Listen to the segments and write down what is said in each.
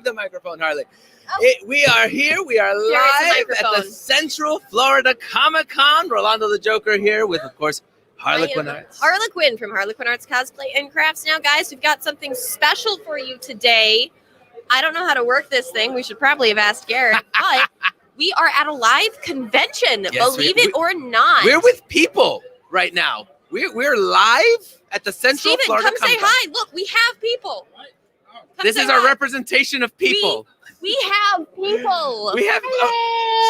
grab the microphone, Harley. Oh. We are here. We are live at the Central Florida Comic-Con. Rolando the Joker here with, of course, Harlequinarts. Harlequin from Harlequinarts Cosplay and Crafts. Now, guys, we've got something special for you today. I don't know how to work this thing. We should probably have asked Garrett, but we are at a live convention, believe it or not. We're with people right now. We're live at the Central Florida Comic-Con. Come say hi. Look, we have people. This is our representation of people. We have people. We have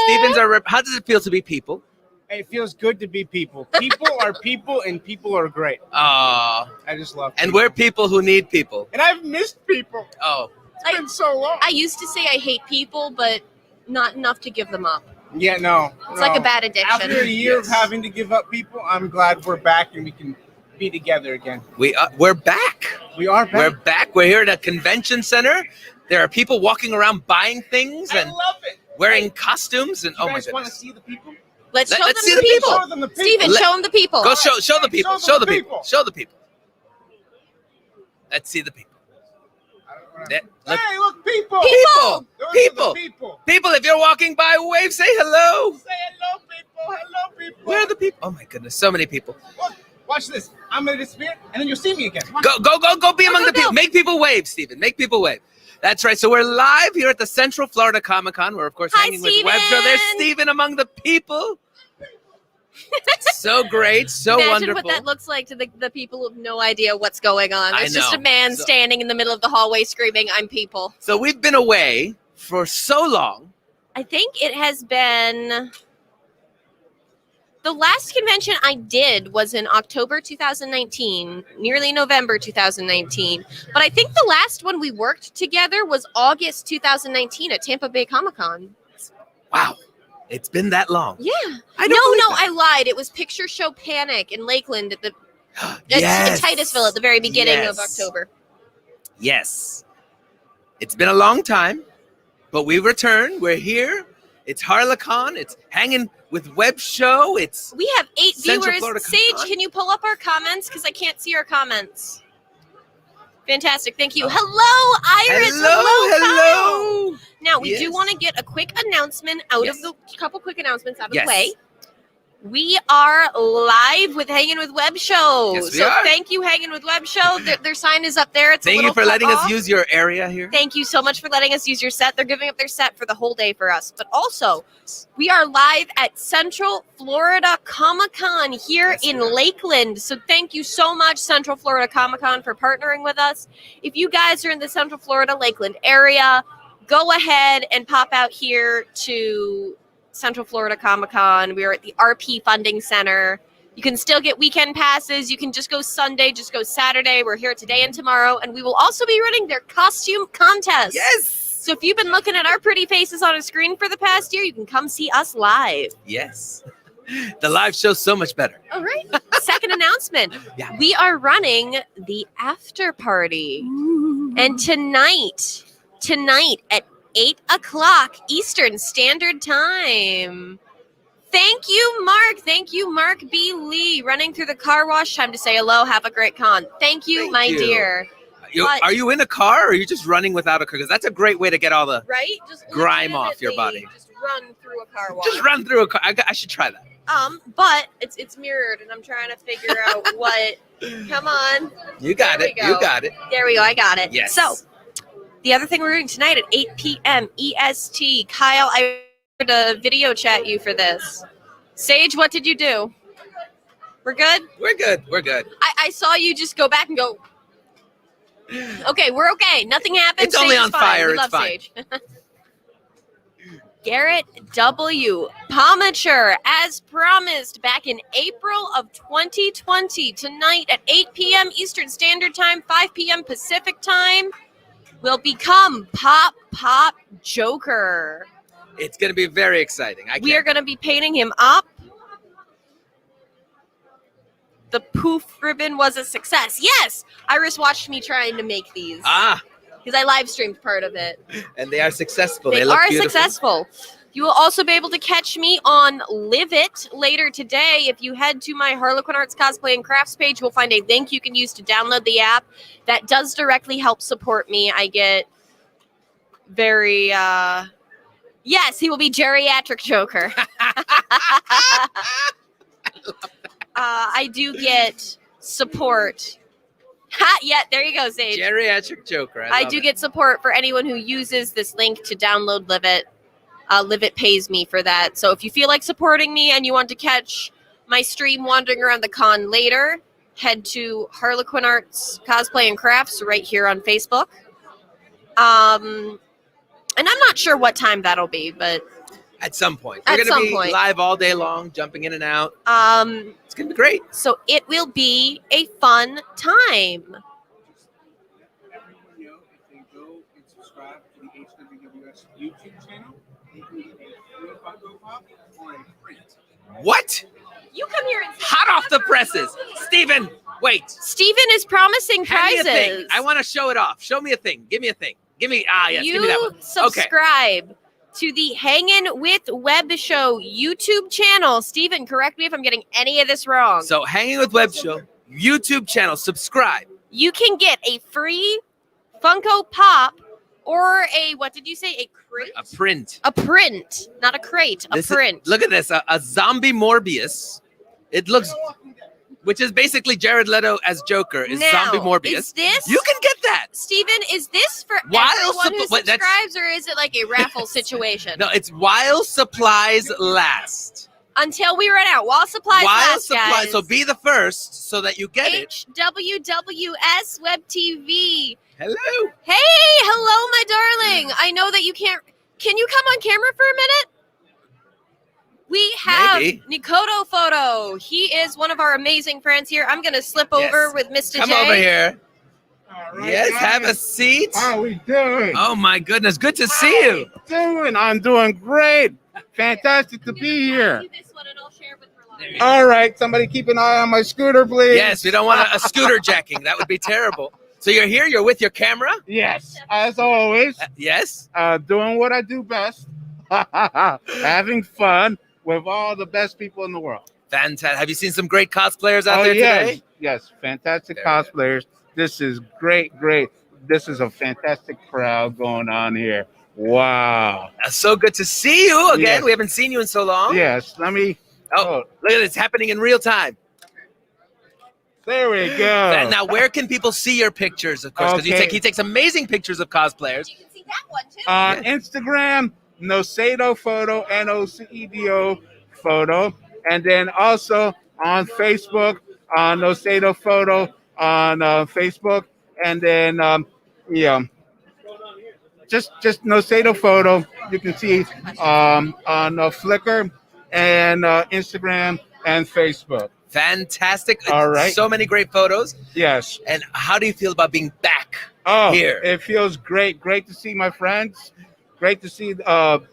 Steven's our rep. How does it feel to be people? It feels good to be people. People are people, and people are great. I just love people. And we're people who need people. And I've missed people. Oh. It's been so long. I used to say I hate people, but not enough to give them up. Yeah, no. It's like a bad addiction. After a year of having to give up people, I'm glad we're back and we can be together again. We're back. We are back. We're back. We're here at a convention center. There are people walking around buying things and love it. Wearing costumes. And you oh my guys goodness. want to see the people? Let's show see them the people. Show them the people. Steven, show them the people. Go show the people. Show the people. Show the people. Let's see the people. Hey, look, people. People. People. People. People, if you're walking by, wave, say hello. Say hello, people. Hello, people. Where are the people? Oh my goodness, so many people. Look, watch this. I'm going to disappear, and then you'll see me again. Go be among the people. Make people wave, Steven. Make people wave. That's right. So we're live here at the Central Florida Comic-Con. We're, of course, hanging with WebTV. There's Steven among the people. So great. So Imagine wonderful. what that looks like to the people who have no idea what's going on. There's I just know. a man standing in the middle of the hallway screaming, "I'm people." So we've been away for so long. I think it has been... The last convention I did was in October 2019, nearly November 2019. But I think the last one we worked together was August 2019 at Tampa Bay Comic-Con. Wow. It's been that long. Yeah. I lied. It was Picture Show Panic in Lakeland at Yes. at Titusville at the very beginning of Yes. October. Yes. It's been a long time, but we returned. We're here. It's HarleCon. It's hanging with Web Show. We have 8 Central viewers. Florida Sage, Con. can you pull up our comments? Because I can't see our comments. Fantastic. Thank you. Hello, Iris. Hello. Kyle. Now, we do Yes. want to get a quick announcement out of the couple quick announcements out of Yes. the way. We are live with Hanging with Web Show. Yes, we are. Thank you, Hanging with Web Show. Their sign is up there. It's Thank you for letting us use your area here. Thank you so much for letting us use your set. They're giving up their set for the whole day for us. But also, we are live at Central Florida Comic-Con here in Lakeland. So thank you so much, Central Florida Comic-Con, for partnering with us. If you guys are in the Central Florida Lakeland area, go ahead and pop out here to Central Florida Comic-Con. We are at the RP Funding Center. You can still get weekend passes. You can just go Sunday, just go Saturday. We're here today and tomorrow, and we will also be running their costume contest. Yes. So if you've been looking at our pretty faces on a screen for the past year, you can come see us live. Yes. The live show's so much better. All right. Second announcement. Yeah. We are running the after party. And tonight at 8 o'clock Eastern Standard Time. Thank you, Mark. Thank you, Mark B. Lee, running through the car wash. Time to say hello. Have a great con. Thank you, my dear. Are you in a car or are you just running without a car? Because that's a great way to get all the Just grime off your body. Just run through a car wash. Just run through a car. I should try that. But it's mirrored, and I'm trying to figure out what. Come on. You got There it. we go. You got it. There we go. I got it. Yes. So, the other thing we're doing tonight at 8 p.m. EST. Kyle, I heard a video chat you for this. Sage, what did you do? We're good? We're good. We're good. I saw you just go back and go. Okay, we're okay. Nothing happened. It's only Sage is on fine. fire. We It's love fine. Sage. Garrett W. Pomichter, as promised back in April of 2020, tonight at 8 p.m. Eastern Standard Time, 5 p.m. Pacific Time, will become Pop Joker. It's going to be very exciting. We are going to be painting him up. The poof ribbon was a success. Yes! Iris watched me trying to make these. Because I live streamed part of it. And they are successful. They look are beautiful. successful. You will also be able to catch me on Live It later today. If you head to my Harlequinarts Cosplay and Crafts page, you'll find a link you can use to download the app. That does directly help support me. I get very. Yes, he will be geriatric Joker. I do get support. Yeah, there you go, Sage. Geriatric Joker. I do get support for anyone who uses this link to download Live It. Live It pays me for that. So if you feel like supporting me and you want to catch my stream wandering around the con later, head to Harlequinarts Cosplay and Crafts right here on Facebook. And I'm not sure what time that'll be, but at some point. We're going to be live all day long, jumping in and out. It's going to be great. So it will be a fun time. Everyone know if they go and subscribe to the HWWS YouTube channel, they can get a free Funko Pop or a print. What? You come here and hot off the presses. Steven, wait. Steven is promising prizes. Hand me a thing. I want to show it off. Show me a thing. Give me a thing. Yes, you give me that one. Subscribe to the Hangin' with Web Show YouTube channel. Steven, correct me if I'm getting any of this wrong. So Hanging with Web Show YouTube channel. Subscribe. You can get a free Funko Pop or a, what did you say? A crate? A print. A print. Not a crate. A print. Look at this. A zombie Morbius. It looks... Which is basically Jared Leto as Joker is now, zombie Morbius. Is this, you can get that. Steven, is this for everyone who subscribes or is it like a raffle situation? No, it's while supplies last. Until we run out. While supplies last, guys. So be the first so that you get it. HWWS WebTV. Hello. Hey, hello, my darling. I know that you can't. Can you come on camera for a minute? We have Nikoto Photo. He is one of our amazing friends here. I'm going to slip over with Mr. Come J. over here. Right, yes, guys. have a seat. How are we doing? Oh, my goodness. Good to see you. I'm doing great. Fantastic to be here. All right, somebody keep an eye on my scooter, please. Yes, we don't want a scooter jacking. That would be terrible. So you're here. You're with your camera? Yes, as always. Yes. Doing what I do best. Having fun with all the best people in the world. Fantastic. Have you seen some great cosplayers out there today? Yes, fantastic cosplayers. This is great. This is a fantastic crowd going on here. Wow. So good to see you again. Yes. We haven't seen you in so long. Yes, let me... Oh, look at it. It's happening in real time. There we go. Now, where can people see your pictures, of course? Because he takes amazing pictures of cosplayers. You can see that one, too. On Instagram, Nocedo Photo, Nocedo Photo. And then also on Facebook, Nocedo Photo on Facebook. And then, just Nocedo Photo. You can see on Flickr and Instagram and Facebook. Fantastic. All right. So many great photos. Yes. And how do you feel about being back here? It feels great. Great to see my friends. Great to see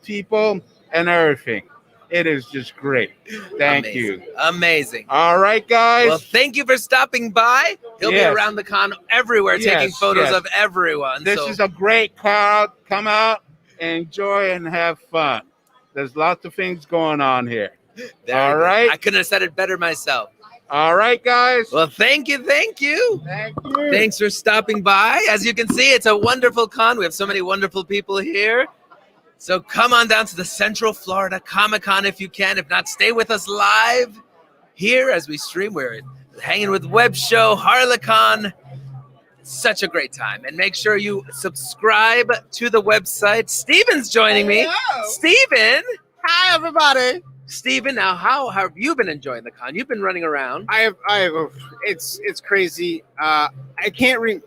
people and everything. It is just great. Thank you. Amazing. All right, guys. Well, thank you for stopping by. He'll be around the con everywhere taking photos of everyone. This is a great crowd. Come out, enjoy, and have fun. There's lots of things going on here. All right. I couldn't have said it better myself. All right, guys. Well, thank you. Thank you. Thanks for stopping by. As you can see, it's a wonderful con. We have so many wonderful people here. So come on down to the Central Florida Comic-Con if you can. If not, stay with us live here as we stream. We're hanging with Web Show, HarleCon. Such a great time. And make sure you subscribe to the website. Steven's joining me. Steven. Hi, everybody. Steven, now how have you been enjoying the con? You've been running around. It's crazy. I can't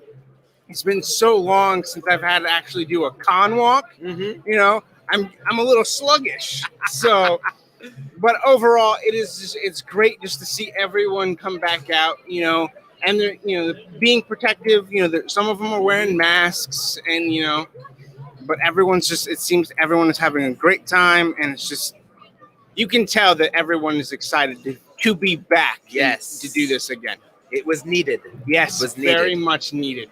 it's been so long since I've had to actually do a con walk. Mm-hmm. You know, I'm a little sluggish. So, but overall, it's great just to see everyone come back out. You know, and they're being protective. You know, some of them are wearing masks, and but it seems everyone is having a great time, and it's just you can tell that everyone is excited to be back. Yes, to do this again. It was needed. Yes, it was needed. Very much needed.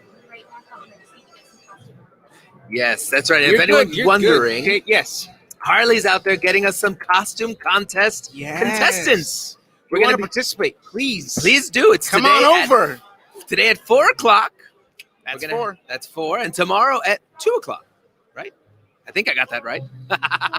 Yes, that's right. If anyone's wondering, yes, Harley's out there getting us some costume contest contestants. We're going to participate. Please do. It's come on over. Today at 4:00. That's 4. That's 4, and tomorrow at 2:00. Right? I think I got that right.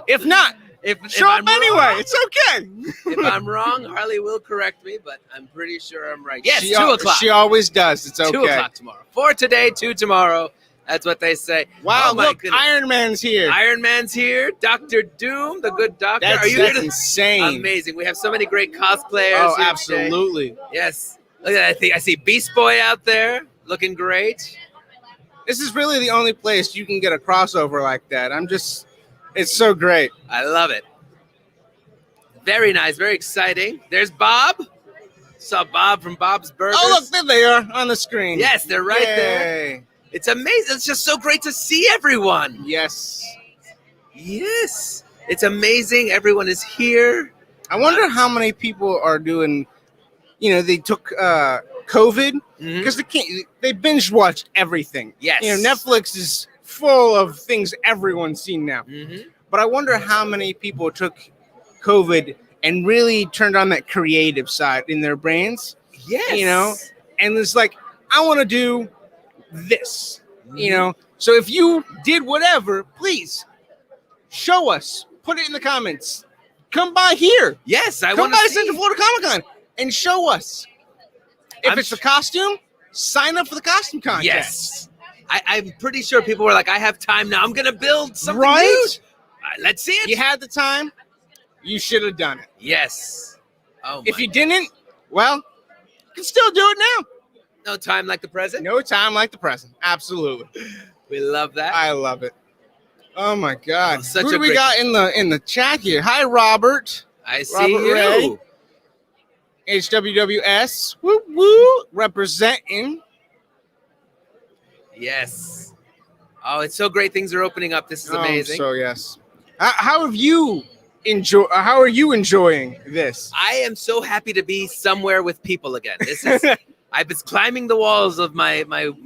If not, if show up I'm wrong- anyway. It's okay. If I'm wrong, Harley will correct me, but I'm pretty sure I'm right. Yes, She 2 o'clock. She always does. It's okay. 2 o'clock tomorrow. 4 today, 2 tomorrow. That's what they say. Wow, Oh my look, goodness. Iron Man's here. Iron Man's here. Dr. Doom, the good doctor. That's, Are you that's here to? insane. Amazing. We have so many great cosplayers. Oh, here absolutely. today. Yes. Look at that. I see Beast Boy out there looking great. This is really the only place you can get a crossover like that. It's so great. I love it. Very nice. Very exciting. There's Bob. Saw Bob from Bob's Burgers. Oh, look, there they are on the screen. Yes, they're right there. Yay. It's amazing. It's just so great to see everyone. Yes. Yes. It's amazing. Everyone is here. I wonder how many people are doing, they took COVID Mhm. because they binge watched everything. Yes. Netflix is full of things everyone's seen now. Mhm. But I wonder how many people took COVID and really turned on that creative side in their brains, Yes. and it's like, I want to do this, Mhm. So if you did whatever, please show us, put it in the comments. Come by here. Yes, I Come want by to to Central see. Florida Comic Con and show us. If I'm it's a costume, sign up for the costume contest. Yes. I'm pretty sure people were like, I have time now. I'm going to build something Right? new. Let's see it. You had the time, you should have done it. Yes. Oh, If my you didn't, well, you can still do it now. no time like the present. No time like the present. Absolutely. We love that. I love it. Oh my God. Oh, such Who a do we great- got in the chat here? Hi, Robert. I see Robert you. Ray. HWWS. Woo woo. Representing. Yes. Oh, it's so great. Things are opening up. This is amazing. So yes. How have you how are you enjoying this? I am so happy to be somewhere with people again. This is. I've been climbing the walls of my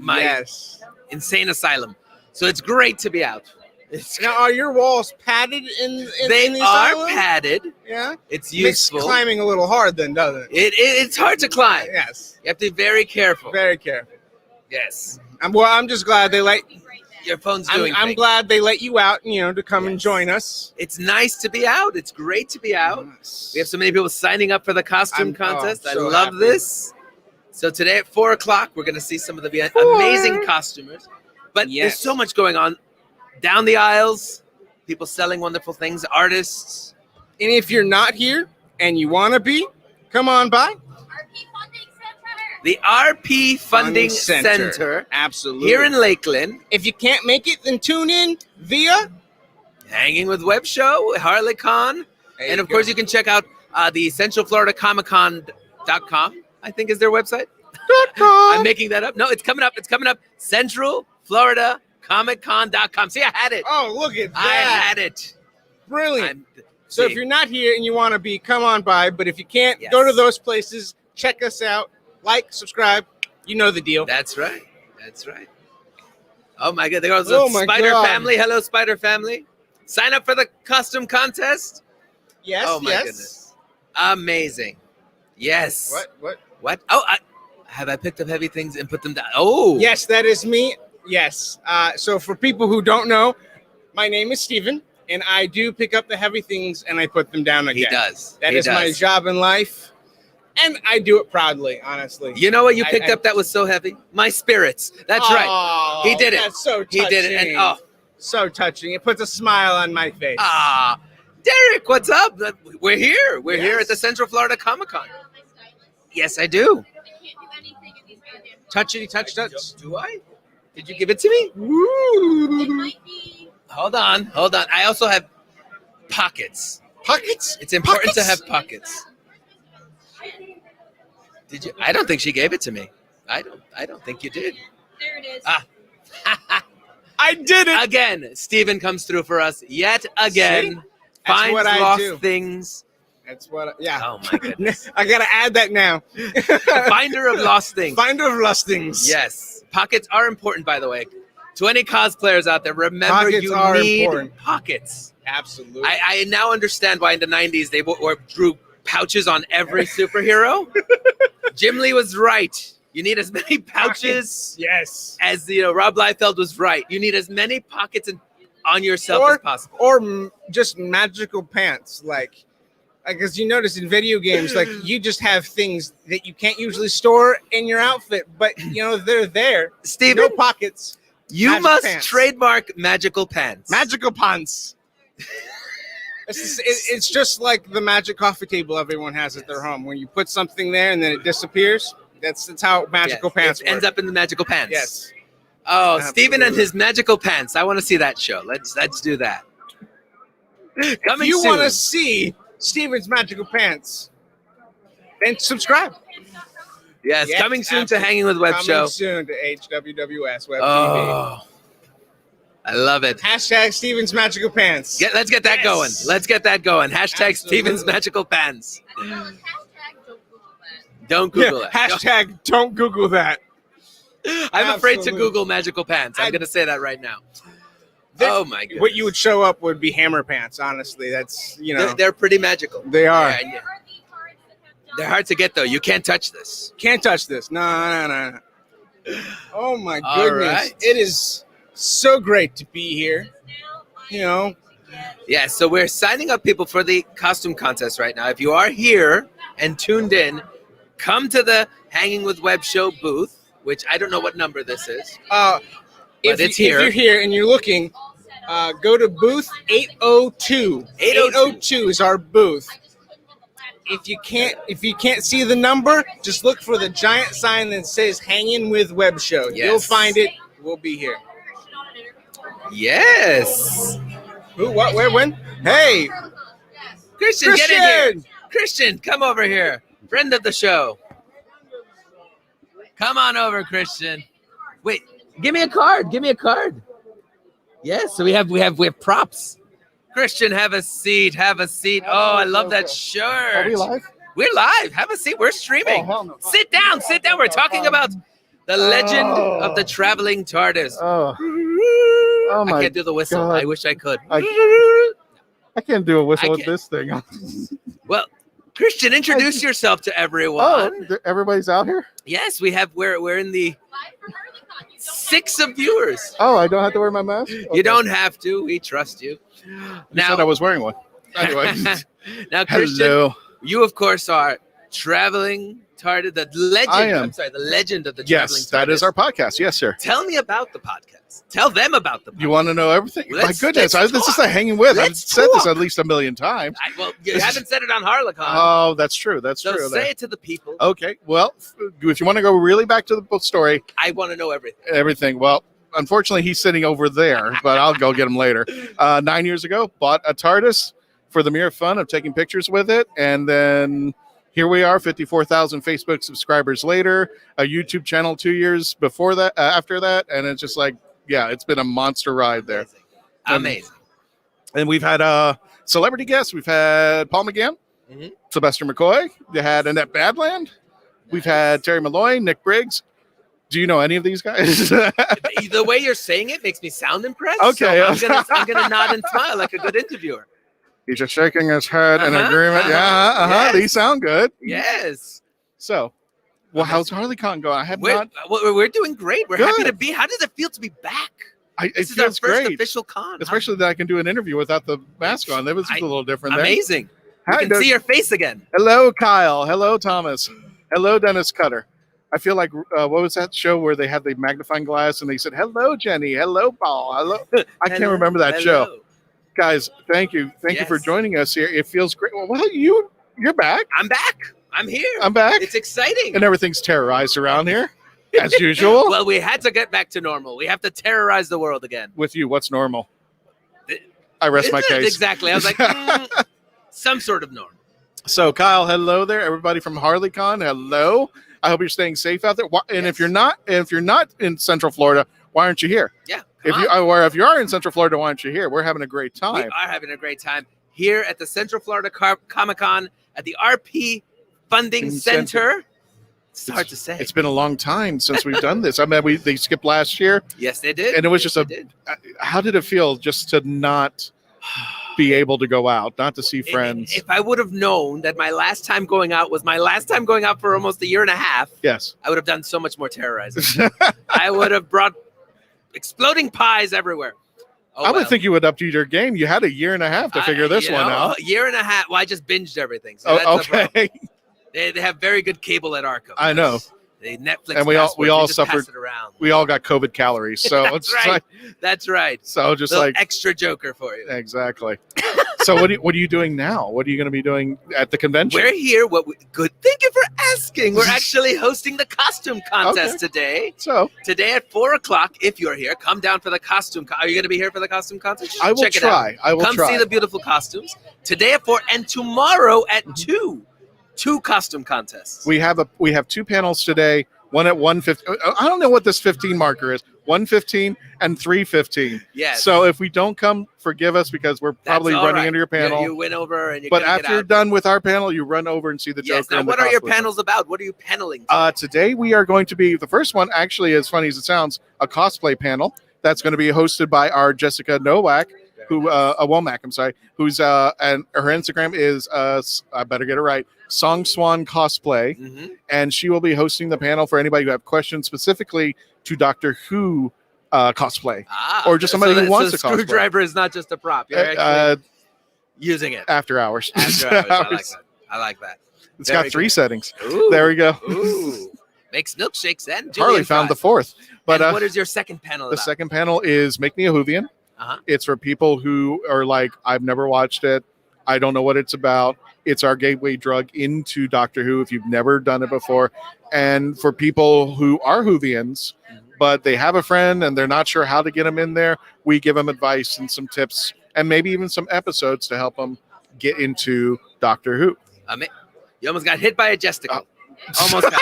Yes. insane asylum, so it's great to be out. It's, Now, are your walls padded in they the are asylum? padded. Yeah. It's Makes useful. climbing a little hard then, doesn't it? It's hard to climb. Yes. You have to be very careful. Very careful. Yes. I'm just glad they let. Your phone's doing. I'm things. glad they let you out. To come and Yes. join us. It's nice to be out. It's great to be out. We have so many people signing up for the costume I'm contest. I so love happy. this. So today at 4 o'clock, we're going to see some of the amazing costumers. But Yes. there's so much going on down the aisles. People selling wonderful things. Artists. And if you're not here and you want to be, come on by. The RP Funding Center Absolutely. here in Lakeland. If you can't make it, then tune in via. Hanging with Web Show, HarleCon. And of course, you can check out the Central Florida Comic-Con.com, I think is their website. I'm making that up. No, it's coming up. It's coming up. Central Florida Comic-Con.com. See, I had it. Oh, look at that. I had it. Brilliant. I'm- So if see, you're not here and you want to be, come on by. But if you can't, Yes. go to those places. Check us out. Like, subscribe. You know the deal. That's right. That's right. Oh my God. There goes Oh the my Spider God. Family. Hello, Spider Family. Sign up for the costume contest. Yes. Oh my yes. goodness. Amazing. Yes. What? What? Oh, have I picked up heavy things and put them down? Oh. Yes, that is me. Yes. So for people who don't know, my name is Steven, and I do pick up the heavy things and I put them down again. He does. That He is my does. job in life, and I do it proudly, honestly. You know what you I- picked up that was so heavy? My spirits. That's right. Oh, He did it. That's so touching. He did it. And oh, so touching. It puts a smile on my face. Derek, what's up? We're here. We're here Yes. at the Central Florida Comic-Con. Yes, I do. Touchity touch. Do I? Did you give it to me? Woo. Hold on. I also have pockets. Pockets. It's important to Pockets? have pockets. Did you? I don't think she gave it to me. I don't think you did. There it is. I did it. Again, Steven comes through for us yet again. See? That's Finds what I lost do. things. That's what. Yeah. Oh my goodness. I gotta add that now. Finder of lost things. Finder of lost things. Yes. Pockets are important, by the way. To any cosplayers out there, remember Pockets you are need important. pockets. Absolutely. I now understand why in the 90s they drew pouches on every superhero. Jim Lee was right. You need as many pouches Yes. as Rob Liefeld was right. You need as many pockets and on yourself as possible. Or just magical pants, like as you notice in video games, like you just have things that you can't usually store in your outfit, but they're there. Steven, no pockets. You must trademark magical pants. Magical pants. It's just like the magic coffee table everyone has at their home. When you put something there and then it disappears, that's how magical pants work. Ends up in the magical pants. Yes. Oh, Absolutely. Steven and his magical pants. I want to see that show. Let's do that. Coming if you soon. want to see Steven's magical pants, then subscribe. Yes, coming soon to Hanging with Web coming Show. Soon to HWWS Web TV. Oh, I love it. Hashtag Steven's magical pants. Let's get that going. Let's get that going. Hashtag Absolutely. Steven's magical pants. Don't Google it. Hashtag don't Google that. I'm afraid to Absolutely. Google magical pants. I'm going to say that right now. Oh my goodness. What you would show up would be hammer pants. Honestly, that's They're pretty magical. They are. Yeah. They're hard to get though. You can't touch this. Can't touch this. No. Oh my All goodness! right. It is so great to be here. Yeah, so we're signing up people for the costume contest right now. If you are here and tuned in, come to the Hanging with Web Show booth, which I don't know what number this is. If you're here and you're looking, go to booth 802. 802 is our booth. If you can't see the number, just look for the giant sign that says "Hanging with Web Show." Yes. You'll find it. We'll be here. Yes. Who? What? Where? When? Hey, Christian, get in here. Christian, come over here. Friend of the show. Come on over, Christian. Wait, give me a card. Give me a card. Yes, so we have props. Christian, have a seat. Have a seat. Oh, I love that shirt. Are we live? We're live. Have a seat. We're streaming. Oh, hell no. Sit down. Sit down. We're talking about the legend of the traveling TARDIS. Oh my I can't do the whistle. God. I wish I could. I can't do a whistle I with can't. this thing. Well, Christian, introduce yourself to everyone. Everybody's out here? Yes, we're in the 6 of viewers. Oh, I don't have to wear my mask? Okay. You don't have to. We trust you. You said I was wearing one. Anyway. Now, Christian, Hello. you of course are traveling TARDIS, the legend. I am. I'm sorry, the legend of the traveling Yes, that is TARDIS. our podcast. Yes, sir. Tell me about the podcast. Tell them about the podcast. You want to know everything? Let's- My goodness, let's this is talk. a hanging with. I've Let's said this talk. at least a million times. Well, you haven't said it on HarleCon. Oh, that's true. That's so true. say it to the people. Okay, well, if you want to go really back to the book story, I want to know everything. Well, unfortunately, he's sitting over there, but I'll go get him later. 9 years ago, bought a TARDIS for the mere fun of taking pictures with it, and then here we are, 54,000 Facebook subscribers later, a YouTube channel 2 years before that, after that, and it's just like, yeah, it's been a monster ride there. Amazing. And we've had celebrity guests. We've had Paul McGann, Mhm. Sylvester McCoy. They had Annette Badland. We've had Terry Malloy, Nick Briggs. Do you know any of these guys? The way you're saying it makes me sound impressed. Okay. So I'm gonna nod and smile like a good interviewer. He's just shaking his head in Uh-huh, agreement. uh-huh. Yes. These sound good. Yes. So, well, how's HarleCon going? I have not. We're doing great. We're Good. happy to be. How does it feel to be back? It This is our feels first great, official con. especially that I can do an interview without the mask on. That was a little different. There. Amazing. Hi, You can see your face again. Hello, Kyle. Hello, Thomas. Hello, Dennis Cutter. I feel like what was that show where they had the magnifying glass and they said, "Hello, Jenny. Hello, Paul. Hello." I can't remember that show. Guys, thank you for Yes. joining us here. It feels great. Well, you're back. I'm back. I'm here. I'm back, It's exciting. and everything's terrorized around here as usual. Well, we had to get back to normal. We have to terrorize the world again. With you, what's normal? I rest my Isn't it? case. Exactly. I was like, some sort of normal. So, Kyle, hello there. Everybody from HarleCon, hello. I hope you're staying safe out there. And Yes. if you're not in Central Florida, why aren't you here? Yeah. If you are in Central Florida, why aren't you here? We're having a great We time. are having a great time here at the Central Florida Comic-Con at the RP Funding Center. It's hard to say. It's been a long time since we've done this. I mean, they skipped last year, Yes, they did. and it was just They did. how did it feel just to not be able to go out, not to see friends? If I would have known that my last time going out was my last time going out for almost a year and a half, Yes. I would have done so much more terrorizing. I would have brought exploding pies everywhere. Oh, I would well. think you would up to your game. You had a year and a half to figure this You one know, out. A year and a half. Well, I just binged everything. So Oh, that's the problem. okay. They have very good cable at Arkham. I know. They Netflix And we all just suffered- pass it around. We all got COVID calories, so That's it's right. like That's right. so just Little like extra joker for you. exactly. So what are you doing now? What are you going to be doing at the convention? We're here. Good. Thank you for asking. We're actually hosting the costume contest today. So Today at 4:00. If you're here, come down for the costume. Are you going to be here for the costume contest? I will Check it out. try. I will Come try. see the beautiful costumes today at 4 and tomorrow at 2. 2 costume contests. We have 2 panels today. One at 1:15. I don't know what this 15 marker is. 1:15 and 3:15. Yes. So if we don't come, forgive us because we're probably That's all running right. into your panel. You win over and you But gotta after get you're out. done with our panel, you run over and see the Yes. Joker. Now, and the what are your cosplay. panels about? What are you paneling? Today we are going to be the first one. Actually, as funny as it sounds, a cosplay panel that's going to be hosted by our Jessica Nowak, who Womack. I'm sorry, who's and her Instagram is I better get it right. Song Swan Cosplay, Mm-hmm. and she will be hosting the panel for anybody who have questions specifically to Doctor Who cosplay. Or just somebody who wants so to cosplay. screwdriver is not just a prop. You're actually using it. After hours. After hours. I like that. I like that. It's Very got 3 good. settings. Ooh. There we go. Ooh. Makes milkshakes and Harley Julian found the fries. 4th. But And what is your second panel the about? second panel is Make Me a Whovian. Uh-huh. It's for people who are like, I've never watched it. I don't know what it's about. It's our gateway drug into Doctor Who if you've never done it before. And for people who are Whovians, but they have a friend and they're not sure how to get them in there, we give them advice and some tips and maybe even some episodes to help them get into Doctor Who. You almost got hit by a Jesticle. Almost got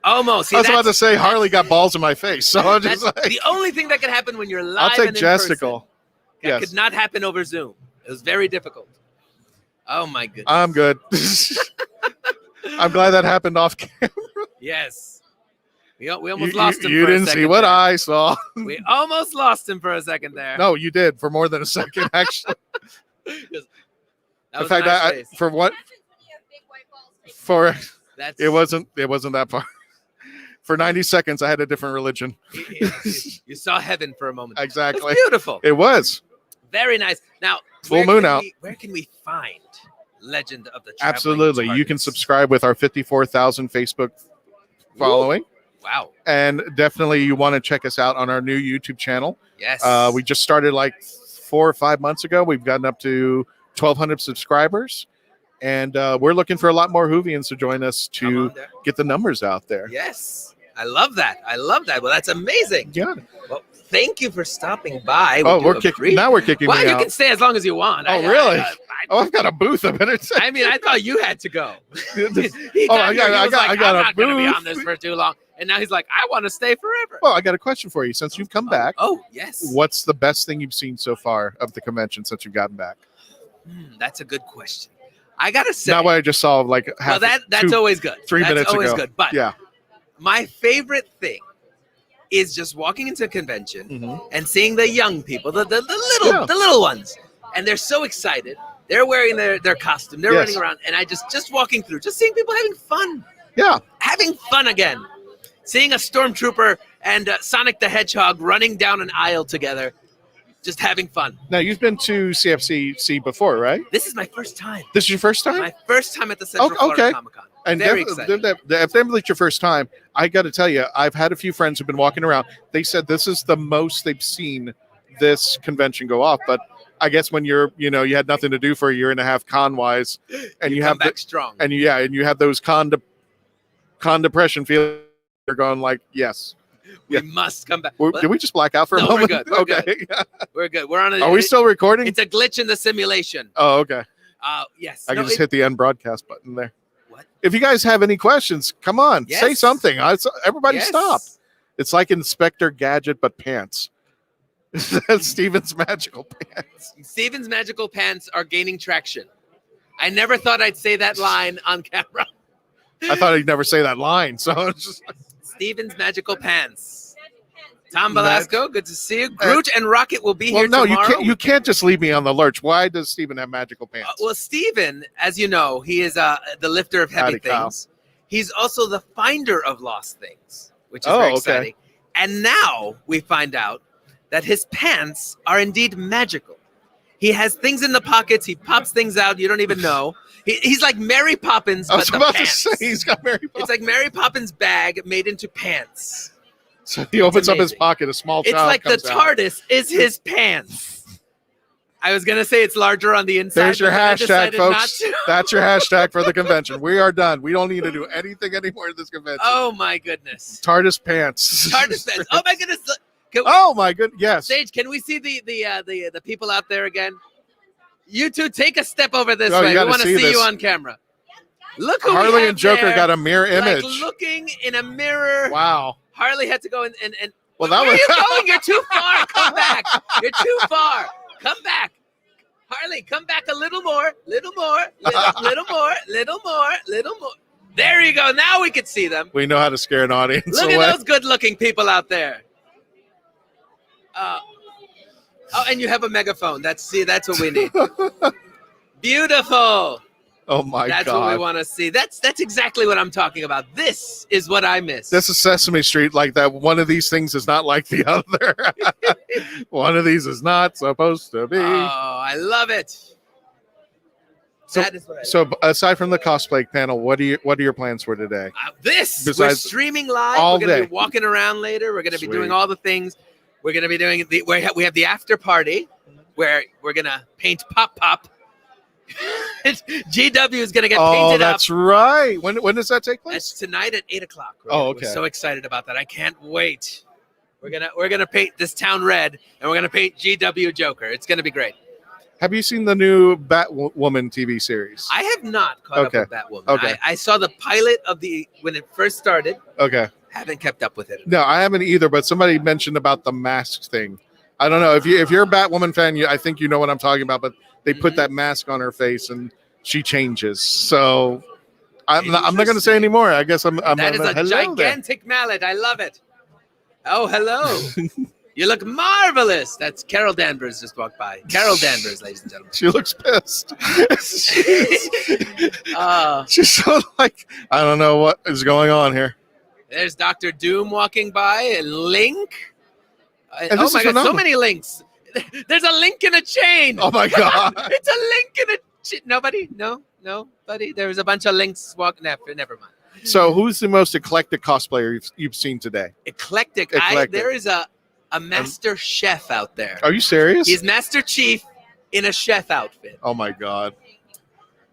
Almost. See, I was about to that's- say Harley got balls in my face. So I'm just That's like, the only thing that can happen when you're live. I'll take and in person. Jesticle. That Yes. could not happen over Zoom. It was very difficult. Oh my goodness. I'm good. I'm glad that happened off camera. Yes. We almost lost him You for a didn't second see what there. I saw. We almost lost him for a second there. No, you did for more than a second, actually. That In was fact, a nice face. for what? For That's, it wasn't that far. For 90 seconds, I had a different religion. you saw heaven for a moment. Exactly. It's beautiful. It was. Very nice. Now, Full moon out. Where can we find Legend of the Traveling Absolutely. You can TARDIS? subscribe with our 54,000 Facebook following. Wow. And definitely you want to check us out on our new YouTube channel. Yes. We just started like 4 or 5 months ago. We've gotten up to 1,200 subscribers. And we're looking for a lot more Whovians to join us Come to on there. get the numbers out there. Yes. I love that. I love that. Well, that's amazing. Yeah. Well, thank you for stopping by. Oh, We we're do kicking. appreciate- Now we're kicking Well, me you out. can stay as long as you want. Oh, really? Oh, I've got a booth. I better say. I mean, I thought you had to go. He Oh, got I here, got- he I was got- like, I got I'm a not going to be booth. on this for too long. And now he's like, I want to stay forever. Well, I got a question for you. Since you've come back, Oh, yes. what's the best thing you've seen so far of the convention since you've gotten back? That's a good question. I got to say. Not what I just saw, like half. Well, that's always good. 3 That's minutes always ago. good. But Yeah. my favorite thing is just walking into a convention Mhm. and seeing the young people, the little ones, and they're so excited. They're wearing their costume. They're Yes. running around, and I just walking through, just seeing people having fun, Yeah. having fun again. Seeing a stormtrooper and Sonic the Hedgehog running down an aisle together, just having fun. Now you've been to CFCC before, right? This is my first time. This is your first time. My first time at the Central Okay. Florida Comic Con. And Very definitely, excited. if definitely it's your first time, I got to tell you, I've had a few friends who've been walking around. They said this is the most they've seen this convention go off. But I guess when you had nothing to do for a year and a half con-wise, and you come have back strong. and you have those con depression feelings, you're going like, yes. We must come back. Did we just black out for a No, we're moment? good, we're Okay. We're good. We're on a. Are we still recording? It's a glitch in the simulation. Oh, okay. Yes. I can No, just hit the end broadcast button there. What? If you guys have any questions, come on, say Yes. something. Everybody Yes. stop. It's like Inspector Gadget, but pants. That's Steven's magical pants. Steven's magical pants are gaining traction. I never thought I'd say that line on camera. I thought he'd never say that line. So it's just like, Steven's magical pants. Tom Velasco, good to see you. Groot and Rocket will be well, here no, tomorrow. you can't just leave me on the lurch. Why does Steven have magical pants? Well, Steven, as you know, he is the lifter of heavy Howdy, Kyle. things. He's also the finder of lost things, which is Oh, very okay. exciting. And now we find out that his pants are indeed magical. He has things in the pockets. He pops things out. You don't even know. He's like Mary Poppins, I was but about the pants. to say he's got Mary Poppins. It's like Mary Poppins' bag made into pants. So he opens up his amazing. pocket. A small It's child like the comes out. TARDIS is his pants. I was gonna say it's larger on the inside. There's your but then I hashtag, decided not folks. to. That's your hashtag for the convention. We are done. We don't need to do anything anymore at this convention. Oh my goodness. TARDIS pants. TARDIS pants. Oh my goodness. Oh my goodness. Yes. Sage, can we see the people out there again? You two, take a step over this Oh, you way. We gotta want to see see you this. on camera. Look who we Harley have and Joker there, got a mirror image. Like looking in a mirror. Wow. Harley had to go and Well, that where was. are you going? You're too far. Come back. You're too far. Come back. Harley, come back a little more. Little more. Little more. Little more. Little more. There you go. Now we can see them. We know how to scare an audience Look away. at those good-looking people out there. Oh, and you have a megaphone. That's what we need. Beautiful. Oh my That's God. what we want to see. That's exactly what I'm talking about. This is what I miss. This is Sesame Street, like that. One of these things is not like the other. One of these is not supposed to be. Oh, I love it. So- That is what I love. So, aside from the cosplay panel, what are your plans for today? This we're Besides streaming live. all We're going to day. be walking around later. We're going to be doing Sweet. all the things. We're going to be doing we have the after party where we're going to paint Pop. GW is going to get Oh, painted up. that's right. When does that take That's place? tonight at 8:00. Oh, okay. We're so excited about that. I can't wait. We're gonna paint this town red, and we're gonna paint GW Joker. It's gonna be great. Have you seen the new Batwoman TV series? I have not caught Okay. up with Batwoman. Okay. I saw the pilot of when it first started. Okay. Haven't kept up with it. No, I haven't either. But somebody mentioned about the mask thing. I don't know if you're a Batwoman fan. I think you know what I'm talking about. But they put that mask on her face and she changes. So I'm not going to say anymore. I guess I'm That is a hello gigantic mallet. I love it. Oh, hello. You look marvelous. That's Carol Danvers just walked by. Carol Danvers, ladies and gentlemen. She looks pissed. Uh, She's so like, I don't know what is going on here. There's Dr. Doom walking by and Link. And Oh this my is God, so phenomenal. many links. There's a link in a chain. Oh my God. It's a link in a chain. Nobody? No, buddy. There was a bunch of links walking. Never mind. So who's the most eclectic cosplayer you've seen today? Eclectic. Eclectic. There is a master chef out there. Are you serious? He's Master Chief in a chef outfit. Oh my God.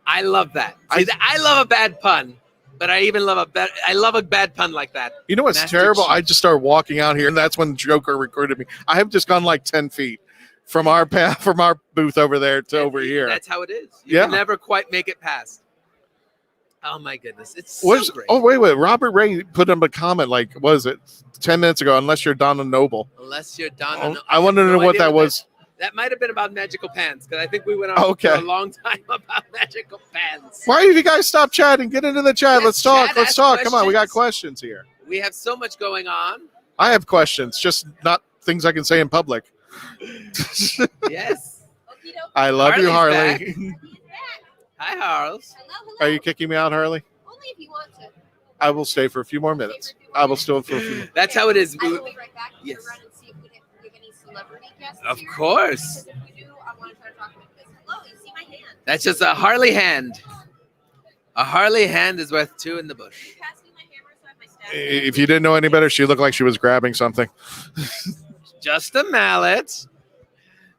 I love that. See, I love a bad pun, but I even love I love a bad pun like that. You know what's Master terrible? Chief. I just started walking out here, and that's when Joker recorded me. I have just gone like 10 feet from our booth over there to over here. That's how it is. You Yeah. can never quite make it past. Oh my goodness, it's so great. Oh wait! Robert Ray put him a comment like, what is it, 10 minutes ago? Unless you're Donna Noble. Unless you're done. Oh, I want to know what that was. That might have been about magical pants because I think we went on Okay. for a long time about magical pants. Why did you guys stop chatting? Get into the chat. Let's Let's talk. chat, Let's ask talk. Come on, we got questions. questions here. We have so much going on. I have questions, just not things I can say in public. Yes. I love you, Harley's Harley. Hi, Harles. Are you kicking me out, Harley? Only if you want to. I will stay for a few more minutes. I will still for a few. That's how it is. I will be right back. Yes. To run and see if we have any celebrity guests. Of here. course. Because if we do, I want to try to talk about this. Hello, you see my hand? That's just a Harley hand. A Harley hand is worth two in the bush. Can you pass me my hammer so I have my staff? If you didn't know any better, she looked like she was grabbing something. Just a mallet.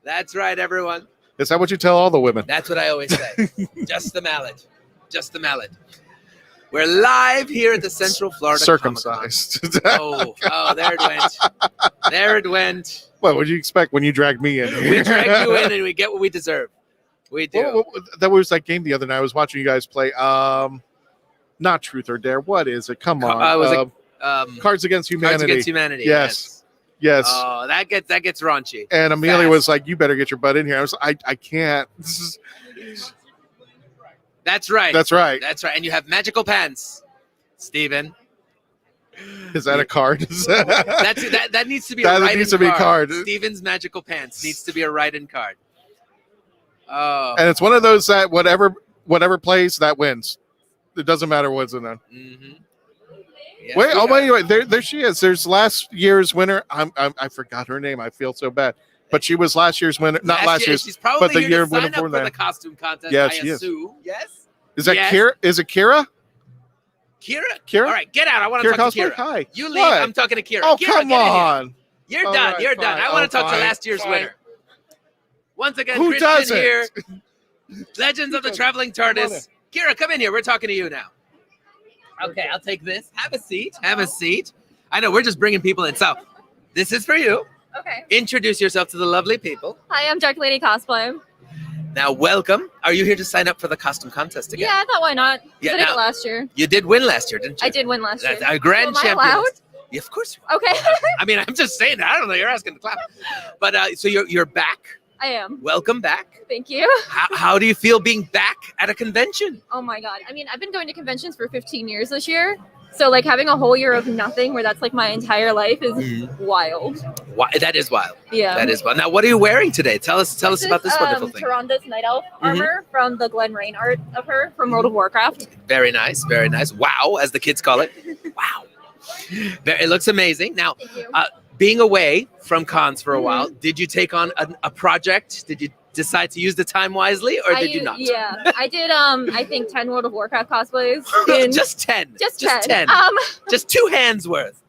That's right, everyone. Is that what you tell all the women? That's what I always say. Just the mallet. Just the mallet. We're live here at the Central Florida Circumcised. Comic-Con. Oh, there it went. There it went. What would you expect when you dragged me in? We drag you in and we get what we deserve. We do. That was that game the other night. I was watching you guys play. Not Truth or Dare. What is it? Come on. was it, Cards Against Humanity. Cards Against Humanity. Yes. Yes. Oh, that gets raunchy. And Amelia fast. was like, "You better get your butt in here." I was, I can't. This is. That's right. That's right. That's right. And you have magical pants, Steven. Is that a card? That needs to be a That write-in needs to be a card. Steven's magical pants needs to be a write-in card. Oh. And it's one of those that whatever plays, that wins. It doesn't matter what's in there. Mhm. Yes, Wait, we are. wait. There she is. There's last year's winner. I forgot her name. I feel so bad. But she was last year's winner. Not last year's. She's probably but the here year to sign winner up before for that. the costume contest. Yeah, I she is. assume. Yes. Is that Yes. Kira? Is it Kira? Kira? Kira? All right, get out. I want to Kira talk to Cosplay? Kira. Hi. You leave. What? I'm talking to Kira. Oh, Kira, come get in here. on. You're All done. right, You're done. fine. I want to Oh, talk to fine. last year's Fine. winner. Once again, Who Christian doesn't? here. Legends of the Traveling TARDIS. Kira, come in here. We're talking to you now. Okay, I'll take this. Have a seat. Have a seat. I know we're just bringing people in. So, this is for you. Okay. Introduce yourself to the lovely people. Hi, I'm Dark Lady Cosplay. Now, welcome. Are you here to sign up for the costume contest again? Yeah, I thought why not? Yeah, I did now- it last year. You did win last year, didn't you? I did win last year. That's our grand Am I champion. allowed? Yeah, of course you are. Okay. I mean, I'm just saying that. I don't know. You're asking to clap. But so you're back. I am. Welcome back. Thank you. How do you feel being back at a convention? Oh my god. I mean, I've been going to conventions for 15 years this year. So like having a whole year of nothing where that's like my entire life is wild. That is wild. Yeah. That is wild. Now, what are you wearing today? Tell us about this is, wonderful thing. Taranda's Night Elf armor from the Glen Rain art of her from World of Warcraft. Very nice. Very nice. Wow, as the kids call it. Wow. It looks amazing. Now, Thank you. being away from cons for a while, did you take on a project? Did you decide to use the time wisely, or did you not? Yeah. I did I think 10 World of Warcraft cosplays. in- Just 10. just 10. 10. Just 2 hands worth.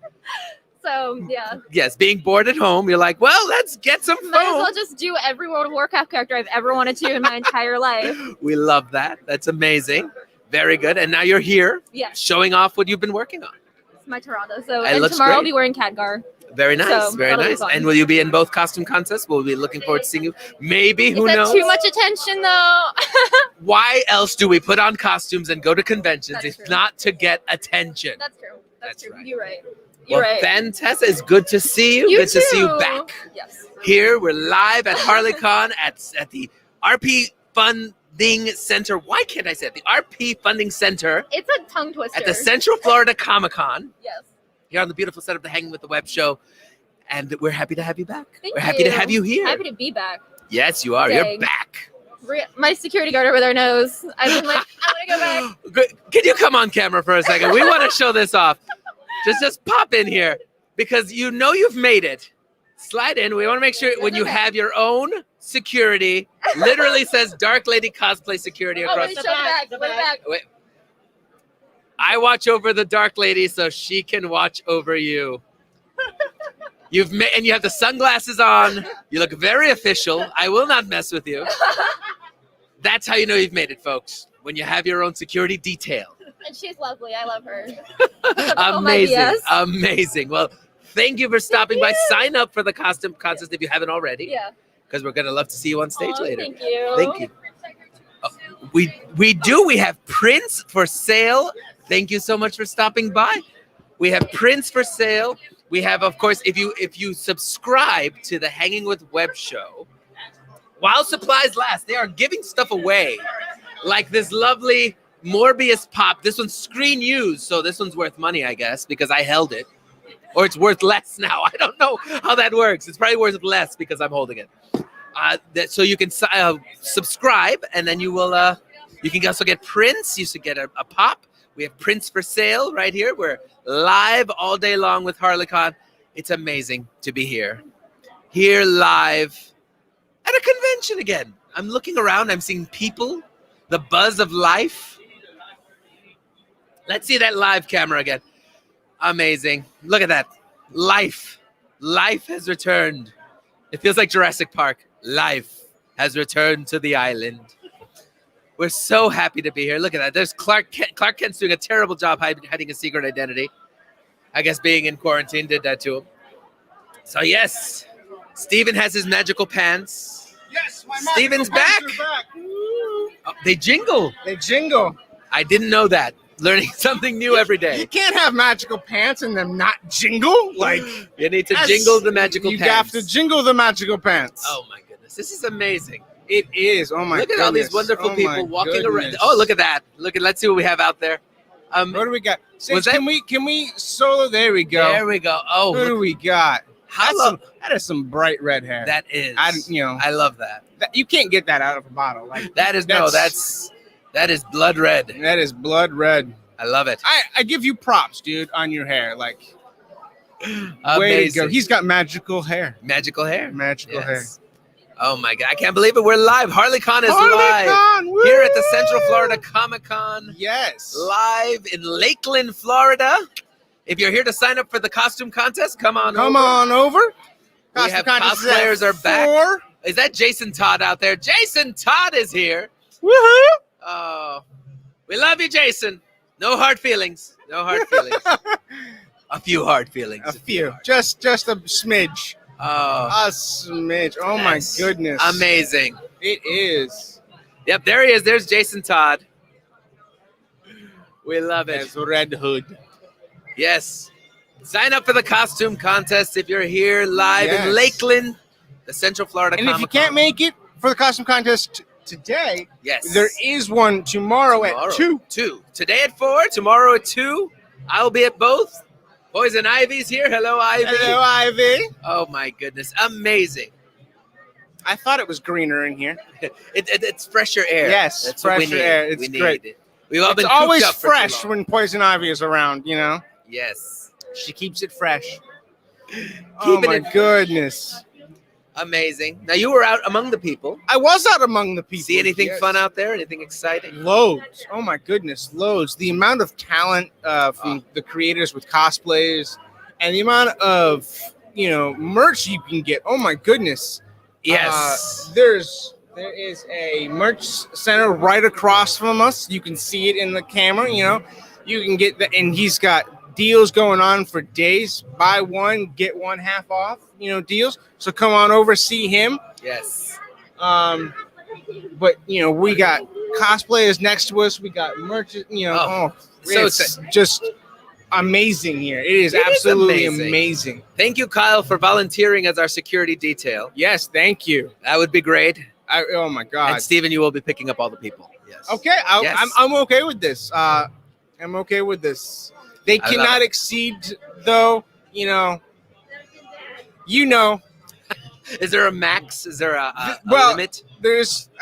So yeah. Yes, being bored at home, you're like, well, let's get some Might as foam. well just do every World of Warcraft character I've ever wanted to in my entire life. We love that. That's amazing. Very good. And now you're here Yes, showing off what you've been working on. it's my Toronto. So It and looks tomorrow I'll great. be wearing Khadgar. Very nice. So, very that'll be nice. fun. And will you be in both costume contests? We'll be looking forward to seeing you. Maybe, who Is that knows? too much attention though? Why else do we put on costumes and go to conventions That's if true. not to get attention? That's true. That's That's true. right. You're right. You're Well, right. fantastic. It's good to see you. You Good to see you too. back. Yes. Here, we're live at HarleCon at the RP Funding Center. Why can't I say it? The RP Funding Center It's a tongue twister. at the Central Florida Comic-Con. Yes. Here on the beautiful set of the Hanging with the Web show. And we're happy to have you back. Thank we're happy to you. have you here. Happy to be back. Yes, you are. You're Dang. back. My security guard over there knows. I've been like, I want to go back. Good. Can you come on camera for a second? We want to show this off. Just pop in here because you know you've made it. Slide in. We want to make sure when you have your own security, literally says Dark Lady Cosplay Security Oh, across wait, the show it back. Put it back. Wait. I watch over the Dark Lady so she can watch over you. You've made, and you have the sunglasses on. You look very official. I will not mess with you. That's how you know you've made it, folks. When you have your own security detail. And she's lovely. I love her. Amazing. BS. Amazing. Well, thank you for stopping by. Sign up for the costume contest if you haven't already. Yeah. Because we're going to love to see you on stage Aw, later. Thank you. Thank you. We do. We have prints for sale. Thank you so much for stopping by. We have prints for sale. We have, of course, if you subscribe to the Hanging with Web show, while supplies last, they are giving stuff away, like this lovely Morbius pop. This one's screen used, so this one's worth money, I guess, because I held it, or it's worth less now. I don't know how that works. It's probably worth less because I'm holding it. So you can subscribe, and then you will. You can also get prints. You should get a pop. We have prints for sale right here. We're live all day long with HarleCon. It's amazing to be here live at a convention again. I'm looking around. I'm seeing people, the buzz of life. Let's see that live camera again. Amazing. Look at that. Life has returned. It feels like Jurassic Park. Life has returned to the island. We're so happy to be here. Look at that. There's Clark Kent. Clark Kent's doing a terrible job hiding a secret identity. I guess being in quarantine did that to him. So yes, Steven has his magical pants. Yes, my Steven's magical pants back. are back. Oh, they jingle. They jingle. I didn't know that. Learning something new every You day. can't have magical pants and them not jingle. Like You need to that's- jingle the magical you pants. have to jingle the magical pants. Oh my goodness. This is amazing. It is. Oh my Look at goodness. all these wonderful Oh my people walking around. goodness. Oh, look at that. Let's see what we have out there. What do we got? Was Since, that- can we solo? There we go. There we go. Oh, What do look, we got? how That is some bright red hair. that is. I I love that. you can't get that out of a bottle. Like That is that is blood red. that is blood red. I love it. I give you props, dude, on your hair. Like, way to Amazing. go. He's got magical hair. Magical hair. Magical hair. Yes. Oh my God. I can't believe it. We're live. HarleCon is live HarleCon, woo! here at the Central Florida Comic-Con. Yes. Live in Lakeland, Florida. If you're here to sign up for the costume contest, come on Come over. on over. We have Costume contest cosplayers are at back. 4. Is that Jason Todd out there? Jason Todd is here. Woohoo! Oh, we love you, Jason. No hard feelings. No hard feelings. A few hard feelings. A few. Just a smidge. Oh, A smidge. Oh yes. my goodness. Amazing. It is. Yep, there he is. There's Jason Todd. We love it. As Red Hood. Yes. Sign up for the costume contest if you're here live Yes. in Lakeland, the Central Florida And if you Comic-Con. can't make it for the costume contest today, yes, there is one tomorrow at 2. 2. Today at 4, tomorrow at 2. I'll be at both. Poison Ivy's here. Hello, Ivy. Hello, Ivy. Oh my goodness, amazing! I thought it was greener in here. It's fresher air. Yes, That's what we fresher need. air. It's we need great. it. We've all It's been always cooped up for too fresh long. when Poison Ivy is around, you know? Yes, She keeps it fresh. Oh Keeping my it fresh. goodness. amazing. Now you were out among the people. I was out among the people. See anything yes. fun out there? Anything exciting? Loads. Oh my goodness, loads. The amount of talent from the creators with cosplays and the amount of, merch you can get. Oh my goodness. Yes. There is a merch center right across from us. You can see it in the camera, You can get and he's got deals going on for days. Buy one, get one half off, deals. So come on over, see him. Yes. But we got cosplayers next to us. We got merch. So It's just amazing here. It is It is absolutely amazing. amazing. Thank you, Kyle, for volunteering as our security detail. Yes, thank you. That would be great. Oh my God. And Steven, you will be picking up all the people. Yes. Okay, Yes. I'm okay with this. I'm okay with this. They I love cannot it. exceed, though. Is there a max? Is there a Well, limit?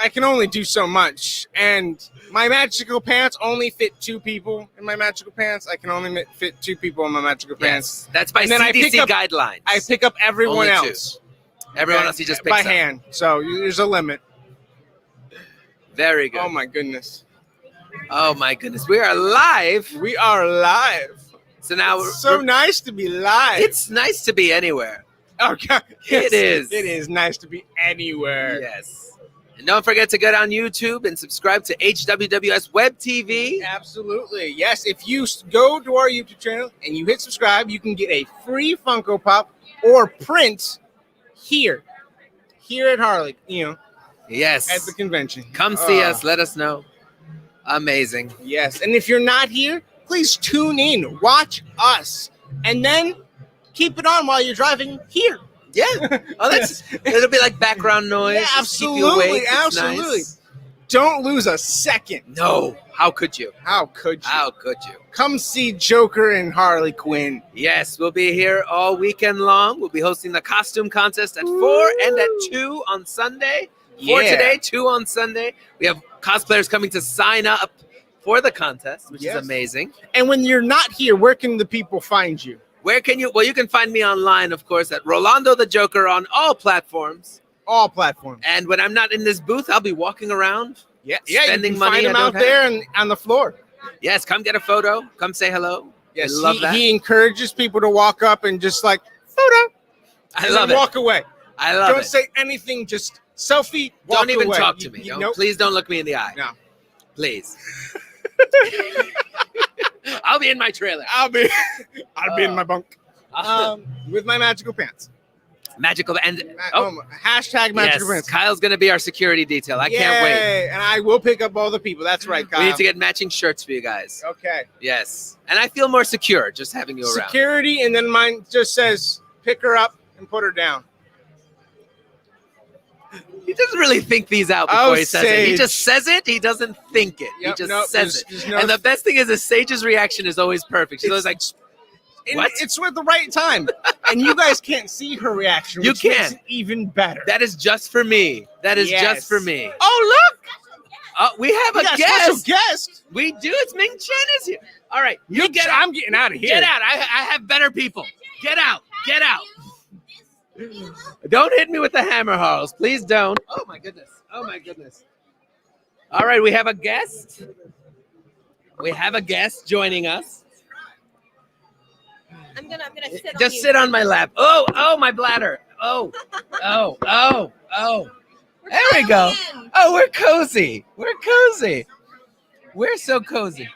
I can only do so much, and my magical pants only fit 2 people in my magical pants. I can only fit 2 people in my magical pants. Yes. That's by And then I CDC pick up- guidelines. I pick up everyone Only 2. else. Everyone else he just picks by up. hand. So there's a limit. Very good. Oh my goodness. Oh my goodness. We are live. We are live. So now It's so nice to be live. it's nice to be anywhere. Okay. It is. It is nice to be anywhere. Yes. And don't forget to get on YouTube and subscribe to HWWS Web TV. Absolutely. Yes. If you go to our YouTube channel and you hit subscribe, you can get a free Funko Pop or print here at Harley, Yes. at the convention. Come see us. Let us know. Amazing. Yes. And if you're not here, please tune in, watch us, and then keep it on while you're driving here. Yeah. Oh, it'll be like background noise. Yeah, just keep you absolutely, awake. It's absolutely. nice. Don't lose a second. No. How could you? How could you? How could you? Come see Joker and Harley Quinn. Yes, we'll be here all weekend long. We'll be hosting the costume contest at 4 and at 2 on Sunday. 4 Yeah. today, 2 on Sunday. We have cosplayers coming to sign up for the contest, which Yes. is amazing. And when you're not here, where can the people find you? Where can you? Well, you can find me online, of course, at Rolando the Joker on all platforms. All platforms. And when I'm not in this booth, I'll be walking around. Yeah, Spending you can money find I him out don't there and on the floor. Yes, come get a photo. Come say hello. Yes, I love that. He encourages people to walk up and just like photo. I and love then it. walk away. I love Don't it. say anything. Just selfie. Walk Don't even away. talk to me. Nope. Please don't look me in the eye. No. Please. I'll be in my trailer. I'll be in my bunk Uh, with my magical pants. Magical and Hashtag magical yes, pants. Kyle's gonna be our security detail. I can't wait. Yay, and I will pick up all the people. That's right, Kyle. We need to get matching shirts for you guys. Okay. Yes, and I feel more secure just having you around. Security, and then mine just says pick her up and put her down. He doesn't really think these out before he says it. He Sage. just says it. He doesn't think it. Yep, he just nope, says it. there's no- And the best thing is, Sage's reaction is always perfect. She's always like, And What? It's at the right time, and you guys can't see her reaction. You Which makes can't. it even better. "That is just for me. That is Yes. just for me." Oh look, We have we a got a guest. special guest. We do. It's Ming Chen is here. All right, you get out. I'm getting out of here. Get out. I have better people. Get out. Get out. Don't hit me with the hammer, Harles. Please don't. Oh my goodness. Oh my goodness. All right, we have a guest. We have a guest joining us. I'm gonna sit on Just you. sit on my lap. Oh, my bladder. Oh. There we go. Halloween. Oh, we're cozy. We're cozy. We're so cozy.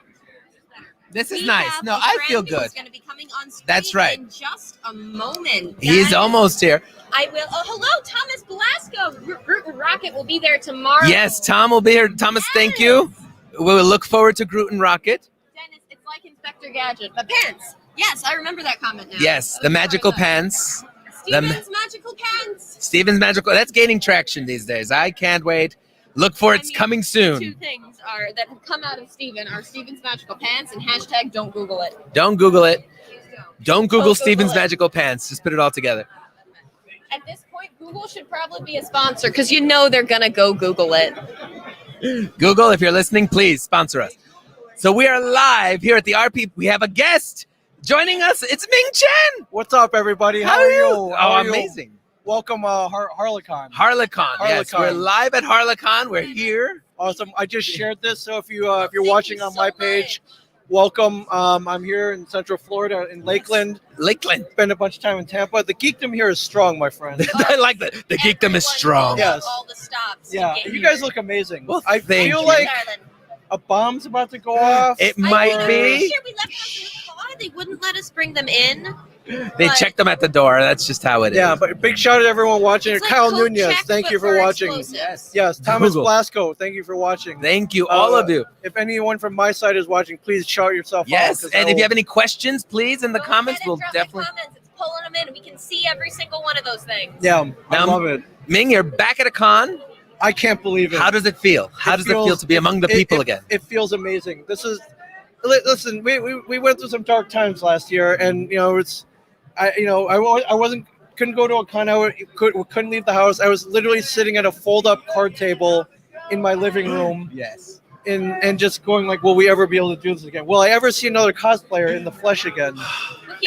This is We nice. have No, a I friend feel who's good. going to be coming on screen That's right. in just a moment. He's Guys, almost here. I will. Oh, hello, Thomas Blasco. Groot and Rocket will be there tomorrow. Yes, Tom will be here. Thomas, thank you. We will look forward to Groot and Rocket. Dennis, it's like Inspector Gadget. The pants. Yes, I remember that comment now. Yes, That the was magical before I left. pants. Steven's magical pants. Steven's magical. That's gaining traction these days. I can't wait. Look for it. It's coming Two soon. things are that have come out of Steven are Steven's magical pants and hashtag don't Google it. Don't Google it. Don't Google Google Steven's it. magical pants. Just put it all together. At this point, Google should probably be a sponsor because you know they're gonna go Google it. Google, if you're listening, please sponsor us. So we are live here at the RP. We have a guest joining us. It's Ming Chen. What's up, everybody? How are you? How are you? Amazing. Welcome, HarleCon. HarleCon. Yes, HarleCon. we're live at HarleCon. We're here. Awesome. I just shared this, so if you're Thank watching you on so my page, welcome. I'm here in Central Florida in Lakeland. Lakeland. Spent a bunch of time in Tampa. The geekdom here is strong, my friend. I like that. The geekdom is strong. Yeah. Yes. All the stops. to Yeah, get you here. guys look amazing. Well, I thank feel you. like Darling. a bomb's about to go off. It I might know, be. last year we left us in the car. They wouldn't let us bring them in. They but checked them at the door. That's just how it is. Yeah, but big shout out to everyone watching. it's like Kyle code Nunez, check, thank but you for watching. explosives. Yes, Thomas Google. Blasco, thank you for watching. Thank you, all of you. If anyone from my side is watching, please shout yourself out. Yes, 'cause and I if you have will- any questions, please in the Go comments. ahead We'll and drop definitely. the comments. It's pulling them in. We can see every single one of those things. Yeah, I Now- love it. Ming, you're back at a con. I can't believe it. How does it feel? How does it feel feels- to be among the people again? It feels amazing. Listen, we went through some dark times last year, and I couldn't go to a con. Couldn't leave the house. I was literally sitting at a fold-up card table in my living room, Yes. and just going like, will we ever be able to do this again? Will I ever see another cosplayer in the flesh again? Look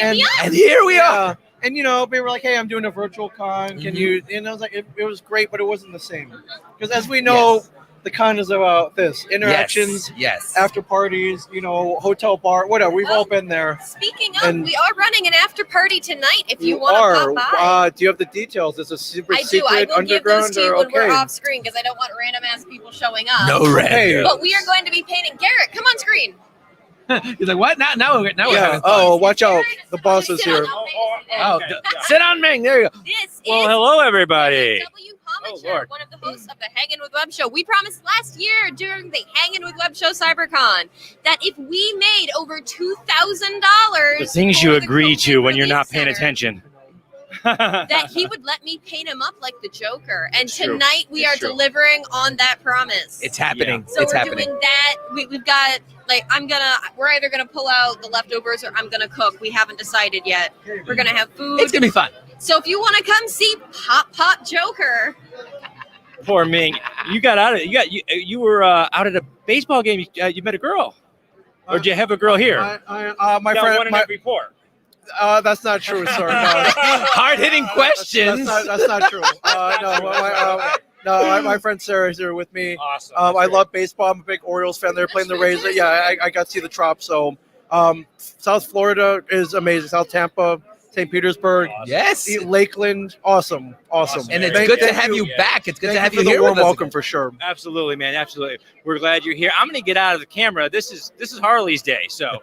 at And- me up. And here we are. Yeah. And they were like, "Hey, I'm doing a virtual con. Can Mhm. you?" And I was like, "It was great, but it wasn't the same." Because as we know, Yes. the con is about this interactions, Yes. after parties, hotel bar, whatever. We've all been there. Speaking of, And- we are running an after party tonight. If you want are. to pop by. Do you have the details? Is it super I do. secret I will give underground those to you or when okay? we're off screen because I don't want random ass people showing up. No Okay. random. But we are going to be painting Garrett. Come on screen. He's like, what? Now we're Yeah. having fun. Oh, watch out! Garrett The boss is sit on- here. I'll Oh, make it sit on Ming. There you go. This Well, is hello, everybody. WPomichter, Lord. one of the hosts of the Hangin' with Web show. We promised last year during the Hangin' with Web show CyberCon that if we made over $2,000, The things you for the agree to COVID when you're not Relief paying Center, attention. that he would let me paint him up like the Joker. And It's true. tonight we It's are true. delivering on that promise. It's happening. So It's we're happening. doing that. We've got we're either gonna pull out the leftovers or I'm gonna cook. We haven't decided yet. We're gonna have food. It's gonna be fun. So if you want to come see Pop Joker, Poor Ming. You got out of you were out at a baseball game. You met a girl, or did you have a girl here? My You got one friend, in every port. that's not true, sir. No. Hard hitting questions. That's not true. My friend Sarah is here with me. Awesome. I love baseball. I'm a big Orioles fan. They're playing the Rays. Yeah, I got to see the Trop. So, South Florida is amazing. South Tampa, St. Petersburg, Yes. Lakeland, awesome. And it's Thank- good to thank have you Yeah. back. It's good to Thank have you you for the here warm with us. welcome for sure. Absolutely, man. Absolutely. We're glad you're here. I'm going to get out of the camera. This is Harley's day. So,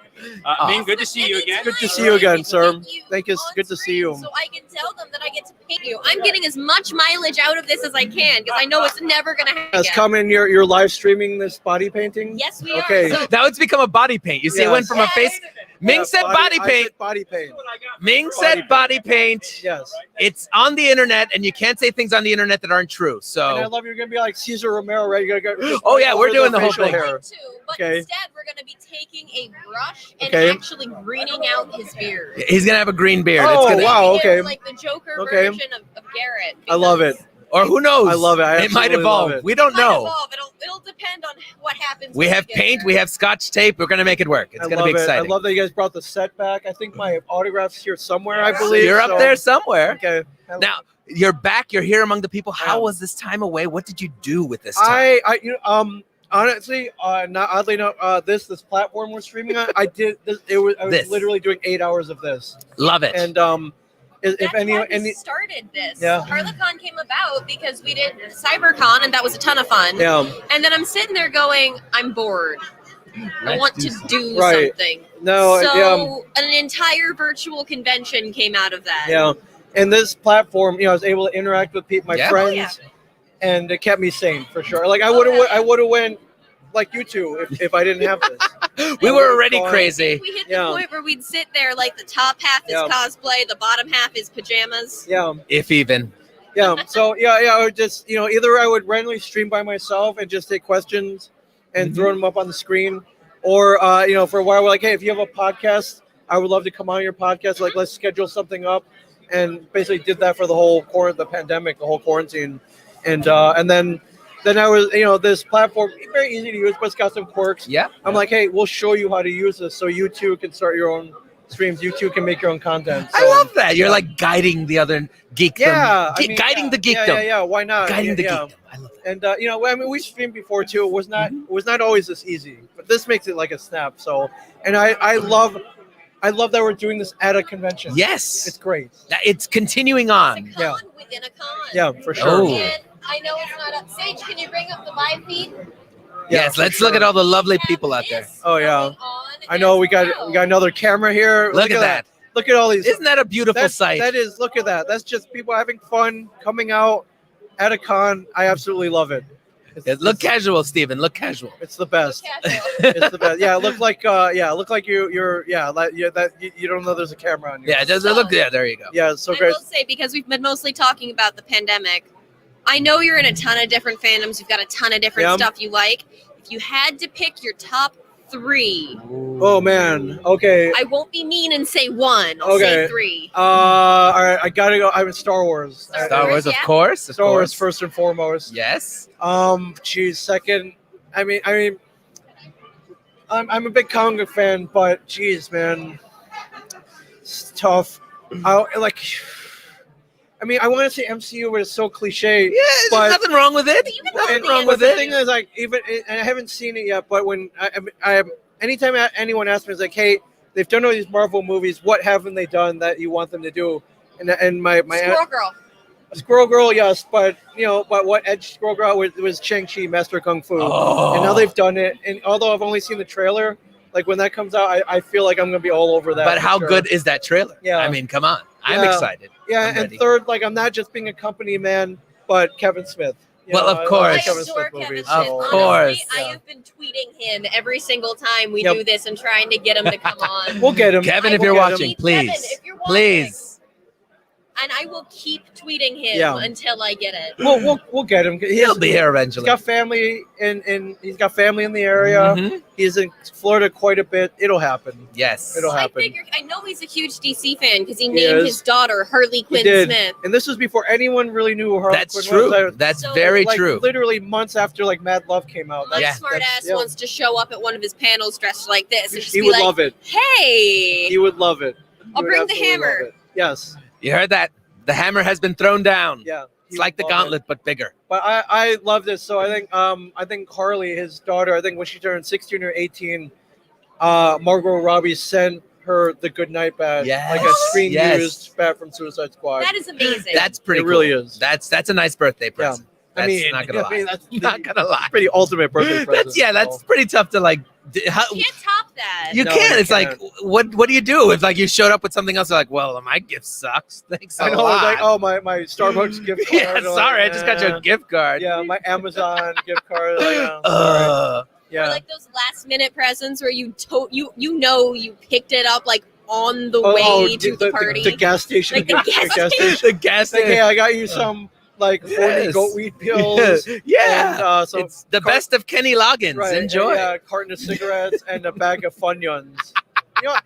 Ming, good to see you again. Good to see you again, sir. Thank you. on Good to see you. screen So I can tell them that I get to paint you. I'm getting as much mileage out of this as I can because I know it's never going to happen. Has again. come in. You're live streaming this body painting. Yes, we Okay. are. So Now it's become a body paint. You see, it went from a face. Ming Yeah, said body I paint. said body paint. Ming said body paint. Yes. It's on the internet, and you can't say things on the internet that aren't true. And I So, love you're gonna be like Cesar Romero, right? You're gonna go. Oh, yeah, we're doing the whole facial thing. hair. too, but Okay. instead we're going to be taking a brush and Okay. actually greening out his beard. he's gonna have a green beard. Oh, It's gonna. wow. Making it okay. Like the Joker Okay. version of Garrett. I love it. because Or who knows? I love it. I It might absolutely love evolve. it. We don't Might know. evolve. It'll depend on what happens. We when have get paint. there. We have Scotch tape. We're gonna make it work. It's I gonna love be it. exciting. I love that you guys brought the set back. I think my autograph's here somewhere, I believe. You're up so- there somewhere. Okay. Now you're back. You're here among the people. How Yeah. was this time away? What did you do with this time? Honestly, not oddly enough, this platform we're streaming on, I did this. I was This. literally doing 8 hours of this, Love it. and if That's any, why we started this. HarleCon came about because we did CyberCon, and that was a ton of fun. yeah, And then I'm sitting there going, I'm bored. I want to do Right. something. no, So an entire virtual convention came out of that. yeah, and this platform, I was able to interact with my Yeah. friends, Oh, yeah. and it kept me sane for sure. Like I would have went like you two if I didn't have this. We were already Fun. crazy. We hit the Yeah. point where we'd sit there like the top half is Yeah. cosplay, the bottom half is pajamas. Yeah. If even. Yeah. So I would just either I would randomly stream by myself and just take questions and throw them up on the screen, or for a while we're like, hey, if you have a podcast, I would love to come on your podcast. Like, let's schedule something up, and basically did that for the whole the pandemic, the whole quarantine, and then I was this platform very easy to use, but it's got some quirks. Yeah. I'm like, hey, we'll show you how to use this, so you too can start your own streams. You too can make your own content. I So, love that. You're yeah. like guiding the other geekdom. Yeah, I mean, Guiding yeah, the geekdom. Yeah, why not? Guiding the yeah. geekdom. I love that. And I mean, we streamed before too. It was not always this easy, but this makes it like a snap. So, and I love that we're doing this at a convention. Yes. It's great. It's continuing on. It's a con within a con. Yeah, for sure. Oh. And I know it's not up. Sage, can you bring up the live feed? Yes, for let's look at sure. all the lovely people out there. This Oh, yeah. going on I know as we got well. another camera here. Look at that. Look at all these. Isn't that a beautiful sight? That is. Look at that. That's just people having fun, coming out at a con. I absolutely love it. Look casual, Steven. Look casual. It's the best. Casual. It's the best. Yeah, look like you're you don't know there's a camera on you. Yeah, does it look? Yeah, there you go. Yeah, it's so I great. will say, because we've been mostly talking about the pandemic, I know you're in a ton of different fandoms. You've got a ton of different Yeah. stuff you like. If you had to pick your top 3, Oh man. Okay. I won't be mean and say 1. I'll say Okay. 3. All right. I gotta go. I'm in Star Wars. Star Wars, of yeah. course. Of Star Wars course. first and foremost. Yes. Geez, second. I mean, I'm a big comic book fan, but geez, man, it's tough. I want to say MCU, but it's so cliche. Yeah, there's But- nothing wrong with it. But you can Nothing love the wrong end. with the it. thing is, like, and I haven't seen it yet, but when anytime anyone asks me, it's like, hey, they've done all these Marvel movies. What haven't they done that you want them to do? And my Squirrel Girl. Squirrel Girl, yes, but what edged Squirrel Girl was Shang-Chi, Master Kung Fu, Oh. and now they've done it. And although I've only seen the trailer, like when that comes out, I feel like I'm gonna be all over that. But for how sure. good is that trailer? Yeah. I mean, come on. I'm Yeah. excited. Yeah, I'm and ready. third, like I'm not just being a company man, but Kevin Smith. Well, of I love course. I Kevin adore Smith Kevin movies. Smith. Of so- course. Honestly, I Yeah. have been tweeting him every single time we Yep. do this and trying to get him to come on. We'll get him. Kevin, I if you're will watching, keep- please. Kevin, if you're watching, Please. And I will keep tweeting him Yeah. until I get it. We'll get him. He'll be here He's eventually. got family he's got family in the area. Mhm. He's in Florida quite a bit. It'll happen. Yes. It'll I happen. figure I know he's a huge DC fan because he He named is. his daughter Harley He Quinn did. Smith. And this was before anyone really knew who Harlequin That's was. true. That's So, very like, true. Literally months after like Mad Love came out. My Yeah, smart ass yeah. wants to show up at one of his panels dressed like this and just He be would like, love it. "Hey, He would love it. He I'll would bring the absolutely love hammer." it. Yes. You heard that? The hammer has been thrown down. Yeah. It's like the gauntlet, but bigger. But I love this. So I think Harley, his daughter, I think when she turned 16 or 18, Margot Robbie sent her the goodnight badge, Yes. like a screen Yes. used bat from Suicide Squad. that is amazing." That's pretty It really cool. is. That's a nice birthday present. I That's mean, not gonna I lie. mean, that's Not gonna lie. pretty ultimate birthday present. That's so. pretty tough to like. How, you can't top that. you No, can't. you It's like, can't. what do you do if like you showed up with something else? You're like, well, my gift sucks. Thanks a I know, lot. like, oh, my Starbucks gift card. yeah, I'm like, sorry, I just got you eh. a gift card. Yeah, my Amazon gift card. Like, sorry. Or Yeah. like those last minute presents where you picked it up like on the Oh, way to the the party. The gas station. Like the gas the gas Like, hey, station. I got you some like 40 Yes. goat weed pills. Yeah. And, so It's the car- best of Kenny Loggins. right, Enjoy. and, yeah, a carton of cigarettes and a bag of Funyuns.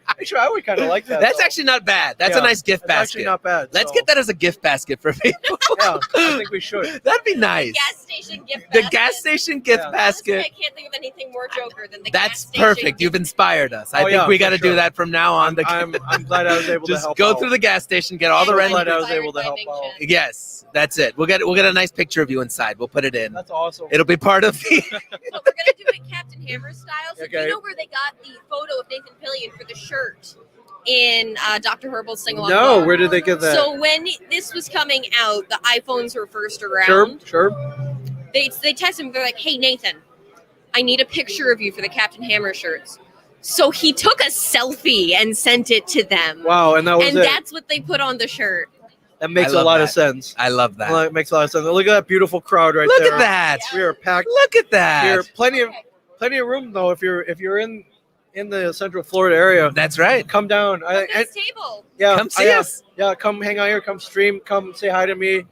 Actually, I would kind of like that. That's though. actually not bad. That's a Yeah, nice gift It's actually basket. not bad. Let's so, get that as a gift basket for people. Yeah, I think we should. That'd be nice. Gas station gift The basket. gas station gift Yeah. Honestly, basket. I can't think of anything more Joker than the That's gas station perfect. gift You've inspired us. I Oh, think yeah, we for got to do sure. that from now on. I'm glad I was able to Just help go out. through the gas station, get all the And rent. glad I was inspired able to by help Ming out. Chen. Yes, that's it. We'll get a nice picture of you inside. We'll put it in. That's awesome. It'll be part of the. But we're gonna do it Captain Hammer style. So do Okay. you know where they got the photo of Nathan Fillion for the shirt in Dr. Herbal's sing along? No, where did they get that? So when this was coming out, the iPhones were first around. Sure. They text him. They're like, "Hey Nathan, I need a picture of you for the Captain Hammer shirts." So he took a selfie and sent it to them. Wow, and that was And it. that's what they put on the shirt. That makes I a love lot that. of sense. I love that. Well, it makes a lot of sense. Look at that beautiful crowd right Look there. at that. We are packed. Look at that. Here, plenty of room though. If you're in the Central Florida area, That's right. come down. Look at this table. Yeah, Come see yeah, us. Yeah, come hang out here. Come stream. Come say hi to me.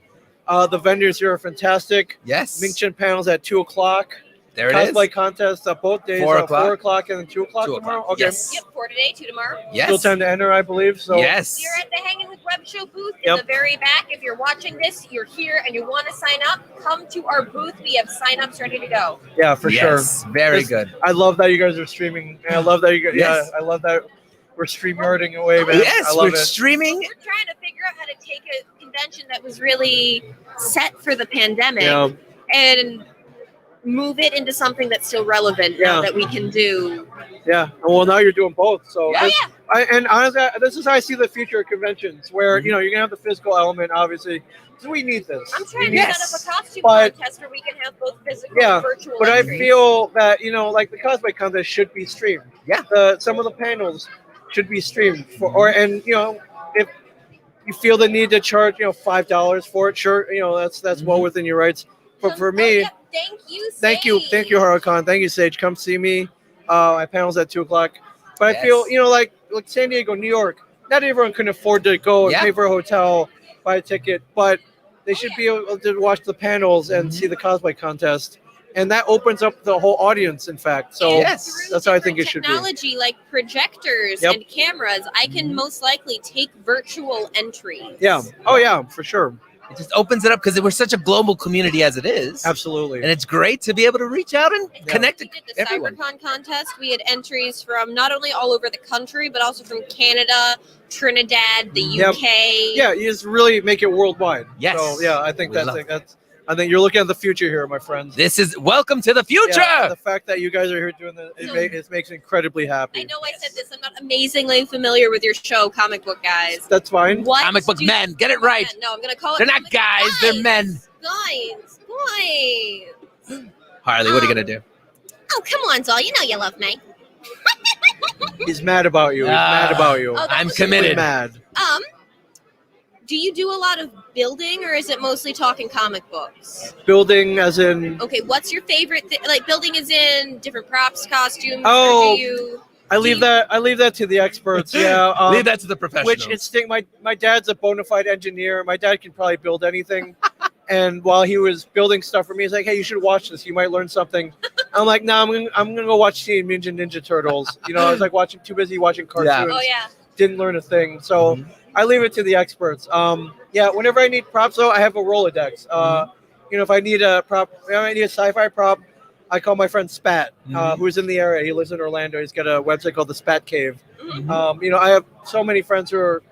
The vendors here are fantastic. Yes. Ming Chen panels at 2:00. There it is. Cosplay contest both days. 4 o'clock. 4 o'clock and then 2 o'clock 2 tomorrow. o'clock. Okay. Yes. Yep, 4 today, 2 tomorrow. Yes. Still time to enter, I believe. So Yes. We're at the Hanging with Web Show booth Yep. in the very back. If you're watching this, you're here and you want to sign up, come to our booth. We have sign-ups ready to go. yeah, for sure. Yes. Very This- good. I love that you guys are streaming. And I love that you guys. Yes. Yeah, I love that we're StreamYarding away, man. Yes, I love we're it. streaming. We're trying to figure out how to take a convention that was really set for the pandemic Yeah. and move it into something that's still relevant now Yeah. that we can do. Yeah. Well, now you're doing both. So Yeah, this- yeah. and honestly, this is how I see the future of conventions, where Mm-hmm. you're gonna have the physical element, obviously. So we need this. I'm trying to Yes. set up a costume But- contest where we can have both physical Yeah, and virtual But I entries. feel that like the cosplay contest should be streamed. Yeah. Some of the panels should be streamed and if you feel the need to charge $5 for it, sure, that's well within your rights. But for me, yeah, thank you. thank you, HarleCon. Thank you, Sage. Come see me. My panel's at 2 o'clock. But I Yes. feel like San Diego, New York, not everyone can afford to go and Yeah. pay for a hotel, buy a ticket, but they should be able to watch the panels and Mhm. see the cosplay contest. And that opens up the whole audience, in fact. So Yes. that's how I think it should be. Technology like projectors Yep. and cameras, I can most likely take virtual entries. Yeah. Oh, yeah, for sure. It just opens it up because we're such a global community as it is. Absolutely. And it's great to be able to reach out and Yeah. connect We to did the everyone. CyberCon contest. We had entries from not only all over the country, but also from Canada, Trinidad, the Yep. UK. Yeah, you just really make it worldwide. Yes. So yeah, I think We love I think you're looking at the future here, my friends. This is welcome to the future. Yeah, the fact that you guys are here doing this, So- it makes me incredibly happy. I know I said this. I'm not amazingly familiar with your show, Comic Book Guys. That's fine. What Comic book do- men, get it right. No, I'm going to call it. They're not Comic Book guys, they're men. Guys. Harley, what are you gonna do? Oh, come on, Zol. You know you love me. He's mad about you. He's mad about you. Oh, that I'm was committed. He's mad. Do you do a lot of building, or is it mostly talking comic books? Building as in Okay, what's your favorite? Like building is in different props, costumes. Oh, or do you? I leave that to the experts. Yeah. Leave that to the professionals. Which instinct my dad's a bona fide engineer. My dad can probably build anything. And while he was building stuff for me, he's like, "Hey, you should watch this. You might learn something." I'm like, "No, I'm gonna go watch Teenage Mutant Ninja Turtles." I was like too busy watching cartoons. Oh yeah. Didn't learn a thing. So I leave it to the experts. Whenever I need props, though, I have a Rolodex. If I need a prop, if I need a sci-fi prop, I call my friend Spat, who's in the area. He lives in Orlando. He's got a website called the Spat Cave. I have so many friends who are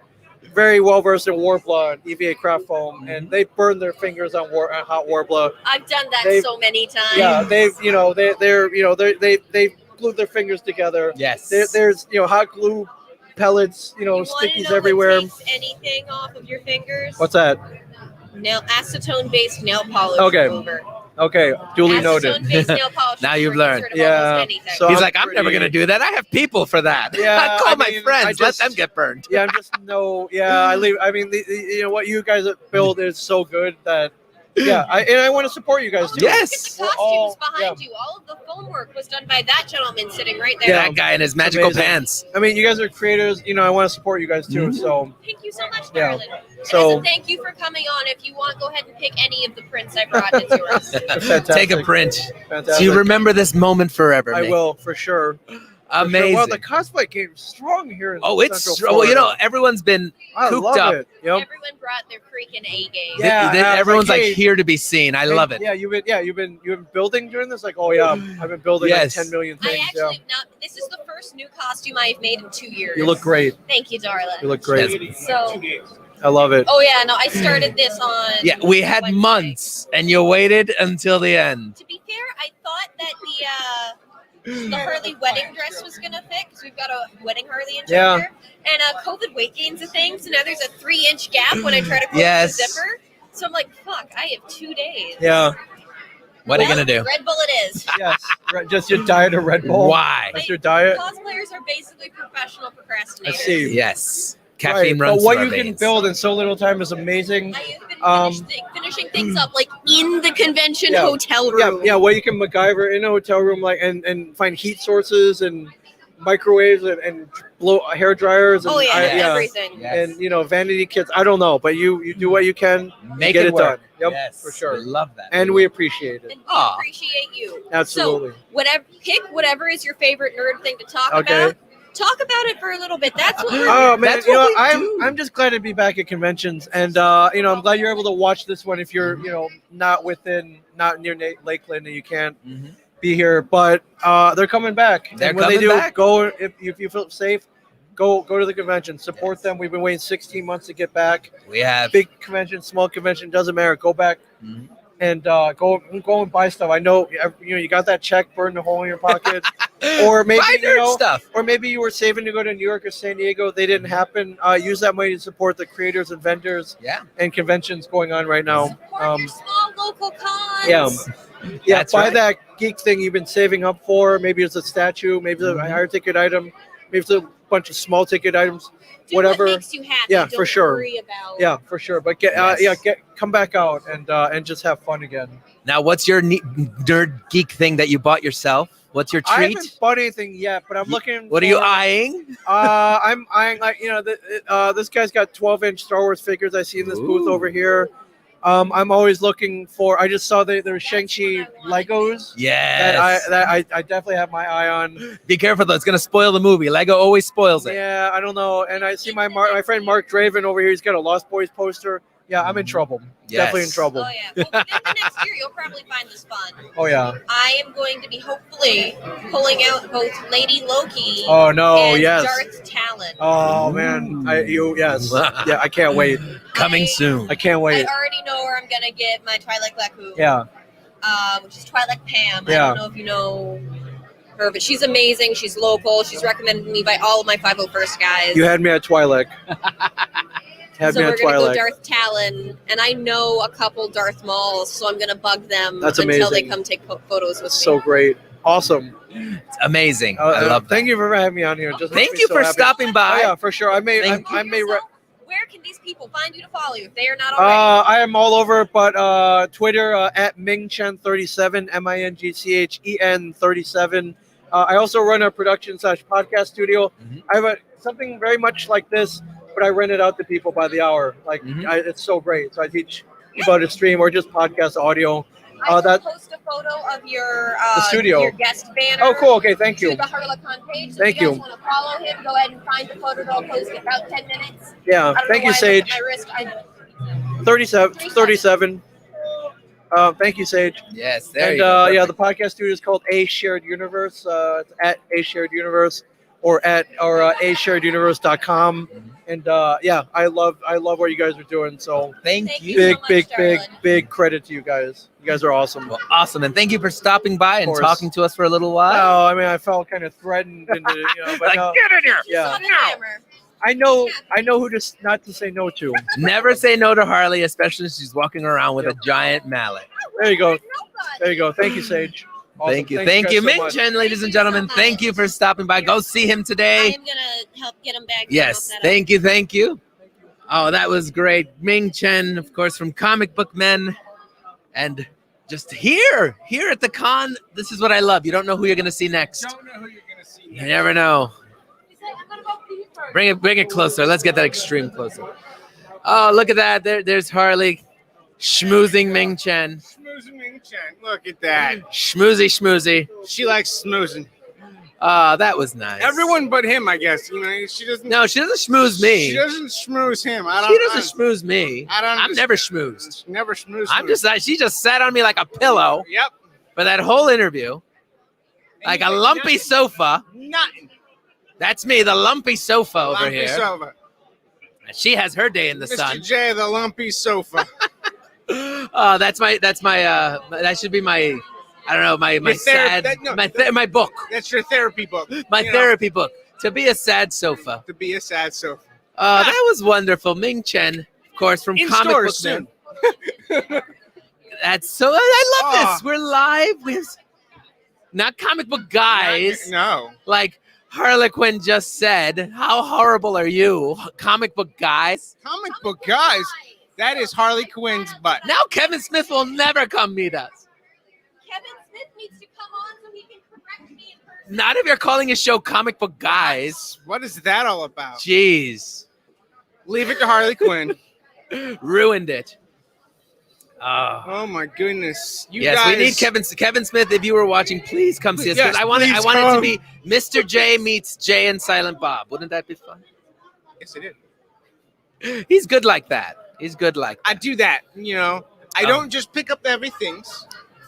very well versed in Warbler and EVA craft foam, and they burn their fingers on hot Warbler. I've done that They've- so many times. Yeah, they've glued their fingers together. yes. There's hot glue pellets, You wanna stickies know everywhere. What takes anything off of your fingers? What's that? Acetone-based nail polish Okay. remover. Okay, duly noted. Acetone-based nail polish Now you've remover learned. gets rid of Yeah, almost anything. so- He's I'm like, I'm never pretty- gonna do that. I have people for that. Yeah, Call I my mean, friends. I Let just- them get burned. Yeah, I'm just I leave. I mean, what you guys build is so good that I want to support you guys too. Yes. Look at the We're all- costumes behind you. All of the foam work was done by that gentleman sitting right there. Yeah. That guy in his magical amazing. pants. I mean, you guys are creators. I want to support you guys too. So Thank you so much, Yeah. darling. So- And thank you for coming on. If you want, go ahead and pick any of the prints I brought. It's yours. fantastic. Take a print. Fantastic. So you remember this moment forever. I mate. will for sure. Amazing. Well, the cosplay game's strong here. In Oh, it's Central well, you know, Florida. everyone's been I cooped love up. it. Yep. Everyone brought their freaking A game. Yeah, Everyone's like hey, here to be seen. I love it. Yeah, you've been building during this. Like, oh yeah, I've been building Yes. like 10 million I things. Yeah. actually this is the first new costume I've made in 2 years. You look great. Thank you, darling. You look great. So, I love it. oh yeah, no, I started this on. Yeah, we had Wednesday. months, and you waited until the end. To be fair, I thought that the Harley wedding dress was gonna fit because we've got a wedding Harley in Yeah. chapter. And COVID weight gain's a thing, so now there's a 3-inch gap when I try to close Yes. the zipper. So I'm like, fuck, I have 2 days. Yeah. What are you gonna do? Red Bull it is. Yes. Just your diet of Red Bull. Why? That's your diet. Cosplayers are basically professional procrastinators. I see. Yes, caffeine Right, runs but what through you our can veins. build in so little time is amazing. I have been finishing things up like in the convention Yeah. hotel Yeah, room. yeah. What you can MacGyver in a hotel room, like and find heat sources and microwaves and blow hair dryers. And Oh yeah, yeah. everything. Yes. and vanity kits. I don't know, but you do what you can. Make get it it work. done. Yep, Yes, for sure. We love that. And we appreciate it. And we Aw. appreciate you. Absolutely. So pick whatever is your favorite nerd thing to talk Okay. about. Talk about it for a little bit. That's what we're Oh man, That's you know what we do. I'm just glad to be back at conventions, and I'm glad you're able to watch this one if you're not near Lakeland and you can't Mhm. be here. But they're coming back. They're and when they coming do, back. go if you feel safe. Go to the convention. Support them. We've been waiting 16 months to get back. We have Big convention, small convention, doesn't matter. Go back Mhm. and go and buy stuff. I know you got that check burned a hole in your pocket, or maybe buy nerd stuff. or maybe you were saving to go to New York or San Diego. They didn't happen. Use that money to support the creators and vendors Yeah, and conventions going on right now. support your small local cons. Yeah, yeah. That's Buy right. that geek thing you've been saving up for. Maybe it's a statue. Maybe it's a higher ticket item. Maybe it's a bunch of small ticket items. Do whatever. what makes you happy. Yeah, Don't for sure. Worry about. Yeah, for sure. But come back out and just have fun again. Now, what's your nerd geek thing that you bought yourself? What's your I treat? haven't bought anything yet, but I'm looking. What are you for- eyeing? I'm eyeing this guy's got 12-inch Star Wars figures I see in this booth Ooh. over here. I'm always looking for. I just saw there's Shang-Chi Legos Yes. that I definitely have my eye on. Be careful though; it's gonna spoil the movie. Lego always spoils it. Yeah, I don't know. And I see my friend Mark Draven over here. He's got a Lost Boys poster. Yeah, I'm in trouble. Yes. Definitely in trouble. Oh yeah. Well, within the next year, you'll probably find this fun. Oh yeah. I am going to be hopefully pulling out both Lady Loki Oh no. and Yes. Darth Talon. Oh man. Yes. Yeah. I can't wait. Coming soon. I can't I wait. already know where I'm gonna get my Twilight Glaku. Yeah. Which is Twilight Pam. I Yeah. don't know if you know her, but she's amazing. She's local. She's recommended to me by all of my 501st guys. You had me at Twi'lek. Had So me we're at gonna go Twi'lek. Darth Talon, and I know a couple Darth Mauls, so I'm gonna bug them That's until they amazing. come take photos with So me. great. Awesome. It's amazing. I love that. Thank you for having me on here. Just makes Thank me you so for happy. stopping by. Oh, yeah, for sure. I may. Thank I may. Where can these people find you to follow you if they are not already? I am all over, but Twitter at Mingchen37, MINGCHEN 37. I also run a production/podcast studio. Mhm. I have something very much like this, but I rent it out to people by the hour. Like Mhm. it's so great. So I teach people how to stream or just podcast audio. I will that- post a photo of your The studio. your guest banner. Oh, cool. Okay, thank To you. the HarleCon page. So Thank if you guys you. want to follow him, go ahead and find the photo that I'll post in about 10 minutes. Yeah, I don't thank know you, why I looked at Sage. my wrist. 37. Thank you, Sage. Yes, there And you go. yeah, the podcast studio is called A Shared Universe. It's at A Shared Universe or ashareduniverse.com. And yeah, I love what you guys are doing. So Thank Thank you. you. big, so much, big, darling. big credit to you guys. You guys are awesome. Well, awesome, and thank you for stopping by and course. talking to us for a little while. No, I mean I felt kind of threatened, and but Like, no, get in here. You Yeah. saw the hammer. I know who to not to say no to. Never say no to Harley, especially if she's walking around with a giant mallet. There you go. Nobody. There you go. Thank you, Sage. Awesome. Thank you. Thanks Thank guys you. so Ming much. Chen, ladies and Thank you so gentlemen, much. thank you for stopping by. Go see him I today. am gonna help get him back. Yes, thank you. Thank you. Oh, that was great. Ming Chen, of course, from Comic Book Men. And just here at the con, this is what I love. You don't know who you're going to see next. Don't know who you're gonna see. You never know. Bring it closer. Let's get that extreme closer. Oh, look at that. There's Harley schmoozing Ming Chen. Schmoozing Ming Chen. Look at that. Schmoozy. She likes smoozing. That was nice. Everyone but him, I guess. You know, she doesn't. No, she doesn't schmooze me. She doesn't schmooze him. She doesn't schmooze me. I'm never schmoozed. Never schmoozed. She just sat on me like a pillow. Yep. For that whole interview, like a lumpy nothing. sofa. Nothing. That's me, the lumpy sofa over Lumpy here. sofa. She has her day in the Mr. sun. J, the lumpy sofa. That should be my, I don't know, my sad, my book, That's your therapy book. my You know, therapy book. To be a sad sofa. to be a sad sofa. That was wonderful. Ming Chen, of course, from In Comic stores Book soon. Man. That's so. I love Oh. this. We're live. Not comic book guys. No. Like Harlequin just said. How horrible are you, comic book guys? Comic book guys. That is Harley Quinn's butt. Now Kevin Smith will never come meet us. Kevin Smith needs to come on so he can correct me in person. Not if you're calling his show Comic Book Guys. What is that all about? Jeez. Leave it to Harley Quinn. Ruined it. Oh my goodness. You Yes, guys, we need Kevin Smith. If you were watching, please come see us. 'Cause Yes, I want it please to come. be Mr. J meets Jay and Silent Bob. Wouldn't that be fun? Yes, it is. He's good like that. He's good like that. I do that, you know. I don't just pick up everything,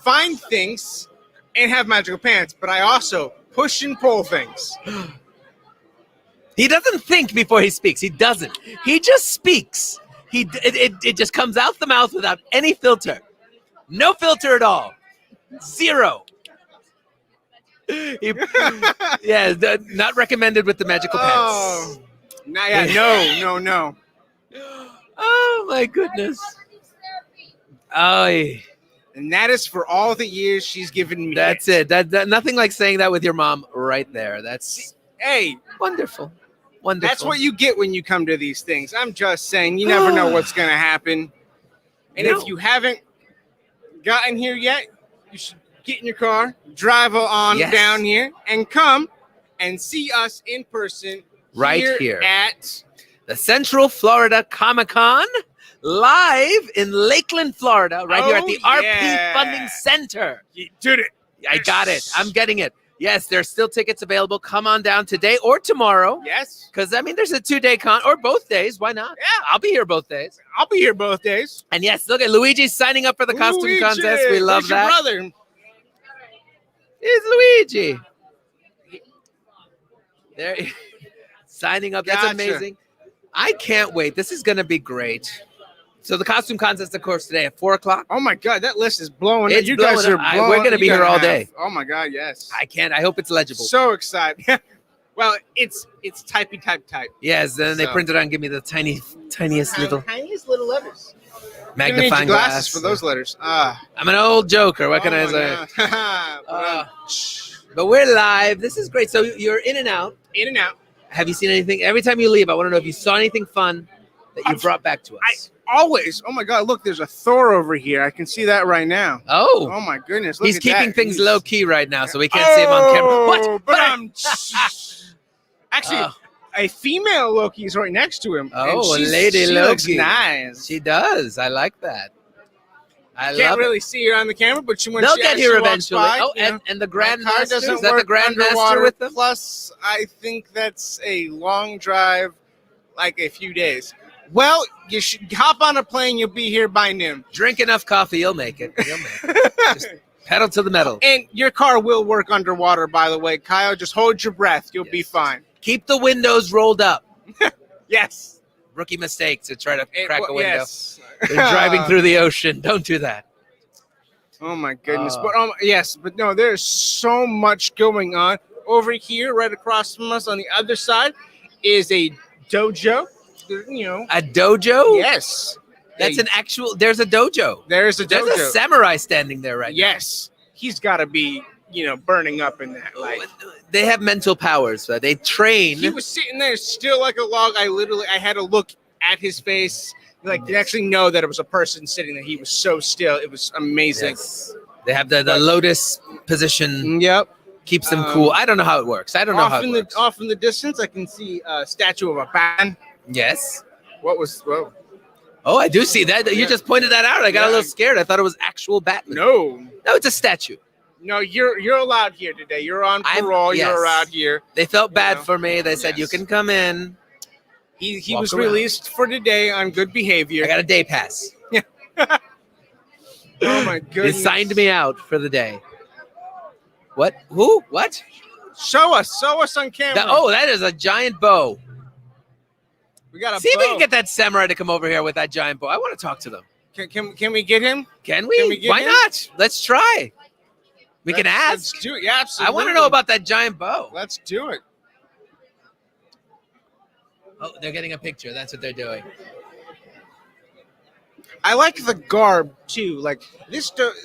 find things, and have magical pants, but I also push and pull things. He doesn't think before he speaks. He doesn't. He just speaks. It just comes out the mouth without any filter. No filter at all. Zero. Not recommended with the magical pants. Oh, no. Oh my goodness. Oh, And that is for all the years she's given me. that's it. That nothing like saying that with your mom right there. That's Hey, wonderful. Wonderful. that's what you get when you come to these things. I'm just saying, you never know what's going to happen. And No. if you haven't gotten here yet, you should get in your car, drive on Yes. down here, and come and see us in person Right here. at the Central Florida Comic-Con live in Lakeland, Florida, right here at the Oh, RP yeah. Funding Center. You did it. I got it. I'm getting it. Yes, there's still tickets available. Come on down today or tomorrow. Yes. Because, I mean, there's a 2-day con, or both days. Why not? Yeah. I'll be here both days. I'll be here both days. And yes, look at Luigi's signing up for the costume Luigi, contest. We love where's your that. brother? It's Luigi. There, signing up. That's Gotcha. amazing. I can't wait. This is going to be great. So the costume contest, of course, today at 4:00. Oh my God, that list is blowing. It's You guys blowing are up. blowing. We're gonna be you here all have- day. Oh my God, yes. I can't. I hope it's legible. So excited. Well, it's type. Yes. Then they So- print it out and give me the tiniest little tiniest little letters. magnifying glasses glass for those letters. I'm an old joker. What can I say? But we're live. This is great. So you're in and out. In and out. Have you seen anything? Every time you leave, I want to know if you saw anything fun that you brought back to us. Always. Oh my God, look, there's a Thor over here. I can see that right now. Oh, Oh my goodness. Look he's at keeping that. things He's- low key right now, so we can't see him on camera. What? But I'm actually Oh. a female Loki's right next to him. and Oh, a she's- lady she looks Loki. nice. She does. I like that. I Can't love really see her on the camera, but when They'll she get actually here walks eventually. by, Oh, you know, and the my car Grandmaster? doesn't Is that the work Grandmaster underwater. with them? Plus, I think that's a long drive, like a few days. Well, you should hop on a plane. You'll be here by noon. Drink enough coffee, you'll make it. You'll make it. Just pedal to the metal. And your car will work underwater, by the way. Kyle, just hold your breath. You'll be Yes. fine. Keep the windows rolled up. Yes. Rookie mistake to try to And- crack a window. Yes. They're driving through the ocean. Don't do that. Oh my goodness! Oh. But yes, but no, there's so much going on over here. Right across from us on the other side is a dojo. You know, A dojo? yes, That's an actual. There's a dojo. There's a There's dojo. a samurai standing there right Yes, he's got to be burning up in that. now. Like They have mental powers. So they train. he was sitting there still like a log. I had to look at his face. Like to actually know that it was a person sitting there. He was so still. It was amazing. Yes. They have the lotus position. Yep. Keeps them cool. I don't know how it works. I don't know how it works. Off in the distance, I can see a statue of a man. Yes. Whoa. Oh, I do see that. You Yeah. just pointed that out. I got a Yeah. little scared. I thought it was actual Batman. No, No, it's a statue. No, you're allowed here today. You're on parole. yes. You're allowed here. They felt bad know? for me. They said, Yes. you can come in. He Walk was around. released for today on good behavior. I got a day pass. Oh my They goodness! signed me out for the day. What? Who? What? Show us on camera. That is a giant bow. We got a See if we bow. can get that samurai to come over here with that giant bow. I want to talk to them. Can we get him? Can we? Can we get Why him? not? Let's try. We can ask. Let's do it. Yeah, absolutely. I want to know about that giant bow. Let's do it. Oh, they're getting a picture. That's what they're doing. I like the garb too. Like this, the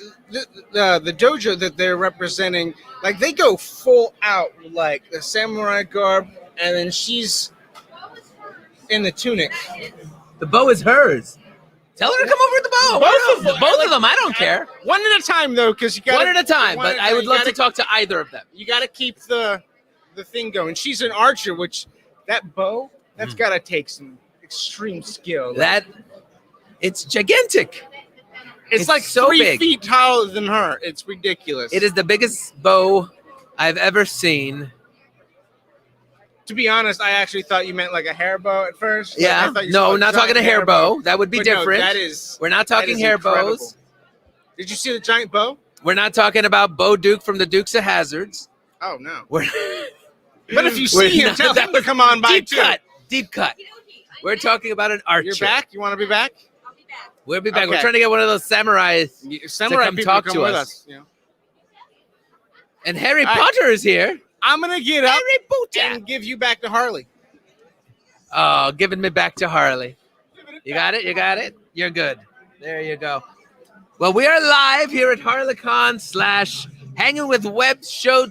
dojo that they're representing, like they go full out, like the samurai garb, and then she's in the tunic. The bow is hers. Tell her to come over with the bow. Both of them. I don't care. One at a time, though, because you got One at a time. But I would love to talk to either of them. You got to keep the thing going. She's an archer, which that bow that's got to take some extreme skill. It's gigantic. It's like so 3 big. feet taller than her. It's ridiculous. It is the biggest bow I've ever seen. To be honest, I actually thought you meant like a hair bow at first. Yeah. No, not talking a hair bow. That would be different. We're not talking hair bows. Did you see the giant bow? We're not talking about Bo Duke from the Dukes of Hazards. Oh no. But if you see him, tell him to come on by too. Deep cut. We're talking about an archer. You're back? You want to be back? We'll be back. Okay. We're trying to get one of those samurai to come people talk come to with us. You know? And Harry All right. Potter is here. I'm gonna get up Harry Potter. and give you back to Harley. Oh, giving me back to Harley. You got it? You got it? You're good. There you go. Well, we are live here at HarleCon / Hanging with Web Show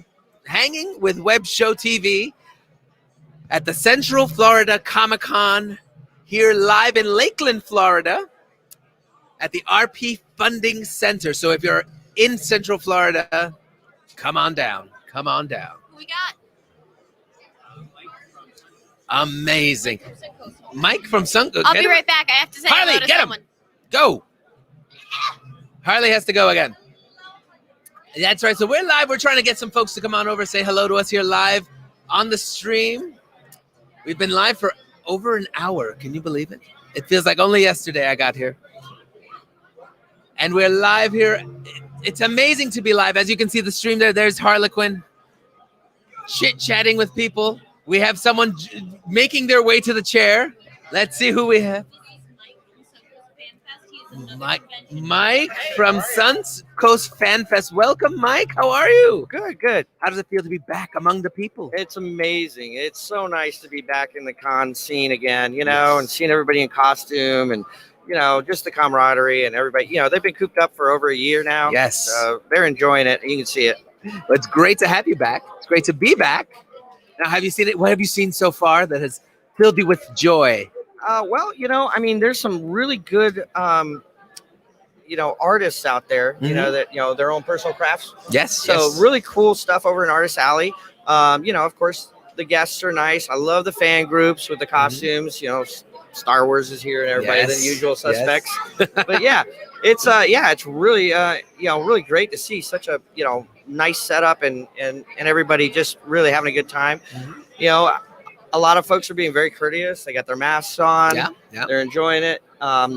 TV at the Central Florida Comic-Con here live in Lakeland, Florida at the RP Funding Center. So if you're in Central Florida, come on down. Come on down. We got Amazing. Mike from Sunco. I'll be right back. I have to say Harley, hello to get him. someone. Go. Harley has to go again. That's right. So we're live. We're trying to get some folks to come on over, say hello to us here live on the stream. We've been live for over an hour. Can you believe it? It feels like only yesterday I got here. And we're live here. It's amazing to be live. As you can see the stream there, there's Harlequin chit-chatting with people. We have someone making their way to the chair. Let's see who we have. Mike from Suncoast Fan Fest. Welcome, Mike. How are you? Good. How does it feel to be back among the people? It's amazing. It's so nice to be back in the con scene again, and seeing everybody in costume and, just the camaraderie and everybody. They've been cooped up for over a year now. Yes. So they're enjoying it. You can see it. Well, it's great to have you back. It's great to be back. Now, have you seen it? What have you seen so far that has filled you with joy? There's some really good, artists out there, that, their own personal crafts. Yes. So really cool stuff over in Artist Alley. Of course, the guests are nice. I love the fan groups with the costumes. Star Wars is here and everybody, the usual suspects. But yeah, it's really, really great to see such a, nice setup and everybody just really having a good time. A lot of folks are being very courteous. They got their masks on. Yeah. They're enjoying it.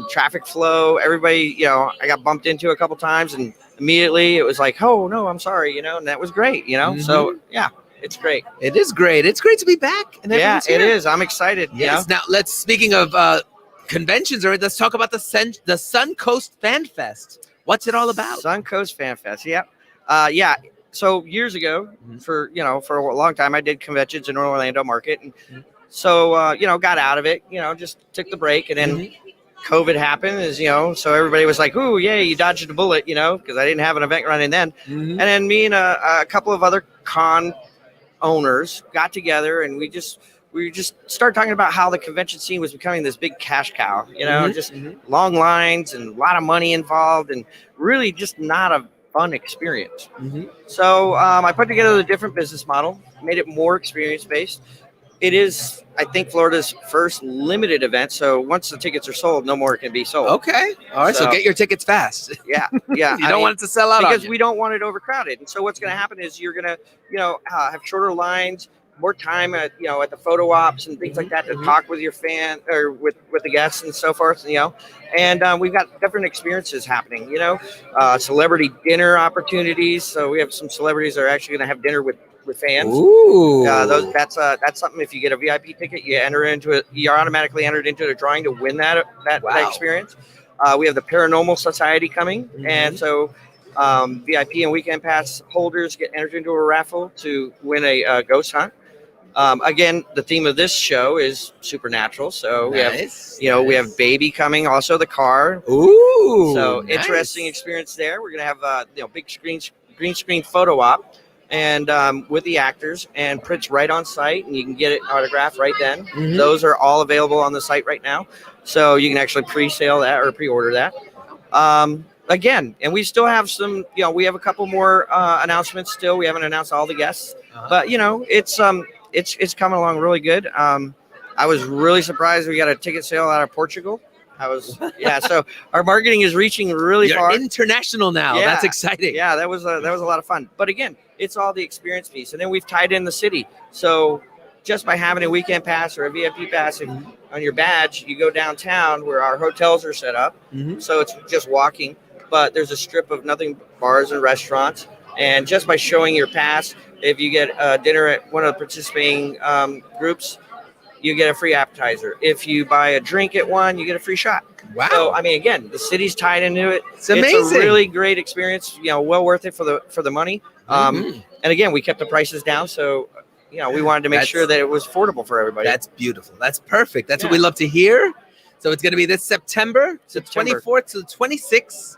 Traffic flow. Everybody, I got bumped into a couple times and immediately it was like, oh no, I'm sorry, and that was great, So yeah, it's great. It is great. It's great to be back. And yeah, it is. I'm excited. Yes. Now speaking of conventions, let's talk about the Suncoast Fan Fest. What's it all about? Suncoast Fan Fest. Yep. So years ago, for a long time, I did conventions in Orlando Market, and so got out of it. Just took the break, and then COVID happened. So everybody was like, "Ooh, yay, you dodged a bullet," because I didn't have an event running then. And then me and a couple of other con owners got together, and we just started talking about how the convention scene was becoming this big cash cow. Just long lines and a lot of money involved, and really just not a fun experience. So I put together a different business model, made it more experience based, it is, I think, Florida's first limited event. So once the tickets are sold, no more can be sold. Okay. All right. So, So- get your tickets fast. Yeah, yeah. You don't want it to sell out on because you. we don't want it overcrowded. And so what's going to happen is you're going to, have shorter lines, more time at at the photo ops and things like that to talk with your fan or with the guests and so forth. And we've got different experiences happening. Celebrity dinner opportunities. So we have some celebrities that are actually going to have dinner with fans. Ooh. That's something. If you get a VIP ticket, you enter into it. You're automatically entered into the drawing to win that Wow. experience. We have the Paranormal Society coming, and so VIP and weekend pass holders get entered into a raffle to win a ghost hunt. Again, the theme of this show is supernatural. So Nice. we have Baby coming, also the car. Ooh. So nice. interesting experience there. We're gonna have big green screen photo op, and with the actors and prints right on site, and you can get it autographed right then. Mhm. Those are all available on the site right now, so you can actually pre-sale that or pre-order that. Again, and we still have some. We have a couple more announcements still. We haven't announced all the guests, but it's coming along really good. I was really surprised we got a ticket sale out of Portugal. So our marketing is reaching really You're far. international now. Yeah. That's exciting. Yeah, that was a lot of fun. But again, it's all the experience piece, and then we've tied in the city. So just by having a weekend pass or a VIP pass on your badge, you go downtown where our hotels are set up. Mhm. So it's just walking, but there's a strip of nothing but bars and restaurants. And just by showing your pass, if you get dinner at one of the participating groups, you get a free appetizer. If you buy a drink at one, you get a free shot. Wow. So I mean, again, the city's tied into it. It's amazing. It's a really great experience. Well worth it for the money. Mhm. And again, we kept the prices down, so we wanted to make sure that it was affordable for everybody. That's beautiful. That's perfect. That's what Yeah. we love to hear. So it's going to be this September, the September. 24th to the 26th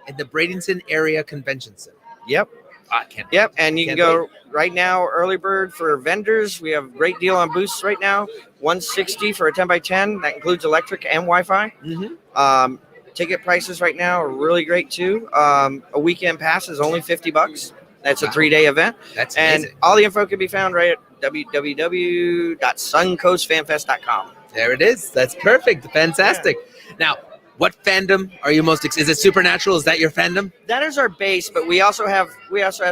at the Bradenton Area Convention Center. Yep. I can't. Yep, and you can Can't go right now, early bird for vendors. We have a great deal on booths right now. $160 for a 10x10. That includes electric and Wi-Fi. Mhm. Ticket prices right now are really great too. A weekend pass is only $50. That's a 3-day event. That's And amazing. all the info can be found right at www.suncoastfanfest.com. There it is. That's perfect. Fantastic. Now, what fandom are you most excited? Is it Supernatural? Is that your fandom? That is our base, but we also have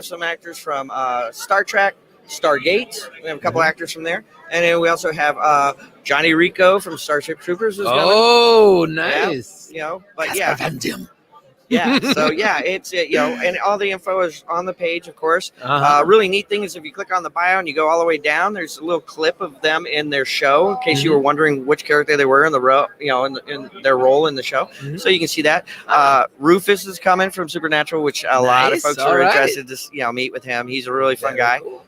some actors from Star Trek, Stargate. We have a couple actors from there, and then we also have Johnny Rico from Starship Troopers. Is Oh, coming. nice. But yeah, Fandom. yeah. So yeah, it's and all the info is on the page, of course. Uh-huh. Really neat thing is if you click on the bio and you go all the way down, there's a little clip of them in their show, in case you were wondering which character they were in the in their role in the show. Mhm. So you can see that. Rufus is coming from Supernatural, which a lot of Nice. folks All are right. interested to meet with him. He's a really fun Very guy. cool.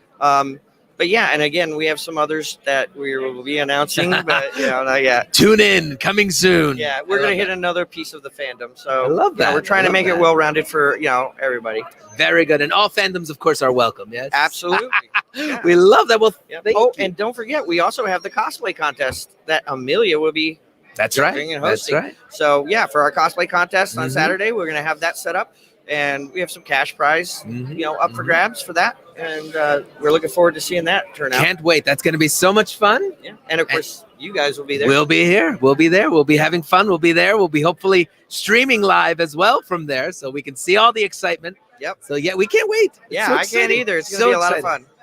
But yeah, and again, we have some others that we will be announcing, but not yet. Tune in. Coming soon. Yeah, we're I gonna love hit that. another piece of the fandom. So I love that. we're trying I to love make that. it well-rounded for everybody. Very good. And all fandoms, of course, are welcome. Yes. Absolutely. Yeah. We love that. Well, Yep. thank Oh, you. and don't forget, we also have the cosplay contest that Amelia will be. That's right. bringing and That's hosting. right. So yeah, for our cosplay contest on Mhm. Saturday, we're gonna have that set up, and we have some cash prize, Mhm. up for grabs for that, and we're looking forward to seeing that turn out. Can't wait. That's going to be so much fun. Yeah. And of course, you guys will be there. We'll be here. We'll be there. We'll be having fun. We'll be there. We'll be hopefully streaming live as well from there, so we can see all the excitement. Yep. So yeah, we can't wait. It's Yeah, so I can't exciting. either. It's gonna So be a lot of exciting. fun.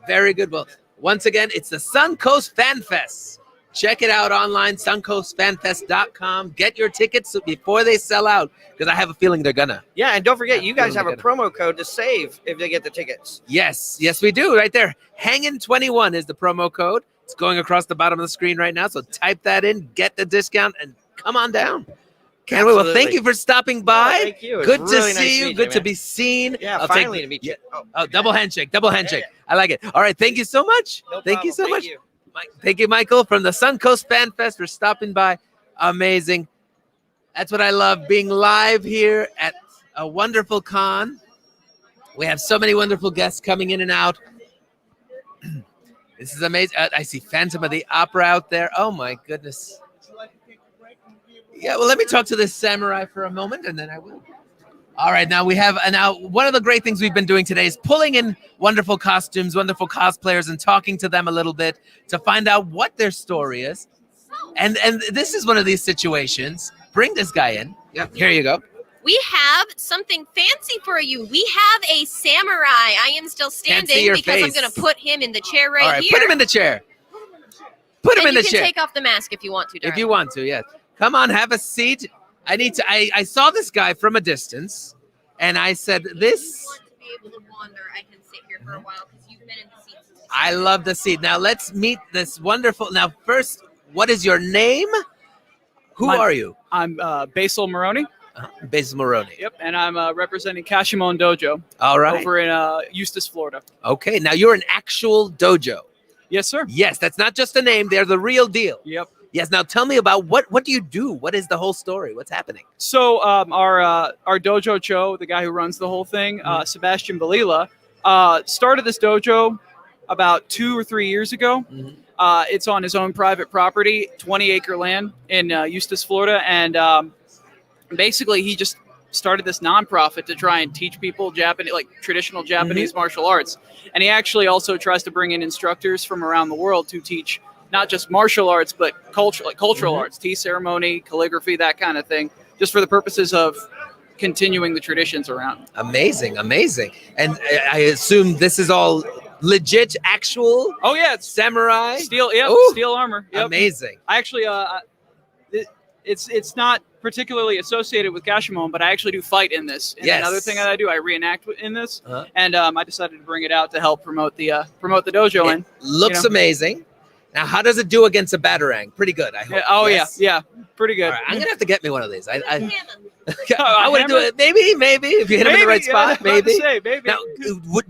Very good. Well, once again, it's the Suncoast Fan Fest. Check it out online, suncoastfanfest.com. Get your tickets before they sell out, because I have a feeling they're gonna. Yeah, and don't forget, you guys have a Feeling promo code to save if they get the tickets. Yes, we do. Right there. Hangin21 is the promo code. It's going across the bottom of the screen right now. So type that in, get the discount, and come on down. Can't wait. Well, thank Absolutely. you for stopping by. Thank you. It's Good really to nice see you. meeting Good to man. be seen. Yeah, I'll finally take, to meet you. Oh, double handshake. Double handshake. I like it. All right. Thank you so much. No Thank you so problem. much. Thank you. Thank you, Michael, from the Suncoast Fan Fest for stopping by. Amazing. That's what I love, being live here at a wonderful con. We have so many wonderful guests coming in and out. This is amazing. I see Phantom of the Opera out there. Oh, my goodness. Yeah, well, let me talk to this samurai for a moment, and then I will. All right, now we have now one of the great things we've been doing today is pulling in wonderful costumes, wonderful cosplayers, and talking to them a little bit to find out what their story is. And this is one of these situations. Bring this guy in. Yep, here you go. We have something fancy for you. We have a samurai. I am still Can't see standing your because I'm face. going to put him in the chair right, All right, here. put him in the chair. Put him and in the you chair. can take off the mask if you want to, darling. If you want to, yes. Come on, have a seat. I saw this guy from a distance, and I said, If this. you want to be able to wander, I can sit here for a while because you've been in the seat. since the I start. love the seat. Now let's meet this wonderful. Now, first, what is your name? Who are you? I'm Basil Maroney. Basil Maroney. Yep, and I'm representing Kashimon Dojo All right. over in Eustis, Florida. Okay. Now you're an actual dojo. Yes, sir. Yes, that's not just a name. They're the real deal. Yep. Yes. Now tell me about what do you do? What is the whole story? What's happening? So our dojo Cho, the guy who runs the whole thing, Sebastian Balila, started this dojo about 2 or 3 years ago. It's on his own private property, 20-acre land in Eustis, Florida, and basically he just started this nonprofit to try and teach people Japanese, like traditional Japanese martial arts. And he actually also tries to bring in instructors from around the world to teach not just martial arts, but cultural arts, tea ceremony, calligraphy, that kind of thing, just for the purposes of continuing the traditions around. Amazing, amazing. And I assume this is all legit, actual. Oh yeah, it's samurai. steel. Yep, Ooh, steel armor. Yep. Amazing. I actually, it's not particularly associated with Gashimon, but I actually do fight in this. And Yes. another thing that I do, I reenact in this, Uh-huh. and I decided to bring it out to help promote the dojo. It And looks amazing. Now, how does it do against a batarang? Pretty good, I hope. Yes? yeah, pretty good. All right, I'm gonna have to get me one of these. I I want to do it. Maybe if you hit him in the right spot. Maybe. Maybe. Now,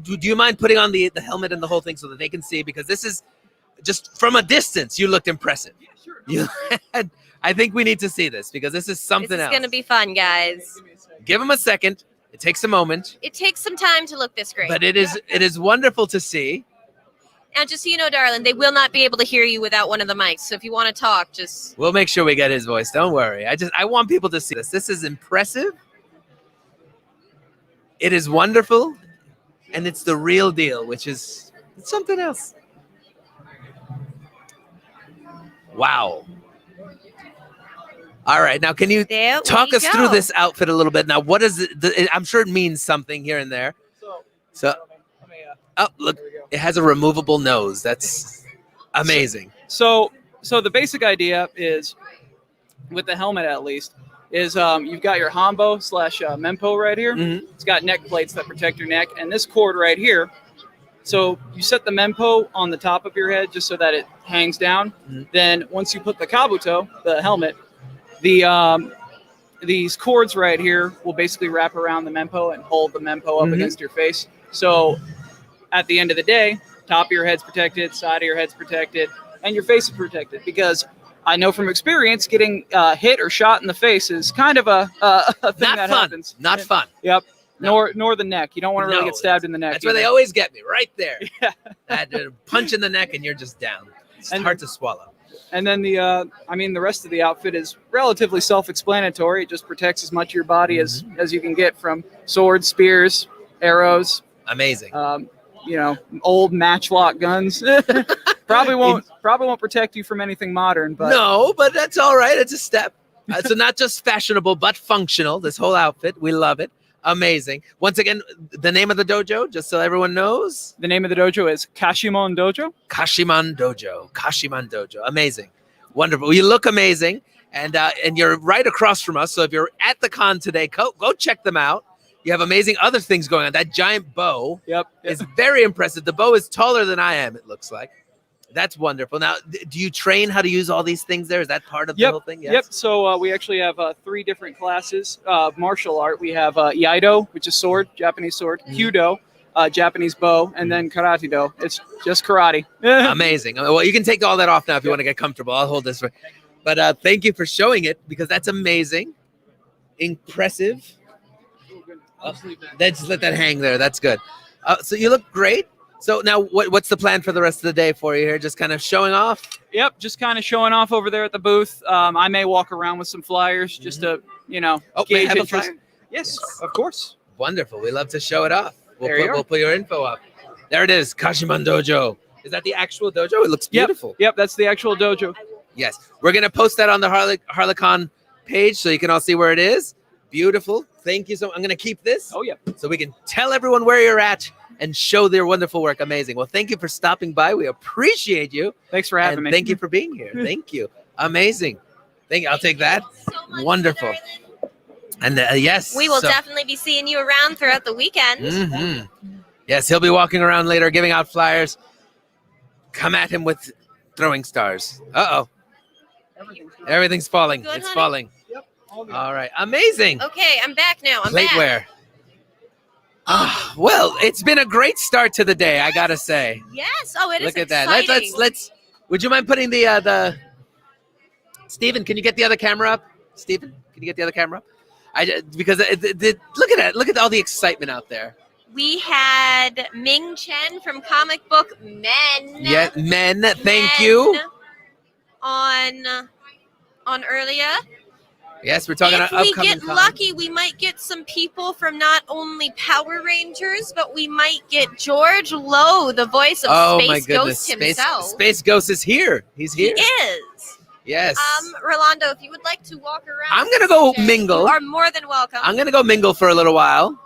do you mind putting on the helmet and the whole thing so that they can see? Because this is just from a distance, you looked impressive. Yeah, sure. You had, I think we need to see this because this is something This is else. going to be fun, guys. Give him a second. It takes a moment, It takes some time to look this great. but it is wonderful to see. Now, just so you know, darling, they will not be able to hear you without one of the mics. So if you want to talk, just We'll make sure we get his voice. Don't worry. I want people to see this. This is impressive. It is wonderful, and it's the real deal, which is it's something else. Wow. All right, now can you there talk we us through go. this outfit a little bit? Now, what is it? I'm sure it means something here and there. So, oh, look, it has a removable nose. That's amazing. So the basic idea is, with the helmet at least, is you've got your Hanbo / Mempo right here. Mhm. It's got neck plates that protect your neck, and this cord right here. So you set the Mempo on the top of your head just so that it hangs down. Mhm. Then once you put the Kabuto, the helmet, these cords right here will basically wrap around the Mempo and hold the Mempo up Mhm. against your face. So at the end of the day, top of your head's protected, side of your head's protected, and your face is protected. Because I know from experience, getting hit or shot in the face is kind of a thing Not that fun. happens. Not fun. Yep. No. Nor the neck. You don't want to really No. get stabbed in the neck. That's where they either. always get me, right there. Yeah. That punch in the neck, and you're just down. It's And- hard to swallow. And then the rest of the outfit is relatively self-explanatory. It just protects as much of your body as you can get from swords, spears, arrows, Amazing. old matchlock guns. probably won't protect you from anything modern, but No, but that's all right. It's a step. So not just fashionable, but functional. This whole outfit, we love it. Amazing. Once again, the name of the dojo, just so everyone knows. the name of the dojo is Kashimon Dojo. Kashiman Dojo. Kashiman Dojo. Amazing. Wonderful. You look amazing. And you're right across from us. So if you're at the con today, go check them out. You have amazing other things going on. That giant bow Yep. is very impressive. The bow is taller than I am, it looks like. That's wonderful. Now, do you train how to use all these things there? Is that part of the whole thing? Yes. Yep. So we actually have 3 different classes of martial art. We have Iaido, which is sword, Japanese sword, Kyudo, Japanese bow, and then Karate Do. It's just karate. Amazing. Well, you can take all that off now if you want to get comfortable. I'll hold this. But thank you for showing it because that's amazing. Impressive. Just let that hang there. That's good. So you look great. So now what's the plan for the rest of the day for you here? Just kind of showing off? Yep, just kind of showing off over there at the booth. I may walk around with some flyers just to, Oh, may I gauge have a interest. flyer? Yes, of course. Wonderful. We love to show it off. There you are. We'll put your info up. There it is, Kashiman Dojo. Is that the actual dojo? It looks beautiful. Yep, that's the actual dojo. Yes. We're going to post that on the HarleCon page so you can all see where it is. Beautiful. Thank you so much. I'm going to keep this. Oh, yeah. So we can tell everyone where you're at and show their wonderful work. Amazing. Well, thank you for stopping by. We appreciate you. Thanks for having and me. Thank you for being here. Thank you. Amazing. Thank you. I'll take that. Wonderful. And yes. We will definitely be seeing you around throughout the weekend. Mm-hmm. Yes, he'll be walking around later, giving out flyers. Come at him with throwing stars. Uh-oh. Everything's falling. Good, it's honey? falling. Yep. All right. Amazing. Okay, I'm back now. I'm back. Plateware. Well, it's been a great start to the day, I gotta say. Yes. Oh, it is Look at exciting. that. Let's. Would you mind putting the? Stephen, can you get the other camera up? Stephen, can you get the other camera up? Because look at that. Look at all the excitement out there. We had Ming Chen from Comic Book Men. Yeah, men. Thank you. On earlier. Yes, we're talking If about we upcoming get con. lucky, we might get some people from not only Power Rangers, but we might get George Lowe, the voice of Oh Space my goodness, Ghost himself. Space Ghost is here. He's He here. is. Yes. Rolando, if you would like to walk around, I'm gonna go mingle. You are more than welcome. I'm gonna go mingle for a little while.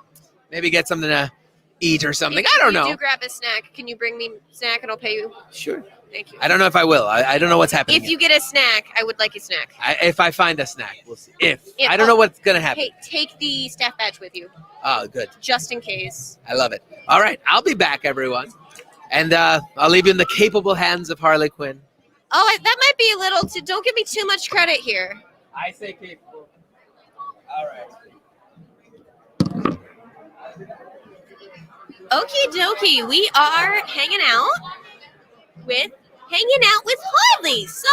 Maybe get something to eat or something. I don't If know. you do grab a snack, can you bring me a snack and I'll pay you? Sure. Thank you. I don't know if I will. I don't know what's happening. If you get a snack, I would like a snack. If I find a snack, we'll see. If If- I don't know what's gonna happen. Hey, take the staff badge with you, Oh, good. just in case. I love it. All right, I'll be back, everyone, and I'll leave you in the capable hands of Harley Quinn. Oh, that might be a little too. Don't give me too much credit here. I say capable. All right. Okie dokie, we are hanging out with Harley. So,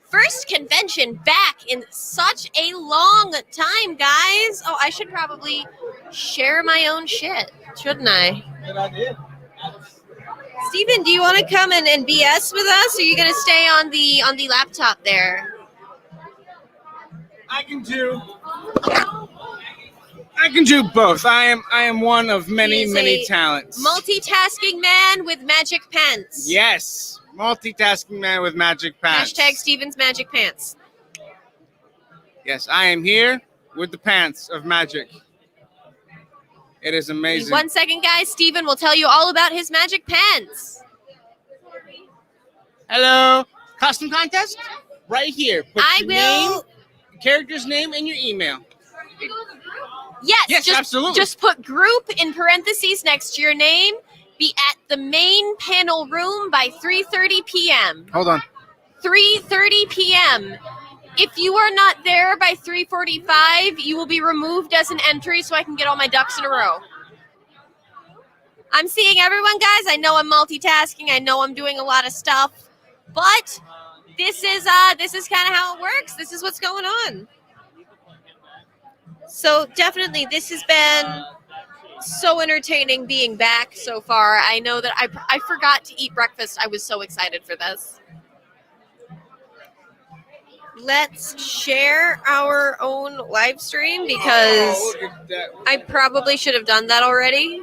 first convention back in such a long time, guys. Oh, I should probably share my own shit, shouldn't I? Good idea. Steven, do you want to come and BS with us, or are you gonna stay on the laptop there? I can do both. I am one of many He's many a talents. Multitasking man with magic pants. Yes, multitasking man with magic pants. Hashtag Steven's magic pants. Yes, I am here with the pants of magic. It is amazing. 1 second, guys. Steven will tell you all about his magic pants. Hello, costume contest right here. Put I your will. name, character's name, and your email. Yes, just, absolutely. Just put group in parentheses next to your name. Be at the main panel room by 3:30 p.m. Hold on. 3:30 p.m. If you are not there by 3:45, you will be removed as an entry so I can get all my ducks in a row. I'm seeing everyone, guys. I know I'm multitasking. I know I'm doing a lot of stuff, but this is kind of how it works. This is what's going on. So definitely, this has been so entertaining being back so far. I know that I forgot to eat breakfast. I was so excited for this. Let's share our own live stream because look at that. I probably should have done that already.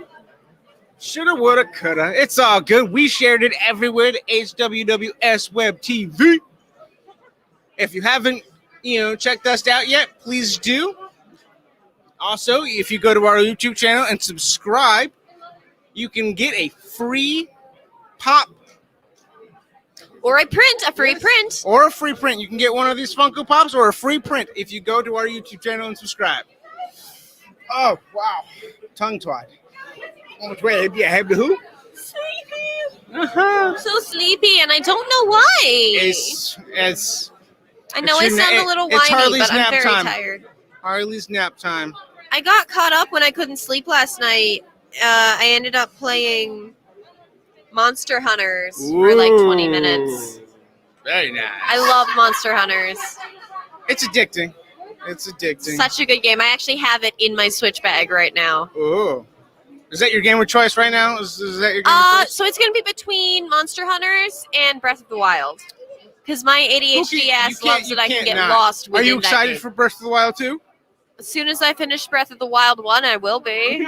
Shoulda, woulda, coulda. It's all good. We shared it everywhere to HWWS Web TV. If you haven't, checked us out yet, please do. Also, if you go to our YouTube channel and subscribe, you can get a free pop Or a free print. or a free print. You can get one of these Funko Pops or a free print if you go to our YouTube channel and subscribe. Oh, wow. Tongue-tied. Oh, wait, I have the who? I'm so sleepy and I don't know why. It's I know I it's your sound na- a little it's whiny, Harley's but I'm nap very time. tired. Harley's nap time. I got caught up when I couldn't sleep last night. I ended up playing Monster Hunters for like 20 minutes. Very nice. I love Monster Hunters. It's addicting. It's addicting. Such a good game. I actually have it in my Switch bag right now. Oh. Is that your game of choice right now? Is that your game of choice? So it's going to be between Monster Hunters and Breath of the Wild. Because my ADHD ass loves that I can get not. lost within Are you that excited game. for Breath of the Wild 2? As soon as I finish Breath of the Wild 1, I will be.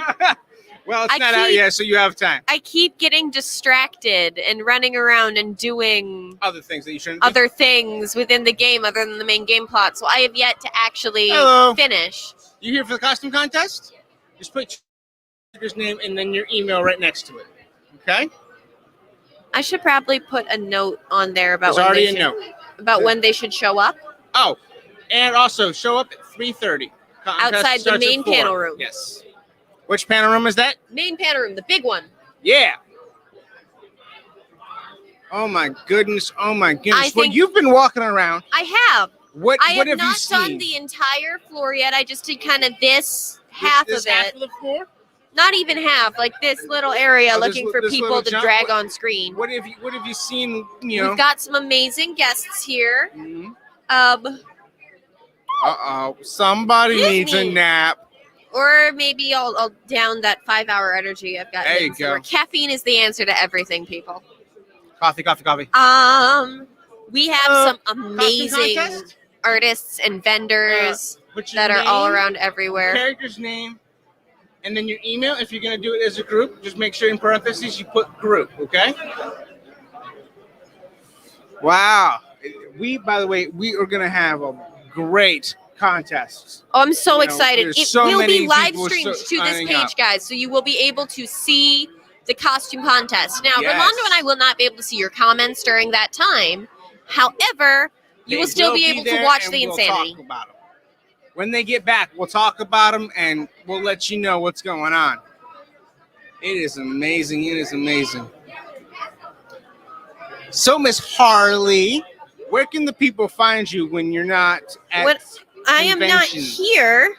Well, it's I not out keep- yet, so you have time. I keep getting distracted and running around and doing Other things that you shouldn't do. other things within the game other than the main game plot. So I have yet to actually Hello. finish. You here for the costume contest? Just put your name and then your email right next to it. Okay? I should probably put a note on there about There's already a should, note. about when they should show up. Oh, and also show up at 3:30. Contest Outside the starts at main 4. panel room. Yes. Which panel room is that? Main panel room, the big one. Yeah. Oh my goodness! Oh my goodness! I Well, think- you've been walking around. I have. What I have have you not seen? done the entire floor yet. I just did kind of this half This of half it. of the floor? Not even half, like this little area Oh, this looking li- for this people little to jump- drag what- on screen. What have you seen? You know. We've got some amazing guests here. Mhm. Somebody needs a Disney. nap. Or maybe I'll down that 5-hour energy I've got. There you hidden somewhere. go. Caffeine is the answer to everything, people. Coffee. We have some amazing contest? artists and vendors Put your that are all name, around everywhere. Character's name, and then your email. If you're gonna do it as a group, just make sure in parentheses you put group. Okay. Wow. By the way, we are gonna have a great contest. Oh, I'm so You know, excited. there's It so will many be live people streamed so- to this signing page, up. guys, so you will be able to see the costume contest. Now, Yes. Rolando and I will not be able to see your comments during that time. However, you They will still be able to there watch and the we'll insanity. talk about 'em. When they get back, we'll talk about them and we'll let you know what's going on. It is amazing. It is amazing. So, Miss Harley, where can the people find you when you're not at When I am not conventions? here,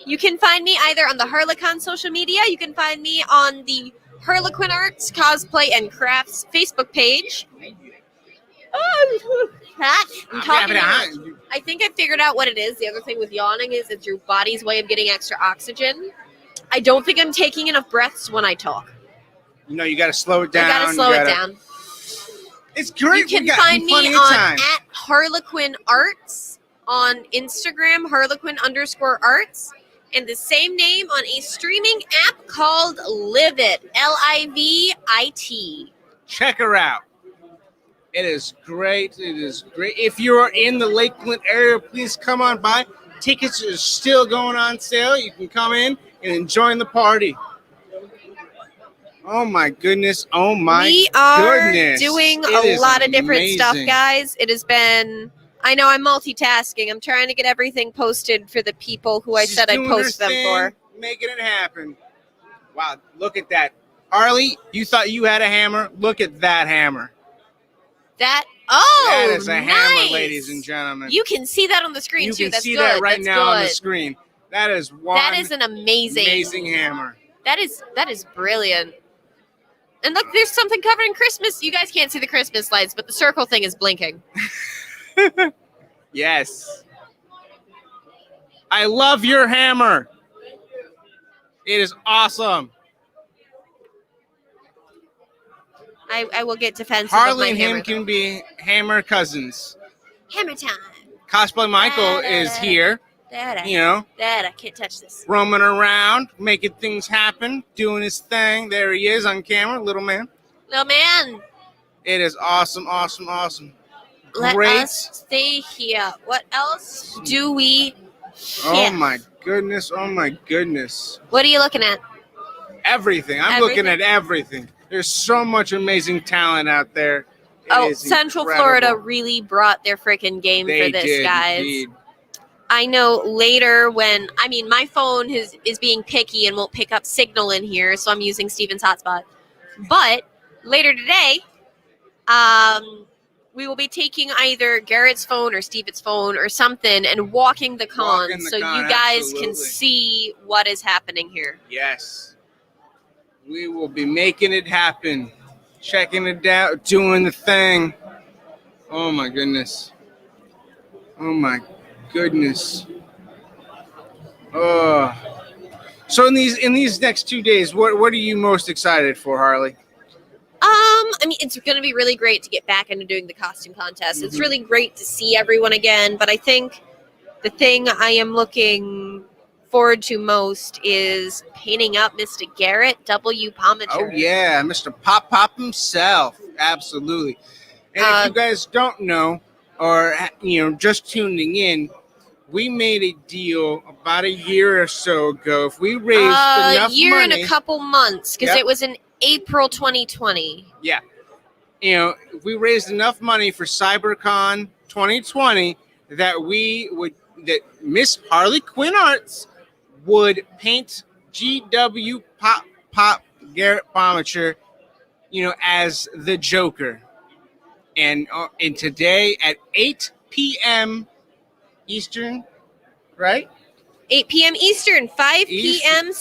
you can find me either on the HarleCon social media. You can find me on the Harlequinarts Cosplay and Crafts Facebook page. I'm talking. I think I figured out what it is. The other thing with yawning is it's your body's way of getting extra oxygen. I don't think I'm taking enough breaths when I talk. You know, you got to slow it down. I gotta slow it down. It's great. You We can got find me plenty of on time. @HarlequinArts on Instagram, Harlequin_arts, and the same name on a streaming app called Live It, LIVIT. Check her out. It is great. It is great. If you are in the Lakeland area, please come on by. Tickets are still going on sale. You can come in and enjoy the party. Oh my goodness. Oh my We are goodness. doing It a is lot of different stuff, amazing. guys. It has been, I know I'm multitasking. I'm trying to get everything posted for the people who I She's said I'd doing her post them thing, for. making it happen. Wow, look at that. Harley, you thought you had a hammer? Look at that hammer. That is a nice. hammer, ladies and gentlemen. You can see that on the screen You too. can That's see good. that right That's now on the good. screen. That is one That is an amazing hammer. That is brilliant. And look, there's something covered in Christmas. You guys can't see the Christmas lights, but the circle thing is blinking. Yes. I love your hammer. It is awesome. I will get defensive Harley of and my him hammer. can be hammer cousins. Hammer time. Cosplay Michael is here, you know, Dad, I can't touch this. roaming around, making things happen, doing his thing. There he is on camera, little man. Little man, It is awesome, awesome, awesome. let Great. us stay here. What else do we Oh have? my goodness, oh my goodness. What are you looking at? Everything. I'm looking at everything. There's so much amazing talent out there. It is Central incredible. Florida really brought their freaking game They for this, did, guys. indeed. I know later when, I mean, my phone is being picky and won't pick up signal in here, so I'm using Steven's hotspot. But later today, we will be taking either Garrett's phone or Steven's phone or something and walking the con Walking the so con, you guys can absolutely. see what is happening here. Yes. We will be making it happen. Checking it out, doing the thing. Oh my goodness. Oh my goodness. Oh. So in these next 2 days, what are you most excited for, Harley? I mean, it's going to be really great to get back into doing the costume contest. It's Mhm. really great to see everyone again, but I think the thing I am looking forward to most is painting up Mr. Garrett Wpomichter. Oh yeah, Mr. Pop himself. Absolutely. And if you guys don't know, or just tuning in, we made a deal about a year or so ago. If we raised enough year money, and a couple months, because Yep. it was in April 2020. yeah, if we raised enough money for CyberCon 2020, that Miss Harlequinarts would paint GW Pop Garrett Pomichter, as the Joker. And today at 8 p.m. Eastern, right? 8 p.m. Eastern, 5 p.m.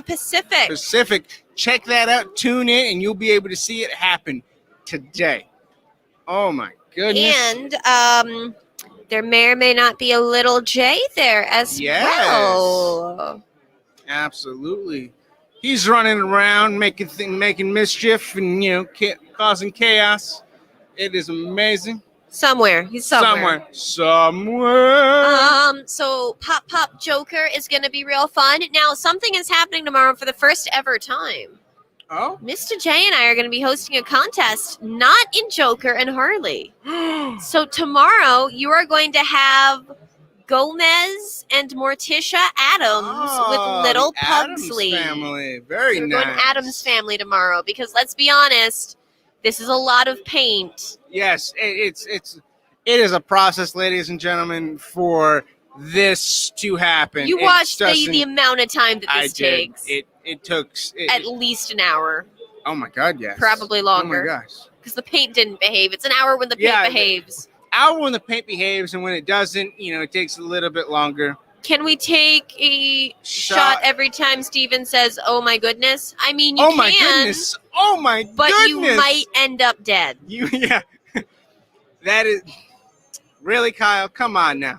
Pacific. Check that out. Tune in, and you'll be able to see it happen today. Oh my goodness! And there may or may not be a little J there as well. Absolutely. He's running around making mischief and causing chaos. It is amazing. Somewhere. He's somewhere. Somewhere. So Pop Joker is going to be real fun. Now, something is happening tomorrow for the first ever time. Oh? Mr. J and I are going to be hosting a contest, not in Joker and Harley. So tomorrow, you are going to have Gomez and Morticia Adams with Little the Addams Pugsley. family. Very So we're nice. going Adams family tomorrow because let's be honest, this is a lot of paint. Yes, it is a process, ladies and gentlemen, for this to happen. You watched the amount of time that this takes. It took at least an hour. Oh my God, yes. Probably longer. Oh my gosh. Because the paint didn't behave. It's an hour when the paint behaves. Hour when the paint behaves, and when it doesn't, it takes a little bit longer. Can we take a shot every time Steven says, "Oh my goodness"? I mean, you can. Oh my goodness! Oh my goodness! But you might end up dead. That is really, Kyle. Come on now.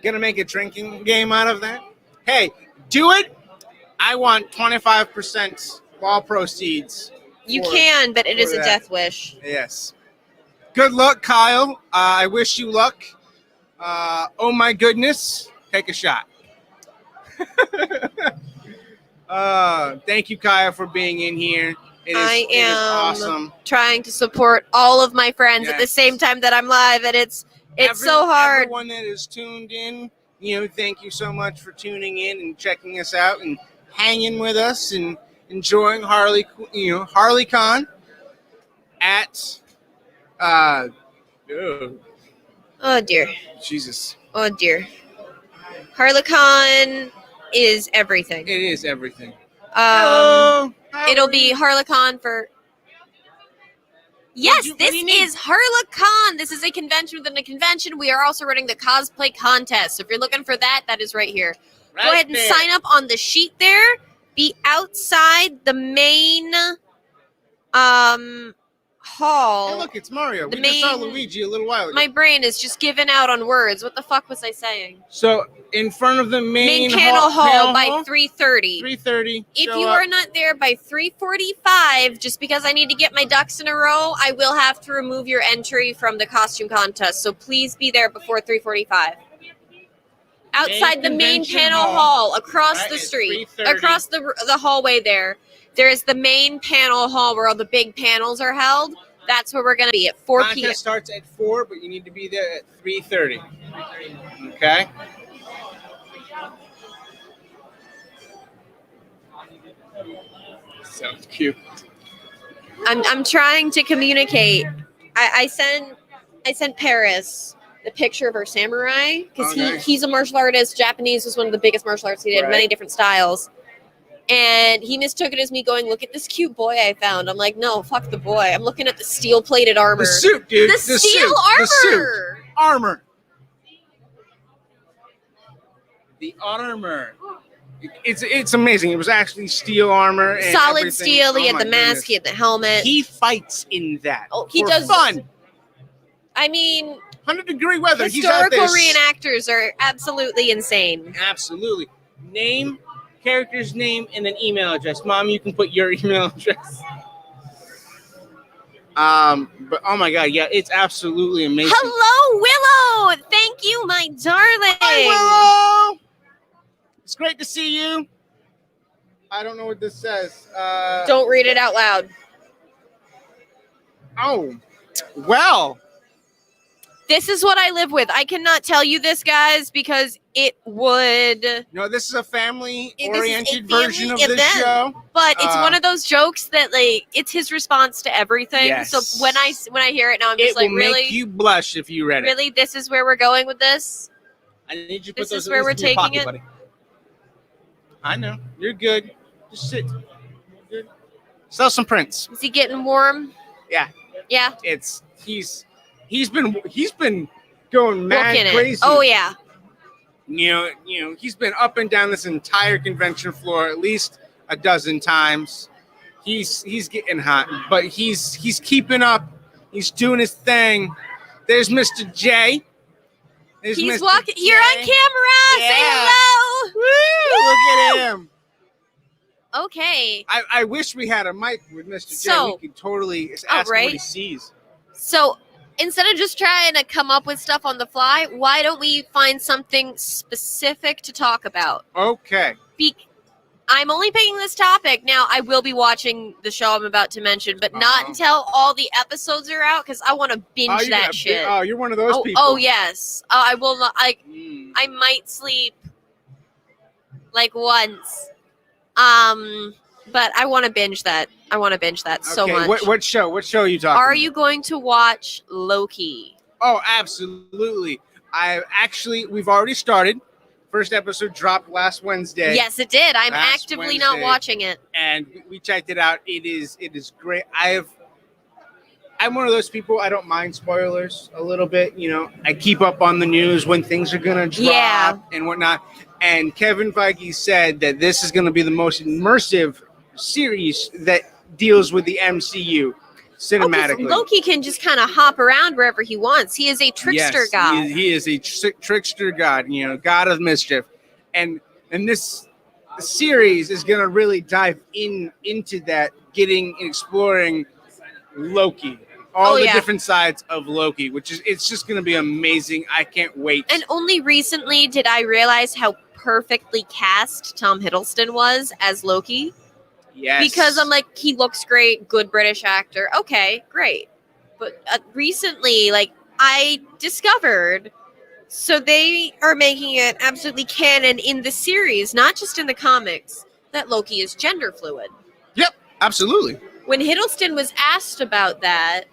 Gonna make a drinking game out of that? Hey, do it. I want 25% of all proceeds. You can, but it is a death wish. Yes. Good luck, Kyle. I wish you luck. Oh my goodness. Take a shot. Thank you, Kyle, for being in here. I am awesome. trying to support all of my friends at the same time that I'm live, and it's so hard. Everyone that is tuned in, thank you so much for tuning in and checking us out and hanging with us and enjoying HarleCon at oh dear. Jesus. Oh dear. HarleCon is everything. It is everything. Hello. It'll be HarleCon for. Yes, this is HarleCon. This is a convention within a convention. We are also running the cosplay contest. So if you're looking for that, that is right here. Go ahead and sign up on the sheet there. Be outside the main hall. Hey, look, it's Mario. We just saw Luigi a little while ago. My brain is just giving out on words. What the fuck was I saying? So in front of the main panel hall by 3:30. 3:30. If you are not there by 3:45, just because I need to get my ducks in a row, I will have to remove your entry from the costume contest. So please be there before 3:45. Outside the main panel hall, across the street, across the hallway there is the main panel hall where all the big panels are held. That's where we're going to be at 4 p.m. Contest starts at 4, but you need to be there at 3:30. Okay? Sounds cute. I'm trying to communicate. I sent Paris the picture of her samurai because he's a martial artist. Japanese was one of the biggest martial arts. He did many different styles. And he mistook it as me going, "Look at this cute boy I found." I'm like, "No, fuck the boy. I'm looking at the steel-plated armor." The suit, dude. The steel armor. The suit. Armor. The armor. It's amazing. It was actually steel armor. And solid everything. steel. He Oh had the my mask. goodness. He had the helmet. He fights in that. Oh, he for does fun. I mean, 100-degree weather. Historical He's out there. reenactors are absolutely insane. Absolutely. Name, character's name, and then email address. Mom, you can put your email address. But oh my God, yeah, it's absolutely amazing. Hello, Willow. Thank you, my darling. Hi, Willow. It's great to see you. I don't know what this says. Don't read it out loud. Oh, well. This is what I live with. I cannot tell you this, guys, because it would. No, this is a family-oriented This is a version family of this event. show. But it's one of those jokes that, like, it's his response to everything. Yes. So when I hear it now, I'm just It like, will really, make you blush if you read it. really, this is where we're going with this. I need you to put This those is where at least we're in your taking pocket, it? buddy. I know. You're good. Just sit. You're good. Sell some prints. Is he getting warm? Yeah. Yeah. He's been going mad Looking crazy. it. Oh yeah. You know, he's been up and down this entire convention floor at least a dozen times. He's getting hot, but he's keeping up. He's doing his thing. There's Mr. J. There's He's Mr. walking. J. You're on camera. Yeah. Say hello. Woo! Look at him. Okay. I wish we had a mic with Mr. J. So- We could totally ask him right. what he sees. So instead of just trying to come up with stuff on the fly, why don't we find something specific to talk about? Okay. I'm only picking this topic. Now, I will be watching the show I'm about to mention, but not Uh-oh. until all the episodes are out because I want to binge that shit. Oh, you're one of those people. Oh, yes. I will not. Mm. I might sleep like once. But I want to binge that. I want to binge that so Okay, much. What show? What show are you talking Are about? you going to watch Loki? Oh, absolutely. We've already started. First episode dropped last Wednesday. Yes, it did. I'm Last actively not Wednesday. watching it. And we checked it out. It is great. I'm one of those people, I don't mind spoilers a little bit. You know, I keep up on the news when things are gonna drop Yeah. and whatnot. And Kevin Feige said that this is gonna be the most immersive series that deals with the MCU cinematically. Loki can just kind of hop around wherever he wants. He is a trickster Yes, god. He is a trickster god, you know, god of mischief. And this series is going to really dive into that, getting and exploring Loki, all the different sides of Loki, it's just going to be amazing. I can't wait. And only recently did I realize how perfectly cast Tom Hiddleston was as Loki. Yes. Because I'm like, he looks great, good British actor. Okay, great. But recently, like, I discovered, so they are making it absolutely canon in the series, not just in the comics, that Loki is gender fluid. Yep, absolutely. When Hiddleston was asked about that,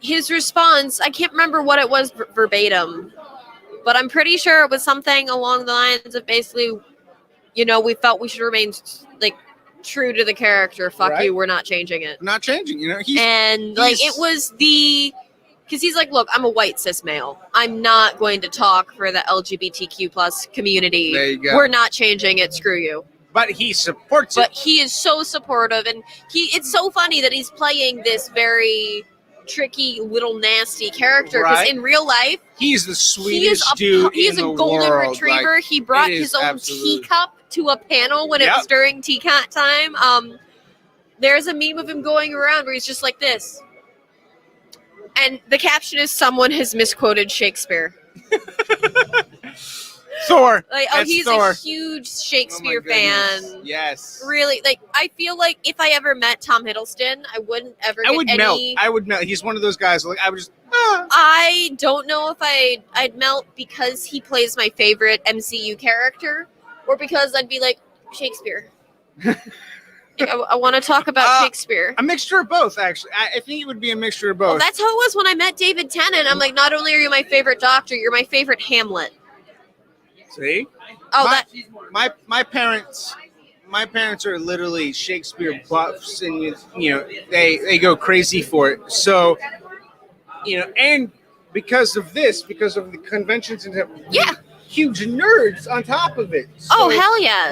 his response, I can't remember what it was verbatim, but I'm pretty sure it was something along the lines of basically, you know, we felt we should remain like true to the character. Fuck Right. you, we're not changing it. Not changing, you know. It was because he's like, look, I'm a white cis male. I'm not going to talk for the LGBTQ plus community. There you go. We're not changing it. Screw you. But he supports But it. he is so supportive, and it's so funny that he's playing this very tricky little nasty character because Right. in real life He's the sweetest dude he is in a the golden world. retriever. Like, He brought it his is own absolute- teacup to a panel when it Yep. was during teacup time. There's a meme of him going around where he's just like this, and the caption is "Someone has misquoted Shakespeare." Thor. Like, That's he's Thor. a huge Oh my Shakespeare goodness. fan. Yes. Really, like, I feel like if I ever met Tom Hiddleston, I wouldn't ever I get would any. melt. I would melt. He's one of those guys. Like I would just. I don't know if I'd melt because he plays my favorite MCU character, or because I'd be like Shakespeare. Like, I want to talk about Shakespeare. A mixture of both, actually. I think it would be a mixture of both. Well, that's how it was when I met David Tennant. I'm like, not only are you my favorite Doctor, you're my favorite Hamlet. See? Oh, my parents are literally Shakespeare buffs, and you know they go crazy for it. So, you know, and because of the conventions and huge nerds on top of it. So Oh, hell yes.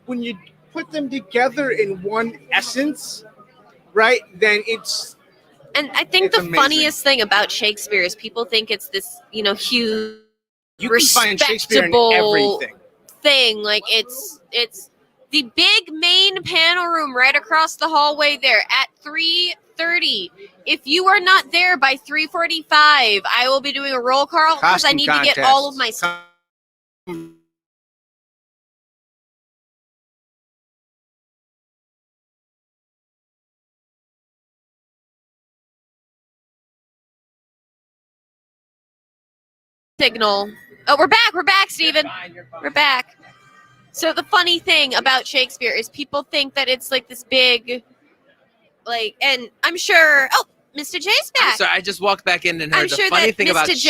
When you put them together in one essence, right? Then it's. And I think It's the amazing. funniest thing about Shakespeare is people think it's this, you know, huge, You can find Shakespeare in respectable everything. thing. Like it's the big main panel room right across the hallway there at 3:30. If you are not there by 3:45, I will be doing a roll call because I Costume need to get all of my signal. Oh, we're back. We're back, Stephen. We're back. So the funny thing about Shakespeare is people think that it's like this big, like, and I'm sure. Oh, Mr. J's back. I'm sorry, I just walked back in and heard I'm the sure funny that thing about Mr. J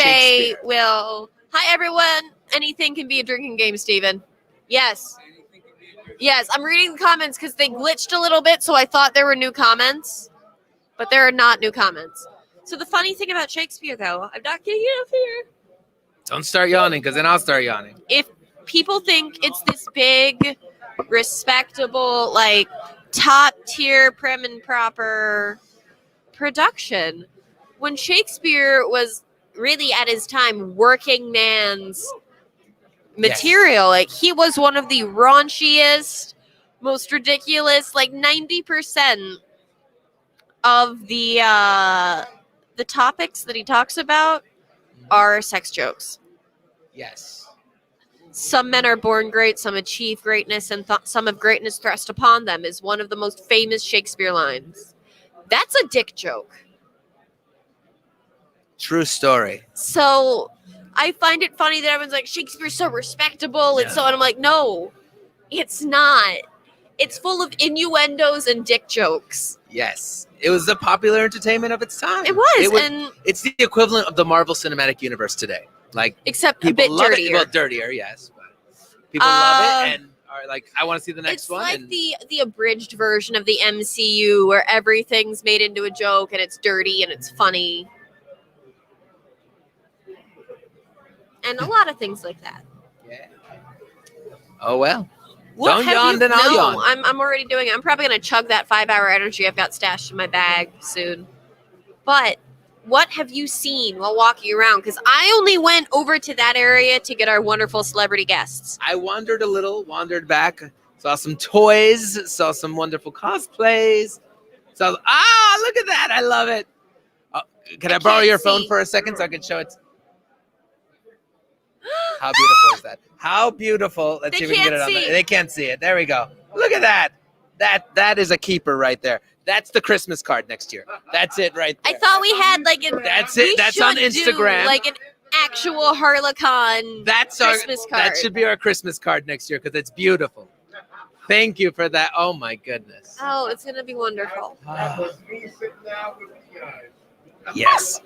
Shakespeare. will. Hi, everyone. Anything can be a drinking game, Stephen. Yes. Yes, I'm reading the comments because they glitched a little bit, so I thought there were new comments, but there are not new comments. So the funny thing about Shakespeare, though, I'm not getting it up here. Don't start yawning, because then I'll start yawning. If people think it's this big, respectable, like top tier, prim and proper production, when Shakespeare was really at his time working man's material, like he was one of the raunchiest, most ridiculous, like 90% of the topics that he talks about are sex jokes. Yes. Some men are born great, some achieve greatness, and some have greatness thrust upon them is one of the most famous Shakespeare lines. That's a dick joke. True story. So I find it funny that everyone's like, Shakespeare's so respectable. It's so, and I'm like, no, it's not. It's full of innuendos and dick jokes. Yes. It was the popular entertainment of its time. It was, and it's the equivalent of the Marvel Cinematic Universe today. Like, except a people bit love dirtier. it. Well, dirtier, yes. But people love it and are like, I want to see the next It's one. like and the abridged version of the MCU where everything's made into a joke and it's dirty and it's funny. And a lot of things like that. yeah. Oh, well. What Don't have yawn, you, then I'll no, yawn. I'm already doing it. I'm probably going to chug that 5-hour energy I've got stashed in my bag soon. But what have you seen while walking around? Because I only went over to that area to get our wonderful celebrity guests. I wandered a little, wandered back, saw some toys, saw some wonderful cosplays. So, look at that. I love it. Can I borrow can't your phone see. for a second so I can show it? How beautiful is that? How beautiful. Let's see if we can get it on there. They can't see it. There we go. Look at that. That is a keeper right there. That's the Christmas card next year. That's it right there. I thought we had like a. That's it. That's on Instagram. Like an actual HarleCon Christmas card. That should be our Christmas card next year because it's beautiful. Thank you for that. Oh my goodness. Oh, it's gonna be wonderful. Yes.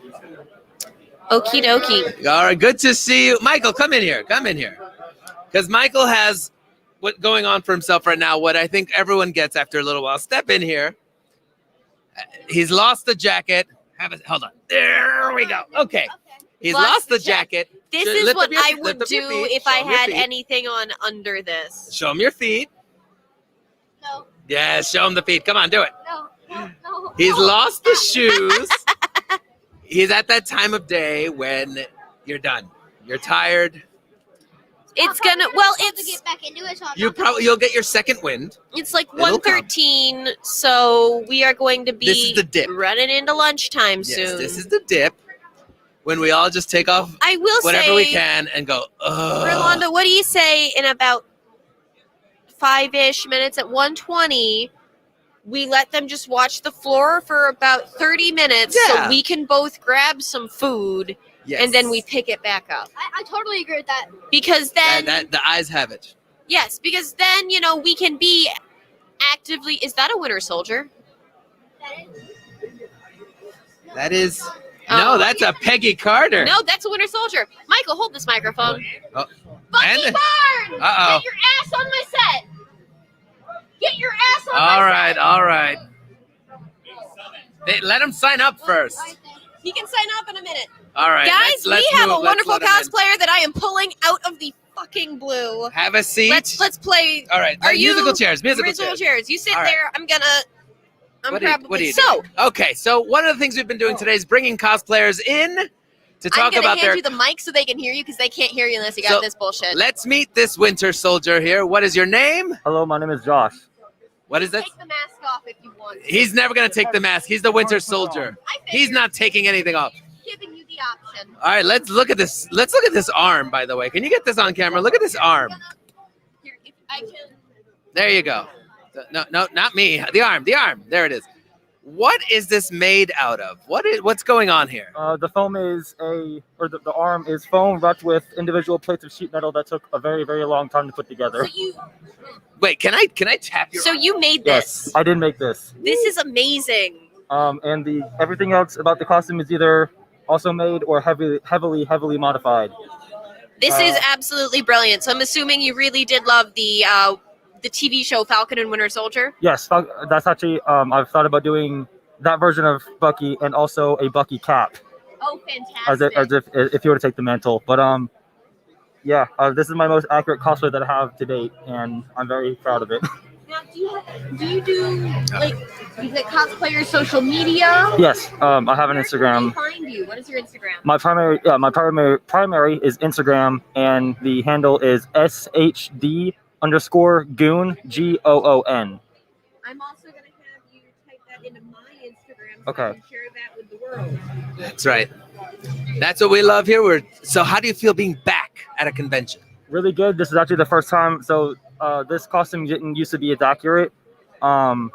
Okie dokie. All right, good to see you. Michael, come in here. Come in here. Because Michael has what going on for himself right now, what I think everyone gets after a little while. Step in here. He's lost the jacket. Hold on. There we go. Okay. He's lost the jacket. This Lift is up what your I feet, would lift up your do feet, if I show 'em your had feet. anything on under this. Show him your feet. No. Yeah, show him the feet. Come on, do it. No. He's lost the shoes. He's at that time of day when you're done. You're tired. It's gonna. Well, it's. To get back into it, so You'll get your second wind. It's like It'll come. 1:13, so we are going to be This is the dip. running into lunchtime Yes, soon. this is the dip when we all just take off I will whatever say, we can and go. Ugh. Rolando, what do you say in about 5-ish minutes at 1:20? We let them just watch the floor for about 30 minutes Yeah. so we can both grab some food Yes. and then we pick it back up. I totally agree with that. Because then, That the eyes have it. yes, because then, we can be actively, is that a Winter Soldier? That is. No, that's a Peggy Carter. No, that's a Winter Soldier. Michael, hold this microphone. Oh. Bucky And- Barnes! Uh-oh. Get your ass on my set! Get your ass on my All set! right, all right. Let him sign up first. He can sign up in a minute. All right. Guys, let's we have move. a wonderful Let's let him cosplayer that I am pulling out of the fucking blue. in. Have a seat. Let's play. All right. Are you musical chairs. Musical Musical chairs. chairs. You sit All right. there. I'm What are probably you so. doing? Okay, so one of the things we've been doing today is bringing cosplayers in to talk I'm gonna about hand their. you the mic so they can hear you because they can't hear you unless you got So, this bullshit. Let's meet this Winter Soldier here. What is your name? Hello, my name is Josh. What is it? Take the mask off if you want. He's never gonna take the mask. He's the Winter Soldier. He's not taking anything off. Giving you the option. All right, let's look at this. Let's look at this arm. By the way, can you get this on camera? Look at this arm. Here, if I can. There you go. No, not me. The arm. There it is. What is this made out of? What's going on here? The foam is the arm is foam wrapped with individual plates of sheet metal that took a very, very long time to put together. Wait, can I tap your? So you made this. Yes, I did make this. This is amazing. And everything else about the costume is either also made or heavily modified. This is absolutely brilliant. So I'm assuming you really did love the TV show Falcon and Winter Soldier. Yes, that's actually I've thought about doing that version of Bucky and also a Bucky cap. Oh, fantastic! As if you were to take the mantle, but yeah, this is my most accurate cosplay that I have to date, and I'm very proud of it. Now, do you do like the cosplayer social media? Yes, I have an Instagram. How can I find you? What is your Instagram? My primary is Instagram, and the handle is shd_goon goon. I'm also going to have you type that into my Instagram so Okay. I can share that with the world. That's right. That's what we love here. So how do you feel being back at a convention? Really good. This is actually the first time. So this costume didn't used to be as accurate. And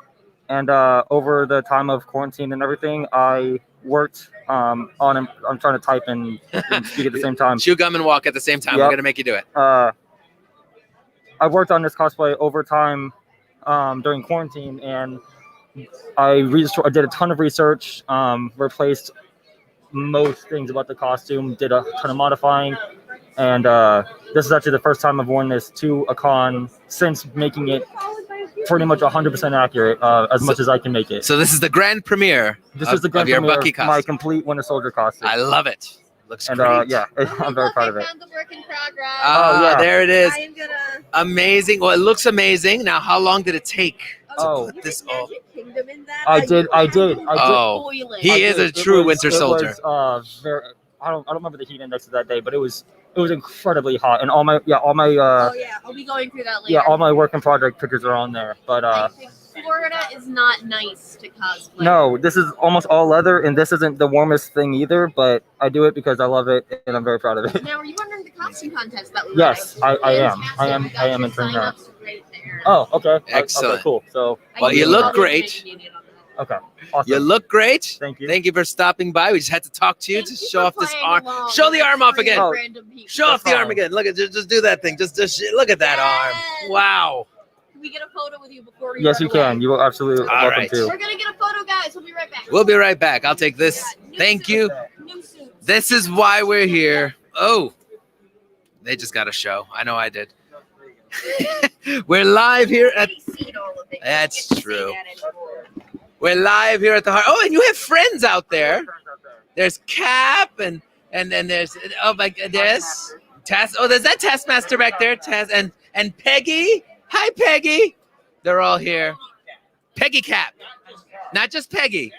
over the time of quarantine and everything, I worked I'm trying to type and speak at the same time. Chew gum and walk at the same time. Yep. We're going to make you do it. I worked on this cosplay over time during quarantine, and I did a ton of research, replaced most things about the costume, did a ton of modifying, and this is actually the first time I've worn this to a con since making it pretty much 100% accurate, as much as I can make it. So this is the grand premiere. This is the grand of your premiere Bucky of costume. my complete Winter Soldier costume. I love it. Looks and great. yeah, I'm very proud of it. Found the work in progress. Oh, yeah. there it is. I am gonna. Amazing. Well, it looks amazing. Now, how long did it take Oh. to put this all? Kingdom in that. I did. Oh, Boiling. he is a It true was- Winter it Soldier. was, very, I don't remember the heat index of that day, but it was incredibly hot, and all my Oh yeah, I'll be going through that later. all my work in project pictures are on there. But I think Florida is not nice to cosplay. no, this is almost all leather, and this isn't the warmest thing either. But I do it because I love it, and I'm very proud of it. Now, are you wondering the costume contest that we Yes, ran? I am. Fantastic. I am We got your entering that. sign-ups right there. Oh, okay. Excellent. Okay, cool. So Well, you look great. okay, awesome. You look great. Thank you. Thank you for stopping by. We just had to talk to you Thank to you show for off this playing arm. along Show the with arm off three again. random people. Show off the That's arm fine. again. Look at just do that thing. Just look at that Yes. arm. Wow. Can we get a photo with you before we Yes, run you can. away? You are absolutely All welcome right. to. We're gonna get a photo, guys. We'll be right back. We'll be right back. I'll take this. New Thank suits. you. New suits. This is why we're here. Oh, they just got a show. I know I did. We're live here at. Already seen all of it. That's Can't say true. that anymore. We're live here at the heart. Oh, and you have friends out there. There's Cap and there's oh my goodness, Task. Oh, there's that Taskmaster back there. Task and Peggy. Hi, Peggy. They're all here. Peggy Cap, not just Peggy.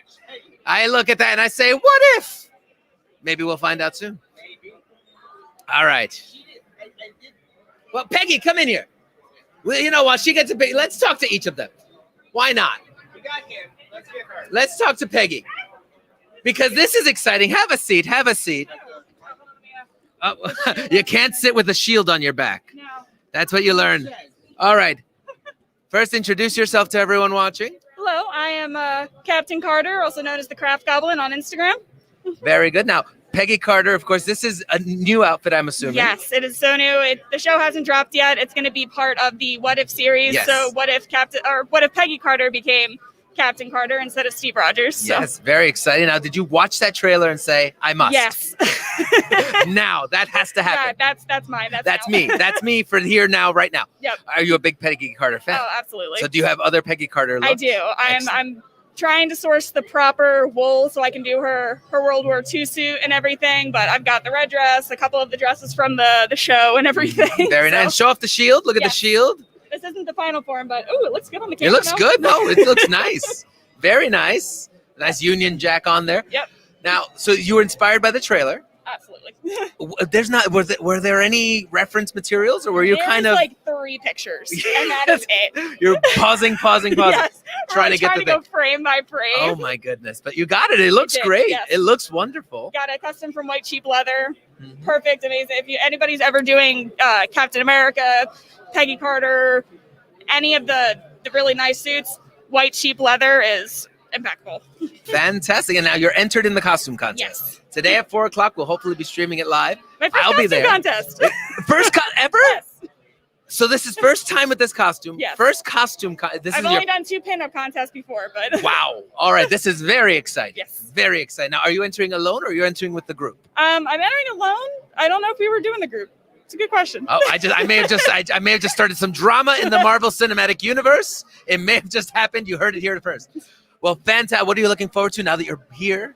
I look at that and I say, what if? Maybe we'll find out soon. All right. Well, Peggy, come in here. Well, you know, while she gets a big, let's talk to each of them. Why not? Let's talk to Peggy. Because this is exciting. Have a seat. Have a seat. Oh, you can't sit with a shield on your back. That's what you learn. All right. First, introduce yourself to everyone watching. Hello, I am Captain Carter, also known as the Craft Goblin on Instagram. Very good. Now, Peggy Carter, of course, this is a new outfit, I'm assuming. Yes, it is so new. The show hasn't dropped yet. It's going to be part of the What If series. Yes. So what if Peggy Carter became Captain Carter instead of Steve Rogers? So. Yes, very exciting. Now, did you watch that trailer and say, I must? Yes. Now, that has to happen. Yeah, that's mine. That's now. me. That's me for here now, right now. Yep. Are you a big Peggy Carter fan? Oh, absolutely. So do you have other Peggy Carter looks? I do. Excellent. I'm trying to source the proper wool so I can do her World War II suit and everything, but I've got the red dress, a couple of the dresses from the show and everything. Very So, nice. Show off the shield. Look at the Yes. shield. This isn't the final form, but oh, it looks good on the It camera. looks no? good. No, it looks nice. Very nice. Nice Union Jack on there. Yep. Now, so you were inspired by the trailer. Absolutely. There's not. Were there any reference materials, or were you There's kind of like 3 pictures, and that is it. you're pausing, Yes. trying to get the go thing? frame by frame. Oh my goodness! But you got it. It looks did, great. yes. It looks wonderful. Got a custom from white cheap leather. Mhm. Perfect, amazing. If anybody's ever doing Captain America, Peggy Carter, any of the really nice suits, white cheap leather is impeccable. Fantastic. And now you're entered in the costume contest. Yes. Today at 4 o'clock, we'll hopefully be streaming it live. My first I'll be costume there. contest. First ever? Yes. So this is first time with this costume. Yes. First costume. This I've is only your. done 2 pinup contests before, but Wow. All right. This is very exciting. Yes. Very exciting. Now, are you entering alone or are you entering with the group? I'm entering alone. I don't know if we were doing the group. It's a good question. Oh, I may have just started some drama in the Marvel Cinematic Universe. It may have just happened. You heard it here first. Well, fantastic. What are you looking forward to now that you're here?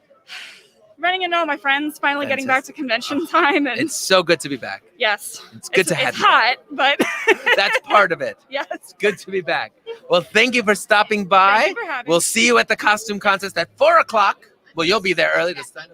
Running into all my friends, finally getting back to convention time, and It's so good to be back. yes, It's good to have it's you back. hot, but That's part of it. yes. It's good to be back. Well, thank you for stopping by. Thank you for having We'll me. see you at the costume contest at 4 o'clock. Well, you'll be there early this time.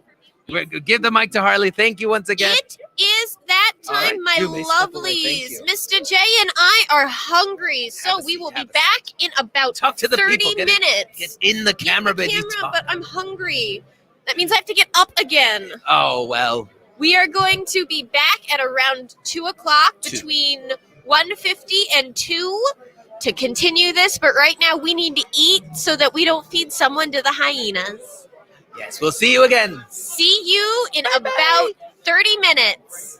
Give the mic to Harley. Thank you once again. It is that All time, right, my you may step away. Thank lovelies. you. Mr. J and I are hungry, so Have a we seat, will be have a back in about Talk to the 30 people. Get minutes. in the camera, baby. But I'm hungry. That means I have to get up again. Oh, well. We are going to be back at around 2 o'clock, 2. between 1:50 and 2 to continue this. But right now we need to eat so that we don't feed someone to the hyenas. Yes, we'll see you again. See you in about 30 minutes.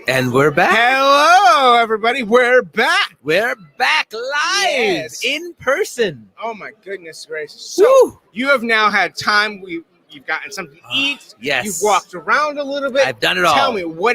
And we're back. Hello, everybody. We're back. We're back live Yes. in person. Oh my goodness gracious! So you have now had time. You've gotten something to eat. Yes. You've walked around a little bit. I've done it all. Tell me what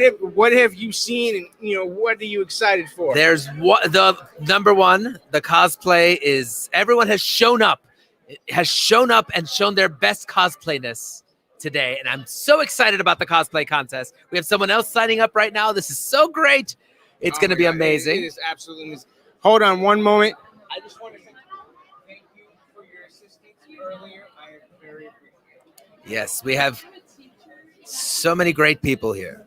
have you seen, and what are you excited for? There's the number one. The cosplay is everyone has shown up. It has shown up and shown their best cosplayness today, and I'm so excited about the cosplay contest. We have someone else signing up right now. This is so great. It's going to be amazing. It is absolutely amazing. Hold on one moment. I just want to say thank you for your assistance earlier. I am very appreciative. Yes, we have so many great people here.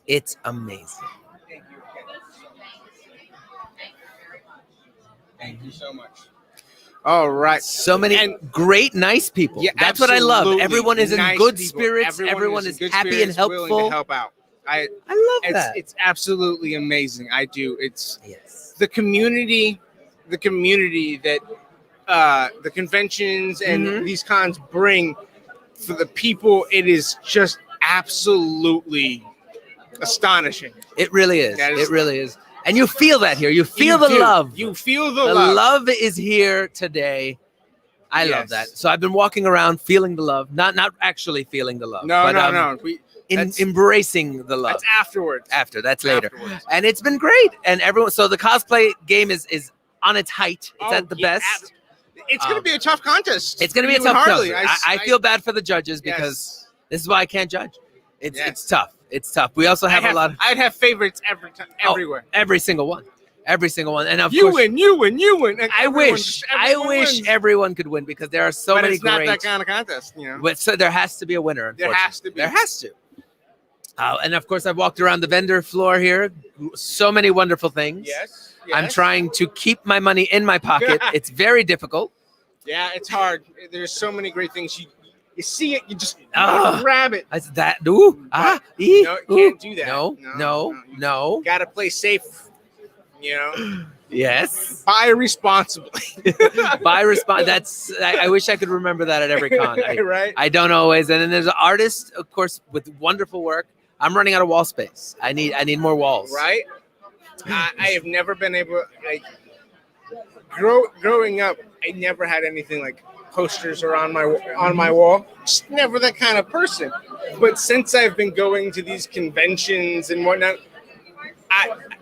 It's amazing. Thank you again. Thank you so much. All right. So many great, nice people. Yeah, that's what I love. absolutely. Everyone is in Nice good people. spirits. Everyone in is good happy spirits, and willing helpful. to help out. I love that. It's absolutely amazing. I do. It's the community that the conventions and these cons bring for the people. It is just absolutely astonishing. It really is. That is- It really is. And you feel that here. You feel You the do. love. You feel the The love. love is here today. I love Yes. that. So I've been walking around feeling the love, not actually feeling the love. No, but, no. Embracing the love. That's afterwards. That's later. Afterwards. And it's been great. And everyone. So the cosplay game is on its height. It's at the best. It's going to be a tough contest. It's going to be a You and tough Harley. contest. I feel bad for the judges because this is why I can't judge. It's tough. It's tough. We also have a lot of I'd have favorites every time, everywhere. every single one. Every single one. And of You course, win, you win, you win. And I everyone- wish everyone wins. everyone could win because there are so But many it's not great. that kind of contest, you know. But so there has to be a winner. There has to be. There has to. And of course, I've walked around the vendor floor here. So many wonderful things. Yes. I'm yes. trying to keep my money in my pocket. It's very difficult. Yeah, it's hard. There's so many great things. You see it, you just Ah. grab it. That's that. Ooh, No, ee, you can't do that. No, no. Got to play safe. You know. Yes. Buy responsibly. Buy response. That's. I wish I could remember that at every con. Right. I don't always. And then there's an artist, of course, with wonderful work. I'm running out of wall space. I need more walls. Right. I have never been able growing up. I never had anything like posters or on my wall. Just never that kind of person. But since I've been going to these conventions and whatnot,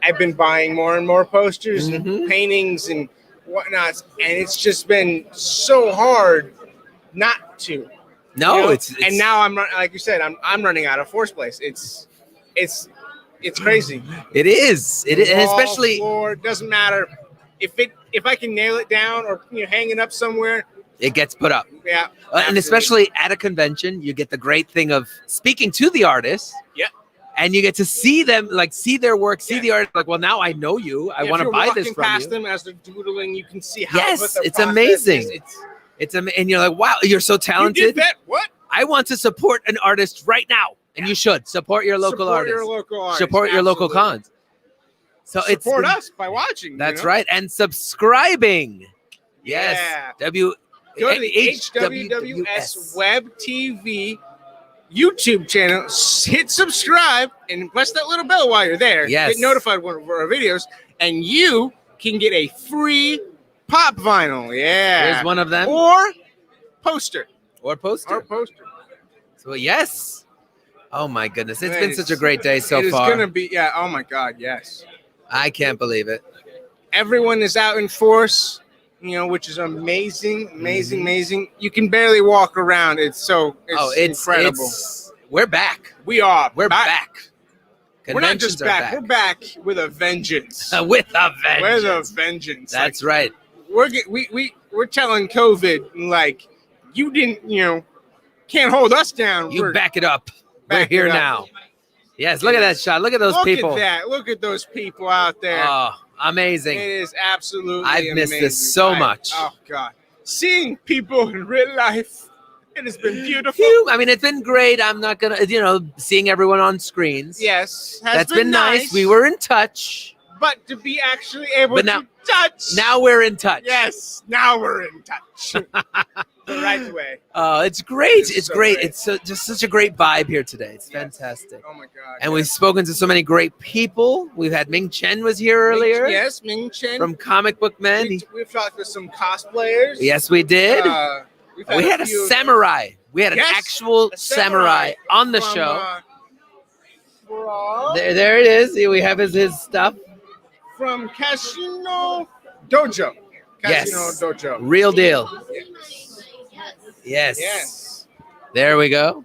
I've been buying more and more posters and paintings and whatnot, and it's just been so hard not to. No, you know? it's and now like you said, I'm running out of floor space. It's crazy. It is. It is, and Wall, especially floor, doesn't matter if I can nail it down or hang it up somewhere. it gets put up. Yeah, And absolutely. especially at a convention, you get the great thing of speaking to the artist. Yeah. And you get to see them, like see their work, see the art. Like, well, now I know you. I If want to you're buy walking this from past you. them as they're doodling, you can see how. Yes, what their it's process amazing. is. It's and you're like, wow, you're so You talented. did that? What? I want to support an artist right now, and you should support your local Support artist. your local artist, Support your local absolutely. cons. So it's Support been- us by watching. That's you know? right, and subscribing. Yes, Yeah. W. Go to the HWWS Web TV YouTube channel, hit subscribe, and press that little bell while you're there. Yes. Get notified when our videos, and you can get a free pop vinyl. Yeah. Here's one of them. Or poster. Or poster. Or poster. So yes. Oh my goodness, it's Man, been such a great day so It is far. gonna be, yeah. Oh my God, yes. I can't believe it. Everyone is out in force, which is amazing, amazing. You can barely walk around. It's incredible. We're back. We are. We're back. We're not just Conventions are back. We're back with a vengeance. With a vengeance. With a vengeance. That's right. We're telling COVID like you didn't, can't hold us down. You back it up. We're Back here it up. now. Yes, look at that shot. Look at those Look people. at that. Look at those people out there. Oh, amazing. It is absolutely I've missed amazing. this so much. Oh God. Seeing people in real life, it has been beautiful. Phew. I mean, it's been great. I'm not gonna, seeing everyone on screens. Yes. has That's been nice. We were in touch. But to be actually able But now- to touch. Now we're in touch. Yes. Now we're in touch. the right way. Oh, it's great. It's so great. great. It's just such a great vibe here today. It's fantastic. Oh my God. And we've spoken to so many great people. We've had Ming Chen was here earlier. Yes, Ming Chen. From Comic Book Men. We've talked with some cosplayers. Yes, we did. We had a few- samurai. We had an Yes, actual a samurai on the from, show. from, There it is. We have his stuff. from Casino Dojo. Yes. Casino Dojo. Real deal. Yes. Yes. There we go.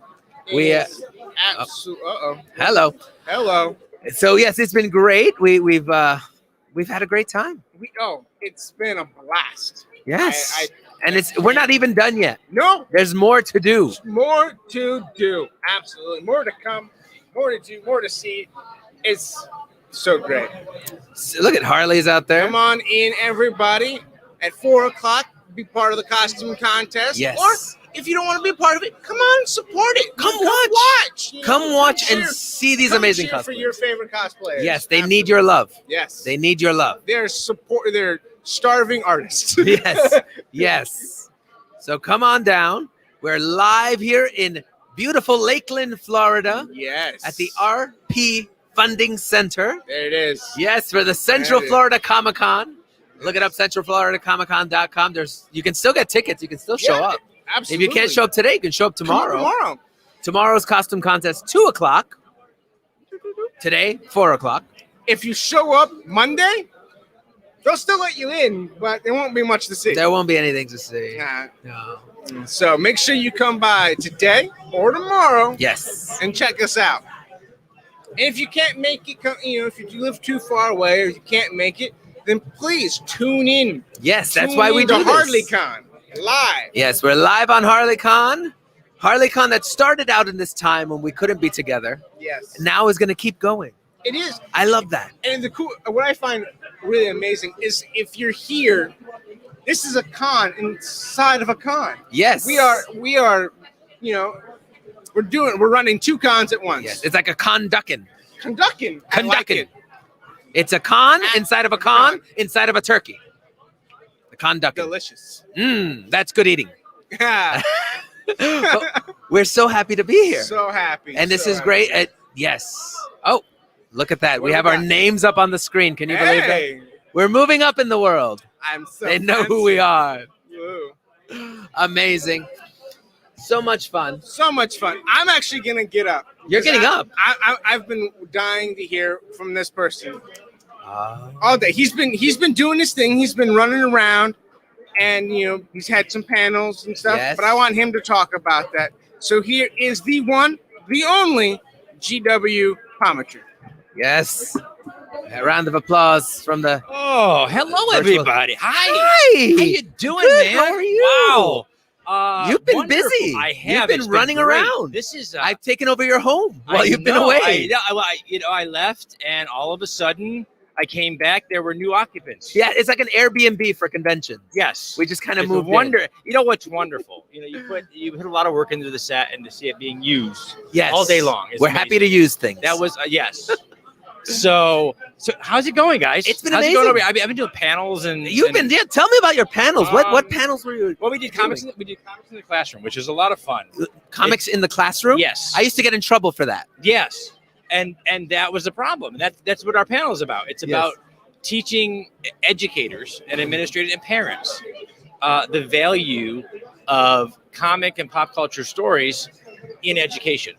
We Uh-oh. hello. Hello. So yes, it's been great. We've had a great time. It's been a blast. Yes. And we're not even done yet. No. There's more to do. More to do. Absolutely. More to come. More to do. More to see. It's so great. So look at Harley's out there. Come on in, everybody. At 4:00, be part of the costume contest. Yes. Or if you don't want to be a part of it, come on, support it. Come watch. Come watch and cheer. see these Come amazing cheer for cosplayers. your favorite cosplayers. Yes, they need your love. Yes. They need your love. They're starving artists. Yes. Yes. So come on down. We're live here in beautiful Lakeland, Florida. Yes. At the RP Funding Center. There it is. Yes, for the Central There it is. Florida Comic-Con. Look it up, centralfloridacomiccon.com. You can still get tickets. You can still show up. Absolutely. If you can't show up today, you can show up tomorrow. Tomorrow. Tomorrow's costume contest, 2:00. Today, 4:00. If you show up Monday, they'll still let you in, but there won't be much to see. There won't be anything to see. Nah. No. So make sure you come by today or tomorrow. Yes. And check us out. And if you can't make it, if you live too far away or you can't make it, then please tune in. Yes, that's Tune why we in do to this. HarleCon live. Yes, we're live on HarleCon. HarleCon that started out in this time when we couldn't be together. Yes. Now is going to keep going. It is. I love that. And what I find really amazing is if you're here, this is a con inside of a con. Yes. We are, we're running two cons at once. Yes, it's like a conducting. Conducting. I like it. It's a con inside of a con inside of a turkey. The conducting. Delicious. That's good eating. We're so happy to be here. So happy. And this so is happy. great. Yes. Oh, look at that. What We do have we our got? names up on the screen. Can you believe Hey. that? We're moving up in the world. I'm so They know who fancy. we are. Woo. Amazing. So much fun. So much fun. I'm actually gonna get up. You're getting up. I've been dying to hear from this person all day. He's been doing his thing. He's been running around, and he's had some panels and stuff. Yes. But I want him to talk about that. So here is the one, the only gwpomichter. Yes. A round of applause from the. Oh, hello, Virtual- everybody. Hi. Hi. How you doing, Good, man? how are you? Wow. You've been Wonderful. busy. I You've have. been It's running great. around. This is. I've taken over your home while I you've been know. away. I left, and all of a sudden, I came back. There were new occupants. Yeah, it's like an Airbnb for conventions. Yes. We just kind of It's a moved wonder. in. You know what's wonderful? You put a lot of work into the set, and to see it being used Yes. all day long. is We're amazing. happy to use things. That was yes. So how's it going, guys? It's been how's amazing. It going over? I've been doing panels and You've been. Yeah, tell me about your panels. What Um, panels were you? Well, we did comics. We did comics in the classroom, which is a lot of fun. Comics in the classroom? Yes. I used to get in trouble for that. Yes, and that was the problem. And that's what our panel is about. It's about teaching educators and administrators and parents the value of comic and pop culture stories in education,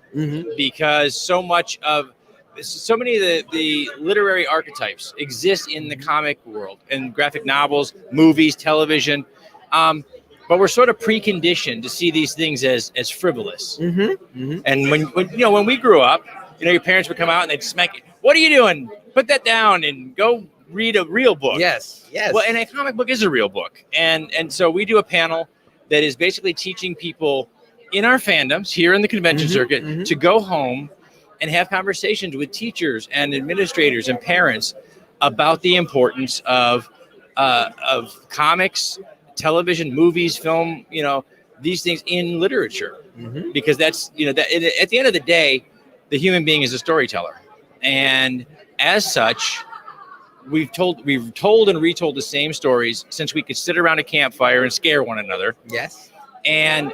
because so many of the literary archetypes exist in the comic world and graphic novels, movies, television. But we're sort of preconditioned to see these things as frivolous. And when we grew up, your parents would come out and they'd smack you. What are you doing? Put that down and go read a real book. Yes. Well, and a comic book is a real book. And so we do a panel that is basically teaching people in our fandoms here in the convention circuit to go home and have conversations with teachers and administrators and parents about the importance of comics, television, movies, film, these things in literature, because that's, at the end of the day, the human being is a storyteller. And as such, we've told and retold the same stories since we could sit around a campfire and scare one another. Yes. And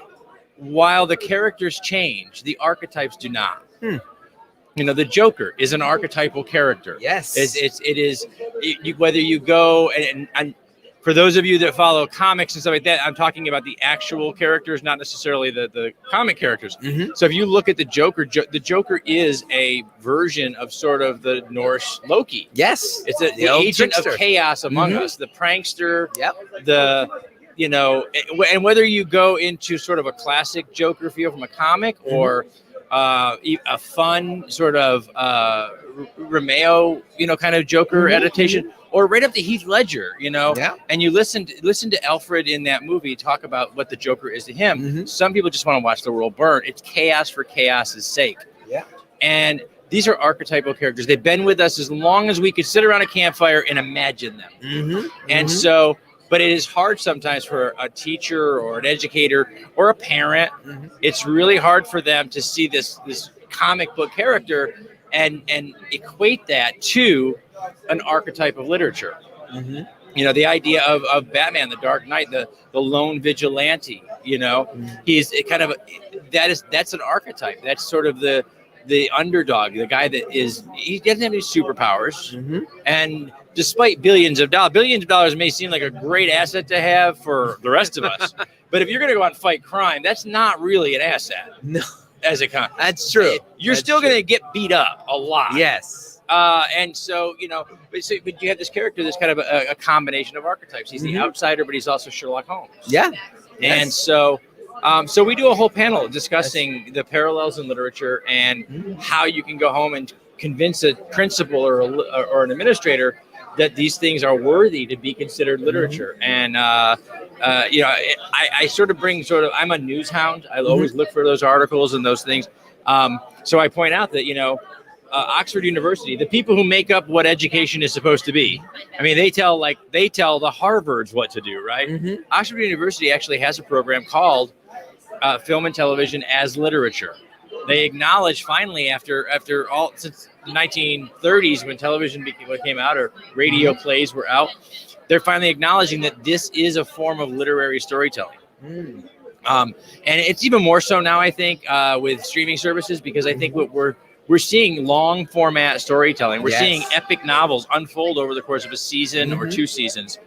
while the characters change, the archetypes do not. You know, the Joker is an archetypal character. Yes. Whether you go and for those of you that follow comics and stuff like that, I'm talking about the actual characters, not necessarily the comic characters. So if you look at the Joker, the Joker is a version of sort of the Norse Loki. Yes. It's The the old agent trickster. of chaos among us, the prankster. Yep. You know, and whether you go into sort of a classic Joker feel from a comic or a fun sort of Romeo, you know, kind of Joker adaptation, or right up to Heath Ledger, you know, and you listen to Alfred in that movie talk about what the Joker is to him. Some people just want to watch the world burn. It's chaos for chaos's sake. Yeah. And these are archetypal characters. They've been with us as long as we could sit around a campfire and imagine them. And so, but it is hard sometimes for a teacher or an educator or a parent. It's really hard for them to see this comic book character and equate that to an archetype of literature. You know, the idea of Batman, the Dark Knight, the lone vigilante, you know, he's kind of that's an archetype. That's sort of the underdog, the guy that he doesn't have any superpowers. And despite billions of dollars may seem like a great asset to have for the rest of us. But if you're going to go out and fight crime, that's not really an asset. No. As a con. That's true. You're still going to get beat up a lot. Yes. And so, you know, but you have this character that's kind of a combination of archetypes. He's the outsider, but he's also Sherlock Holmes. Yeah. And so we do a whole panel discussing the parallels in literature and how you can go home and convince a principal or an administrator that these things are worthy to be considered literature. And, you know, I sort of I'm a news hound. I always look for those articles and those things. So I point out that, you know, Oxford University, the people who make up what education is supposed to be. I mean, they tell the Harvards what to do, right? Oxford University actually has a program called Film and Television as Literature. They acknowledge finally since the 1930s when television came out or radio plays were out, they're finally acknowledging that this is a form of literary storytelling. And it's even more so now, I think, with streaming services, because I think what we're seeing long format storytelling. We're seeing epic novels unfold over the course of a season or 2 seasons.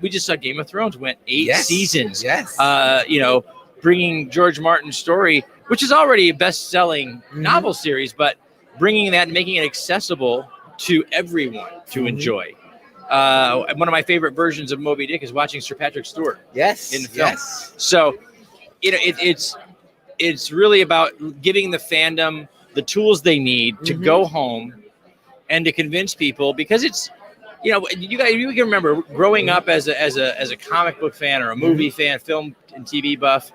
We just saw Game of Thrones went 8 seasons. You know, bringing George Martin's story, which is already a best-selling novel series, but bringing that and making it accessible to everyone to enjoy. One of my favorite versions of Moby Dick is watching Sir Patrick Stewart. In the film. So, you know, it's really about giving the fandom the tools they need to go home and to convince people, because it's, you know, you can remember growing up as a comic book fan or a movie fan, film and TV buff.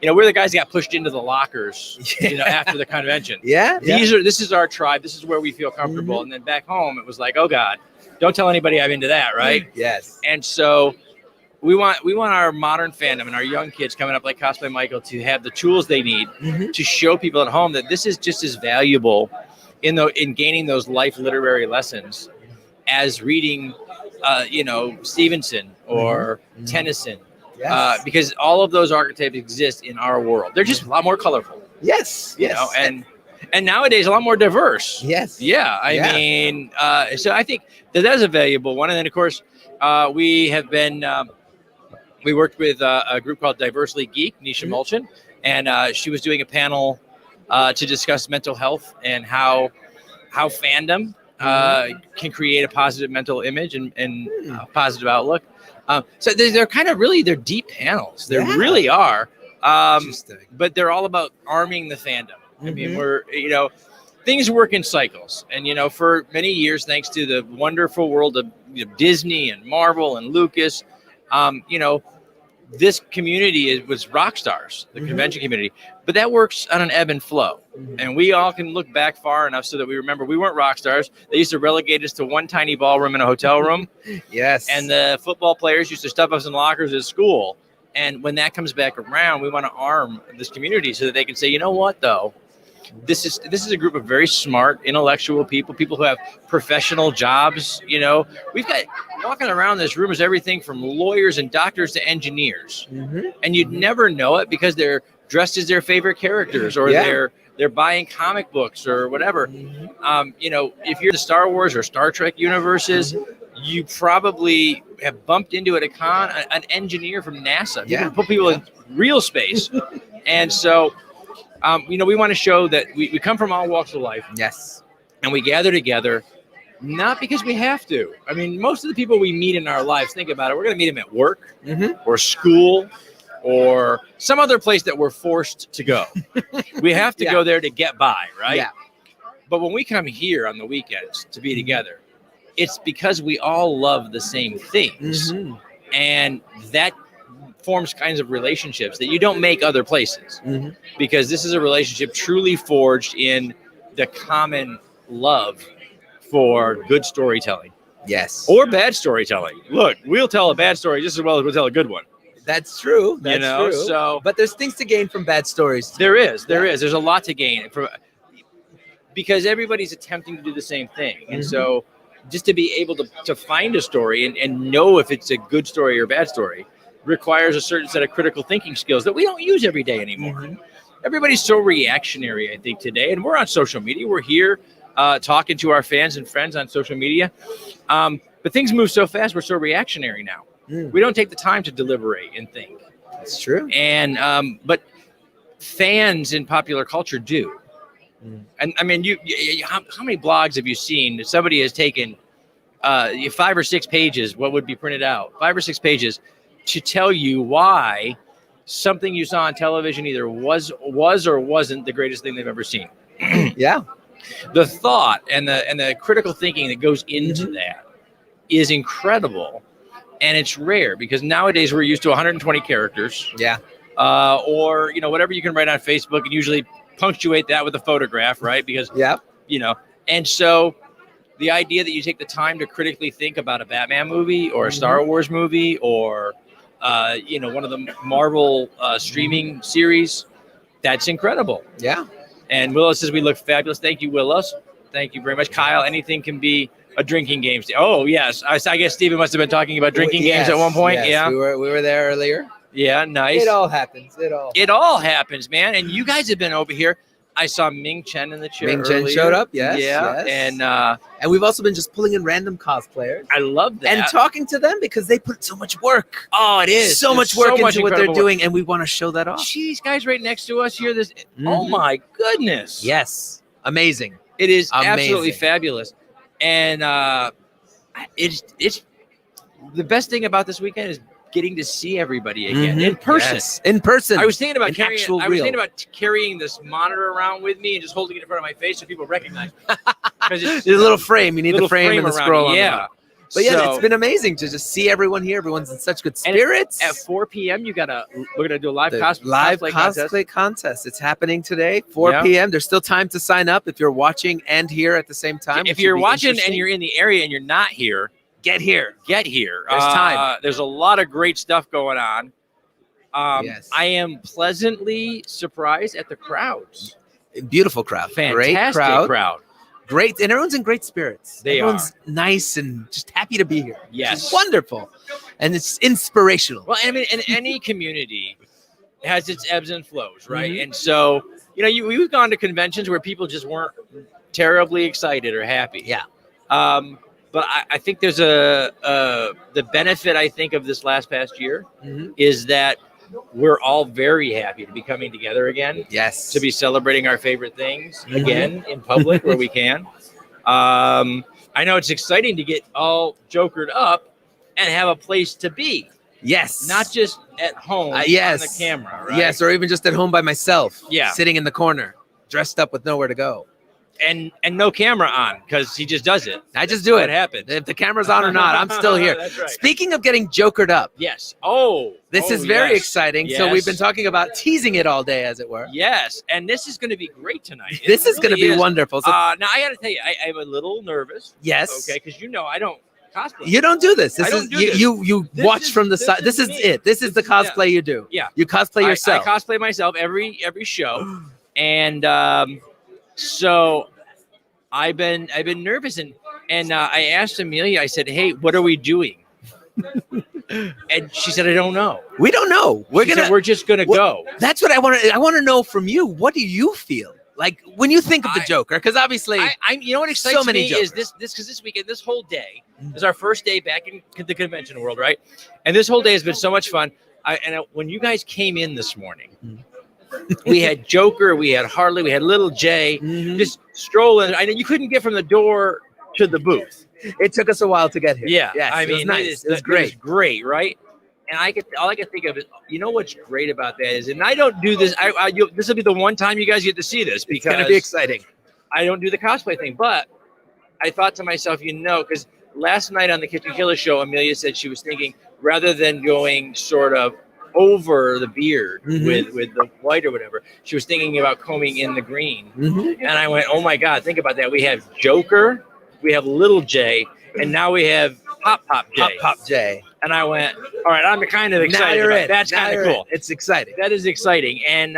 You know, we're the guys that got pushed into the lockers, you know, after the convention. This is our tribe. This is where we feel comfortable. And then back home, it was like, oh God, don't tell anybody I'm into that, right? And so we want our modern fandom and our young kids coming up like Cosplay Michael to have the tools they need to show people at home that this is just as valuable in gaining those life literary lessons as reading, you know, Stevenson or Tennyson. Because all of those archetypes exist in our world. They're just a lot more colorful. You know, and nowadays a lot more diverse. I mean, so I think that is a valuable one. And then of course, we have been, we worked with a group called Diversely Geek, Nisha Mulchin, and she was doing a panel to discuss mental health and how fandom can create a positive mental image and a positive outlook. So they're kind of they're deep panels. They really are. But they're all about arming the fandom. I mean, you know, things work in cycles. And, you know, for many years, thanks to the wonderful world of Disney and Marvel and Lucas, you know, this community was rock stars, the convention community. But that works on an ebb and flow. And we all can look back far enough so that we remember we weren't rock stars. They used to relegate us to one tiny ballroom in a hotel room. And the football players used to stuff us in lockers at school. And when that comes back around, we want to arm this community so that they can say, you know what, though? this is a group of very smart, intellectual people who have professional jobs. You know, we've got walking around this room is everything from lawyers and doctors to engineers, and you'd never know it because they're dressed as their favorite characters, or they're buying comic books or whatever. You know, if you're in the Star Wars or Star Trek universes, you probably have bumped into at a con an engineer from NASA. People put people in real space, and so. You know, we want to show that we come from all walks of life. Yes. And we gather together, not because we have to. I mean, most of the people we meet in our lives, think about it, we're going to meet them at work or school or some other place that we're forced to go. We have to go there to get by, right? Yeah. But when we come here on the weekends to be together, it's because we all love the same things. And that forms kinds of relationships that you don't make other places, because this is a relationship truly forged in the common love for good storytelling. Yes. Or bad storytelling. Look, we'll tell a bad story just as well as we'll tell a good one. That's true. That's true. So, but there's things to gain from bad stories too. There is. There's a lot to gain from, because everybody's attempting to do the same thing. And so just to be able to find a story and know if it's a good story or a bad story requires a certain set of critical thinking skills that we don't use every day anymore. Everybody's so reactionary, I think, today, and we're on social media. We're here talking to our fans and friends on social media, but things move so fast. We're so reactionary now. We don't take the time to deliberate and think. That's true. And but fans in popular culture do. And I mean, how many blogs have you seen that somebody has taken 5 or 6 pages? What would be printed out? 5 or 6 pages to tell you why something you saw on television either was or wasn't the greatest thing they've ever seen. The thought and the critical thinking that goes into that is incredible, and it's rare because nowadays we're used to 120 characters. Or whatever you can write on Facebook, and usually punctuate that with a photograph, right? Because and so the idea that you take the time to critically think about a Batman movie or a Star Wars movie or one of the Marvel streaming series, that's incredible. And Willow says we look fabulous. Thank you, Willows. Thank you very much. Kyle, anything can be a drinking game. Oh, yes. I guess Steven must have been talking about drinking games at one point. Yes. We were there earlier. Yeah, nice. It all happens. It all happens, man. And you guys have been over here. I saw Ming Chen in the chair. Ming Chen showed up, yes. And we've also been just pulling in random cosplayers. I love that. And talking to them because they put so much work. Oh, it is. So much work into what they're doing, and we want to show that off. These guys right next to us here. Oh my goodness. Yes. Amazing. It is absolutely fabulous. And it's the best thing about this weekend is getting to see everybody again in person. Yes, in person. I was thinking about carrying this monitor around with me and just holding it in front of my face so people recognize me. There's a little frame. You need the frame and the scroll on yeah. But it's been amazing to just see everyone here. Everyone's in such good spirits. At 4 p.m., we're gonna do a live cosplay contest. It's happening today, 4 p.m. There's still time to sign up if you're watching and here at the same time. If you're watching and you're in the area and you're not here, get here. There's time. There's a lot of great stuff going on. I am pleasantly surprised at the crowds. Beautiful crowd. Fantastic crowd. Great, and everyone's in great spirits. Everyone's are nice and just happy to be here. Yes, it's wonderful, and it's inspirational. Well, I mean, in any community has its ebbs and flows, right? And so, we've gone to conventions where people just weren't terribly excited or happy. But I think there's the benefit, I think, of this past year is that we're all very happy to be coming together again. Yes. To be celebrating our favorite things again in public where we can. I know it's exciting to get all jokered up and have a place to be. Yes. Not just at home on the camera, right? Yes, or even just at home by myself. Yeah. Sitting in the corner, dressed up with nowhere to go. And no camera on because he just does it. I just do it. What happens? If the camera's on or not, I'm still here. That's right. Speaking of getting jokered up. Yes. This is very exciting. Yes. So we've been talking about teasing it all day, as it were. Yes. And this is going to be great tonight. This is going to be wonderful. So, now, I got to tell you, I'm a little nervous. Yes. Okay, because I don't cosplay. You don't do this. You This watch is- from the this side. is This is me. it. This is the cosplay you do. Yeah. You cosplay yourself. I cosplay myself every show. And So I've been nervous, and I asked Amelia. I said, "Hey, what are we doing?" And she said, "I don't know. We don't know. We're just gonna go." That's what I want to. I want to know from you. What do you feel like when you think of the Joker? Because obviously, you know what excites so many me Jokers. is this weekend, this whole day is our first day back in the convention world, right? And this whole day has been so much fun. When you guys came in this morning, we had Joker, we had Harley, we had Little Jay, just strolling. I know you couldn't get from the door to the booth. It took us a while to get here. Yeah, yes, I it was mean, nice. it was great, right? And all I can think of is, you know what's great about that is, and I don't do this. This will be the one time you guys get to see this because It's gonna be exciting. I don't do the cosplay thing, but I thought to myself, because last night on the Kitchen Killer show, Amelia said she was thinking rather than going sort of over the beard with the white or whatever, she was thinking about combing in the green. And I went, oh my God, think about that. We have Joker, we have Little J, and now we have Pop J. Pop J. And I went, all right, I'm kind of excited. Now you're in. That's Now kind of you're cool. in. It's exciting. That is exciting. And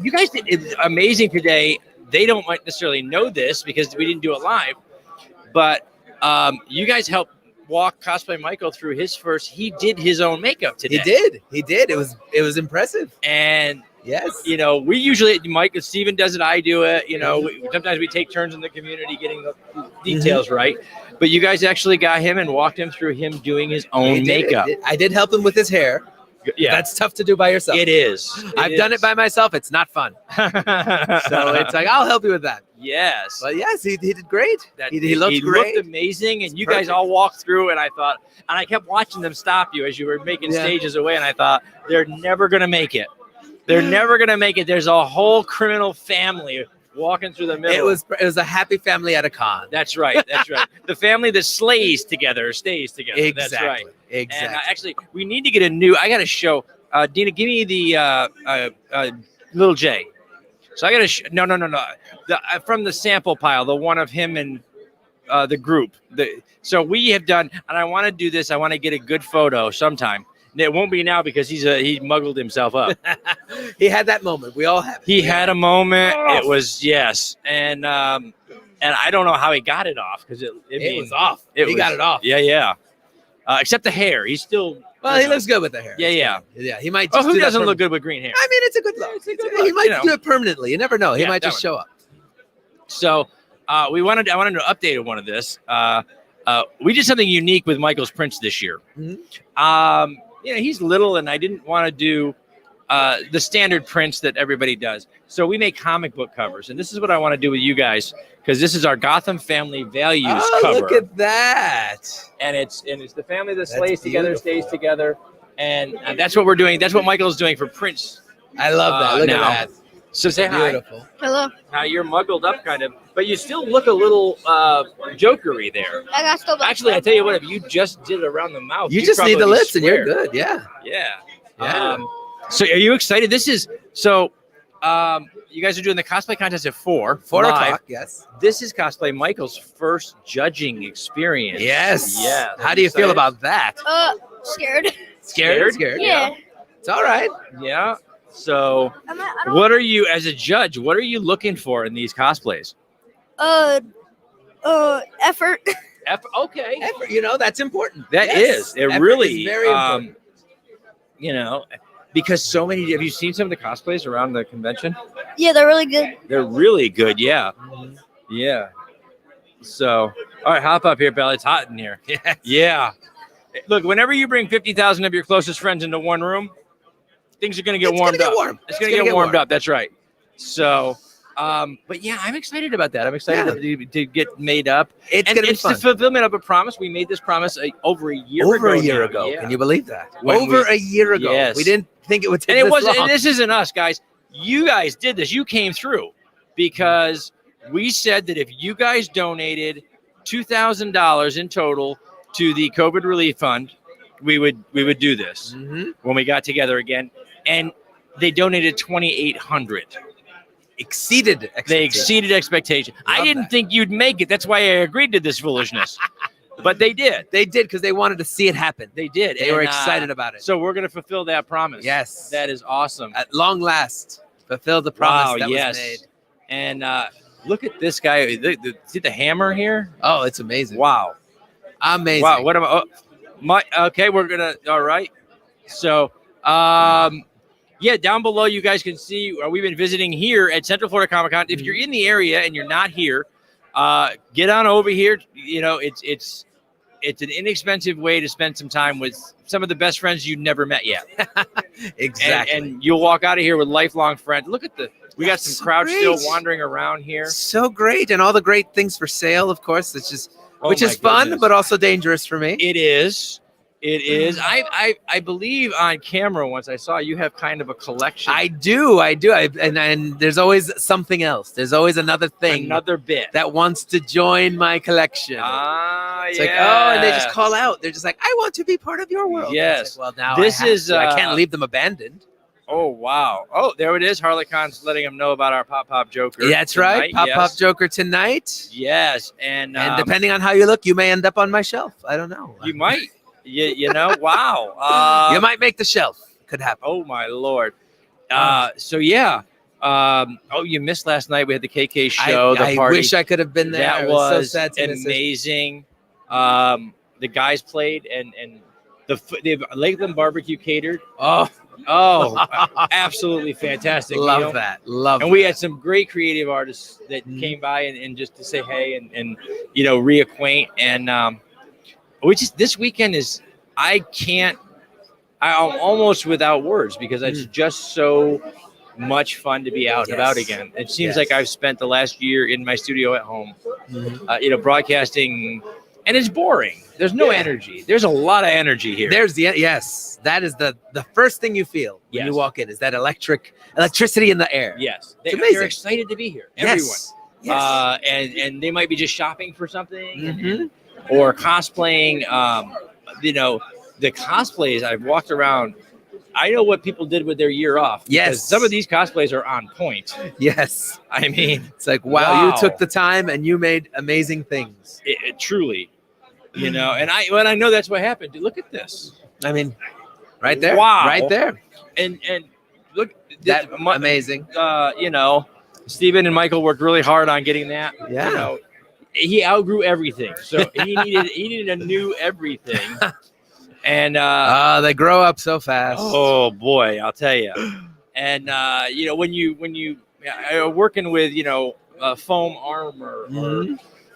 you guys did amazing today. They don't necessarily know this because we didn't do it live, but you guys helped walk Cosplay Michael through he did his own makeup today. He did. It was impressive. And yes, we usually, Steven does it, I do it. Sometimes we take turns in the community getting the details right. But you guys actually got him and walked him through him doing his own makeup. I did help him with his hair. Yeah, that's tough to do by yourself. It is. I've done it by myself. It's not fun. So it's like, I'll help you with that. Yes. But yes, he did great. He looked great. great. Amazing. And you Perfect. guys all walked through, and I thought, and I kept watching them stop you as you were making stages away, and I thought, they're never going to make it. They're never going to make it. There's a whole criminal family walking through the middle. It was a happy family at a con. That's right. That's right. The family that stays together. Exactly. That's right. Exactly. And actually, we need to get I got to show. Dina, give me the Little J. So I got to no. From the sample pile, the one of him and the group. So we have done, and I want to do this. I want to get a good photo sometime. It won't be now because he muggled himself up. He had that moment. We all have. He had a moment. It was and I don't know how he got it off because it was off. He got it off. Yeah. Except the hair. He's still. Well, he looks good with the hair. Yeah. He might. Oh, Just who do that doesn't look good with green hair? I mean, it's a good look. He might do it permanently. You never know. He might just show up. So I wanted to update one of this. We did something unique with Michael's prints this year. He's little, and I didn't want to do the standard prints that everybody does. So we make comic book covers, and this is what I want to do with you guys because this is our Gotham Family Values cover. Look at that! And it's the family that stays together, and that's what we're doing. That's what Michael's doing for prints. I love that. Look now. at that. So say Beautiful. hi. Hello. Now you're muggled up kind of, but you still look a little jokery there. I got still. Actually, I tell you what, if you just did it around the mouth, You you'd just need the probably lips, and you're swear. good. Yeah. Yeah. So are you excited? This is you guys are doing the cosplay contest at 4 live. o'clock. Yes. This is Cosplay Michael's first judging experience. Yes. Yeah. How do you feel about that? Scared. Scared? Yeah. It's all right. Yeah. So, I don't. what are you, as a judge, what are you looking for in these cosplays? Effort. Okay. Effort, that's important. That Yes. is. It Effort really is very important. Because so many. Have you seen some of the cosplays around the convention? Yeah, they're really good. They're really good. Yeah. Yeah. So, all right, hop up here, Bella. It's hot in here. Yes. Yeah. Look, whenever you bring 50,000 of your closest friends into one room, things are going to get warmed up. It's going to get warmed up. That's right. So, but yeah, I'm excited about that. I'm excited to get made up. It's going to be fun. It's the fulfillment of a promise. We made this promise over a year ago. Over a year now. ago. Yeah. Can you believe that? When Over we- a year ago. Yes. We didn't think it would take And it this wasn't. long. And this isn't us, guys. You guys did this. You came through because we said that if you guys donated $2,000 in total to the COVID relief fund, we would do this when we got together again. And they donated 2,800. Exceeded expectations. They exceeded expectation. I didn't think you'd make it. That's why I agreed to this foolishness. But they did. They did because they wanted to see it happen. They did. They were excited about it. So we're going to fulfill that promise. Yes. That is awesome. At long last. Fulfill the promise Wow, that yes. was made. And look at this guy. See the hammer here? Oh, it's amazing. Wow. Amazing. Wow. What am I? Okay, we're gonna. All right. So, yeah, down below you guys can see we've been visiting here at Central Florida Comic Con. If you're in the area and you're not here, get on over here. You know, it's an inexpensive way to spend some time with some of the best friends you've never met yet. Exactly. And you'll walk out of here with lifelong friends. Look at we got some crowds great. still wandering around here. So great, and all the great things for sale, of course. It's just, Oh which my is fun, goodness. but also dangerous for me. It is. It is. I believe on camera once I saw you have kind of a collection. I do. And there's always something else. There's always another thing, Another bit that wants to join my collection. It's like, oh, and they just call out. They're just like, I want to be part of your world. Yes. It's like, well, now This I have is, to. I can't leave them abandoned. Oh wow! Oh, there it is. HarleCon's letting them know about our Pop Joker. Yeah, that's right. tonight. Pop Joker tonight. Yes, and depending on how you look, you may end up on my shelf. I don't know. you might. You know. Wow. You might make the shelf. Could happen. Oh my lord. So yeah. Oh, you missed last night. We had the KK show. I the party. wish I could have been there. That It was so was sad to miss it. amazing. The guys played, and the Lakeland Barbecue catered. Oh, absolutely fantastic. Love meal. that. Love And we had some great creative artists that came by and just to say hey and reacquaint. And this weekend is I'm almost without words because it's just so much fun to be out and about again. It seems like I've spent the last year in my studio at home, broadcasting, and it's boring. There's no energy. There's a lot of energy here. Yes, that is the first thing you feel when you walk in is that electricity in the air. Yes, It's amazing. They're excited to be here. Yes. Everyone. And they might be just shopping for something or cosplaying. The cosplays I've walked around. I know what people did with their year off. Yes. Some of these cosplays are on point. Yes. I mean, it's like, wow, you took the time and you made amazing things. It truly, and I know that's what happened. Look at this. I mean, right there. Wow. Right there. And look, That amazing. Stephen and Michael worked really hard on getting that. Yeah. He outgrew everything. So he needed a new everything. And they grow up so fast. Oh boy, I'll tell you. And when you are working with foam armor or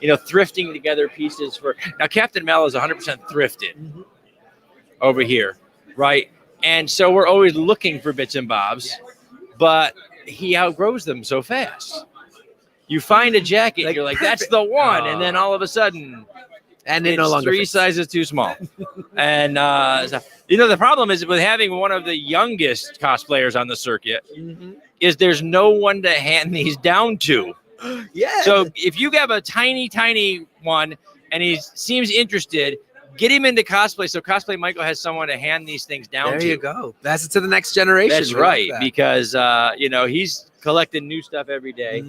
thrifting together pieces for now, Captain Mel is 100% thrifted over here, right? And so we're always looking for bits and bobs, but he outgrows them so fast. You find a jacket, and you're like, that's the one, and then all of a sudden. And it it's no longer three fits. sizes too small. And the problem is with having one of the youngest cosplayers on the circuit is there's no one to hand these down to. Yeah. So if you have a tiny one and he seems interested, get him into cosplay. So Cosplay Michael has someone to hand these things down to. There you go. Pass it to the next generation. That's We love right, that. because he's collecting new stuff every day.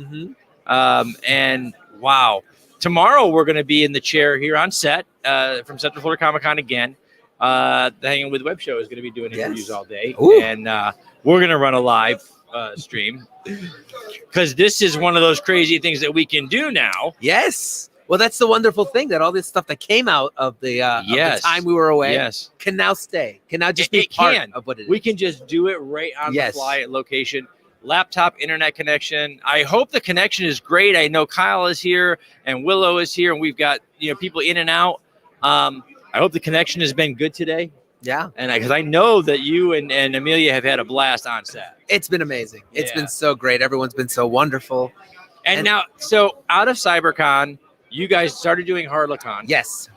And wow. Tomorrow we're going to be in the chair here on set from Central Florida Comic Con again. The Hanging with Web show is going to be doing interviews all day, and we're going to run a live stream because this is one of those crazy things that we can do now. Yes. Well, that's the wonderful thing that all this stuff that came out of the time we were away can now stay. Can now just be part of what it is. We can just do it right on the fly at location. Laptop internet connection. I hope the connection is great. I know Kyle is here and Willow is here, and we've got people in and out. I hope the connection has been good today. Yeah, and because I know that you and Amelia have had a blast on set. It's been amazing. It's been so great. Everyone's been so wonderful. And now, so out of CyberCon, you guys started doing HarleCon. Yes.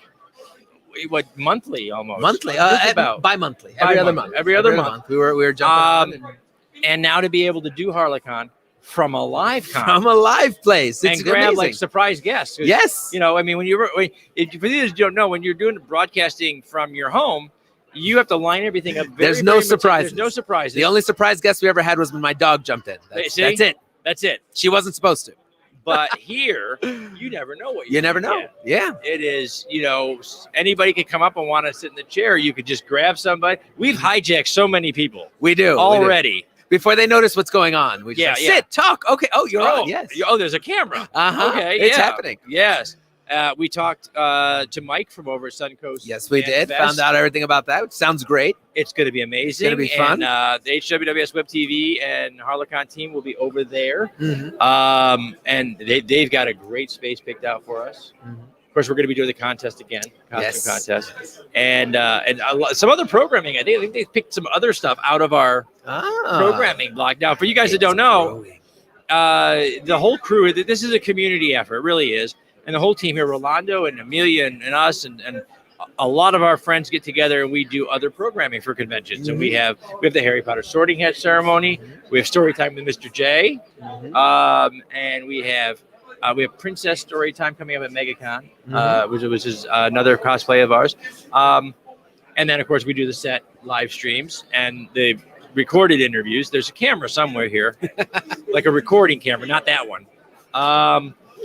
What, monthly almost? Monthly, about bi-monthly. Every other month. Every other month. We were jumping on and now to be able to do HarleCon from a live con. From a live place. It's and grab amazing. like surprise guests. Yes. I mean, for those who don't know, when you're doing broadcasting from your home, you have to line everything up. There's no surprises. There's no surprises. The only surprise guest we ever had was when my dog jumped in. That's it. That's it. She wasn't supposed to. But here, you never know what you never know. Get. Yeah. It is, anybody could come up and want to sit in the chair. You could just grab somebody. We've hijacked so many people. We do already. before they notice what's going on. We just sit, talk. Okay. Oh, you're on. Yes. Oh, there's a camera. Okay. It's yeah. happening. Yes. We talked to Mike from over at Suncoast. Yes, we did. Fest. Found out everything about that. Sounds great. It's going to be amazing. It's going to be fun. And the HWWS WebTV and HarleCon team will be over there. And they've got a great space picked out for us. Of course, we're going to be doing the contest again, costume contest, and some other programming. I think they picked some other stuff out of our programming block. Now, for you guys that don't know, the whole crew, this is a community effort, it really is. And the whole team here, Rolando and Amelia and us and a lot of our friends get together and we do other programming for conventions. And we have the Harry Potter sorting hat ceremony. We have story time with Mr. J. And we have Princess story time coming up at MegaCon, which is another cosplay of ours. And then, of course, we do the set live streams and the recorded interviews. There's a camera somewhere here, like a recording camera, not that one.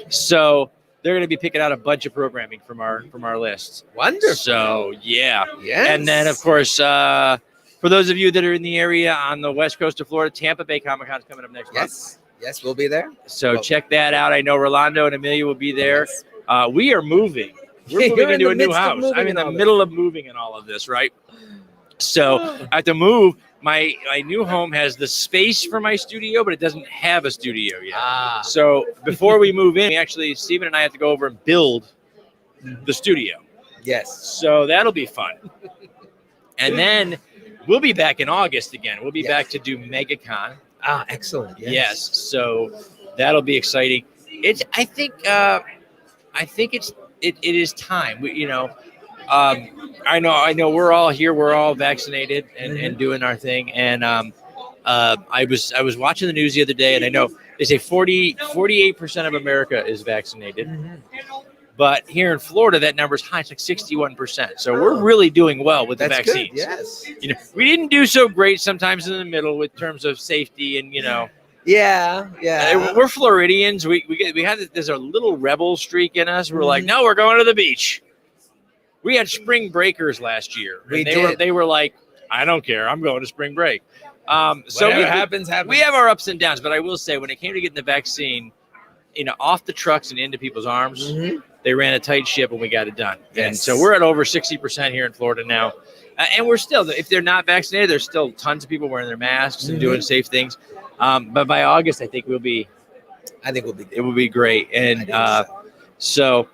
So they're going to be picking out a bunch of programming from our lists. Wonderful. So yeah. Yes. And then, of course, for those of you that are in the area on the west coast of Florida, Tampa Bay Comic-Con is coming up next month. Yes, we'll be there. So check that out. I know Rolando and Amelia will be there. We are moving. We're moving into a new house. I'm in the middle of moving and all of this, right? So I have to move. My new home has the space for my studio, but it doesn't have a studio yet. So before we move in, actually, Stephen and I have to go over and build the studio. Yes. So that'll be fun. And then we'll be back in August again. We'll be back to do MegaCon. Excellent. Yes. So that'll be exciting. I think it is time. I know we're all here. We're all vaccinated and doing our thing. And I was watching the news the other day, and I know they say 48% of America is vaccinated. But here in Florida, that number's high. It's like 61%. So we're really doing well with the vaccines. Good. Yes. We didn't do so great sometimes in the middle with terms of safety and Yeah. We're Floridians. We had there's a little rebel streak in us. We're like, no, we're going to the beach. We had spring breakers last year. They were like, I don't care. I'm going to spring break. So whatever happens. We have our ups and downs, but I will say when it came to getting the vaccine, off the trucks and into people's arms, they ran a tight ship and we got it done. Yes. And so we're at over 60% here in Florida now. And we're still, if they're not vaccinated, there's still tons of people wearing their masks and doing safe things. But by August, I think we'll be good. It will be great. And so,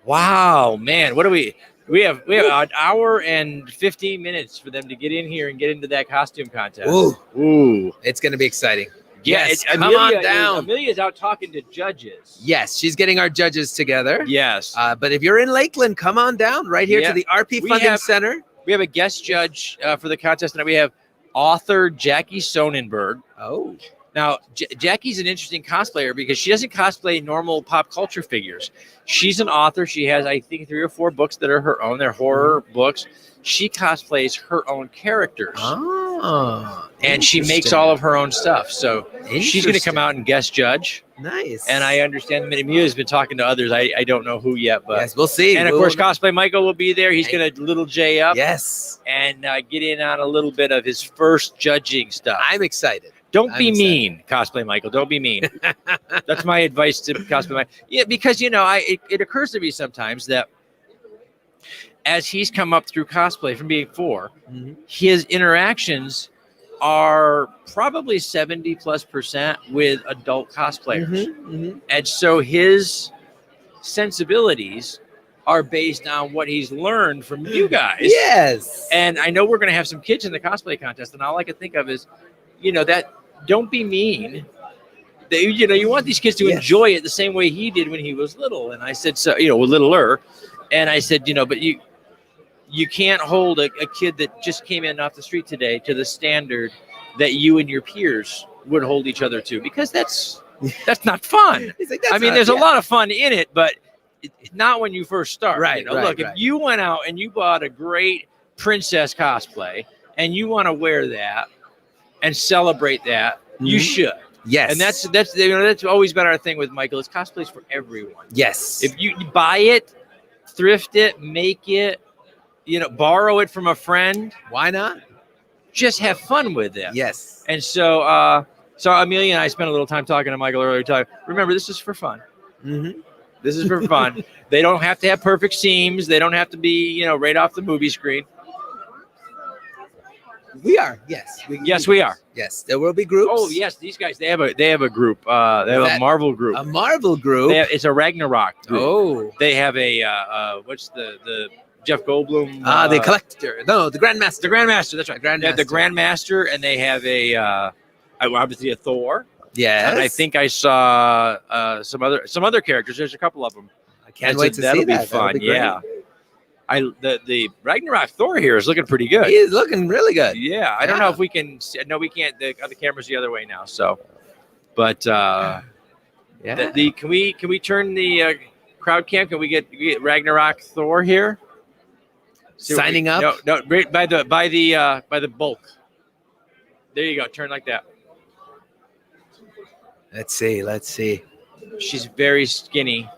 wow, man, what do we have an hour and 15 minutes for them to get in here and get into that costume contest. Ooh. It's going to be exciting. Yeah, yes, come on down. Amelia's out talking to judges. Yes, she's getting our judges together. Yes. But if you're in Lakeland, come on down right here to the RP Funding Center. We have a guest judge for the contest tonight. We have author Jackie Sonnenberg. Oh. Now, Jackie's an interesting cosplayer because she doesn't cosplay normal pop culture figures. She's an author. She has, I think, 3 or 4 books that are her own. They're horror books. She cosplays her own characters. And she makes all of her own stuff. So she's going to come out and guest judge. Nice. And I understand Amelia has been talking to others. I don't know who yet, but yes, we'll see. And of course, Cosplay Michael will be there. He's going to little J up. Yes. And get in on a little bit of his first judging stuff. I'm excited. Don't be mean, Cosplay Michael. Don't be mean. That's my advice to Cosplay Michael. Yeah, because it occurs to me sometimes that as he's come up through cosplay from being 4, his interactions are probably 70+% with adult cosplayers. And so his sensibilities are based on what he's learned from you guys. Yes. And I know we're going to have some kids in the cosplay contest, and all I can think of is, that don't be mean. You want these kids to enjoy it the same way he did when he was little. And I said, so, littler. And I said, but you can't hold a kid that just came in off the street today to the standard that you and your peers would hold each other to, because that's not fun. There's a lot of fun in it, but not when you first start. Right. Look, if you went out and you bought a great princess cosplay and you want to wear that and celebrate that, you should. Yes. And that's always been our thing with Michael. It's cosplays for everyone. Yes. If you buy it, thrift it, make it, borrow it from a friend. Why not? just have fun with them. Yes. And so, so Amelia and I spent a little time talking to Michael earlier. Remember, this is for fun. Mm-hmm. This is for fun. They don't have to have perfect seams. They don't have to be, right off the movie screen. We are. Yes. We are. Yes. There will be groups. Oh yes, these guys. They have a group. They have a Marvel group. A Marvel group. It's a Ragnarok group. Oh. They have a what's the Jeff Goldblum? The collector. No, the Grandmaster. The Grandmaster. That's right. Grandmaster. They have the Grandmaster, and they have obviously a Thor. Yes. And I think I saw some other characters. There's a couple of them. I can't wait to see that. That'll be fun. Yeah. The Ragnarok Thor here is looking pretty good. He is looking really good. Yeah. I don't know if we can. No, we can't. The other camera's the other way now. So, but yeah. Can we turn the crowd cam? Can we get Ragnarok Thor here? Signing up? No, right by the bulk. There you go. Turn like that. Let's see. She's very skinny.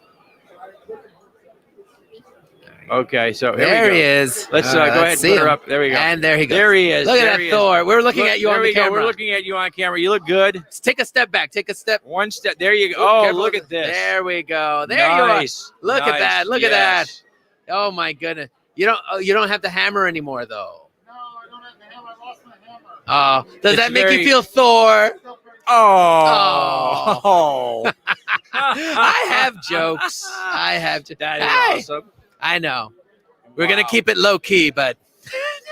Okay, so there he is. Let's go ahead and put her up. There we go. And there he goes. There he is. Look at that Thor. We're looking at you on the camera. We're looking at you on camera. You look good. Let's take a step back. Take a step. One step. There you go. Oh, look at this. There we go. There you are. Look at that. Look at that. Oh my goodness. You don't have the hammer anymore though. No, I don't have the hammer. I lost my hammer. Oh, does that make you feel Thor? Oh. I have jokes. That is awesome. I know. We're gonna keep it low key, but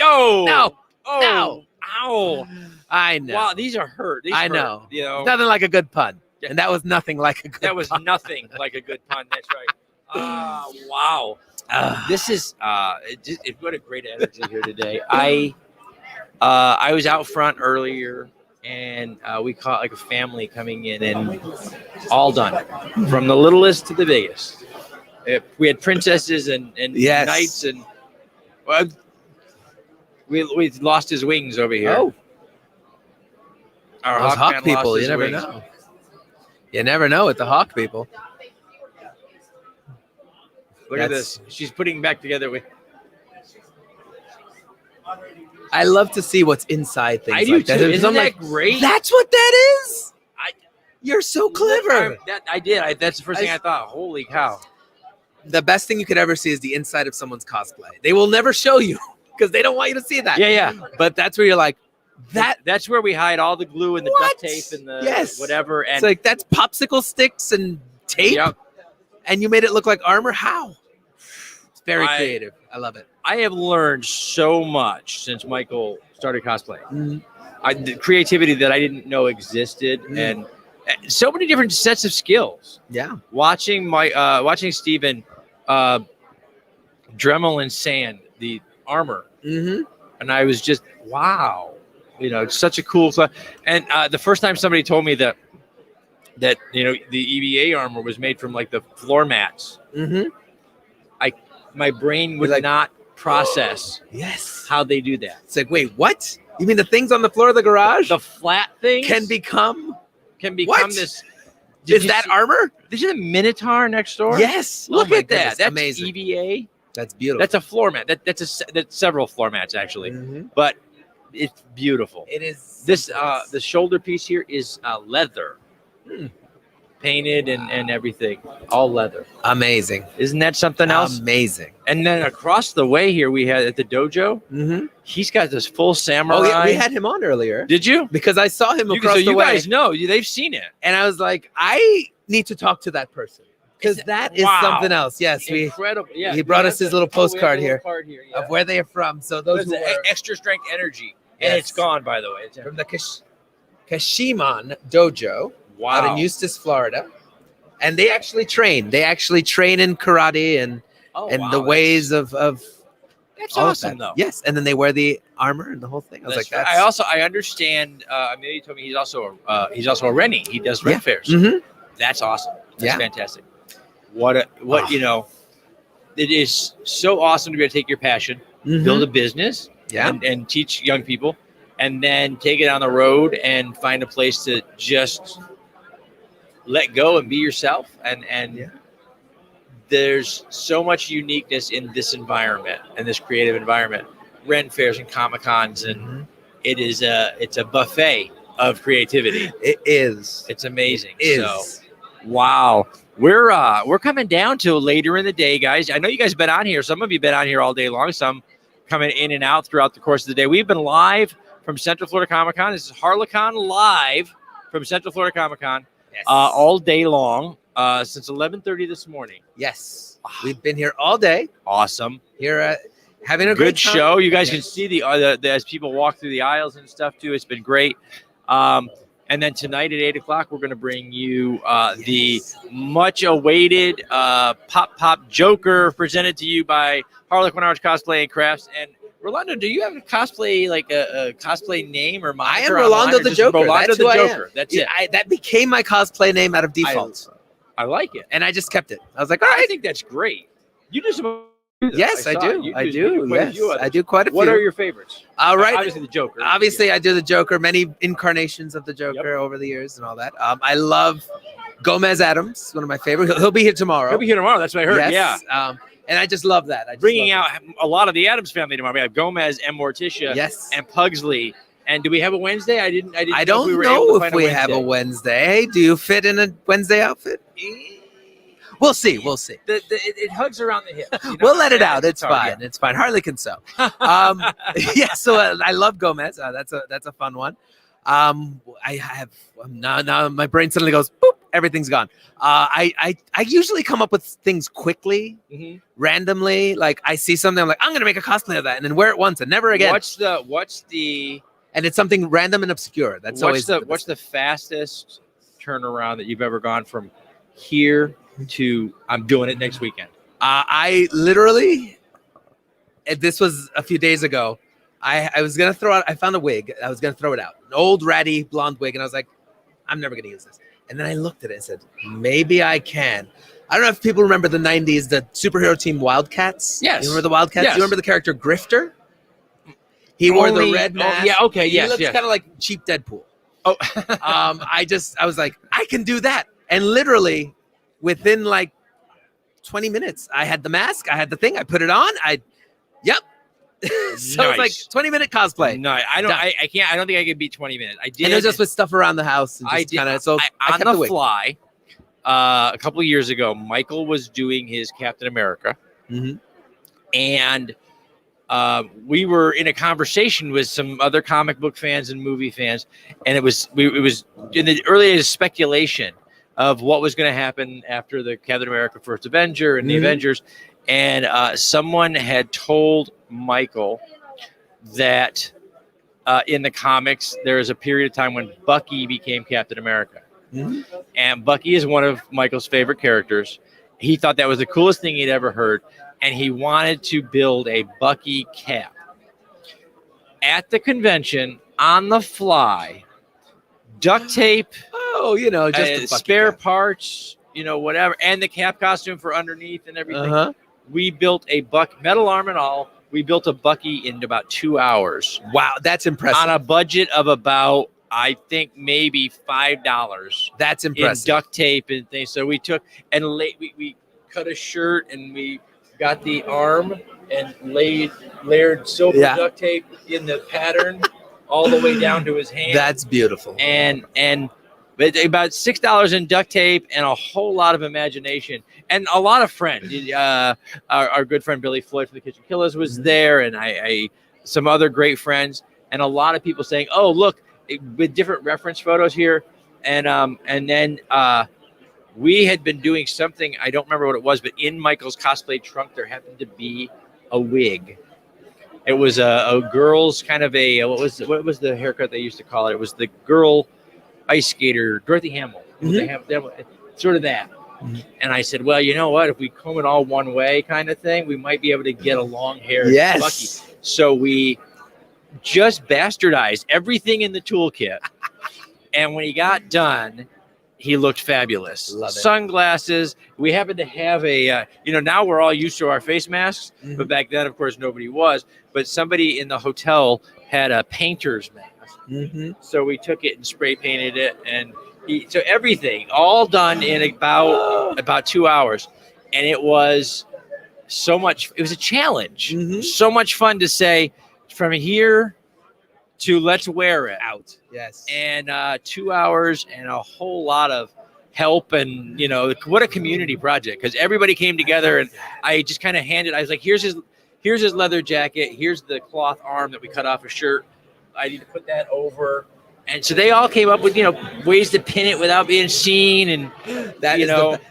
no. Ow. I know. Wow, these are hurt. I know. Nothing like a good pun, and that was nothing like a good. That was nothing like a good pun. That's right. Wow. This is what a great energy here today. I was out front earlier, and we caught like a family coming in, and all done from the littlest to the biggest. We had princesses and knights, and we lost his wings over here. Oh, our those hawk man people! lost You his never wings. know. You never know with the hawk people. Look at this. She's putting back together with. I love to see what's inside things. I do like that. too. Isn't that like, great? That's what that is. You're so clever. I did. That's the first thing I thought. Holy cow! The best thing you could ever see is the inside of someone's cosplay. They will never show you because they don't want you to see that. Yeah. But that's where you're like, that's where we hide all the glue and the duct tape and the whatever. And it's like that's popsicle sticks and tape. Yep. And you made it look like armor. How? It's very creative. I love it. I have learned so much since Michael started cosplaying. The creativity that I didn't know existed, and so many different sets of skills. Yeah. Watching Steven Dremel and sand the armor, and I was just wow, it's such a cool stuff. And the first time somebody told me that the EVA armor was made from like the floor mats, my brain would not process how they do that. It's like, wait, what? You mean the things on the floor of the garage? The flat things can become what? This. Is that armor? This is a Minotaur next door. Yes. Look at that. That's amazing. EVA. That's beautiful. That's a floor mat. That's several floor mats actually, but it's beautiful. It is. This the shoulder piece here is leather, painted and everything, all leather. Amazing. Isn't that something else? Amazing. And then across the way here, we had at the dojo. He's got this full samurai. Oh yeah, we had him on earlier. Did you? Because I saw him across the way. You guys know they've seen it, and I was like, I need to talk to that person because that is something else. Yes, incredible. Yeah, he brought us his little postcard here yeah. of where they are from. So those who are extra strength energy, and it's gone by the way. It's from the Kashiman Dojo out in Eustis, Florida. And they actually train. They actually train in karate and the ways of that's all awesome of that. though. Yes, and then they wear the armor and the whole thing. I was like, that's I understand. Amelia told me he's also a Rennie. He does Ren fairs. That's awesome. That's fantastic. It is so awesome to be able to take your passion, build a business, and teach young people, and then take it on the road and find a place to just let go and be yourself. And there's so much uniqueness in this environment and this creative environment, Ren fairs and Comic Cons, and it's a buffet of creativity. It is. It's amazing. It is. So, wow. We're coming down to later in the day, guys. I know you guys been on here. Some of you been on here all day long. Some coming in and out throughout the course of the day. We've been live from Central Florida Comic Con. This is HarleCon live from Central Florida Comic Con all day long since 11:30 this morning. Yes, we've been here all day. Awesome. Here, having a good great time. show. You guys can see the as people walk through the aisles and stuff too. It's been great. And then tonight at 8 o'clock, we're going to bring you the much awaited Pop Joker presented to you by Harlequinarts Cosplay and Crafts. And Rolando, do you have a cosplay, like a cosplay name or moniker? I am Rolando the Joker. Rolando That's the who I Joker. am. That's it. That became my cosplay name out of default. I like it. And I just kept it. I was like, all right. I think that's great. You do some. Yes, I do. I do. Yes, I do quite a few. What are your favorites? All right. Obviously the Joker. Obviously, I do the Joker. Many incarnations of the Joker over the years and all that. I love Gomez Adams, one of my favorites. He'll be here tomorrow. He'll be here tomorrow. That's what I heard. Yes. Yeah. And I just love that. Bringing out a lot of the Adams family tomorrow. We have Gomez and Morticia. Yes. And Pugsley. And do we have a Wednesday? I didn't I don't know if we have a Wednesday. Hey, do you fit in a Wednesday outfit? We'll see. We'll see. It hugs around the hip. You know? We'll let it out. It's hard, fine. It's fine. Harley can sew. Yeah. So I love Gomez. That's a fun one. I have now my brain suddenly goes boop. Everything's gone. I usually come up with things quickly, randomly. Like I see something, I'm like, I'm gonna make a cosplay of that, and then wear it once and never again. What's the? And it's something random and obscure. That's always what's the fastest turnaround that you've ever gone from here to I'm doing it next weekend? I literally, this was a few days ago. I was gonna throw out. I found a wig. I was gonna throw it out, an old ratty blonde wig, and I was like, I'm never gonna use this. And then I looked at it and said, maybe I can. I don't know if people remember the 90s, the superhero team Wildcats. Yes. You remember the Wildcats? Yes. You remember the character Grifter? He wore the red mask. Yeah. Okay. Yes. He looked kind of like cheap Deadpool. Oh. I was like, I can do that. And literally within like 20 minutes, I had the mask. I had the thing. I put it on. Yep. So it's like 20-minute cosplay. No, I don't. I can't. I don't think I could beat 20 minutes. I did. And it was just with stuff around the house. And just kind of. So on the fly, a couple of years ago, Michael was doing his Captain America, and we were in a conversation with some other comic book fans and movie fans, and it was in the early days of speculation of what was going to happen after the Captain America First Avenger and the Avengers. And someone had told Michael that in the comics, there is a period of time when Bucky became Captain America. And Bucky is one of Michael's favorite characters. He thought that was the coolest thing he'd ever heard. And he wanted to build a Bucky cap. At the convention, on the fly, duct tape. Oh, just spare parts, whatever. And the cap costume for underneath and everything. We built a metal arm and all. We built a Bucky in about 2 hours. Wow, that's impressive. On a budget of about, I think, maybe $5. That's impressive. In duct tape and things. So we took and we cut a shirt and we got the arm and layered silver duct tape in the pattern all the way down to his hand. That's beautiful. And about $6 in duct tape and a whole lot of imagination and a lot of friends. Our good friend Billy Floyd from the Kitchen Killers was there, and I some other great friends, and a lot of people saying, "Oh, look," with different reference photos here, and then we had been doing something, I don't remember what it was, but in Michael's cosplay trunk there happened to be a wig. It was a girl's kind of what was the haircut they used to call it? It was the girl ice skater, Dorothy Hamill, sort of that. And I said, well, you know what? If we comb it all one way kind of thing, we might be able to get a long haired Bucky. So we just bastardized everything in the toolkit. And when he got done, he looked fabulous. Love it. Sunglasses. We happened to have now we're all used to our face masks, but back then, of course, nobody was. But somebody in the hotel had a painter's mask. So we took it and spray painted it, and so everything all done in about 2 hours, and it was so much. It was a challenge. So much fun to say from here to let's wear it out. Yes. And 2 hours and a whole lot of help, and what a community project, because everybody came together, and I just kind of I was like, here's his leather jacket, here's the cloth arm that we cut off a shirt, I need to put that over. And so they all came up with, ways to pin it without being seen, and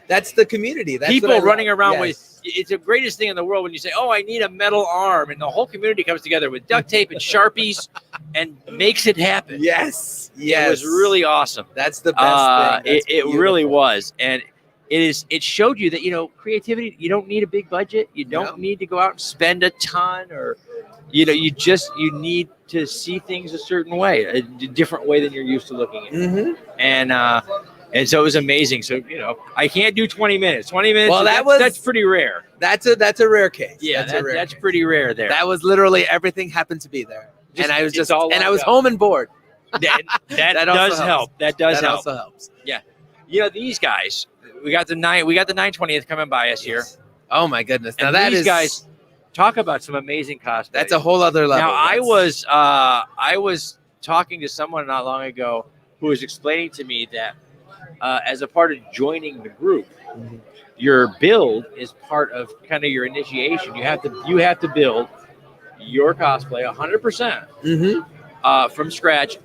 that's the community. That's people what I love. running around Yes. with. It's the greatest thing in the world when you say, "Oh, I need a metal arm," and the whole community comes together with duct tape and Sharpies and makes it happen. Yes, It was really awesome. That's the best thing. It really was, and it showed you that creativity. You don't need a big budget. You don't need to go out and spend a ton, or you need to see things a certain way, a different way than you're used to looking at it. And so it was amazing. So I can't do 20 minutes. 20 minutes. Well, that's pretty rare. That's a rare case. Yeah, that's case. pretty rare there. That was literally everything happened to be there, and I was home and bored. That also does help. That does help. Also helps. Yeah. These guys. We got the 920th coming by us here. Oh my goodness! Now And that these is guys talk about some amazing cosplay. That's a whole other level. Now I was talking to someone not long ago who was explaining to me that as a part of joining the group, your build is part of kind of your initiation. You have to build your cosplay 100% from scratch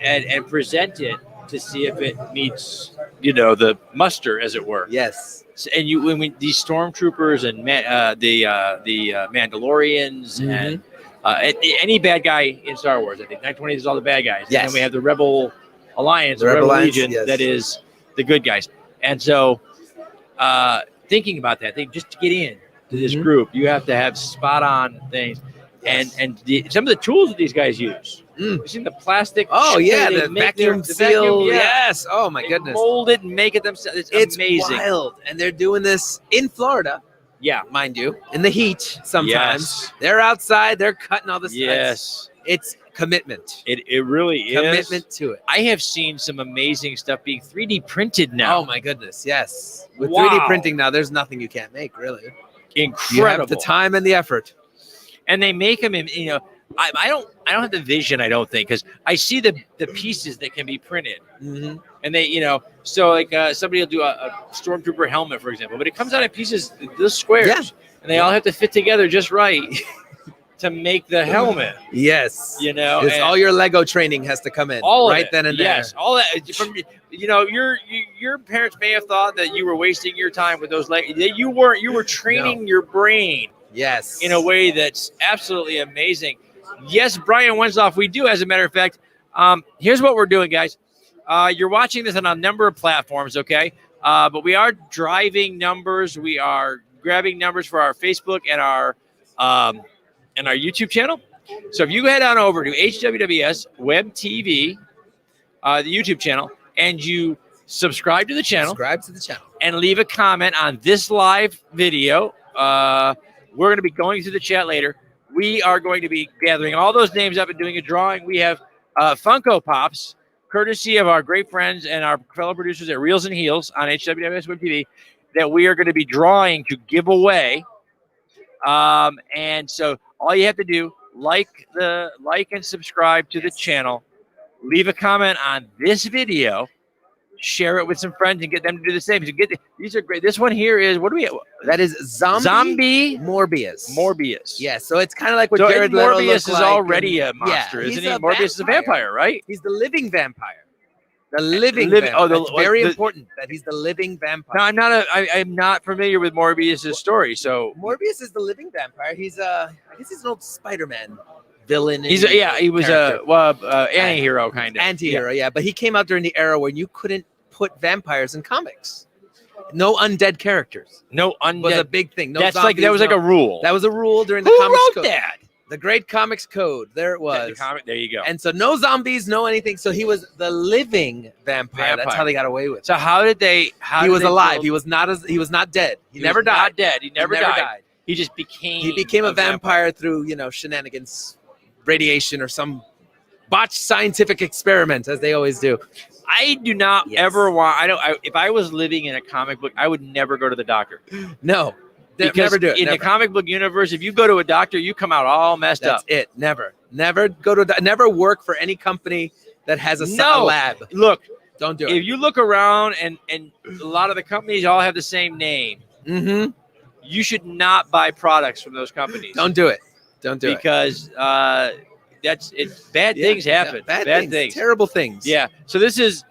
and present it to see if it meets the muster, as it were. Yes. And these stormtroopers and the Mandalorians and any bad guy in Star Wars, I think 920 is all the bad guys. Yes. And then we have the Rebel Alliance, The Rebel Alliance, Legion, yes. that is the good guys. And so, thinking about that, just to get in to this group, you have to have spot on things, and some of the tools that these guys use. You've seen the plastic. Oh yeah, they the make vacuum the seal. vacuum, Yes. Oh my They goodness. mold it and make it themselves. It's amazing. Wild, and they're doing this in Florida. Yeah, mind you, in the heat. Sometimes Yes. they're outside. They're cutting all this. Yes. It's commitment. It really is. Commitment to it. I have seen some amazing stuff being 3D printed now. Oh my goodness, yes. With Wow. 3D printing now, there's nothing you can't make, really. Incredible. You have the time and the effort. And they make them in, I don't have the vision, I don't think, because I see the pieces that can be printed. And they, so like somebody will do a stormtrooper helmet, for example, but it comes out in pieces, the squares, Yeah. and they all have to fit together just right to make the helmet. Yes. It's It's all your Lego training has to come in all of right it. then and Yes, there. all that. From your parents may have thought that you were wasting your time with those Lego. You weren't. You were training your brain. Yes. In a way that's absolutely amazing. Yes, Brian Wenzoff, we do, as a matter of fact. Here's what we're doing, guys. You're watching this on a number of platforms, okay? But we are driving numbers. We are grabbing numbers for our Facebook and our YouTube channel. So if you head on over to HWWS WebTV, the YouTube channel, and you subscribe to the channel, and leave a comment on this live video, we're going to be going through the chat later. We are going to be gathering all those names up and doing a drawing. We have Funko Pops, courtesy of our great friends and our fellow producers at Reels and Heels on HWWS Web TV, that we are going to be drawing to give away. And so all you have to do, like and subscribe to the channel, leave a comment on this video, share it with some friends, and get them to do the same. So these are great. This one here is, what do we? That is Zombie Morbius. Morbius. Yeah, so it's kind of like what So Jared Leto Morbius looked is like, already and- a monster, yeah, isn't he's he? a Morbius is a vampire, right? He's the living vampire. The living Living- vampire. oh, That's very the- important that he's the living vampire. No, I'm not familiar with Morbius' story. So Morbius is the living vampire. He's I guess he's an old Spider-Man villain. he was character. a anti-hero kind of Anti-hero, yeah. But he came out during the era when you couldn't put vampires in comics. No undead characters. No undead was a big thing. No That's zombies, that was like no- a rule. That was a rule during the Who comics wrote code. that? The Great Comics Code. There it was. There you go. And so no zombies, no anything. So he was the living vampire. That's how they got away with it. So how did they? He was alive. He was not dead. He never was died. Not dead. He never died. He just became. He became a vampire through shenanigans, radiation, or some botched scientific experiment, as they always do. I do not ever want. If I was living in a comic book, I would never go to the doctor. No, Because never do it. in never. the comic book universe, if you go to a doctor, you come out all messed That's up. it. Never never work for any company that has a No. lab. Look, Don't do if it. you look around and a lot of the companies all have the same name, Mm-hmm. you should not buy products from those companies. Don't do it. Don't do it. Because that's it. Bad things happen. Bad things. things. Terrible things. Yeah. So this is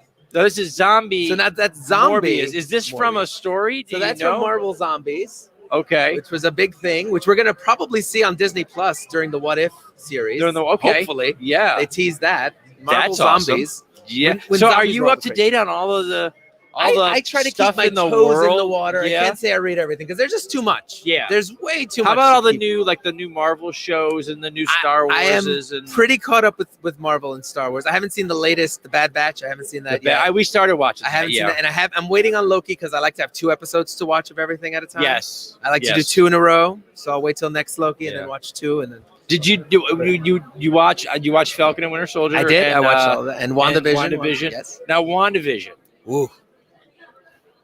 zombie. So that's zombie. Morbius. Is this from a story? Do So you that's know? from Marvel Zombies, Okay. which was a big thing, which we're gonna probably see on Disney Plus during the What If series. Okay. Hopefully, Yeah. they teased that. Marvel That's awesome. Zombies. Yeah. When So are zombies you were all up to crazy. date on all of the? I try to keep stuff my in the toes world? in the water. Yeah. I can't say I read everything because there's just too much. Yeah. There's way too How much. about all to the keep. new the new Marvel shows and the new Star I am Warses and pretty caught up with Marvel and Star Wars. I haven't seen the latest, The Bad Batch. I haven't seen that yet. we started watching. I haven't that, seen that, and I'm waiting on Loki because I like to have 2 episodes to watch of everything at a time. Yes. I like to do Yes. 2 in a row, so I'll wait till next Loki and Yeah. then watch 2, and then Did you do you watch Falcon and Winter Soldier? I did. And, I watched all that and WandaVision. WandaVision. Yes. Now WandaVision. Ooh.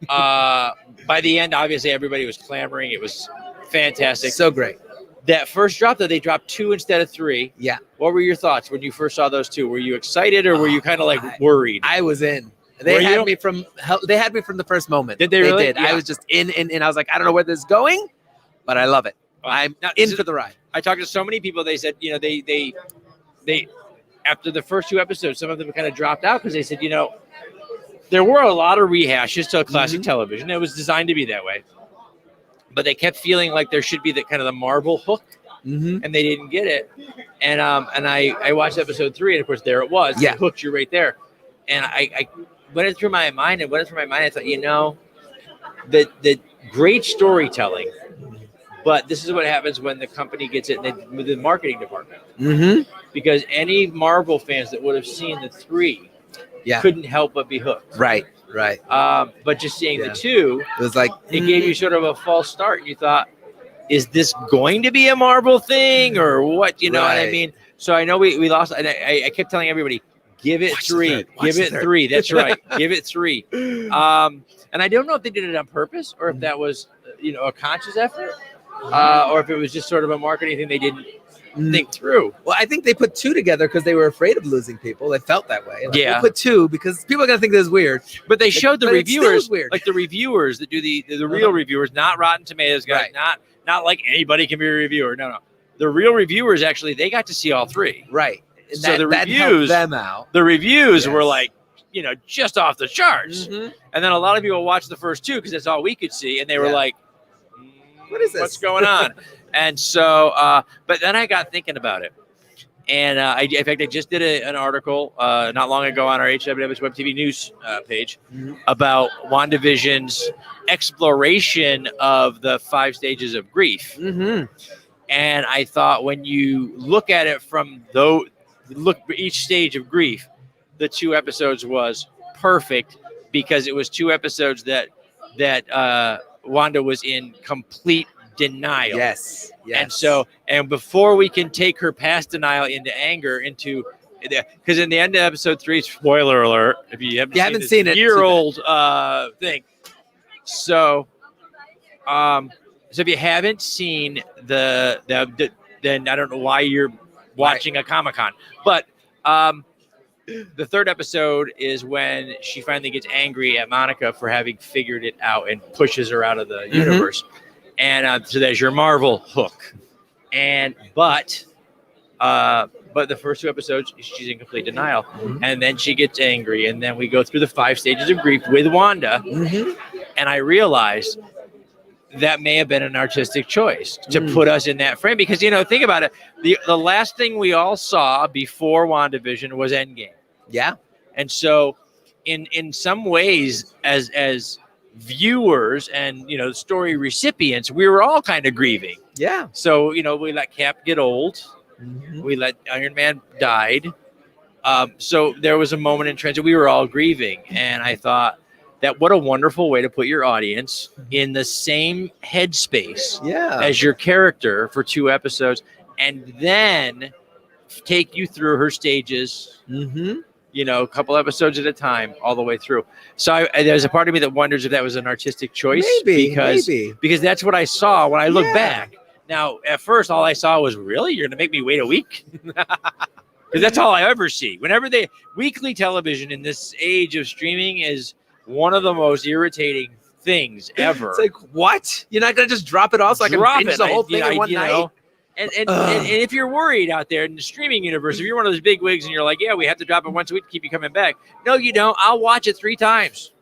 By the end, obviously everybody was clamoring. It was fantastic. So great. That first drop, though, they dropped 2 instead of 3. Yeah. What were your thoughts when you first saw those 2? Were you excited or were you kind of like worried? I was in. They Were had you? me from the first moment. Did they really? did. Yeah. I was just in. I was like, I don't know where this is going, but I love it. I'm Now, in this for is- the ride. I talked to so many people. They said, they after the first 2 episodes, some of them kind of dropped out because they said, there were a lot of rehashes to classic television. It was designed to be that way, but they kept feeling like there should be the kind of the Marvel hook, and they didn't get it. And I watched episode 3, and of course there it was. Yeah. It hooked you right there. And I went it through my mind, I thought, the great storytelling. But this is what happens when the company gets it with the marketing department. Mm-hmm. Because any Marvel fans that would have seen the 3 couldn't help but be hooked. Right. But just seeing the 2, It was like it gave you sort of a false start. And you thought, is this going to be a Marvel thing or what? You know what I Right. mean? So I know we lost. And I kept telling everybody, give it Watch the 3. third. Watch Give the it third. 3. That's right. Give it 3. And I don't know if they did it on purpose or if that was, a conscious effort. Or if it was just sort of a marketing thing they didn't think through. Well, I think they put 2 together because they were afraid of losing people. They felt that way. Like, Yeah. we'll put 2 because people are gonna think this is weird. But they showed the But it still reviewers, is weird. like the reviewers that do the real reviewers, not Rotten Tomatoes guys, Right. not like anybody can be a reviewer. No. The real reviewers actually they got to see all 3. Right. And So the that helped reviews them out. The reviews Yes. were like, just off the charts. Mhm. And then a lot of people watched the first 2 because that's all we could see, and they were Yeah. like, What is this? what's going on? And so, but then I got thinking about it. And in fact, I just did an article not long ago on our HWWS WebTV news page about WandaVision's exploration of the 5 stages of grief. Mm-hmm. And I thought when you look at it from each stage of grief, the 2 episodes was perfect because it was 2 episodes that Wanda was in complete denial. Yes. And before we can take her past denial into anger, because in the end of episode 3, spoiler alert, if you haven't seen it, year-old thing. So, if you haven't seen then I don't know why you're watching a Comic-Con, but the 3rd episode is when she finally gets angry at Monica for having figured it out and pushes her out of the universe. And so there's your Marvel hook. But the first 2 episodes, she's in complete denial. And then she gets angry. And then we go through the 5 stages of grief with Wanda. And I realized that may have been an artistic choice to put us in that frame. Because, think about it. The last thing we all saw before WandaVision was Endgame. Yeah. And so in some ways, as viewers and story recipients, we were all kind of grieving. Yeah. So we let Cap get old, we let Iron Man died. So there was a moment in transit we were all grieving, and I thought that what a wonderful way to put your audience in the same headspace as your character for 2 episodes, and then take you through her stages you know, a couple episodes at a time, all the way through. So there's a part of me that wonders if that was an artistic choice, because that's what I saw when I look back. Now, at first, all I saw was, really, you're gonna make me wait a week? Because that's all I ever see. Whenever weekly television in this age of streaming is one of the most irritating things ever. It's like, what? You're not gonna just drop it all so I can binge the whole thing in one night? Know, and if you're worried out there in the streaming universe, if you're one of those big wigs and you're like, yeah, we have to drop it once a week to keep you coming back. No, you don't. I'll watch it 3 times.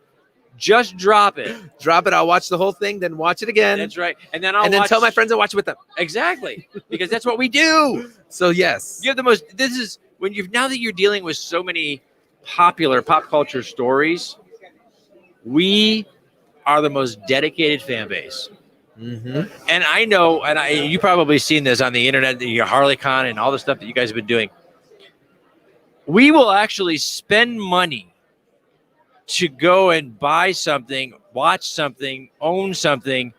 Just drop it. Drop it. I'll watch the whole thing, then watch it again. That's right. And then tell my friends and watch it with them. Exactly. Because that's what we do. So yes. You have the most, this is when now that you're dealing with so many popular pop culture stories, we are the most dedicated fan base. Mm-hmm. And I know, and you probably seen this on the internet, your HarleCon and all the stuff that you guys have been doing. We will actually spend money to go and buy something, watch something, own something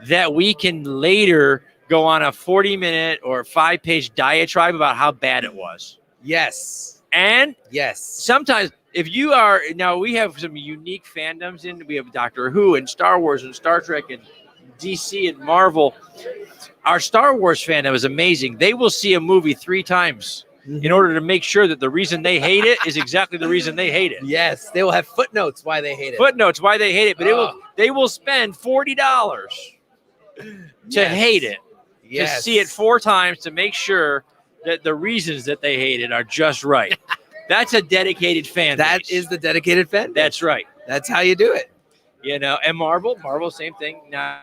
that we can later go on a 40-minute or 5-page diatribe about how bad it was. Yes. And yes, sometimes if you are, now we have some unique fandoms we have Doctor Who and Star Wars and Star Trek and DC and Marvel. Our Star Wars fandom is amazing. They will see a movie 3 times. In order to make sure that the reason they hate it is exactly the reason they hate it. Yes, they will have footnotes why they hate it. Footnotes why they hate it, but they will spend $40 to hate it. Yes. To see it 4 times to make sure that the reasons that they hate it are just right. That's a dedicated fan base. That is the dedicated fan base. That's right. That's how you do it. You know, and Marvel, same thing. Now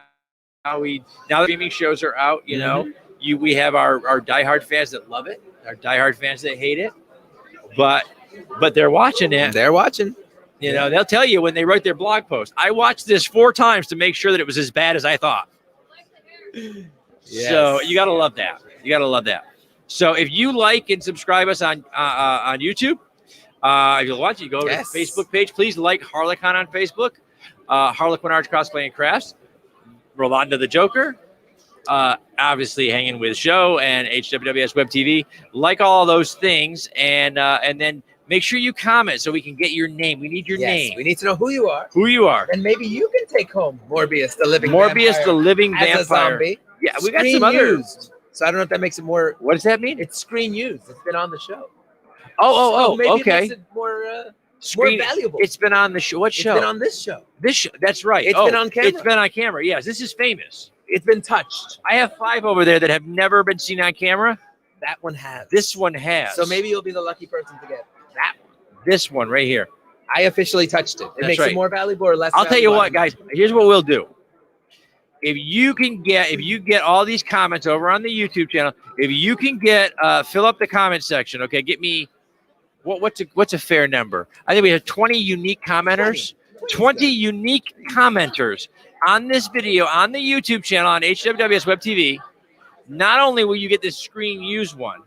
the streaming shows are out, you know. We have our diehard fans that love it. Our diehard fans that hate it, but they're watching it. They're watching. You know, they'll tell you when they write their blog post, I watched this 4 times to make sure that it was as bad as I thought. Yes. So you gotta love that. You gotta love that. So if you like and subscribe us on YouTube, if you'll watch it, you go to the Facebook page. Please like HarleCon on Facebook, Harlequinarts Cosplay and Crafts, Rolanda the Joker. Obviously hanging with show and HWWS WebTV, like all those things, and then make sure you comment so we can get your name. We need your name. We need to know who you are. Who you are. And maybe you can take home Morbius the living vampire as a zombie. Yeah, we got some others. So I don't know if that makes it more. What does that mean? It's screen used. It's been on the show. Oh, maybe okay. It makes it more Screen, more valuable. It's been on the show. What show? It's been on this show. This show. That's right. It's been on camera. It's been on camera. Yes, this is famous. It's been touched. I have 5 over there that have never been seen on camera. That one has. This one has. So maybe you'll be the lucky person to get that one. This one right here. I officially touched it. It That's makes right. it more valuable or less I'll valuable. tell you what, guys. Here's what we'll do. If you get all these comments over on the YouTube channel, if you can fill up the comment section, okay, get me what's a fair number? I think we have 20 unique commenters. 20 unique commenters on this video on the YouTube channel on HWWS WebTV. Not only will you get this screen used one,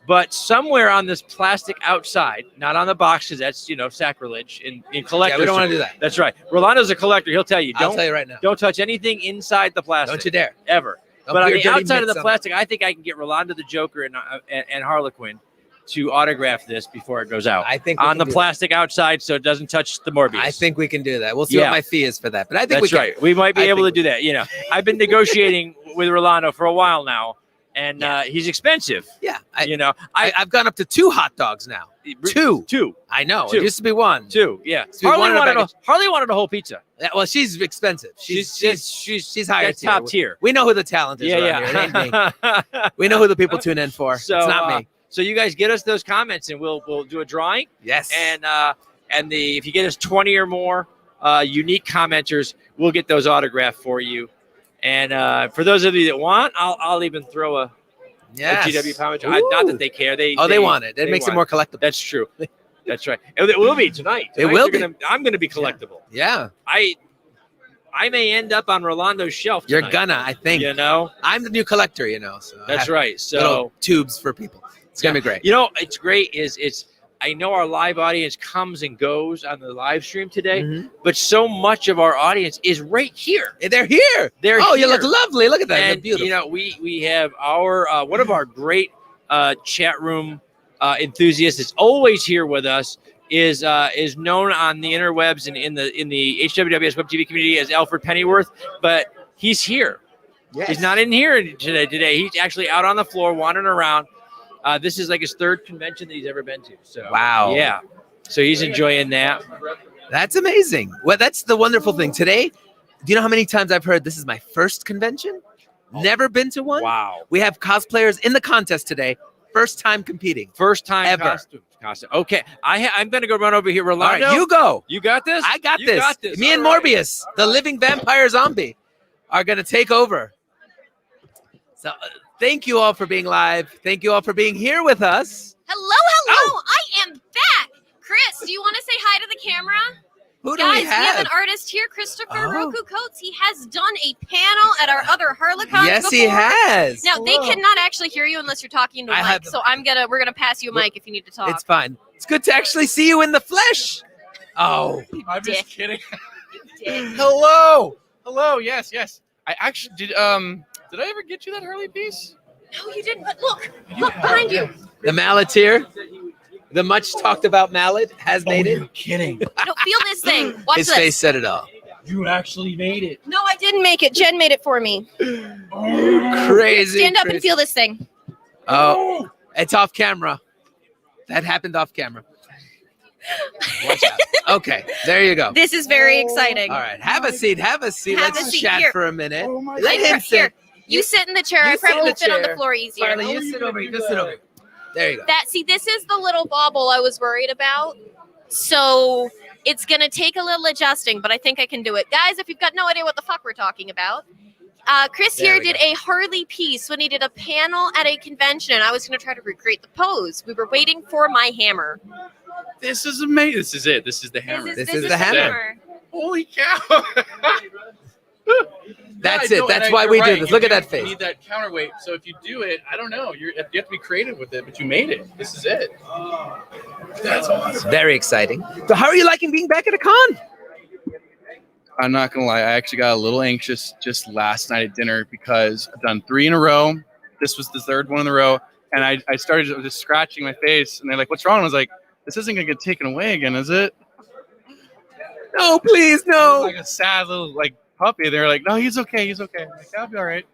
but somewhere on this plastic outside, not on the box, because that's sacrilege in collectors. Yeah, we don't want to do that. That's right. Rolando's a collector. He'll tell you. I'll tell you right now. Don't touch anything inside the plastic. Don't you dare. Ever. Don't But put on your the dirty outside of mitts the on plastic, I think I can get Rolando the Joker and Harlequin to autograph this before it goes out. I think on the plastic outside, so it doesn't touch the Morbius. I think we can do that. We'll see what my fee is for that. But I think That's right. We might be able to do that. I've been negotiating with Rolando for a while now, and he's expensive. Yeah. I've gone up to 2 hot dogs now. 2. I know. 2. It used to be 1. 2. Yeah. Harley wanted a whole pizza. Yeah, well, she's expensive. She's higher tier. Top tier. We know who the talent is around here. It ain't me. We know who the people tune in for. So, it's not me. So you guys get us those comments, and we'll do a drawing. Yes. And if you get us 20 or more unique commenters, we'll get those autographed for you. And for those of you that want, I'll even throw a GW commenter. Not that they care. They want it. It makes it more collectible. That's true. That's right. It will be tonight. It will be. I'm going to be collectible. Yeah. I may end up on Rolando's shelf tonight. You're gonna, I think. I'm the new collector, So That's right. So little tubes for people. It's gonna be great. It's great. I know our live audience comes and goes on the live stream today, but so much of our audience is right here. They're here. They're here. You here. look lovely. Look at that. And beautiful. we have our one of our great chat room enthusiast that's always here with us, is known on the interwebs and in the HWWS Web TV community as Alfred Pennyworth, but he's here. Yes. He's not in here today. He's actually out on the floor wandering around. This is like his third convention that he's ever been to. So Wow. yeah. So he's enjoying that. That's amazing. Well, that's the wonderful thing. Today, do you know how many times I've heard this is my first convention? Never been to one? Wow. We have cosplayers in the contest today. First time competing. First time ever. costume. Okay. I'm going to go run over here. Rolando. All right, you go. You got this? I got You this. got this. Me and All right. Morbius, the living vampire zombie, are going to take over. So thank you all for being live. Thank you all for being here with us. Hello. I am back. Chris, do you want to say hi to the camera? Who do Guys, we have? an artist here, Christopher Oh. Roku Coates. He has done a panel at our other HarleCon. Yes, he before. has. Now they cannot actually hear you unless you're talking to I a have mic. the So we're gonna pass you a mic if you need to talk. It's fine. It's good to actually see you in the flesh. Oh, I'm Dick. just kidding. Dick. Hello. Yes. I actually did. Did I ever get you that Harley piece? No, you didn't. But look behind you. the malleteer, the much talked about mallet has made it. You're kidding. No, feel this thing. Watch His this. face said it all. You actually made it. No, I didn't make it. Jen made it for me. Crazy. Stand up and crazy. feel this thing. Oh, it's off camera. That happened off camera. Watch out. Okay, there you go. This is very exciting. All right, have a seat. Have a seat. Have Let's a seat. chat Here. for a minute. Oh my Let him sit. Here, you sit in the chair. You I sit in probably the fit on the chair. floor easier. Farley, you sit over here. Just sit over here. There you go. See, this is the little bauble I was worried about. So it's going to take a little adjusting, but I think I can do it. Guys, if you've got no idea what the fuck we're talking about, Chris There here we did go. a Harley piece when he did a panel at a convention, and I was going to try to recreate the pose. We were waiting for my hammer. This is amazing. This is it. This is the hammer. This is the hammer. Holy cow. That's Yeah, I it. know, That's and why you're we do right. this. Look at that You face. need that counterweight. So if you do it, I don't know. You have to be creative with it, but you made it. This is it. That's awesome. Very exciting. So, how are you liking being back at a con? I'm not gonna lie. I actually got a little anxious just last night at dinner because I've done 3 in a row. This was the 3rd one in a row, and I started just scratching my face, and they're like, "What's wrong?" I was like, "This isn't gonna get taken away again, is it?" No, please, no. Like a sad little puppy. They're like, "No, he's okay. He's okay." I'm like, "I'll be all right."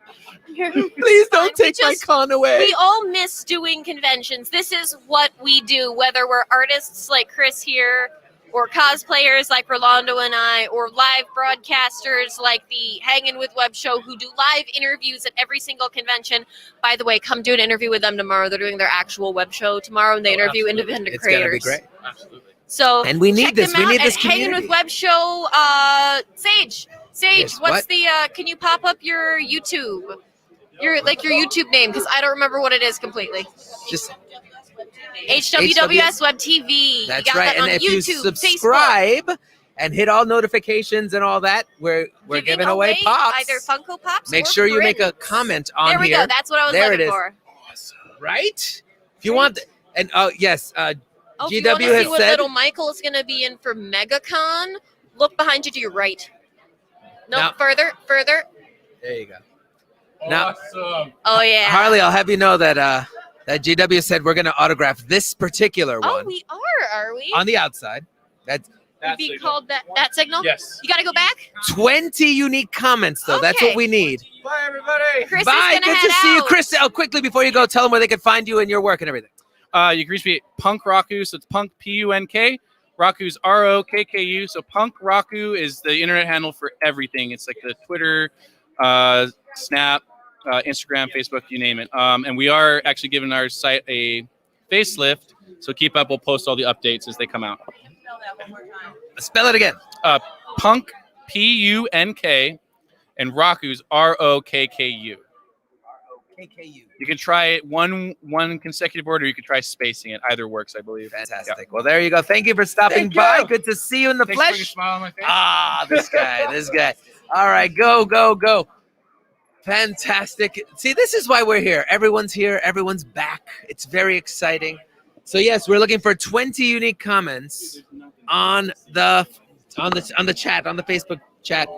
Please don't take my con away. We all miss doing conventions. This is what we do, whether we're artists like Chris here, or cosplayers like Rolando and I, or live broadcasters like the Hangin' with Web show who do live interviews at every single convention. By the way, come do an interview with them tomorrow. They're doing their actual web show tomorrow, and they interview independent It's gonna creators. be great. Absolutely. So And we need check this. them We out need this at Hangin' community. with Web show. Sage, Yes, what's what? the? Can you pop up your YouTube? Your YouTube name, because I don't remember what it is completely. Just HWWS Web TV. That's you got right. That on And if YouTube, you Facebook. subscribe and hit all notifications and all that, we're giving away pops. Either Funko Pops. Make or sure you make a prints. comment on There we here. go. That's what I was There looking it is. for. Right? If you want, and yes, Oh, if you GW want to see has what said. little Michael is going to be in for MegaCon, look behind you to your right. No, Now- further. There you go. Now, Awesome. Oh yeah. Harley, I'll have you know that that GW said we're going to autograph this particular Oh, one we are we? on the outside. That's Would be called that signal? Yes. You got to go back? 20 unique comments, though. That's Okay. what we need. Bye, everybody. Chris Bye. is gonna Good to head see you, out. Chris. Oh, quickly before you go, tell them where they can find you and your work and everything. You can reach me at Punk Raku, so it's Punk Punk. Raku's ROKKU. So Punk Raku is the internet handle for everything. It's like the Twitter, Snap, Instagram, Facebook, you name it. And we are actually giving our site a facelift. So keep up. We'll post all the updates as they come out. Spell it again. Punk Punk and Raku's ROKKU. You can try it one consecutive word, or you can try spacing it. Either works, I believe. Fantastic. Yeah. Well, there you go. Thank you for stopping Thank by. you. Good to see you in the Thanks for putting a flesh. smile on my face. Ah, this guy. All right, go. Fantastic. See, this is why we're here. Everyone's here. Everyone's back. It's very exciting. So yes, we're looking for 20 unique comments on the chat, on the Facebook chat,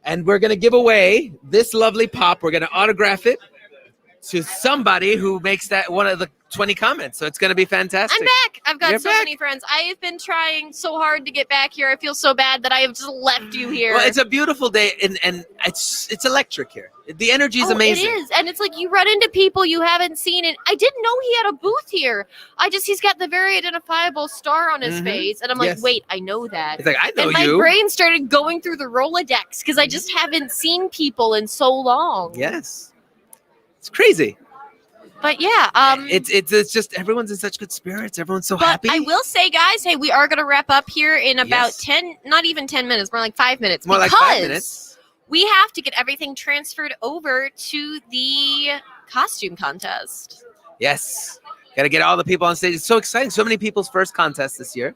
and we're gonna give away this lovely pop. We're gonna autograph it, to somebody who makes that one of the 20 comments. So it's going to be fantastic. I'm back. I've got You're so back. many friends. I have been trying so hard to get back here. I feel so bad that I have just left you here. Well, it's a beautiful day, and it's electric here. The energy is amazing. It is, and it's like you run into people you haven't seen, and I didn't know he had a booth here. He's got the very identifiable star on his Mhm. face, and I'm like, Yes. wait, I know that. It's like, I know and my you. brain started going through the Rolodex because I just haven't seen people in so long. Yes, it's crazy. But yeah, It's just everyone's in such good spirits. Everyone's so but happy. I will say, guys, hey, we are going to wrap up here in about Yes. 10, not even 10 minutes, more like 5 minutes. More like 5 minutes. We have to get everything transferred over to the costume contest. Yes, got to get all the people on stage. It's so exciting. So many people's first contest this year.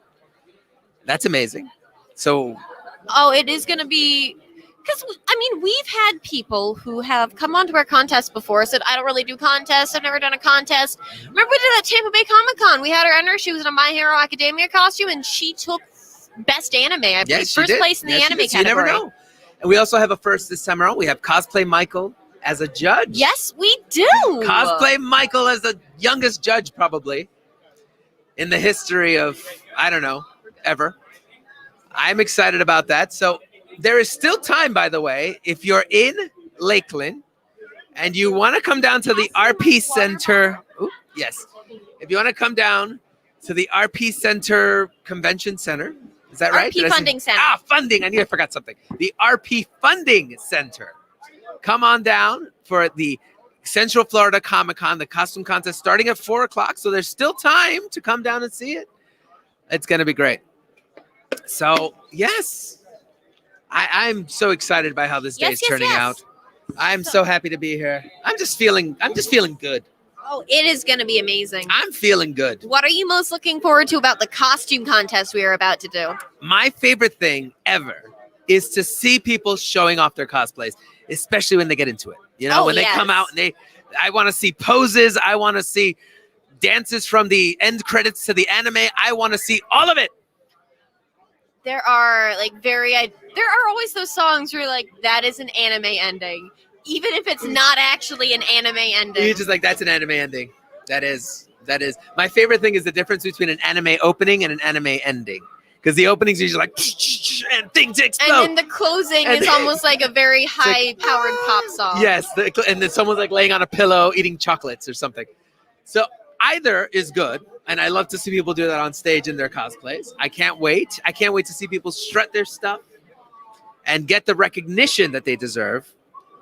That's amazing. So Oh, it is going to be, because, I mean, we've had people who have come onto our contest before, said, I don't really do contests. I've never done a contest. Remember we did that Tampa Bay Comic-Con? We had her enter. She was in a My Hero Academia costume, and she took Best Anime. I believe, yes, she first did. place in the Yes, she anime did. So category. you never know. And we also have a first this time around. We have Cosplay Michael as a judge. Yes, we do. Cosplay Michael as the youngest judge probably in the history of, I don't know, ever. I'm excited about that. So there is still time, by the way, if you're in Lakeland and you want to come down to the RP Center. Ooh, yes. If you want to come down to the RP Center Convention Center. Is that right? RP Did I say- Funding Center. Funding. I knew I forgot something. The RP Funding Center. Come on down for the Central Florida Comic-Con, the costume contest starting at 4 o'clock. So there's still time to come down and see it. It's going to be great. So, yes, I'm so excited by how this day is turning out. I'm so happy to be here. I'm just feeling good. Oh, it is going to be amazing. I'm feeling good. What are you most looking forward to about the costume contest we are about to do? My favorite thing ever is to see people showing off their cosplays, especially when they get into it. You know, Oh, when they come yes. out and I want to see poses. I want to see dances from the end credits to the anime. I want to see all of it. There are there are always those songs where you're like, that is an anime ending. Even if it's not actually an anime ending. You're just like, that's an anime ending. That is. My favorite thing is the difference between an anime opening and an anime ending. Because the opening's usually like, and things explode. And then the closing And is almost like a very high-powered pop song. Yes, and then someone's like laying on a pillow eating chocolates or something. So either is good, and I love to see people do that on stage in their cosplays. I can't wait. I can't wait to see people strut their stuff and get the recognition that they deserve.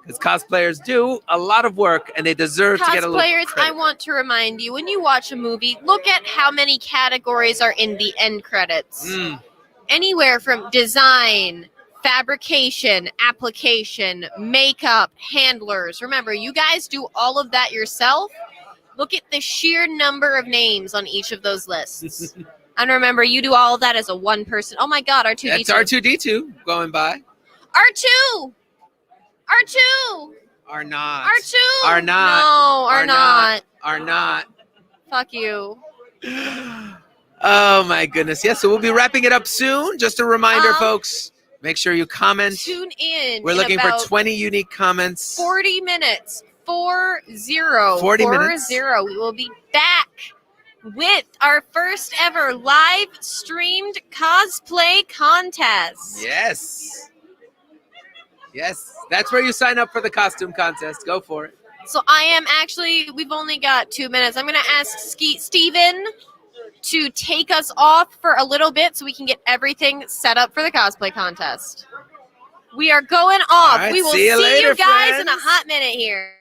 Because cosplayers do a lot of work, and they deserve to get a little Cosplayers, credit. I want to remind you, when you watch a movie, look at how many categories are in the end credits. Anywhere from design, fabrication, application, makeup, handlers. Remember, you guys do all of that yourself. Look at the sheer number of names on each of those lists. And remember, you do all of that as a one person. Oh my God, R2D2. That's R2D2 going by. R2! R2! Are not. R2! Are not. No, are not. Are not. Fuck you. Oh my goodness. Yes, so we'll be wrapping it up soon. Just a reminder, Um, folks. Make sure you comment. Tune in. We're looking for about 20 unique comments. 40 minutes. 40. 40 minutes. We will be back with our first ever live streamed cosplay contest. Yes. Yes. That's where you sign up for the costume contest. Go for it. So we've only got 2 minutes. I'm going to ask Steven to take us off for a little bit so we can get everything set up for the cosplay contest. We are going off. All right, We will see you later, you guys in a friends. hot minute here.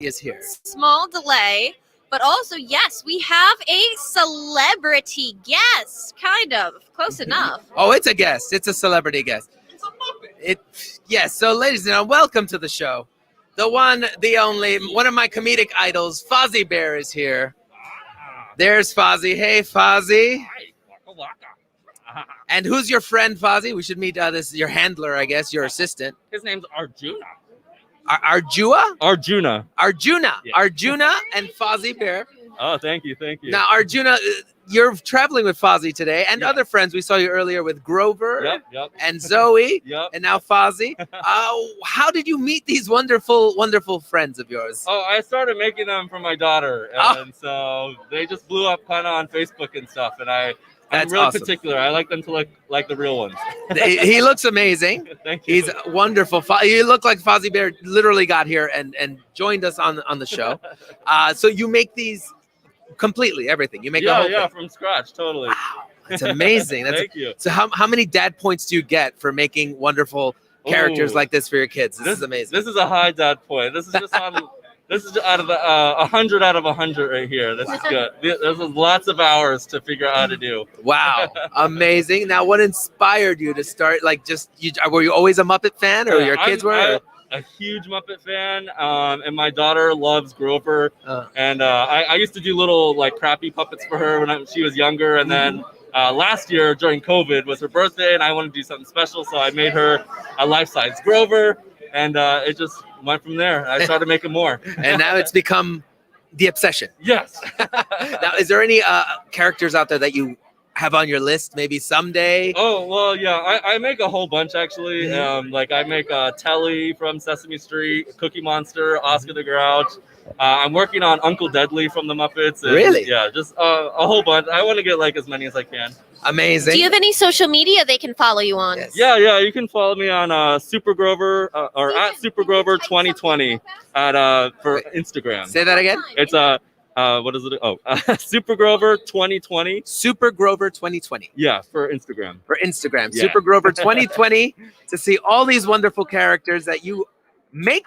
is here. Small delay, but also, yes, we have a celebrity guest. Kind of. Close enough. Oh, it's a guest. It's a celebrity guest. Yes. So, ladies and gentlemen, welcome to the show. The one, the only, one of my comedic idols, Fozzie Bear, is here. There's Fozzie. Hey, Fozzie. And who's your friend, Fozzie? We should meet this. Your handler, I guess. Your assistant. His name's Arjuna. Arjuna? Arjuna. Arjuna. Yeah. Arjuna and Fozzie Bear. Oh, thank you. Now, Arjuna, you're traveling with Fozzie today and other friends. We saw you earlier with Grover and Zoe and now Fozzie. How did you meet these wonderful, wonderful friends of yours? Oh, I started making them for my daughter, and so they just blew up kind of on Facebook and stuff. And I'm That's really awesome. particular. I like them to look like the real ones. He looks amazing. Thank you. He's wonderful. You look like Fozzie Bear literally got here and joined us on the show. So you make these completely, everything. You make the whole thing. From scratch, totally. Wow, it's amazing. Thank you. So how many dad points do you get for making wonderful characters like this for your kids? This is amazing. This is a high dad point. This is just on. This is out of the 100 out of 100 right here. This is good. There's lots of hours to figure out how to do. Wow, amazing. Now, what inspired you to start? Were you always a Muppet fan, or your kids were? I'm a huge Muppet fan, and my daughter loves Grover. And I used to do little crappy puppets for her when she was younger, and then. Last year during COVID was her birthday, and I wanted to do something special, so I made her a life-size Grover, and it just went from there. I started making more, and now it's become the obsession. Yes. Now, is there any characters out there that you have on your list, maybe someday? Oh well, yeah, I make a whole bunch actually. I make Telly from Sesame Street, Cookie Monster, Oscar the Grouch. I'm working on Uncle Deadly from the Muppets. And, really? Yeah, just a whole bunch. I want to get as many as I can. Amazing. Do you have any social media they can follow you on? Yeah. You can follow me on Super Grover or at Super Grover 2020 for Instagram. Say that again. It's what is it? Oh, Super Grover 2020. Super Grover 2020. Yeah, for Instagram. For Instagram, Yeah. Super Grover 2020 to see all these wonderful characters that you make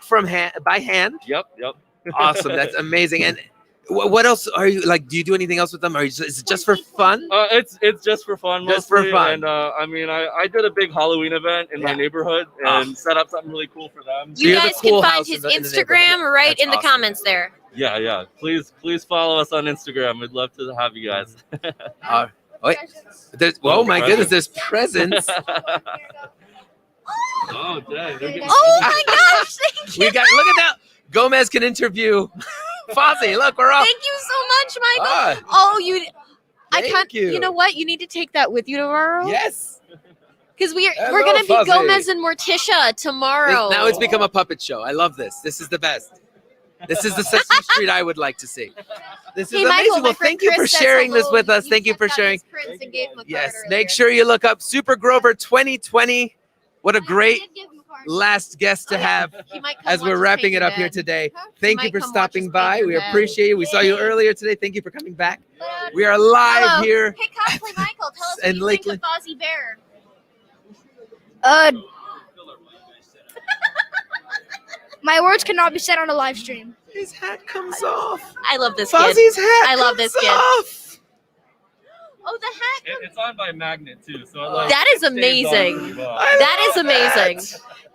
by hand. Yep. Awesome. That's amazing. And what else are you do you do anything else with them? Or is it just for fun? It's just for fun. Just for mostly. fun. And I did a big Halloween event in my neighborhood and set up something really cool for them. You guys can find his Instagram right in the comments there. Yeah. Please follow us on Instagram. We'd love to have you guys. Wait. Oh my goodness, there's presents. Oh, dang. Oh my gosh! Thank you. Look at that. Gomez can interview Fozzie. Look, we're off. Thank you so much, Michael. Thank you. You know what? You need to take that with you tomorrow. Yes. Because we're Hello, gonna be Fozzie. Gomez and Morticia tomorrow. Now it's become a puppet show. I love this. This is the best. This is the Sesame Street I would like to see. This is Hey, amazing. Michael, my Well, friend thank you for Chris says sharing this hello. with us. You Thank you for checked out sharing. his prints and gave him a card Yes. earlier. Make sure you look up Super Grover 2020. What a great last guest to have He might come as we're watch us wrapping paint it your up here bed. today. He Thank you might for come watch stopping us by. paint We your bed. appreciate you. We saw you earlier today. Thank you for coming back. We are live Hello. here. Hey, Cosplay Michael, tell us what And you think of Lakeland. Fozzie Bear. My words cannot be said on a live stream. His hat comes off. I love this kid. Fozzie's hat I love this comes kid. off. Oh, the hat. It's on by magnet too, so That is amazing. That is amazing.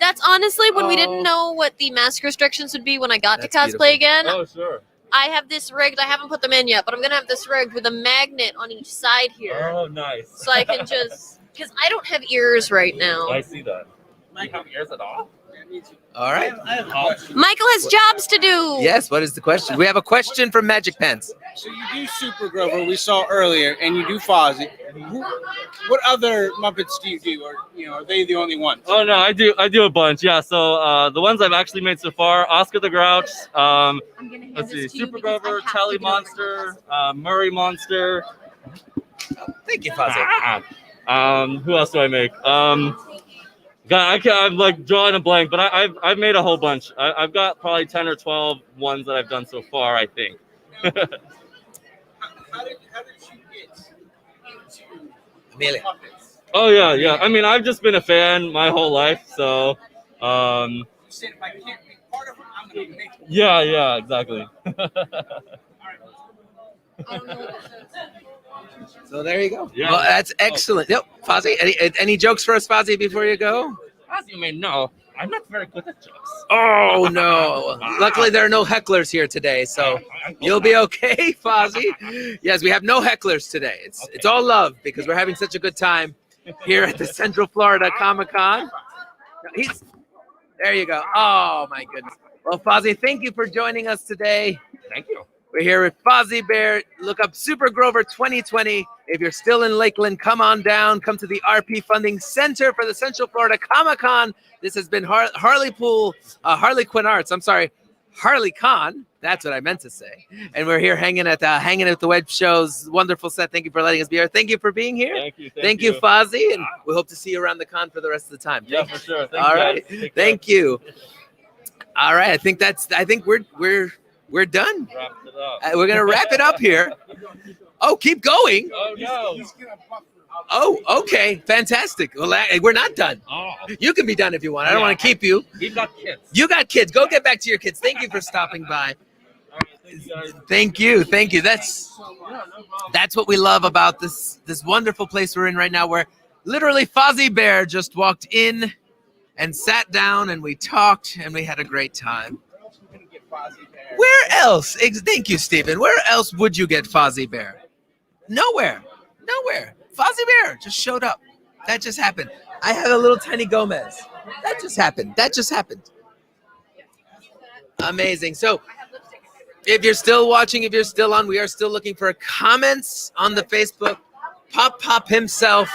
That's honestly when we didn't know what the mask restrictions would be when I got to cosplay again. Oh, sure. I have this rigged. I haven't put them in yet, but I'm gonna have this rigged with a magnet on each side here, Oh, nice. so I can just because I don't have ears right now. I see that. You have ears at all? All right. Michael has jobs to do. Yes. What is the question? We have a question from Magic Pants. So you do Super Grover, we saw earlier, and you do Fozzie. What other Muppets do you do, or are they the only ones? Oh no, I do a bunch. Yeah, so the ones I've actually made so far: Oscar the Grouch. Let's see, Super Grover, Telly Monster, Murray Monster. Thank you, Fozzie. Who else do I make? God, I'm drawing a blank, but I've made a whole bunch. I've got probably 10 or 12 ones that I've done so far, I think. How did you get into Amelia. Muppets? Oh yeah. I mean, I've just been a fan my whole life, so You said if I can't make part Yeah, exactly. So there you go. Yeah. Well, that's excellent. Yep, Fozzie, any jokes for us, Fozzie, before you go? As you may know, I'm not very good at jokes. Oh no! Luckily, there are no hecklers here today, so you'll be okay, Fozzie. Yes, we have no hecklers today. It's all love because we're having such a good time here at the Central Florida Comic-Con. There you go. Oh my goodness. Well, Fozzie, thank you for joining us today. Thank you. We're here with Fozzie Bear. Look up Super Grover 2020. If you're still in Lakeland, come on down. Come to the RP Funding Center for the Central Florida Comic-Con. This has been Harlequinarts. I'm sorry, HarleCon. That's what I meant to say. And we're here hanging at the web show's wonderful set. Thank you for letting us be here. Thank you for being here. Thank you. Thank you, Fozzie. And we hope to see you around the con for the rest of the time. Yeah, for sure. Thank All you, right. guys. Take Thank you. All right. I think we're done. Wrap it up. We're gonna wrap it up here. Oh, keep going. Oh no. Oh, okay, fantastic. Well, we're not done. Oh. You can be done if you want. I don't want to keep you. We've got kids. You got kids. Go get back to your kids. Thank you for stopping by. Thank you. That's what we love about this wonderful place we're in right now, where literally Fozzie Bear just walked in and sat down, and we talked, and we had a great time. Where else? Thank you, Stephen. Where else would you get Fozzie Bear? Nowhere. Fozzie Bear just showed up. That just happened. I had a little tiny Gomez. That just happened. Amazing. So if you're still watching, if you're still on, we are still looking for comments on the Facebook. Pop himself,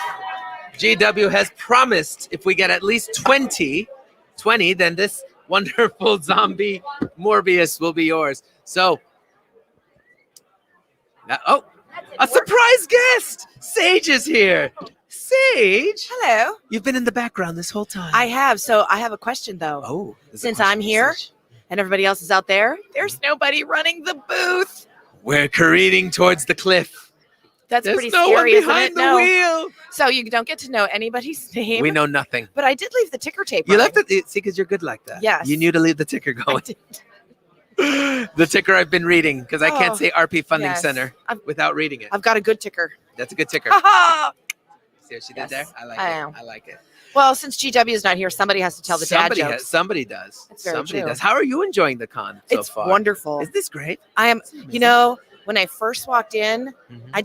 GW, has promised if we get at least 20, then this wonderful zombie Morbius will be yours. So, a surprise guest! Sage is here. Sage. Hello. You've been in the background this whole time. I have. So I have a question though. Oh. Since I'm here and everybody else is out there, there's nobody running the booth. We're careening towards the cliff. That's There's pretty no scary, one isn't behind it? the No. wheel. So you don't get to know anybody's name. We know nothing. But I did leave the ticker tape. You running. left it. See, because you're good like that. Yes. You knew to leave the ticker going. The ticker I've been reading because I can't Oh, say RP Funding yes. Center without reading it. I've got a good ticker. That's a good ticker. Ha See what she did there? I like I it. know. I like it. Well, since GW is not here, somebody has to tell the dad jokes. Somebody does. That's very Somebody true. does. How are you enjoying the con so It's far? wonderful. Is this great? I am. You know, when I first walked in, I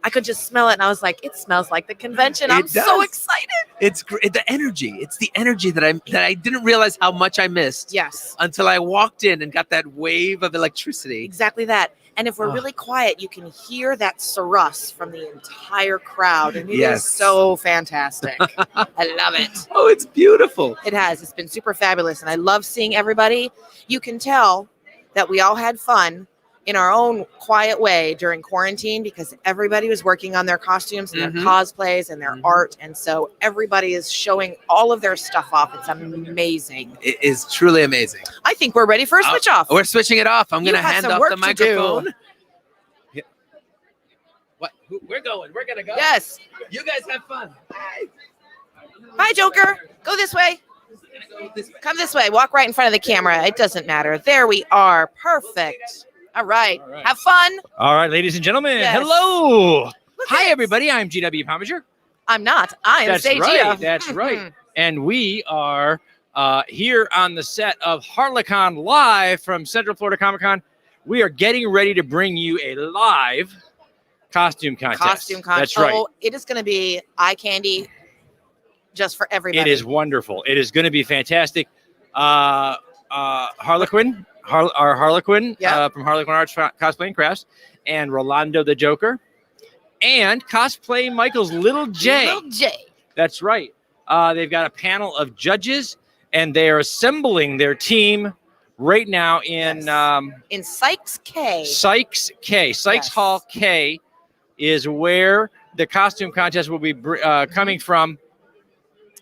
could just smell it, and I was like, "It smells like the convention." I'm so does. excited. It's great. The energy. It's the energy that I didn't realize how much I missed. Yes. Until I walked in and got that wave of electricity. Exactly that. And if we're Oh. really quiet, you can hear that surus from the entire crowd, and it is Yes. so fantastic. I love it. Oh, it's beautiful. It has. It's been super fabulous, and I love seeing everybody. You can tell that we all had fun in our own quiet way during quarantine because everybody was working on their costumes and their cosplays and their art, and so everybody is showing all of their stuff off. It's amazing. It is truly amazing. I think we're ready for a switch off. We're switching it off. I'm You going to have hand some off work the to do. microphone. Yeah. What? We're going. We're going to go. Yes. You guys have fun. Hi, Joker. Go this way. Come this way. Walk right in front of the camera. It doesn't matter. There we are. Perfect. All right. Have fun. All right, ladies and gentlemen. Yes. Hello. Hi, everybody. I'm GWpomichter. I'm not. I am That's Sage right. Gia. That's right. And we are here on the set of HarleCon live from Central Florida Comic Con. We are getting ready to bring you a live costume contest. Costume contest. That's right. Oh, it is going to be eye candy just for everybody. It is wonderful. It is going to be fantastic. Harlequin, our Harlequin from Harlequinarts Cosplay and Crafts, and Rolando the Joker, and Cosplay Michael's Little J. Little J. That's right. They've got a panel of judges, and they are assembling their team right now in Sykes K. Sykes K. Sykes Hall K is where the costume contest will be coming from.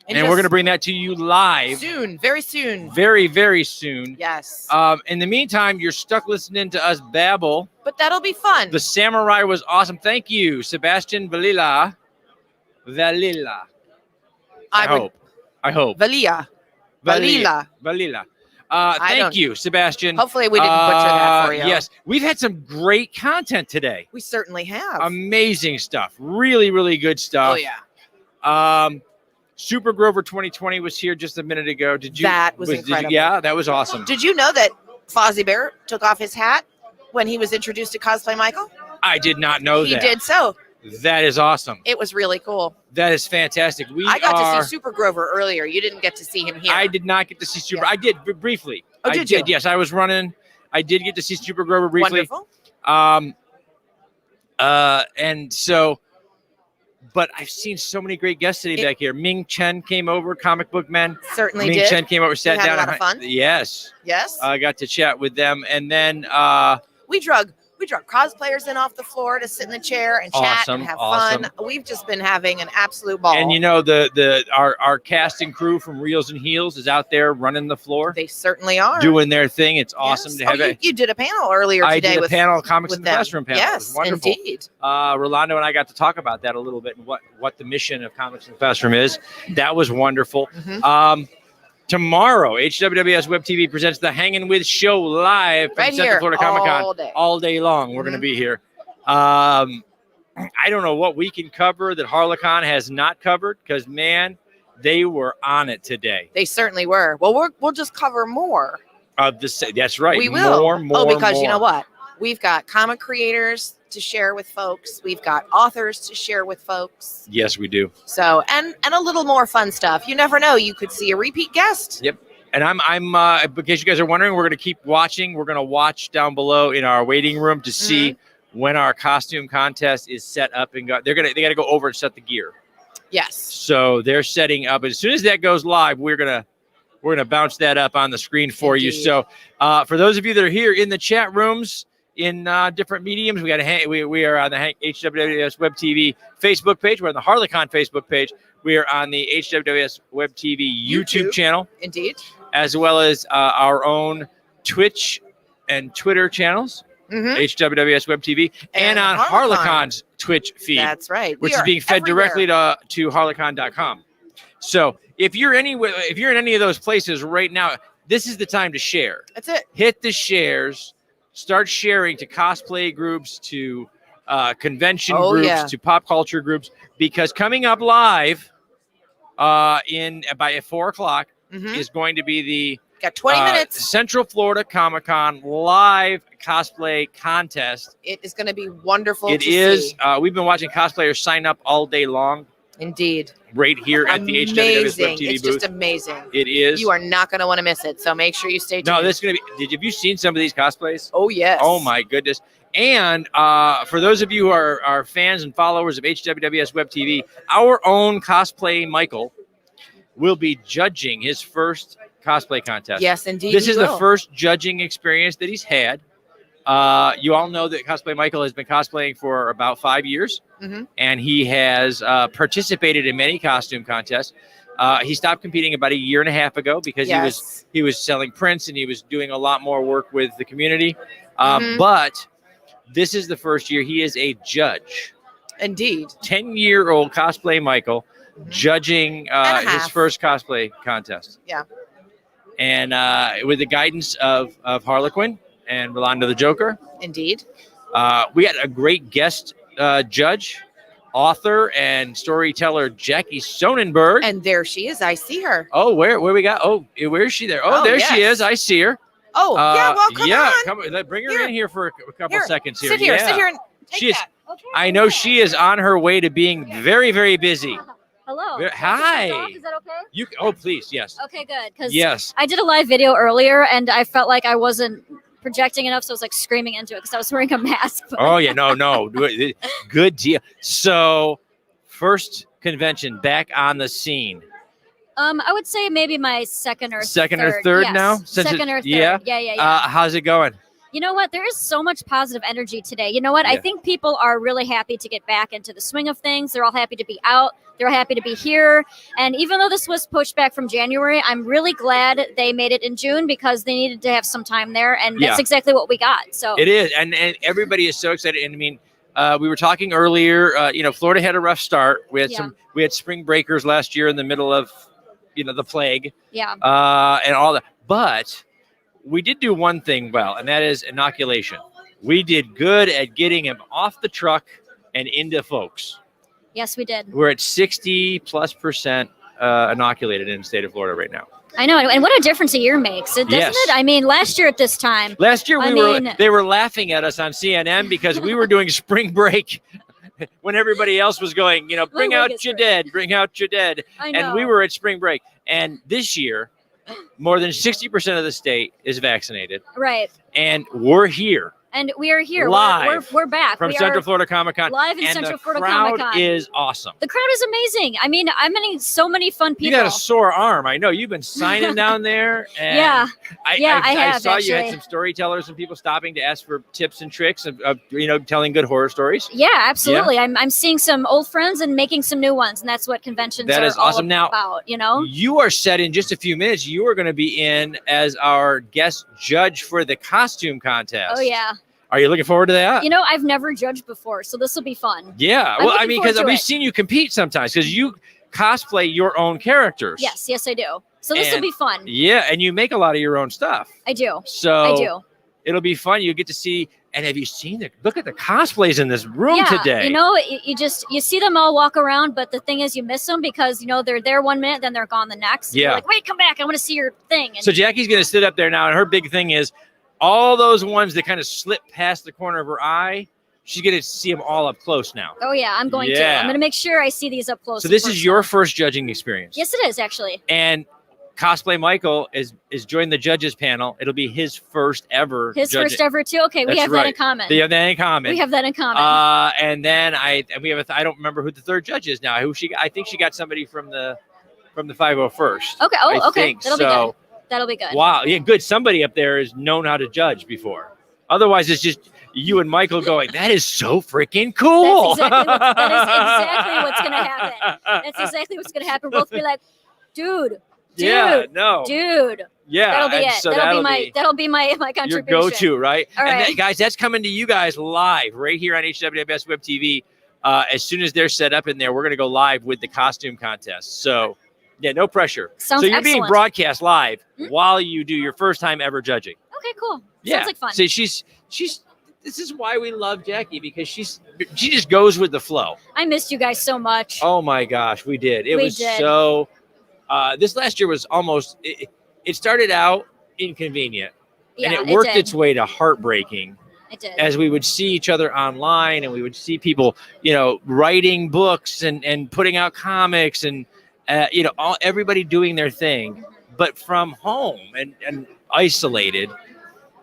And we're going to bring that to you live. Soon, very soon. Very, very soon. Yes. In the meantime, you're stuck listening to us babble. But that'll be fun. The samurai was awesome. Thank you, Sebastian Valila. I hope. Valia. Valila. Thank you, Sebastian. Hopefully we didn't butcher that for you. Yes, we've had some great content today. We certainly have. Amazing stuff. Really, really good stuff. Oh, yeah. Super Grover 2020 was here just a minute ago. Did you? That was incredible. Yeah, that was awesome. Did you know that Fozzie Bear took off his hat when he was introduced to Cosplay Michael? I did not know He that. did so. That is awesome. It was really cool. That is fantastic. I got to see Super Grover earlier. You didn't get to see him here. I did not get to see Super. I did briefly. Oh, I did you? Yes, I was running. I did get to see Super Grover briefly. Wonderful. And so, but I've seen so many great guests today back here. Ming Chen came over, Comic Book Men. Certainly Ming did. Chen came over, sat We had down. a lot of fun. Yes. Yes. I got to chat with them, and then We drug cosplayers in off the floor to sit in the chair and chat Awesome, and have awesome. fun. We've just been having an absolute ball. and you know our cast and crew from Reels and Heels is out there running the floor. They certainly are doing their thing. It's awesome to have you, it. you did a panel earlier today I did a with panel, Comics with in the them. Classroom panel. It was Yes, wonderful. indeed. Rolando and I got to talk about that a little bit and what the mission of Comics in the Classroom is. That was wonderful. Mm-hmm. Tomorrow, HWWS Web TV presents the Hanging With Show live from Right Central here, Florida Comic Con all day. Mm-hmm. all day long. We're going to be here. I don't know what we can cover that HarleCon has not covered because, man, they were on it today. They certainly were. Well, we'll just cover more. That's right. We will. More, because you know more. what? We've got comic creators to share with folks. We've got authors to share with folks. Yes, we do. So, and a little more fun stuff. You never know. You could see a repeat guest. Yep. And I'm in case you guys are wondering, we're going to keep watching. We're going to watch down below in our waiting room to see when our costume contest is set up and go. They got to go over and set the gear. Yes. So they're setting up. As soon as that goes live, we're gonna bounce that up on the screen for you. So for those of you that are here in the chat rooms in different mediums, we are on the HWWS Web TV Facebook page. We're on the HarleCon Facebook page. We are on the HWWS Web TV YouTube channel. Indeed. As well as our own Twitch and Twitter channels. HWWS Web TV and on HarleCon's Twitch feed. That's right. Which We is are being fed everywhere. directly to harlecon.com. So if you're in any of those places right now, this is the time to share. That's it. Hit the shares. Start sharing to cosplay groups, to convention groups, to pop culture groups, because coming up live by 4:00 is going to be the got 20 minutes Central Florida Comic Con live cosplay contest. It is going to be wonderful. It to is. see. We've been watching cosplayers sign up all day long. Indeed. Right here at the HWWS Web Amazing. TV It's booth. just amazing. It is. You are not going to want to miss it. So make sure you stay tuned. No, this is going to be. Have you seen some of these cosplays? Oh, yes. Oh, my goodness. And for those of you who are fans and followers of HWWS Web TV, our own Cosplay Michael will be judging his first cosplay contest. Yes, indeed. This he is will. the first judging experience that he's had. You all know that Cosplay Michael has been cosplaying for about 5 years, and he has participated in many costume contests. He stopped competing about 1.5 years ago because he was selling prints and he was doing a lot more work with the community. But this is the first year he is a judge. Indeed. 10-year-old Cosplay Michael judging his first cosplay contest. Yeah. And with the guidance of Harlequin and Rolando the Joker. Indeed. We had a great guest judge, author, and storyteller Jackie Sonnenberg. And there she is. I see her. Oh, where we got? Oh, where is she there? Oh, there she is. I see her. Oh, yeah. Well, come on. Come, bring her in here for a couple seconds here. Sit here. Yeah. Sit here and take She is. that. I know she is on her way to being very, very busy. Hello. Hi. Is that okay? Oh, please, yes. Okay, good. Because Yes. I did a live video earlier, and I felt like I wasn't projecting enough, so I was like screaming into it because I was wearing a mask. Oh yeah, no, good deal. So, first convention back on the scene. I would say maybe my second or Second or third yes. now. Second or third. Yeah, Yeah. how's it going? You know what? There is so much positive energy today. You know what? I Yeah. think people are really happy to get back into the swing of things. They're all happy to be out. They're happy to be here. And even though this was pushed back from January, I'm really glad they made it in June because they needed to have some time there. And that's Yeah. exactly what we got. So It is, and everybody is so excited. And I mean, we were talking earlier. Florida had a rough start. We had spring breakers last year in the middle of, the plague. Yeah. And all that. But we did do one thing well, and that is inoculation. We did good at getting him off the truck and into folks. Yes, we did. We're at 60+% inoculated in the state of Florida right now. I know, and what a difference a year makes, doesn't Yes. it? I mean, last year at this time. Last year I they were laughing at us on CNN because we were doing spring break when everybody else was going, bring out your dead, bring out your dead. I know. And we were at spring break. And this year, more than 60% of the state is vaccinated. Right. And we're here. And we are here. Live We're back. from We Central are Florida Comic Con. live in and Central the Florida crowd Comic-Con. is awesome. The crowd is amazing. I mean, I'm meeting so many fun people. You got a sore arm. I know you've been signing down there. And Yeah. I I have, saw you had actually. some storytellers and people stopping to ask for tips and tricks of telling good horror stories. Yeah, absolutely. I'm seeing some old friends and making some new ones, and that's what conventions That are is awesome. all Now, about, you know? You are set in just a few minutes. You are going to be in as our guest judge for the costume contest. Oh, yeah. Are you looking forward to that? You know, I've never judged before, so this will be fun. Yeah. I'm Well, I looking mean, forward because to we've it. seen you compete sometimes because you cosplay your own characters. Yes, I do. So this will And- be fun. Yeah, and you make a lot of your own stuff. I do. So I do. It'll be fun. You get to see. And have you seen look at the cosplays in this room Yeah, today? you know, you see them all walk around, but the thing is, you miss them because they're there 1 minute, then they're gone the next. Yeah. You're like, wait, come back! I want to see your thing. And So Jackie's going to sit up there now, and her big thing is all those ones that kind of slip past the corner of her eye. She's going to see them all up close now. oh yeah, I'm going to. Yeah. I'm going to make sure I see these up close. So and this is personal. your first judging experience. Yes, it is actually. And Cosplay Michael is joined the judges panel. It'll be his first ever. His judging. first ever too. Okay, we That's have that in right. common. They have that in common. We have that in common. And then we have I don't remember who the third judge is now. I think she got somebody from the 501st. Okay. I Oh, okay. think. That'll be So, good. That'll be good. Wow. Yeah, good. Somebody up there has known how to judge before. Otherwise, it's just you and Michael going, that is so freaking cool. That is exactly what's going to happen. That's exactly what's going to happen. Both be like, dude, Yeah, no. dude. Yeah, That'll be and it. so that'll be my your contribution. go-to, right? All And right. guys, that's coming to you guys live right here on HWWS Web TV. As soon as they're set up in there, we're going to go live with the costume contest. So, yeah, no pressure. Sounds so you're being excellent. broadcast live while you do your first time ever judging. Okay, cool. Yeah. Sounds like fun. So she's. This is why we love Jackie, because she just goes with the flow. I missed you guys so much. Oh my gosh, we did. It We was did. so. This last year was almost. It started out inconvenient, Yeah, and it worked did. its way to heartbreaking. It did. As we would see each other online, and we would see people, writing books and putting out comics, and everybody doing their thing, but from home and isolated.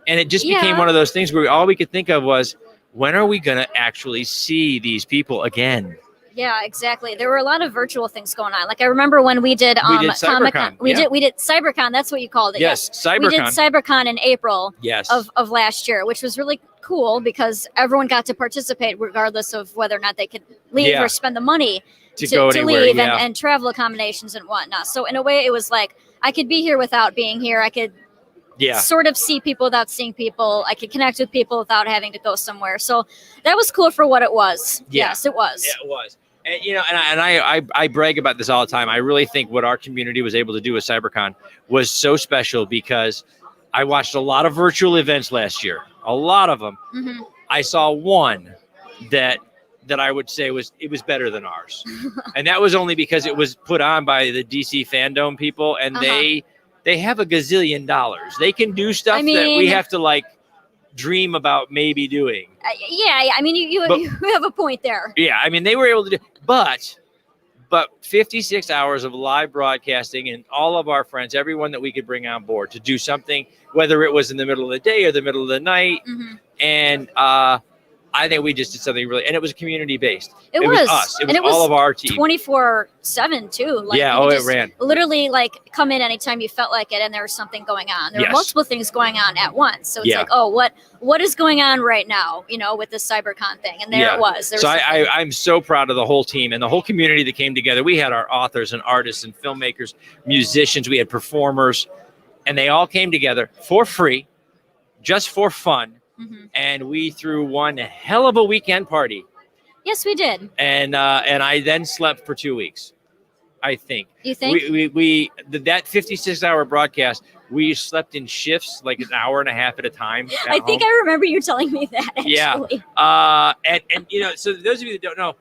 And it just became Yeah. one of those things where all we could think of was, when are we going to actually see these people again? Yeah, exactly. There were a lot of virtual things going on. Like I remember when we did CyberCon, We yeah. did CyberCon. That's what you called it. Yes, We did CyberCon. CyberCon in April. Yes. Of last year, which was really cool because everyone got to participate regardless of whether or not they could leave Yeah. or spend the money To go anywhere, leave yeah. and travel accommodations and whatnot. So in a way, it was like I could be here without being here. I could Yeah. sort of see people without seeing people. I could connect with people without having to go somewhere. So that was cool for what it was. Yeah. Yes, it was. Yeah, it was. And I brag about this all the time. I really think what our community was able to do with CyberCon was so special because I watched a lot of virtual events last year, a lot of them. Mm-hmm. I saw one that I would say was better than ours, and that was only because it was put on by the DC Fandom people, and they have a gazillion dollars. They can do stuff that we mean- have to dream about maybe doing. Yeah, I mean, you have a point there. Yeah, I mean, they were able to do, but 56 hours of live broadcasting and all of our friends, everyone that we could bring on board to do something, whether it was in the middle of the day or the middle of the night. Mm-hmm. And I think we just did something really, and it was community based. It was us. It was and it was all of our team. 24/7 too. Yeah, you could it just ran. Literally, come in anytime you felt like it, and there was something going on. There Yes. were multiple things going on at once. So it's Yeah. like, oh, what is going on right now? With this CyberCon thing, and there it was. There So was I'm so proud of the whole team and the whole community that came together. We had our authors and artists and filmmakers, musicians, we had performers, and they all came together for free, just for fun. Mhm. And we threw one hell of a weekend party. Yes, we did. And I then slept for 2 weeks. I think. You think? That 56-hour broadcast we slept in shifts, like an hour and a half at a time. I think I remember you telling me that. Actually. Yeah. And you know, so those of you that don't know,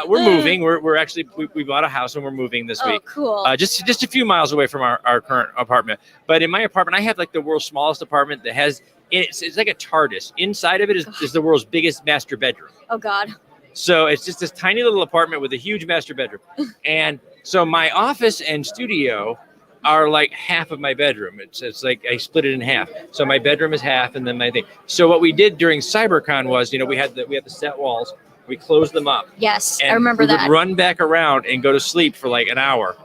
we're moving. We're actually we bought a house and we're moving this week. Cool. Just a few miles away from our current apartment. But in my apartment, I have like the world's smallest apartment that has it's like a TARDIS. Inside of it is the world's biggest master bedroom. Oh God. So it's just this tiny little apartment with a huge master bedroom. And so my office and studio are like half of my bedroom. It's like I split it in half. So my bedroom is half and then my thing. So what we did during CyberCon was, you know, we had the set walls. We closed them up. Yes, and I remember we that. would run back around and go to sleep for like an hour.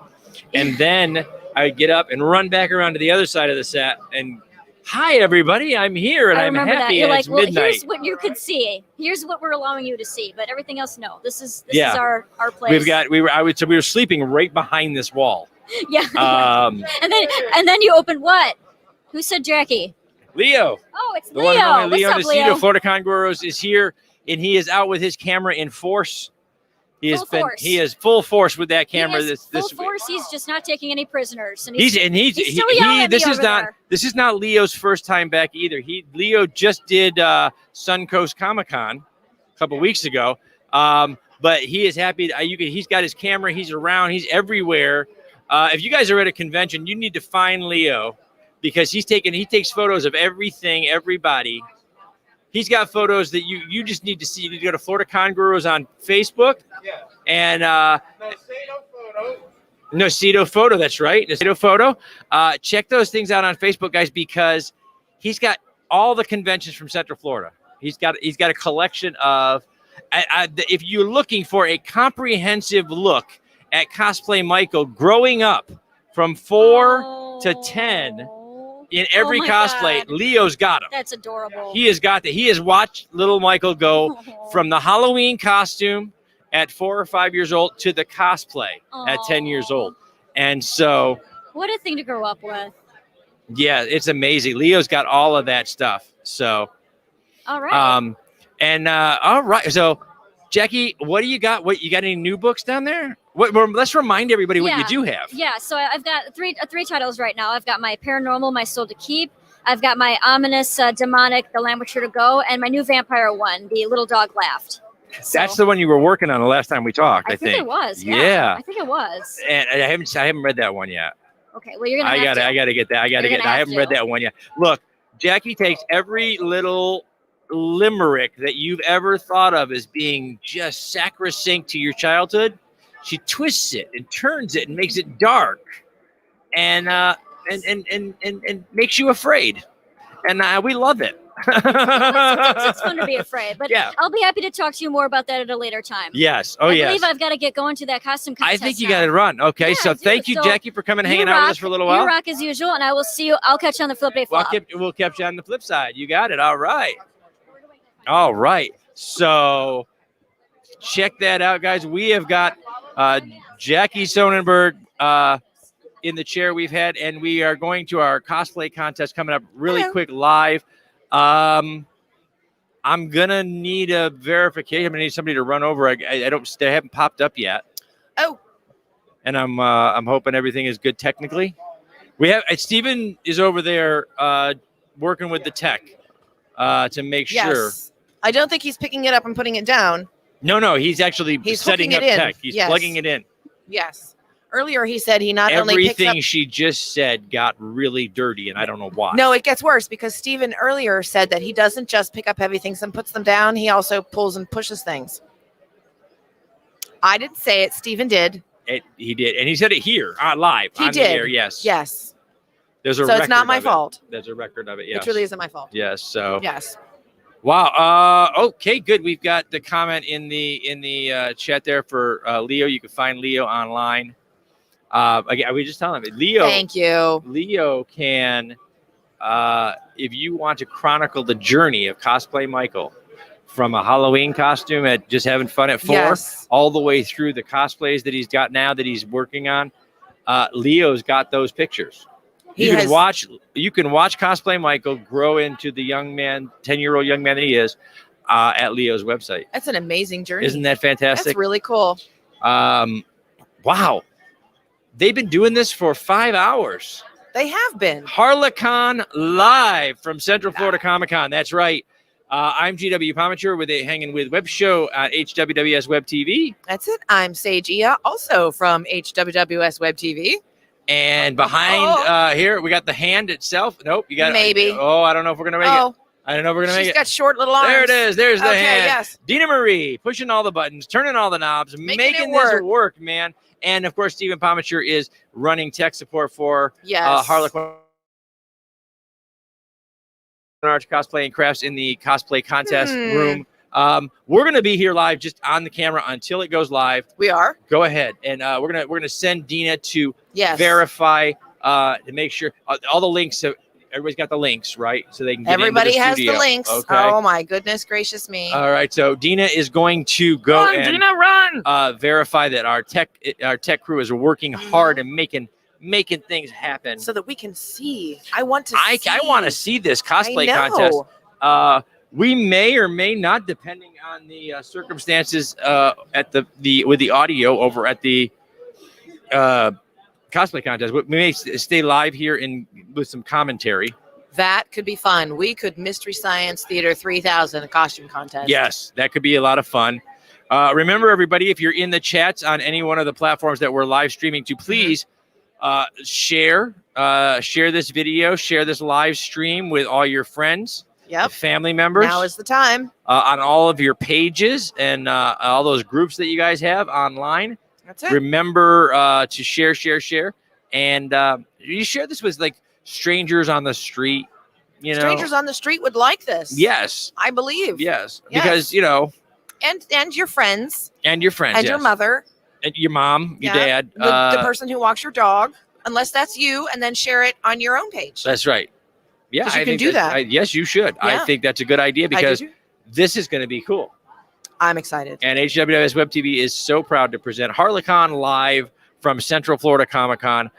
And then I would get up and run back around to the other side of the set and hi everybody, I'm here and I I'm remember happy that. You're and like, it's well, midnight. here's what you could see. Here's what we're allowing you to see, but everything else, no. This is Yeah. our place. We were sleeping right behind this wall. Yeah. and then you opened what? Who said Jackie? Leo. Oh, it's The Leo. one and only What's Leo up, Nacito, Leo? Florida Conguros is here, and he is out with his camera in force. He is full force with that camera. He is this full force. He's just not taking any prisoners. And he's still yelling at me this is over not there. this is not Leo's first time back either. Leo just did Suncoast Comic-Con a couple weeks ago. But he is happy. He's got his camera. He's around. He's everywhere. If you guys are at a convention, you need to find Leo because he takes photos of everything, everybody. He's got photos that you just need to see. You need to go to Florida Con Gurus on Facebook. Yeah. And Nocito Photo, that's right. Nocito Photo. Check those things out on Facebook, guys, because he's got all the conventions from Central Florida. He's got a collection of if you're looking for a comprehensive look at Cosplay Michael growing up from 4 to 10 in every my cosplay, God. Leo's got him. That's adorable. He has got that. He has watched little Michael go from the Halloween costume at 4 or 5 years old to the cosplay at 10 years old. And so, What a thing to grow up with. yeah, it's amazing. Leo's got all of that stuff. So, All right. all right. So, Jackie, what do you got? What you got? Any new books down there? Let's remind everybody what you do have. Yeah, so I've got three titles right now. I've got my Paranormal, My Soul to Keep. I've got my Ominous, Demonic, The Lamb Which Should Go, and my new Vampire one, The Little Dog Laughed. That's the one you were working on the last time we talked. I think it was. Yeah. I think it was. And I haven't read that one yet. Okay, well, you're gonna. I gotta get that. I haven't read that one yet. Look, Jackie takes every little limerick that you've ever thought of as being just sacrosanct to your childhood. She twists it and turns it and makes it dark, and makes you afraid, and we love it. Sometimes it's fun to be afraid, but Yeah. I'll be happy to talk to you more about that at a later time. Yes. Oh, I yes. believe I've got to get going to that costume I contest. think you now. got to run. Okay. Yeah, So I do. thank you, So Jackie, for coming and you hanging out with rock- us for a little while. You rock as usual, and I will see you. I'll catch you on the flip day flop. We'll catch you on the flip side. You got it. All right. All right. So check that out, guys. We have got Jackie Sonnenberg in the chair we've had, and we are going to our cosplay contest coming up really quick live. I'm gonna need a verification. I'm gonna need somebody to run over. They haven't popped up yet. Oh. And I'm hoping everything is good technically. We have Stephen is over there working with the tech to make sure. Yes. I don't think he's picking it up and putting it down. No, he's actually He's setting hooking up it in. tech. He's Yes. plugging it in. Yes. Earlier he said he not only picked Everything up. she just said got really dirty, and I don't know why. No, it gets worse because Steven earlier said that he doesn't just pick up heavy things and puts them down. He also pulls and pushes things. I didn't say it. Steven did. He did, and he said it here live. He on did. The air, yes. Yes. There's a So it's record not my of it. fault. There's a record of it. Yes. It truly isn't my fault. Yes. So. Yes. Wow. Okay. Good. We've got the comment in the chat there for Leo. You can find Leo online. Again, we just telling him Leo. Thank you. Leo can, if you want to chronicle the journey of Cosplay Michael from a Halloween costume at just having fun at 4, Yes. all the way through the cosplays that he's got now that he's working on, Leo's got those pictures. You can watch Cosplay Michael grow into the young man, 10-year-old young man that he is, at Leo's website. That's an amazing journey. Isn't that fantastic? That's really cool. Wow. They've been doing this for 5 hours. They have been. HarleCon live from Central Florida Comic Con. That's right. I'm gwpomichter hanging with Web Show at HWWS Web TV. That's it. I'm Sage Ia, also from HWWS Web TV. And behind here, we got the hand itself. Nope, you got Maybe. Oh, I don't know if we're gonna make it. I don't know if we're gonna make it. She's got short little arms. There it is. There's the Okay, hand. yes. Dina Marie pushing all the buttons, turning all the knobs, making this work, man. And of course, Stephen Pomichter is running tech support for Harlequinarts Cosplay and Crafts in the cosplay contest room. We're gonna be here live, just on the camera until it goes live. We are. Go ahead, and we're gonna send Dina to verify to make sure all the links. Everybody's got the links, right? So they can get Everybody into the has studio. the links. Okay. Oh my goodness gracious me. All right, so Dina is going to go run. Verify that our tech crew is working hard and making things happen. So that we can see. I want to see. I want to see this cosplay contest. We may or may not, depending on the circumstances at with the audio over at the cosplay contest. We may stay live here with some commentary. That could be fun. We could Mystery Science Theater 3000 a costume contest. Yes, that could be a lot of fun. Remember, everybody, if you're in the chats on any one of the platforms that we're live streaming to, please share this video, share this live stream with all your friends, family members. Now is the time. On all of your pages and all those groups that you guys have online. That's it. Remember to share, and you share this with like strangers on the street. You know, strangers on the street would like this. Yes, I believe. Yes, because and your friends and your friends and your mother and your mom, your dad, the person who walks your dog, unless that's you, and then share it on your own page. That's right. Yeah, you can do that. Yes, you should. I Yeah. think that's a good idea because do. this is going to be cool. I'm excited. And HWWS Web TV is so proud to present HarleCon live from Central Florida Comic Con.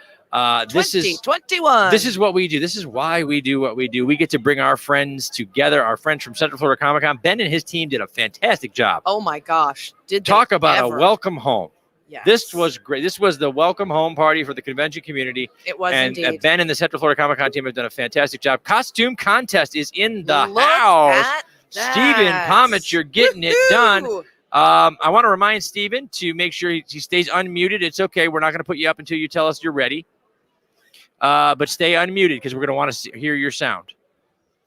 This is 2021. This is what we do. This is why we do what we do. We get to bring our friends together. Our friends from Central Florida Comic Con. Ben and his team did a fantastic job. Oh my gosh! Talk about a welcome home. Yes. This was great. This was the welcome home party for the convention community. It was and indeed. Ben and the Central Florida Comic Con team have done a fantastic job. Costume contest is in the Look house. at Stephen that. Pomichter getting it done. Woo-hoo. I want to remind Stephen to make sure he stays unmuted. It's okay. We're not going to put you up until you tell us you're ready. But stay unmuted because we're going to want to hear your sound.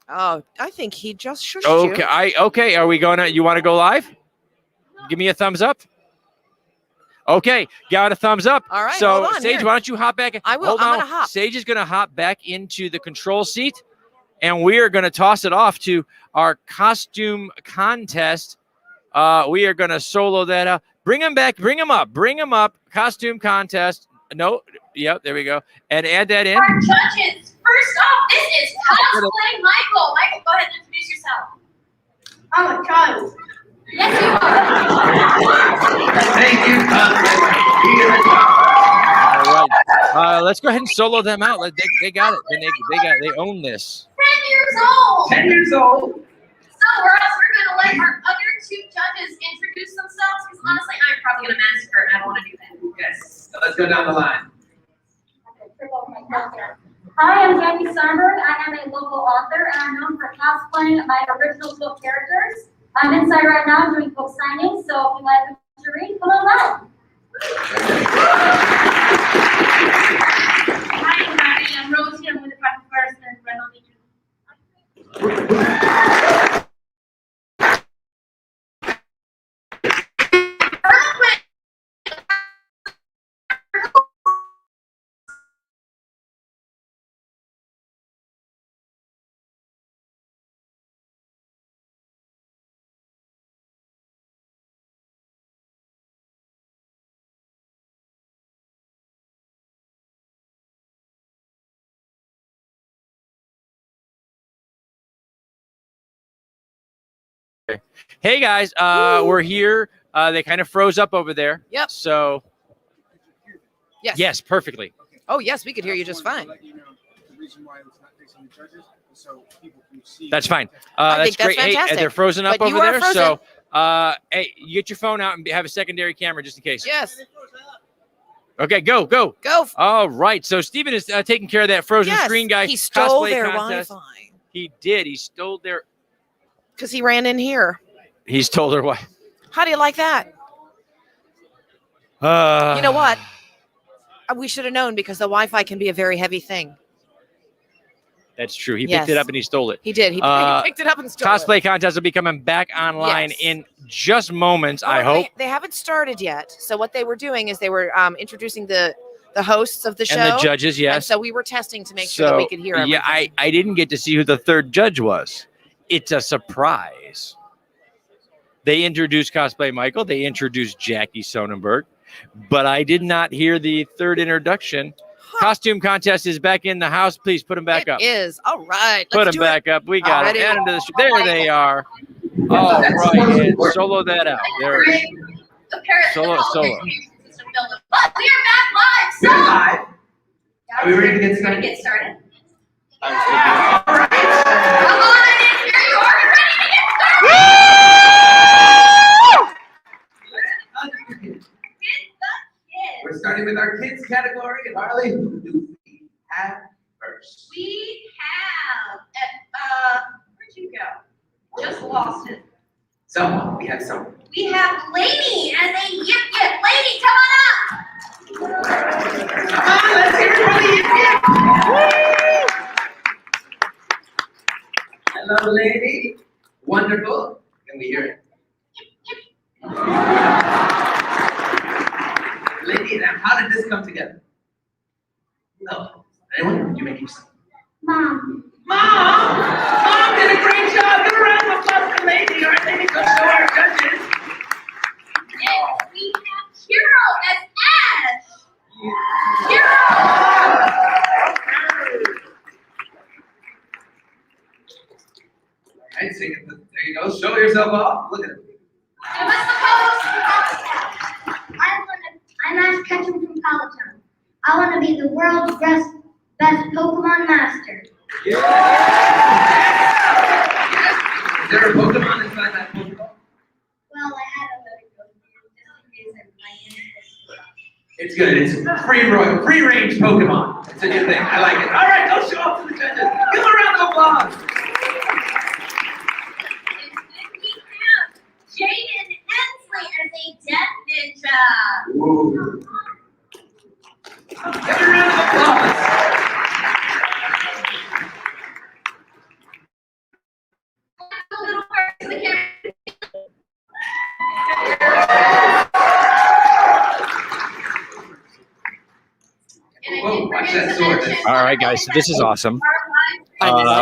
Oh, I think he just shushed Okay. you. Okay. Are we going to? You want to go live? Give me a thumbs up. Okay, got a thumbs up. All right, So, hold on, Sage, here. why don't you hop back? I will. Hold I'm on. gonna hop. Sage is going to hop back into the control seat, and we are going to toss it off to our costume contest. We are going to solo that out. Bring him back. Bring him up. Bring him up. Costume contest. No. Yep. There we go. And add that in. Our judges. First off, this is Cosplay Michael. Michael, go ahead and introduce yourself. I'm a child. Yes, you are. Thank you, All right. Let's go ahead and solo them out. They got it. They own this. 10 years old. 10 years old. So we're going to let our other two judges introduce themselves because honestly, I'm probably going to massacre and I don't want to do that. Yes. So let's go down the line. Hi, I'm Jackie Sarnberg. I am a local author and I'm known for cosplaying my original book characters. I'm inside right now doing book signings, so if you like what to read, come on by. Hi, everybody. I'm Rosie. I'm with the Private First and Rental Teacher. Hey guys, we're here. They kind of froze up over there. Yep. So Yes. yes, perfectly. Oh, yes, we could hear you just fine. The reason why it's not facing the judges is so people can see. That's fine. I That's think that's great. Hey, fantastic. they're frozen up But you over are there. frozen. So hey, you get your phone out and have a secondary camera just in case. Yes. Okay, go. Go. All right. So Steven is taking care of that frozen Yes, screen guy. he stole cosplay their contest. Wi-Fi. He did. He stole their. Because he ran in here. He stole their Wi. How do you like that? You know what? We should have known because the Wi-Fi can be a very heavy thing. That's true. He Yes. picked it up and he stole it. He did. He picked it up and stole Cosplay it. contest will be coming back online Yes. in just moments, I hope. They haven't started yet. So what they were doing is they were introducing the hosts of the show. And the judges, yes. And so we were testing to make sure that we could hear everything. Yeah, I didn't get to see who the third judge was. It's a surprise. They introduced Cosplay Michael. They introduced Jackie Sonnenberg. But I did not hear the third introduction. Costume contest is back in the house. Please put them back up. It is. All right. Put let's them do it. back up. We got Alrighty. it. Add them to the there they are. All right. And solo that out. There it is. Solo. But we are back live. So, Are we ready to get started? Get started. All Come on in. Here you are. Ready to get started. We're starting with our kids category. Harley, who do we have first? We have, where'd you go? Just lost it. Someone. We have someone. We have Lady as a yip yip. Lady, come on up. Come on, let's hear it for the yip yip. Hello, lady. Wonderful. Can we hear it? Lady, now how did this come together? No. Anyone? You make yourself. Mom. Mom did a great job. Give a round of applause for Lady. All right, Lady, go show our judges. Next, we have Hero as Ash. Hero. All right, there you go. Show yourself off. Look at it. Give us the pose. I'm Ash Ketchum from Colletown. I want to be the world's best Pokemon master. Is there a Pokemon inside that Pokemon? Well, I had a little It's good. It's free-range Pokemon. It's a new thing. I like it. All right, go show off to the judges. Give them a round of applause. Jaden Hensley as a death ninja. Ooh. Give a round of applause. A little first to the camera. Whoa, watch that sword. All right, guys. So this is awesome.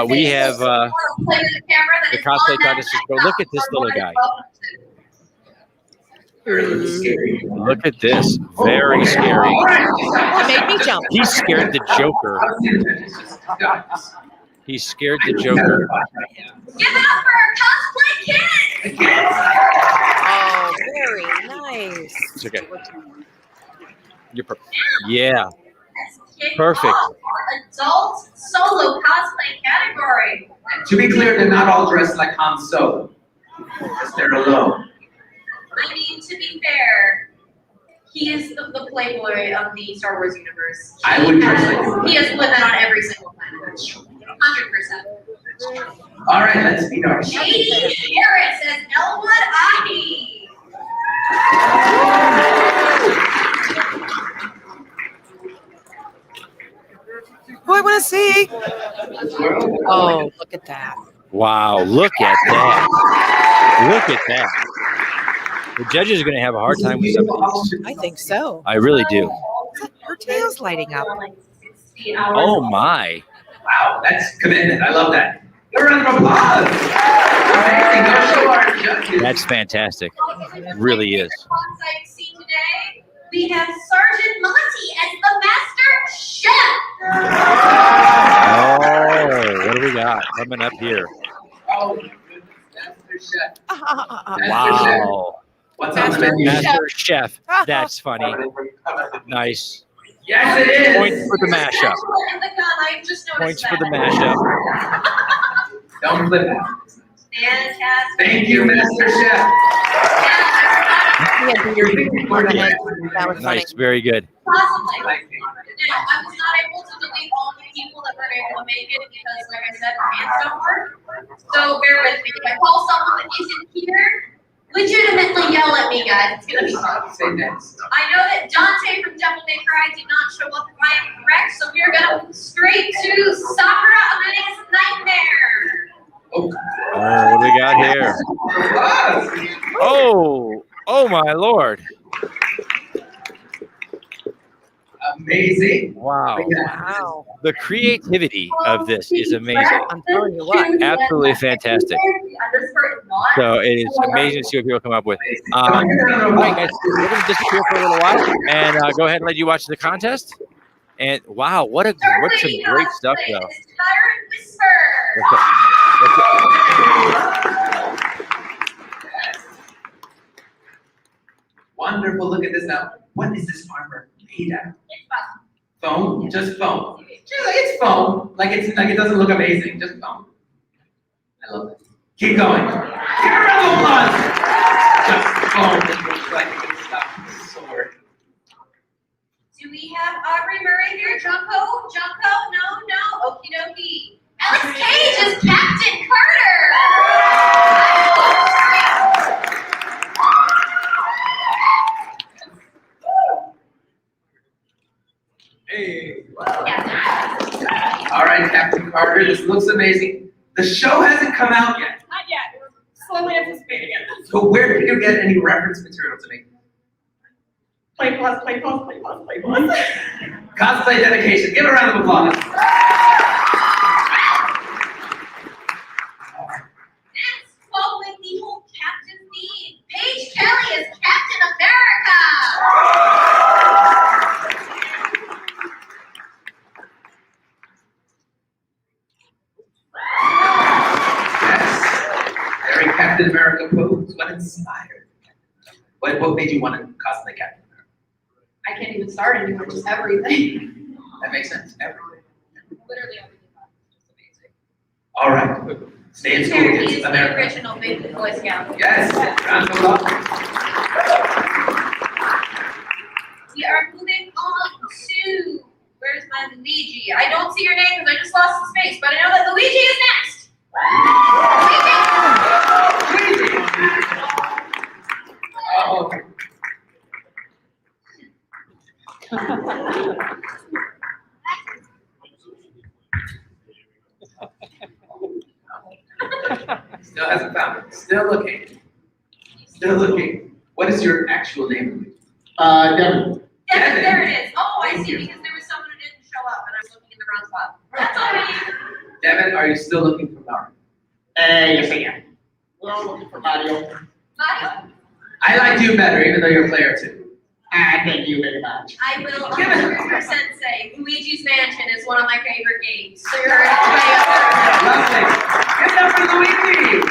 We have the cosplay contest. Go look at this little guy. Look at this. Very scary. It made me jump. He scared the Joker. He scared the Joker. Give it up for our cosplay kids. Oh, very nice. It's okay. You're perfect. Yeah. Perfect. Adult solo cosplay category. To be clear, they're not all dressed like Han Solo. Because they're alone. I mean, to be fair, he is the playboy of the Star Wars universe. I would dress like him. He has women on every single planet. 100%. All right, let's meet our J.D. Harris as Elwood Ahi. Who I want to see? Oh, look at that. Wow. Look at that. Look at that. The judges are going to have a hard time with some of these. I think so. I really do. Her tail's lighting up. Oh, my. Wow, that's commitment. I love that. Give a round of applause. Amazing. Go show our judges. That's fantastic. It really is. On-site scene today, we have Sergeant Monty as the Master Chef. Oh, what do we got coming up here? Oh, Master Chef. Wow. What's on the menu? Master Chef. That's funny. Nice. Yes, it is. Points for the mashup. I just noticed Points for the mashup. Don't flip it. Fantastic. Thank you, Master Chef. He had beard on the head. That was funny. Nice. Very good. Cosplay. Now, I was not able to delete all the people that were able to make it because, like I said, hands don't work. So bear with me. If I call someone that isn't here, legitimately yell at me, guys. It's gonna be fun. Say next. I know that Dante from Devil May Cry did not show up if I am correct, so we are gonna move straight to Sakura Amadeus Nightmare. What do we got here? Oh my lord! Amazing! Wow! Wow! The creativity of this is amazing. I'm telling you what, Absolutely fantastic. So it is amazing to see what people come up with. All right, guys, we're going to disappear for a little while and go ahead and let you watch the contest. And wow, what some great stuff, though. Wonderful. Look at this now. What is this armor made out of? Foam? Just foam. It's foam. Like it doesn't look amazing. Just foam. I love it. Keep going. Give her a round of applause. Just foam. It looks like it's stuff. Sword. Do we have Aubrey Murray here? Junko? No. Okie dokie. Alex Cage is Captain Carter. Hey. Wow. All right, Captain Carter. This looks amazing. The show hasn't come out yet. Not yet. We're slowly anticipating it. So where did you get any reference material to make? Play plus. Cosplay dedication. Give a round of applause. That's following the whole captain theme. Paige Kelly is Captain America. Yes. Very Captain America pose. What inspired? What made you want to cosplay Captain America? I can't even start anymore, just everything. That makes sense. Everything. Literally everything. All right. Stay in school, He kids. is the America. original big Boy Scout. Yes. Round of applause. We are moving on to, where's my Luigi? I don't see your name because I just lost the space, but I know that Luigi is next. Oh, okay. Still hasn't found it. Still looking. Still looking. What is your actual name? Devin. Devin, there it is. Oh, I see, because there was someone who didn't show up and I was looking in the wrong spot. That's all right. Devin, are you still looking for Mario? Yes, I am. We're all looking for Mario. Mario? I like you better, even though you're player 2. Thank you very much. I will 100% say Luigi's Mansion is one of my favorite games. So you're way up there. Lovely. Give it up for Luigi.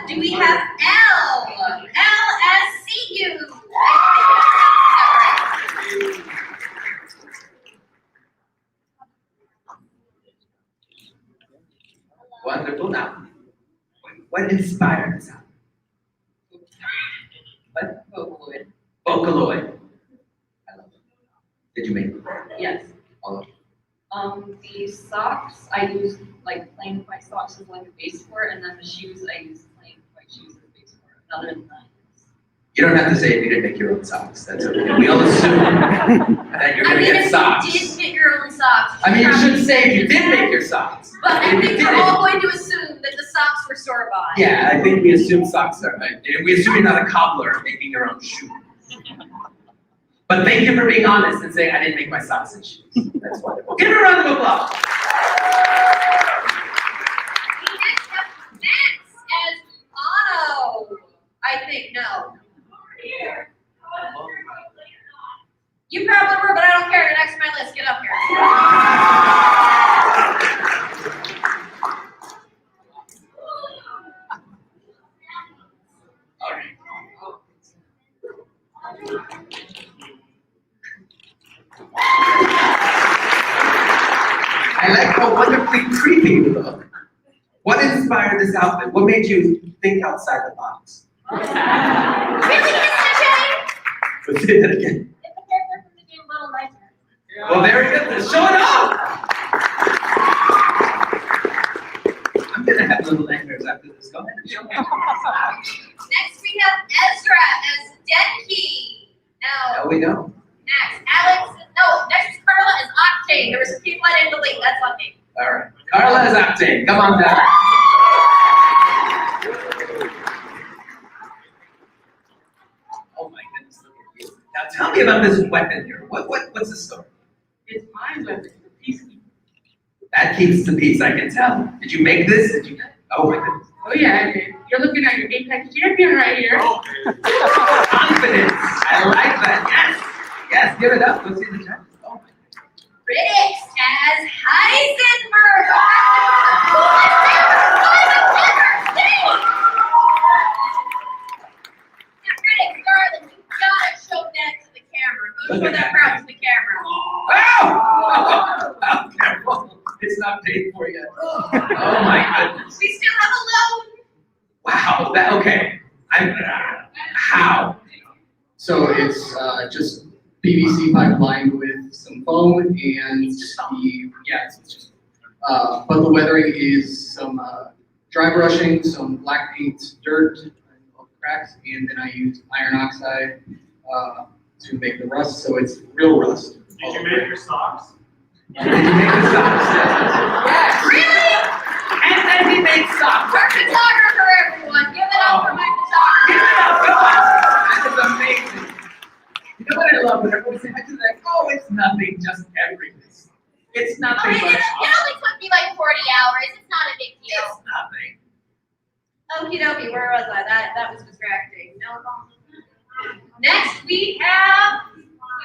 Do we have L? LSCU. Wonderful. Now, what inspired this album? What? Vocaloid. Vocaloid. I love it. Did you make it? Yes. All of it. The socks I use like playing with my socks as like a base for it, and then the shoes I use playing with my shoes as a base for it. Other than that. You don't have to say if you didn't make your own socks. That's okay. We all assume that you're going to get socks. If you did get your own socks. I mean, you shouldn't say if you did make your socks. But I If you think we're didn't. all going to assume that the socks were store bought. Yeah, I think we assume socks are. We assume you're not a cobbler making your own shoes. But thank you for being honest and saying I didn't make my socks and shoes. That's wonderful. Give her a round of applause. Next as Otto. I think no. You probably were, but I don't care. You're next to my list. Get up here. All right. I like how wonderfully creepy you look. What inspired this outfit? What made you think outside the box? Really, Mr. J? Let's say that again. It's a character from the game Little Nightmares. Well, there you go. Let's show it off. I'm gonna have little nightmares after this. Go ahead and show me. Next we have Ezra as Denki. Now, No, we don't. next, Alex. No, next is Carla as Octane. There were some people I didn't delete. That's on me. All right. Carla is Octane. Come on down. Oh my goodness, look at you. Now tell me about this weapon here. What's the story? It's my weapon, the peacekeeper. That keeps the peace, I can tell. Did you make this? Did you? Oh my goodness. Oh yeah, I did. You're looking at your Apex champion right here. Confidence. I like that. Yes. Yes, give it up. Let's see the judges. Oh my Critics as Heisenberg. Critics, darling, you gotta show that to the camera. Go show that crowd to the camera. Oh, careful. It's not paid for yet. Oh my goodness. We still have a loan. Wow. That okay. How? So it's just PVC pipe lined with some foam and it's just but the weathering is some dry brushing, some black paint, dirt, cracks, and then I use iron oxide to make the rust, so it's real rust. Did you make your socks? Did you make the socks? Yes. Really? And then he made socks. Our photographer, everyone. Give it up for my photographer. Give it up. Come on. That is amazing. You know what I love? When everyone says, like, oh, it's nothing, just everything. It's nothing It but only took me like 40 hours. It's not a big deal. It's nothing. Okie dokie, where was I? That was distracting. No. Next we have.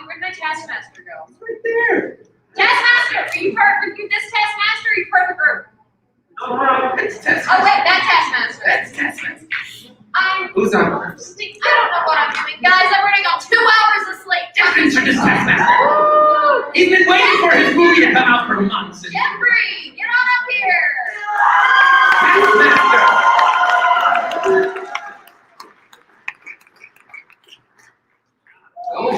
Where'd my Taskmaster go? It's right there. Taskmaster, are you part of this Taskmaster? Or are you part of the group? It's Taskmaster. Oh wait, that's Taskmaster. That's Taskmaster. I Who's on? don't know what I'm doing, guys. I'm running on 2 hours of sleep. Just introduce Taskmaster. He's been waiting for his movie to come out for months. Jeffrey, get on up here. Taskmaster. Oh,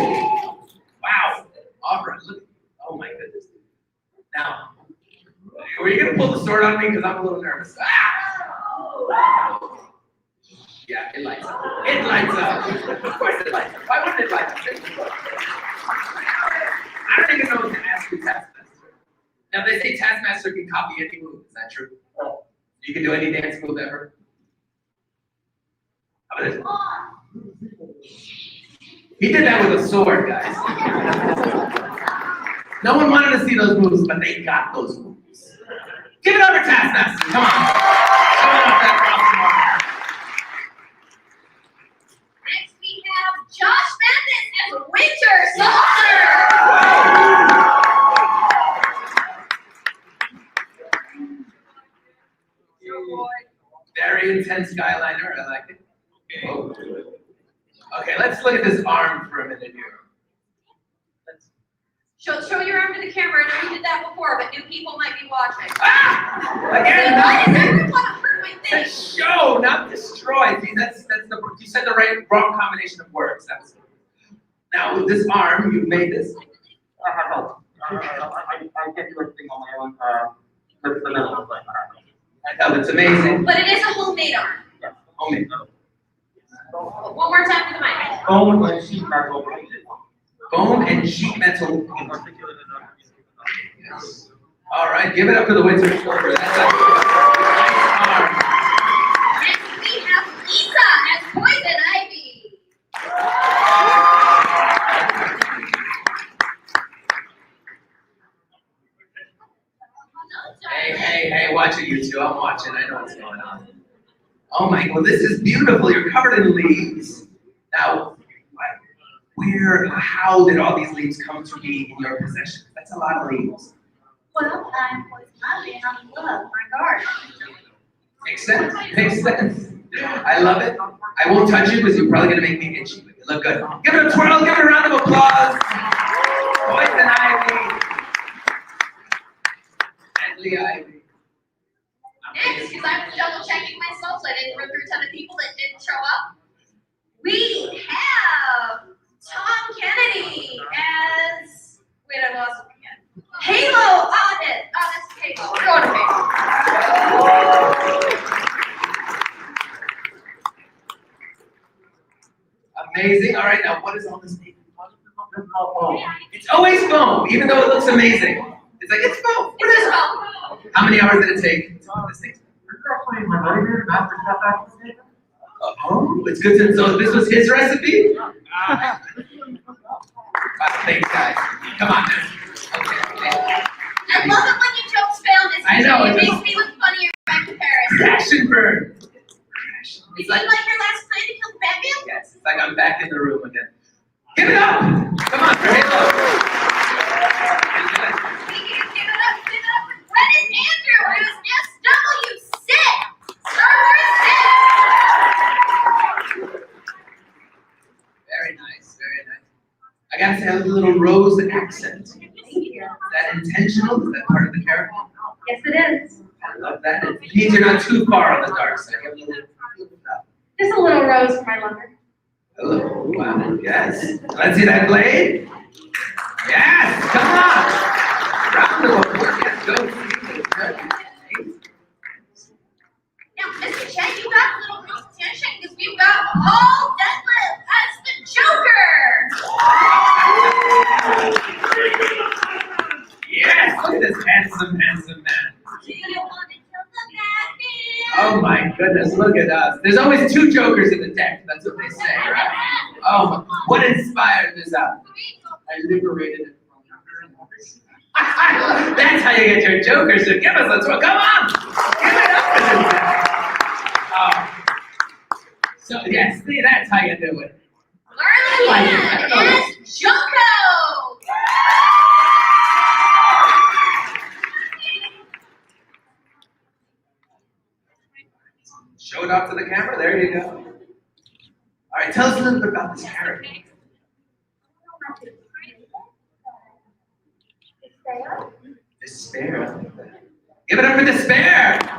wow. All right, look. Oh my goodness. Now, were you gonna pull the sword on me? Because I'm a little nervous. Ah! Yeah, it lights up. It lights up. Of course it lights up. Why wouldn't it light up? I don't even know what to ask you, Taskmaster. Now they say Taskmaster can copy any move. Is that true? You can do any dance move ever. How about this? He did that with a sword, guys. No one wanted to see those moves, but they got those moves. Give it up for Taskmaster. Come on. Come on up that cross. Next we have Josh Mathis as Winter Soldier. Very intense skyliner. I like it. Okay. Okay, let's look at this arm for a minute here. Show your arm to the camera. I know you did that before, but new people might be watching. Again, Why does everyone hurt my thing? Show, not destroy. See, that's the you said the wrong combination of words. That was now with this arm, you made this. I can't do everything on my own. With the middle. I know, it's amazing. But it is a homemade arm. Homemade. One more time for the mic. Bone and sheet metal. Bone and sheet metal. Yes. All right, give it up to the Winter Soldier. That's a nice arm. Next we have Lisa as Poison Ivy. Hey, watch it, you two. I'm watching. I know what's going on. Oh my, well, this is beautiful. You're covered in leaves. Now, how did all these leaves come to be in your possession? That's a lot of leaves. Well, I'm Poison Ivy and I love my garden. Makes sense. Makes sense. I love it. I won't touch you because you're probably going to make me itchy. But you look good. Give it a twirl. Give it a round of applause. Poison Ivy. Deadly Ivy. Next, because I'm double checking myself so I didn't run through a ton of people that didn't show up. We have Tom Kennedy as, wait, I lost him again. Halo on it. Oh, that's Halo. We're going to Halo. Amazing. All right, now what is all this paper? It's always foam, even though it looks amazing. It's like, it's foam. What is foam? How many hours did it take? This thing. Oh, it's good to, so this was his recipe? Thanks, guys. Come on, man. I love it when you jokes fail this. I know, It it makes just- me look funnier by comparison. Crash and burn. Is it like your last plan to come back in? Yes, it's like I'm back in the room again. Give it up! Come on, for Halo. Give it up for Brennan Andrew, who's SW6! Star Wars 6! Very nice, very nice. I gotta say, I have a little rose accent. Thank you. Is that intentional? Is that part of the character? Yes, it is. I love that. It means you're not too far on the dark side. You have a little- Just a little rose for my lover. Oh, wow, yes. Let's see that blade. Yes, come on. Round of applause. Yes, go. Now, Mr. Chen, you got a little competition because we've got Paul Deadlift as the Joker! Yes, look at this handsome, handsome man. Do you want to kill the Batman? Oh my goodness, look at us. There's always two jokers in the deck. That's what they say, right? Oh, what inspired this up? I liberated it from That's how you get your jokers to give us a twirl. Come on! Give it up for this guy. Oh. So, yes, see, that's how you do it. Harlequin is Joko! Show it off to the camera. There you go. All right, tell us a little bit about this character. Despair. Give it up for Despair. They're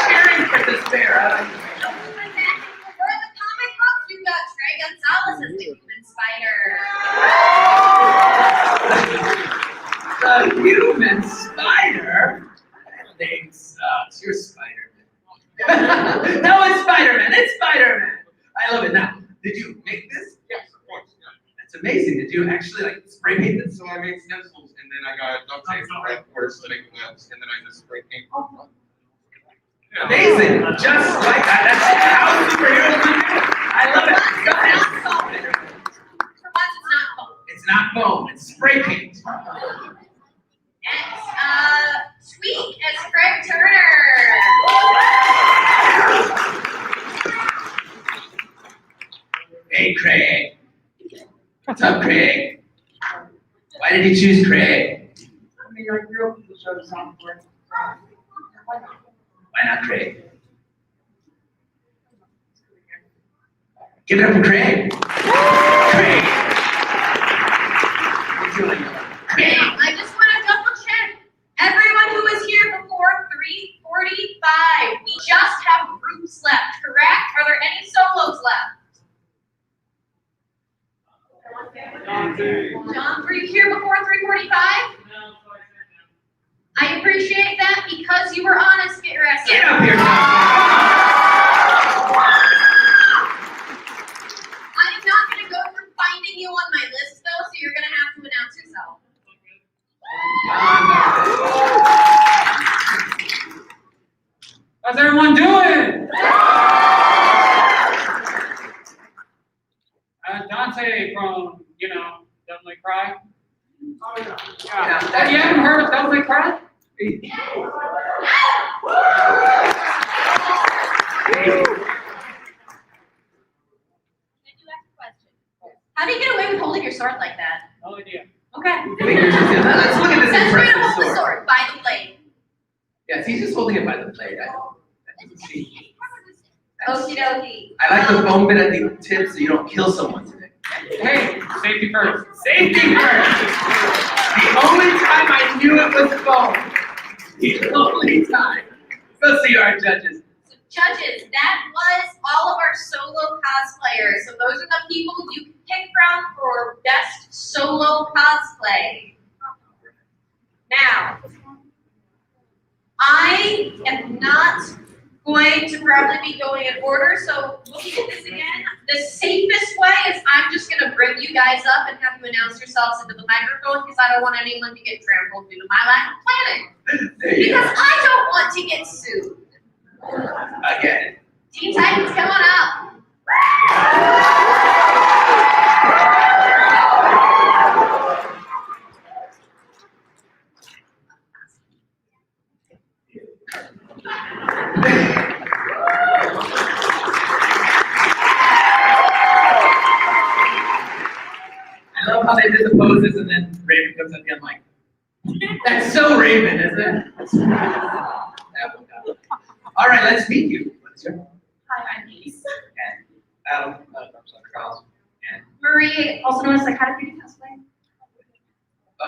cheering for Despair. For the comic books, you've got Trey Gonzalez as the human spider. The human spider? That thing sucks. You're Spider-Man. No, it's Spider-Man. It's Spider-Man. I love it. Now, did you make this? Yes, of course. That's amazing. Did you actually like spray paint this? So I made stencils and then I got duct tape right first to make webs and then I just spray paint. Amazing. Just like that. That's how superheroes do it. I love it. Go ahead. For once, it's not foam. It's not foam. It's spray paint. Next, Tweak as Craig Turner. Hey, Craig. What's up, Craig? Why did you choose Craig? I mean, I grew up with the show software. Why not Craig? Give it up for Craig. Craig. What's your name? Craig. Now, I just want to double check. Everyone who was here before 3:45, we just have groups left, correct? Are there any solos left? John, were you here before 3:45? I appreciate that because you were honest. Get your ass Get up here, John. I am not going to go from finding you on my list, though, so you're going to have to announce yourself. How's everyone doing? Dante from, Devil May Cry. Oh, yeah. You haven't heard of Devil May Cry? How do you get away with holding your sword like that? No idea. Okay. Let's look at this That's where to impressive hold the sword. sword, by the blade. Yes, he's just holding it by the blade. Okie dokie. I like the foam bit at the tip so you don't kill someone today. Hey, safety first. Safety first! The only time I knew it was foam. The only time. Go see our judges. So judges, that was all of our solo cosplayers. So those are the people you can pick from for best solo cosplay. Now, I am not going to probably be going in order, so looking at this again, the safest way is I'm just going to bring you guys up and have you announce yourselves into the microphone because I don't want anyone to get trampled due to my lack of planning. Because I don't want to get sued. Again. Teen Titans, come on up. I love how they did the poses and then Raven comes at the end like, that's so Raven, isn't it? All right, let's meet you. What's your name? Hi, I'm Denise. And Adam, Charles. And Marie, also known as Psychotic Beauty Cosplay.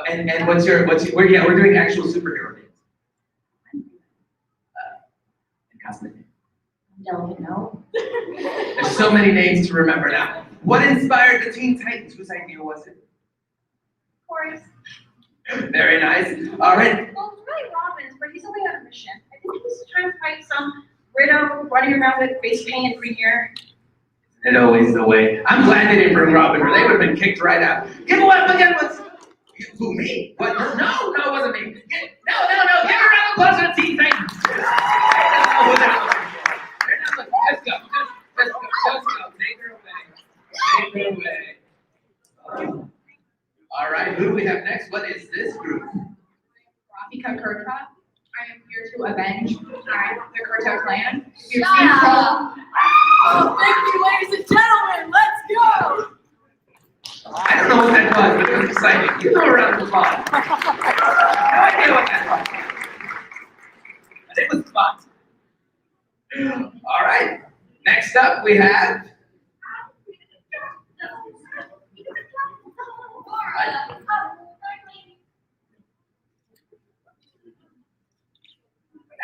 and what's your we're doing actual superhero names. And cosplay names. Don't know. There's so many names to remember now. What inspired the Teen Titans? Whose idea was it? Corey's. Very nice. All right. Well, it's really Robin's, but he's away on a mission. I think he's trying to fight some widow running around with face paint and green hair. It always the way. I'm glad they didn't bring Robin, or they would have been kicked right out. Give him up again. Who, me? What? No, it wasn't me. No. Give her a round of applause for the Teen Titans. Let's go. Take her away. All right, who do we have next? What is this group? Rafika Kurta. I am here to avenge the Kurta clan. Oh, thank you, ladies and gentlemen. Let's go. I don't know what that was, but it was exciting. Give them a round of applause. No idea what that was. But it was fun. All right. Next up, we have.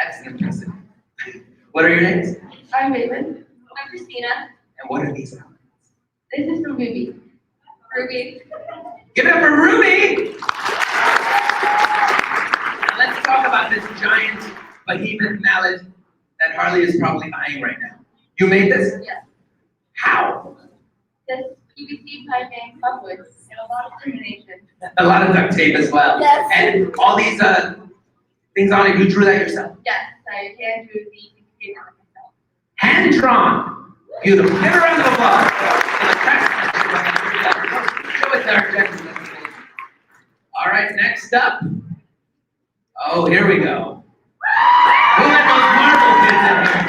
That's impressive. What are your names? I'm Raven. I'm Christina. And what are these? This is from Ruby. Ruby. Give it up for Ruby! Now let's talk about this giant behemoth mallet that Harley is probably eyeing right now. You made this? Yes. How? This PVC piping, upwards, and a lot of illumination. A lot of duct tape as well. Yes. And all these things on it, you drew that yourself? Yes, I can do the PVC on myself. Hand drawn. Beautiful. Give a round of applause. Show it to our judges. All right, next up. Oh, here we go. Who had those marble kids in here?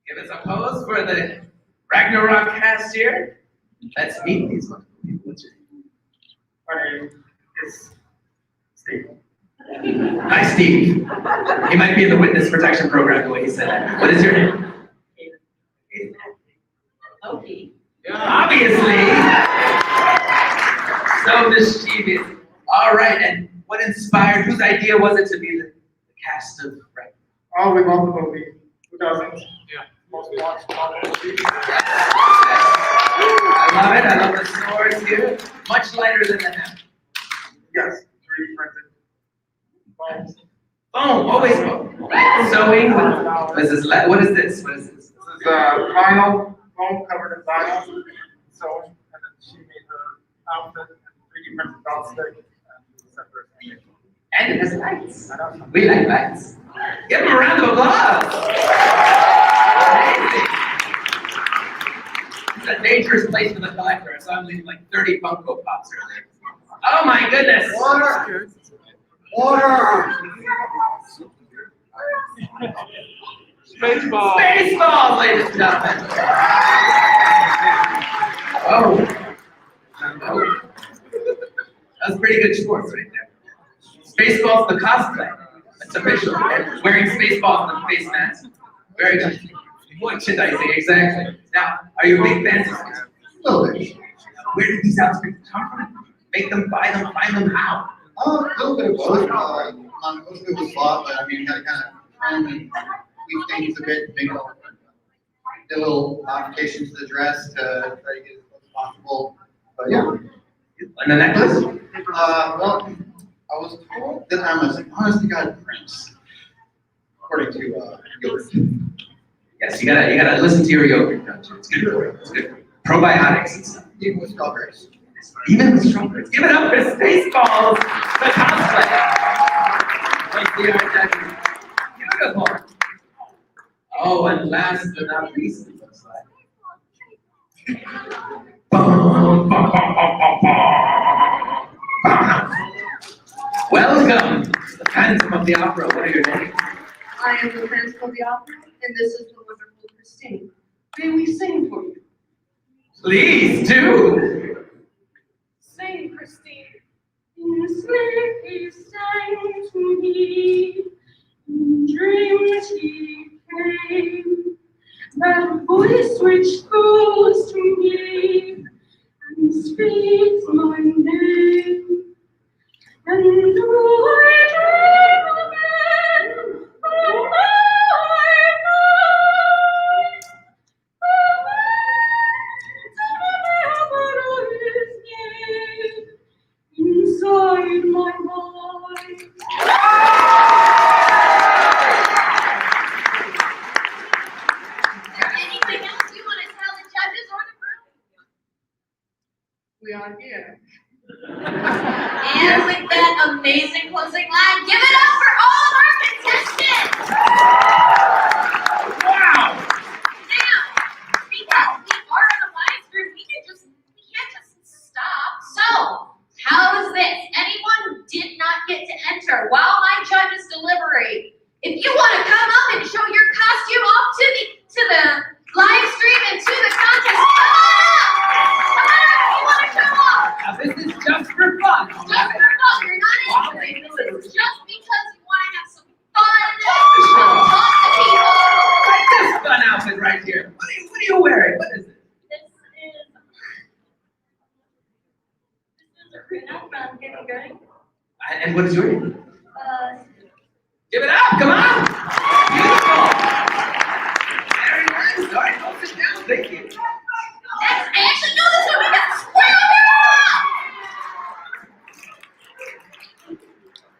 Give us a pose for the Ragnarok cast here. Let's meet these ones. What's your name? My name is Steve. Hi, Steve. He might be in the witness protection program the way he said that. What is your name? Loki. Obviously. So mischievous. All right, and what inspired, whose idea was it to be the cast of Ragnarok? Oh, we love the movie. 2000. Yeah. Most watched movie. I love it. I love the swords here. Much lighter than the hammer. Yes. 3D printed. Bones. Foam, always foam. Sewing. What is this? What is this? What is this? This is vinyl, foam covered in vinyl. So, and then she made her outfit and 3D printed dot stick and sent her a image. And it has lights. We like lights. Give them a round of applause. Amazing. It's a dangerous place for the collector, so I'm leaving like 30 Funko Pops earlier. Oh my goodness. Water. Water. Spaceball. Spaceballs, ladies and gentlemen. Oh. That was pretty good sports right there. Spaceballs, the cosplay. It's official. Wearing Spaceballs and the face mask. Very good. Merchandising, exactly. Now, are you a big fan of this? A little bit. Where did these outfits come from? make them, buy them, find them? How? A little bit of both. Most of it was bought, but I mean, you gotta kind of trim and tweak things a bit, make the little modifications to the dress to try to get as close as possible. But yeah. And the necklace? Well, I was told that I'm a honest to God prince, according to Gilbert. Yes, you gotta listen to your yogurt, don't you? It's good for you. It's good for you. Probiotics and stuff. Even with strawberries. Even with strawberries. Give it up for Spaceballs, the cosplay. Thank you, Archie. Beautiful. Oh, and last but not least, it looks like. Bum, bum, bum, bum, bum, bum. Welcome to the Phantom of the Opera. What are your names? I am the Phantom of the Opera, and this is the wonderful Christine. May we sing for you? Please do. Sing, Christine. In the sleep he sang to me, in dreams he came, that voice which goes to me and speaks my name. And though I dream again of my night, inside my mind. Is there anything else you want to tell the judges or the group? We are here. And with that amazing closing line, give it up for all of our contestants! Wow! Now, because we are on a live stream, we can't just stop. So, how's this? Anyone who did not get to enter while my judges deliberate, if you want to come up and show your costume off to the live stream and to the contest, come on up! Come on up if you want to show off! Now this is just for fun. Just for fun. You're not entering. This is just because you want to have some fun. Talk to people. Like this fun outfit right here. What are you wearing? What is it? This is a Reno from Getting Good. And what is your name? Give it up, come on! Beautiful! Very nice. All right, go sit down. Thank you. Next, I actually know this one. We got Squirrel Girl!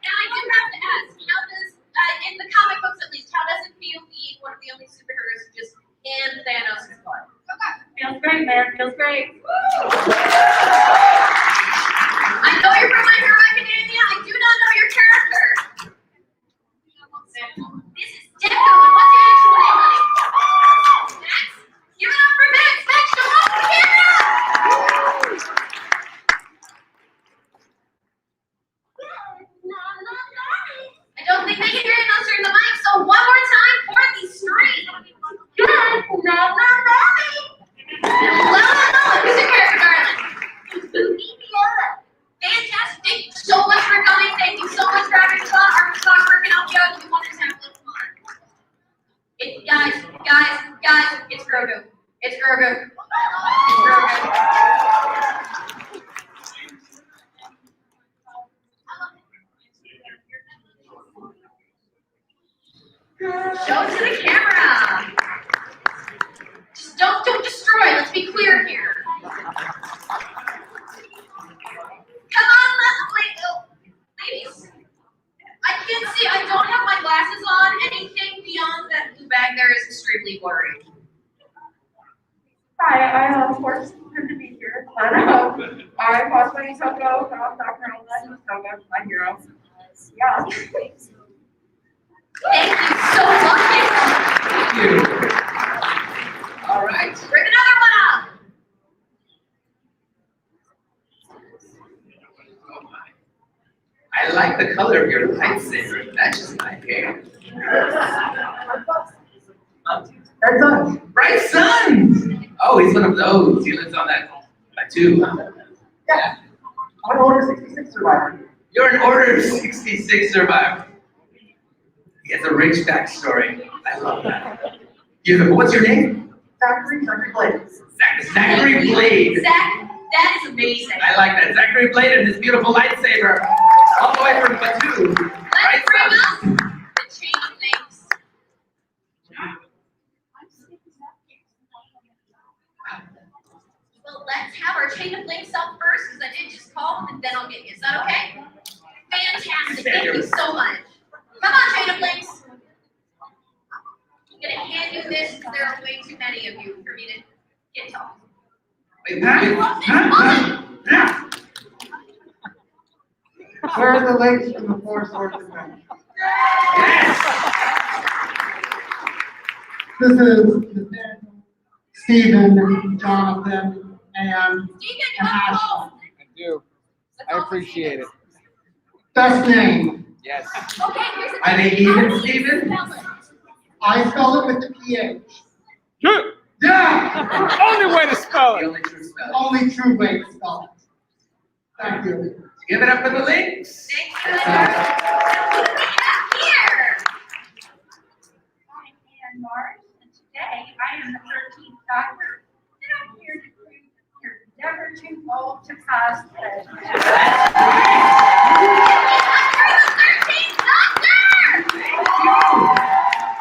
Now, I do have to ask, how does, in the comic books at least, how does it feel being one of the only superheroes who just in Thanos' blood? Okay. Feels great, man. Feels great. I know you're from My Hero Academia. I do not know your character. This is Deco, and what's your actual name, honey? Max? Give it up for Max. Max, show off the camera! I don't think they can hear you unless you're in the mic, so one more time for the stream. Good. Who's your character, darling? Fantastic. Thank you so much for coming. Thank you so much for having fun. Our photographer can help you out if you want to have a little fun. Guys, it's Grogu. It's Grogu. It's Grogu. Show it to the camera. Just don't destroy. Let's be clear here. Come on, ladies. I can't see. I don't have my glasses on. Anything beyond that blue bag there is extremely blurry. Hi, I of course good to be here. But I'm cosplaying Toko from Dr. Legend Toko, my hero. Yeah. Thank you so much. Thank you. All right. Bring another one up. I like the color of your lightsaber. It matches my hair. Bright Sun! Oh, he's one of those. He lives on that tube. Yeah. I'm an Order 66 survivor. You're an Order 66 survivor. He has a rich backstory. I love that. What's your name? Zachary Blade. Zachary Blade. Zach, That is amazing. I like that. Zachary played in his beautiful lightsaber. All the way from Batu. Let's bring up the chain of links. Well, let's have our chain of links up first, because I did just call them, and then I'll get you. Is that okay? Fantastic. Thank you so much. Come on, chain of links. I'm going to hand you this, because there are way too many of you for me to get to. Wait, huh? Where are the links from the four sources? This is Stephen, Jonathan, and Ashley. I do. I appreciate it. Best name. Yes. Okay, here's the Are they even, Stephen? I spell it with the PH. Good. Yeah! Only way to spell it. The only true spell. Only true way to spell it. Thank you. Give it up for the links. Thank you. What do we have here? And Mars, and today I am the 13th Doctor, and I'm here to prove that you're never too old to cosplay.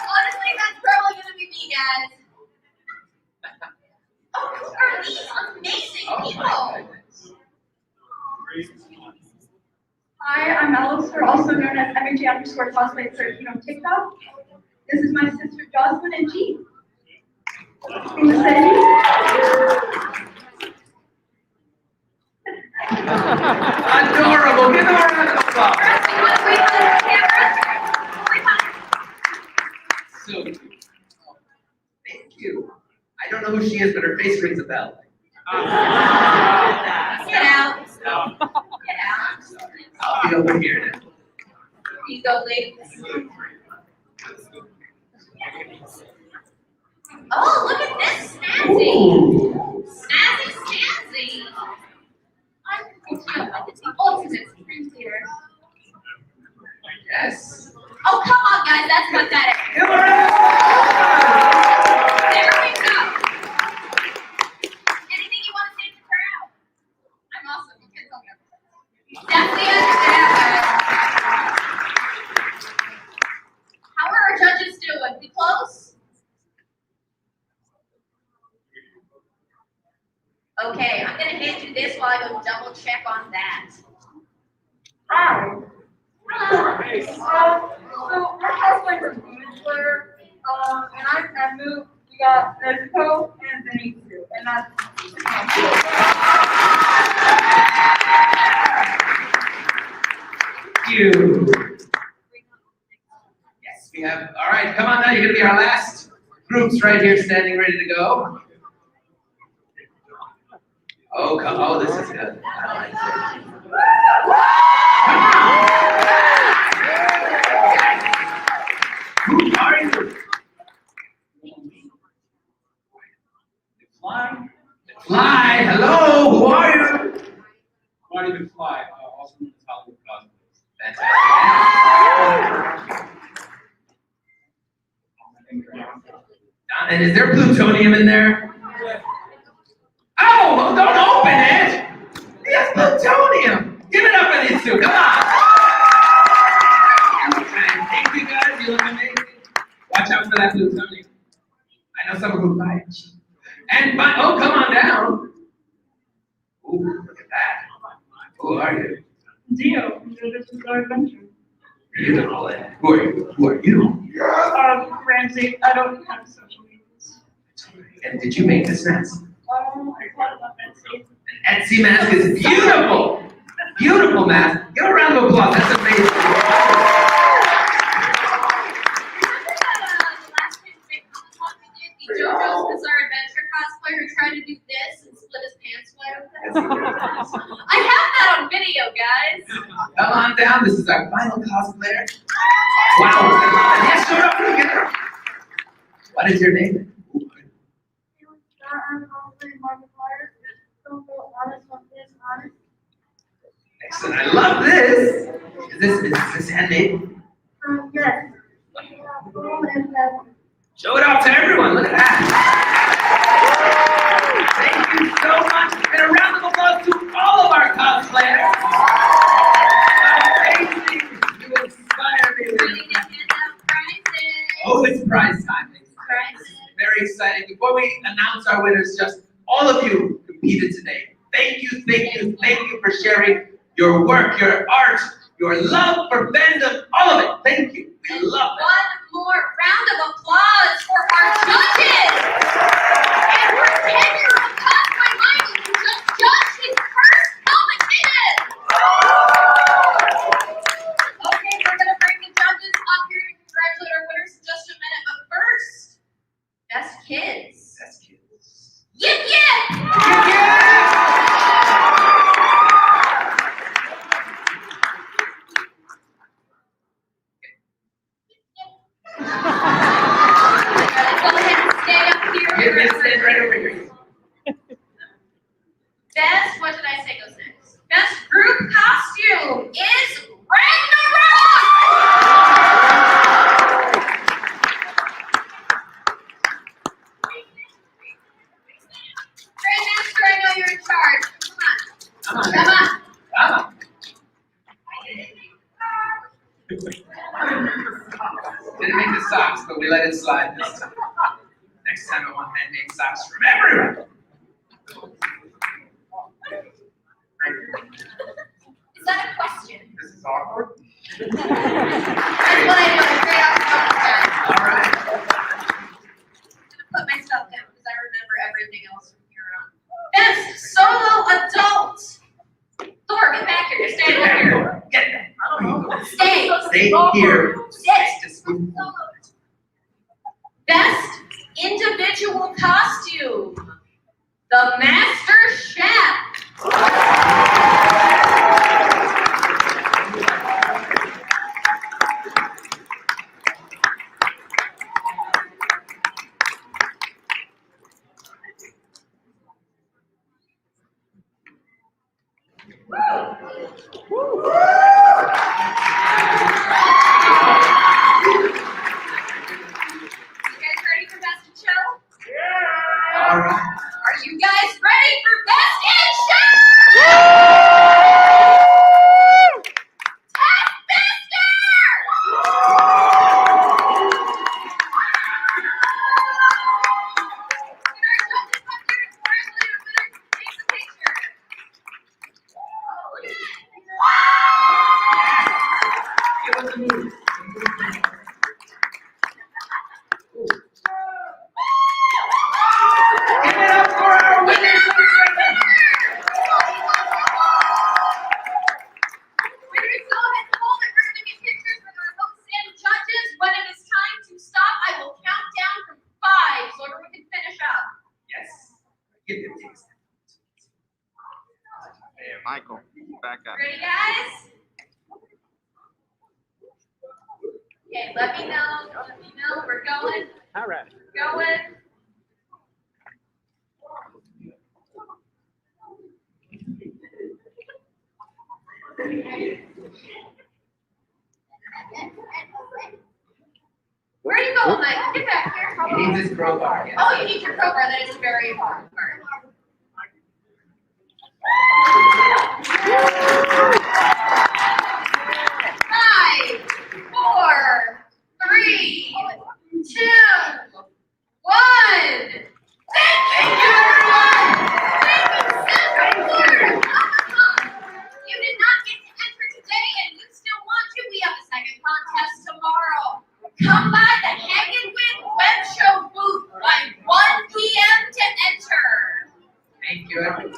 Honestly, that's probably gonna be me, guys. Oh, who are these amazing people? Hi, I'm Alistair, also known as MAG_cosplay13 on TikTok. This is my sister Jocelyn and G. Can you say Adorable. Give them a round of applause. So, thank you. I don't know who she is, but her face rings a bell. Get out. Get out. I'll be over here now. Here you go, ladies. Oh, look at this snazzy. Snazzy, snazzy. I'm the ultimate screen theater. Yes. Oh, come on, guys, that's pathetic. Come on. There we go. Anything you want to say to the crowd? I'm awesome. You can tell me. Definitely understand, guys. How are our judges doing? We close? Okay, I'm going to hand you this while I go double check on that. Hi. So our cosplay was Image Player, and I moved. We got Nezuko and Zenitsu, and that's You. Yes, we have. All right, come on now. You're going to be our last groups right here standing ready to go. Oh, come. Oh, this is good. I like it. Who are you? Fly. Fly. Hello. Who are you? Not even fly. Also known as Hollywood Cosplay. And is there plutonium in there? Oh, well, don't open it. Yes, plutonium. Give it up for these two. Come on. Thank you guys. You look amazing. Watch out for that plutonium. I know someone who buy it. And oh, come on down. Ooh, look at that. Who are you? Dio. This is our adventure. Beautiful. Who are you? Who are you? Ramsey. I don't have social medias. And did you make this mask? I thought about Etsy. An Etsy mask is beautiful. Beautiful mask. Give a round of applause. That's amazing. JoJo's Bizarre Adventure cosplayer who tried to do this and split his pants wide open. I have that on video, guys. Come on down. This is our final cosplayer. Wow. Yes, showed up together. What is your name? Excellent. I love this. Is this handmade? Yes. Show it off to everyone. Look at that. Thank you so much. And a round of applause applause to all of our cosplayers. Amazing. You inspire me. Oh, it's prize time. This is very exciting. Before we announce our winners, just all of you competed today. Thank you for sharing your work, your art, your love for fandom, all of it. Thank you. We love it. One more round of applause for our judges. And for 10-year-old Cosplay Mighty, who just judged his first competition. Okay, we're going to bring the judges up here to congratulate our winners in just a minute. But first, best kids. Best kids. Yip yip! Stand right over here. Best, what did I say goes next? Best group costume is Ragnarok! Grandmaster, I know you're in charge. Come on. Didn't make the socks, but we let it slide this time. Next time I want handmade socks from everyone. Is that a question? This is awkward. That's what I know. I'm very awkward. All right. I'm gonna put my stuff down because I remember everything else from here on. Best solo adult. Thor, get back here. You're standing over here. Get that. Stay. Stay here. Sit. Best individual costume. The Master Chef. All right. Are you guys ready for Best in Show? Give it up for our winners. Winners, go ahead and hold it. We're going to get pictures with our hosts and judges. When it is time to stop, I will count down from 5 so everyone can finish up. Yes. Give it a taste. Hey, Michael, back up. Ready, guys? Okay, let me know. Let me know. We're going. All right. Going. Where are you going, Mike? Get back here. He needs his crowbar. Yes. Oh, you need your crowbar. That is a very important part. 5, 4, 3, 2, 1. Thank you, everyone. Thank you so much. You did not get to enter today, and you still want to. We have a second contest tomorrow. Come by the Hanging With Web Show booth by 1 p.m. to enter. Thank you, everyone.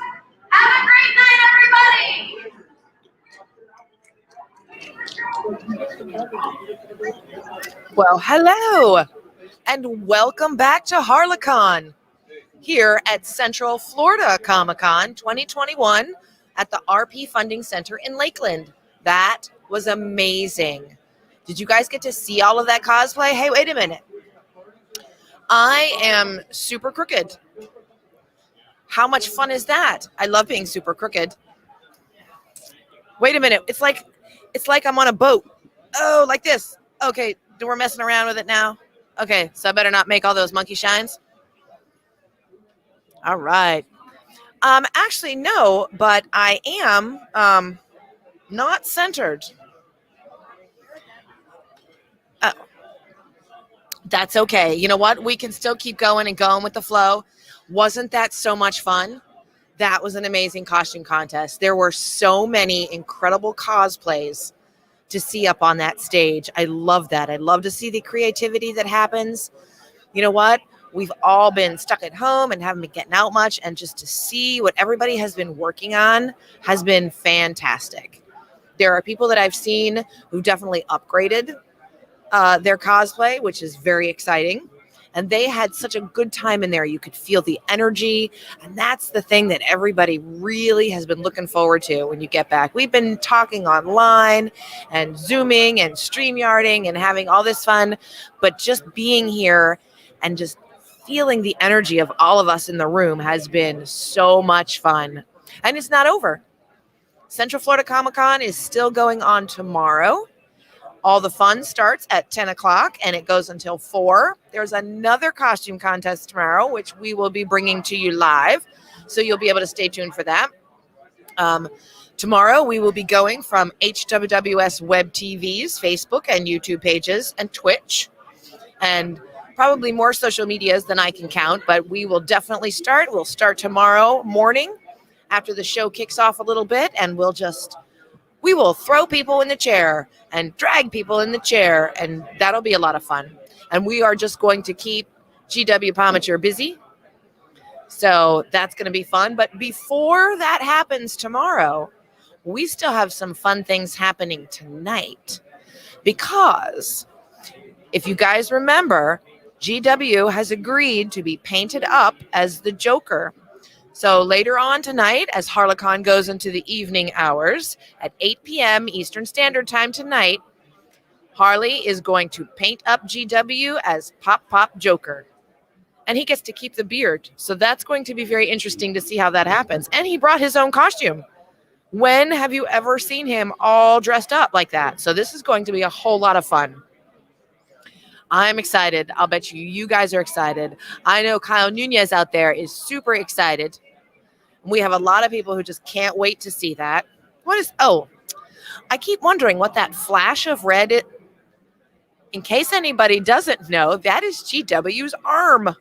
Have a great night, everybody. Well, hello, and welcome back to HarleCon here at Central Florida Comic-Con 2021 at the RP Funding Center in Lakeland. That was amazing. Did you guys get to see all of that cosplay? Hey, wait a minute. I am super crooked. How much fun is that? I love being super crooked. Wait a minute. It's like I'm on a boat. Oh, like this. Okay, we're messing around with it now. Okay, so I better not make all those monkey shines. All right. Actually, no, but I am not centered. Oh, that's okay. You know what? We can still keep going and going with the flow. Wasn't that so much fun? That was an amazing costume contest. There were so many incredible cosplays to see up on that stage. I love that. I love to see the creativity that happens. You know what? We've all been stuck at home and haven't been getting out much, and just to see what everybody has been working on has been fantastic. There are people that I've seen who definitely upgraded their cosplay, which is very exciting. And they had such a good time in there. You could feel the energy. And that's the thing that everybody really has been looking forward to when you get back. We've been talking online and Zooming and StreamYarding and having all this fun. But just being here and just feeling the energy of all of us in the room has been so much fun. And it's not over. Central Florida Comic-Con is still going on tomorrow. All the fun starts at 10 o'clock and it goes until 4. There's another costume contest tomorrow, which we will be bringing to you live. So you'll be able to stay tuned for that. Tomorrow, we will be going from HWWS WebTV's Facebook and YouTube pages and Twitch. And probably more social medias than I can count, but we will definitely start. We'll start tomorrow morning after the show kicks off a little bit, and we will throw people in the chair and drag people in the chair, and that'll be a lot of fun. And we are just going to keep gwpomichter busy. So that's going to be fun. But before that happens tomorrow, we still have some fun things happening tonight. Because if you guys remember, GW has agreed to be painted up as the Joker. So later on tonight, as HarleCon goes into the evening hours at 8 p.m. Eastern Standard Time tonight, Harley is going to paint up GW as Pop Joker. And he gets to keep the beard. So that's going to be very interesting to see how that happens. And he brought his own costume. When have you ever seen him all dressed up like that? So this is going to be a whole lot of fun. I'm excited. I'll bet you guys are excited. I know Kyle Nunez out there is super excited. We have a lot of people who just can't wait to see that. I keep wondering what that flash of red is. In case anybody doesn't know, that is GW's arm.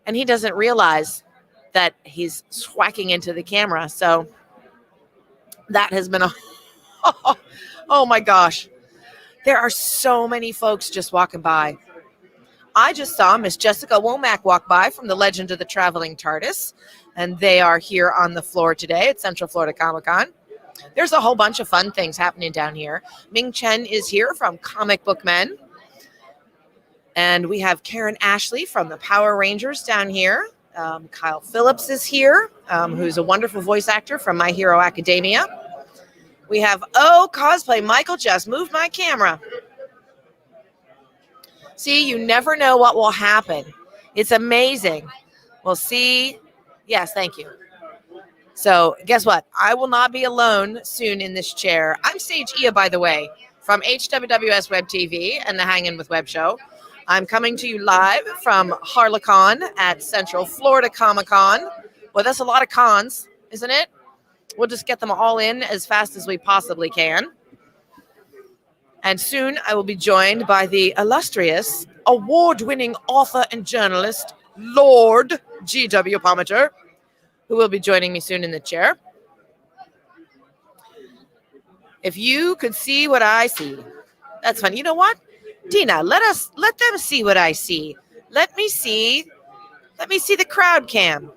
And he doesn't realize that he's swacking into the camera. So that has been oh my gosh. There are so many folks just walking by. I just saw Miss Jessica Womack walk by from the Legend of the Traveling TARDIS, and they are here on the floor today at Central Florida Comic-Con. There's a whole bunch of fun things happening down here. Ming Chen is here from Comic Book Men, and we have Karen Ashley from the Power Rangers down here. Kyle Phillips is here, who's a wonderful voice actor from My Hero Academia. We have Cosplay. Michael just moved my camera. See, you never know what will happen. It's amazing. We'll see. Yes, thank you. So guess what? I will not be alone soon in this chair. I'm Sage Ia, by the way, from HWWS Web TV and the Hangin' with Web show. I'm coming to you live from HarleCon at Central Florida Comic-Con. Well, that's a lot of cons, isn't it? We'll just get them all in as fast as we possibly can. And soon I will be joined by the illustrious, award-winning author and journalist, Lord gwpomichter, who will be joining me soon in the chair. If you could see what I see. That's fun. You know what? Dina, let them see what I see. Let me see the crowd cam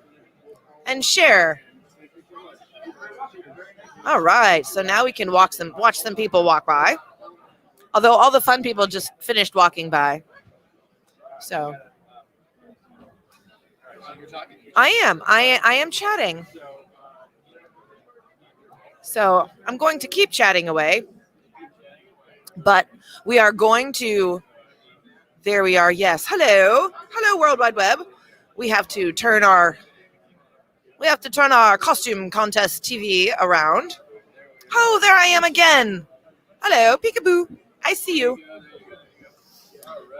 and share. All right, so now we can watch some people walk by. Although all the fun people just finished walking by. So I am chatting. So I'm going to keep chatting away. But we are going to, there we are, yes. Hello, World Wide Web. We have to turn our costume contest TV around. Oh, there I am again. Hello, peekaboo. I see you.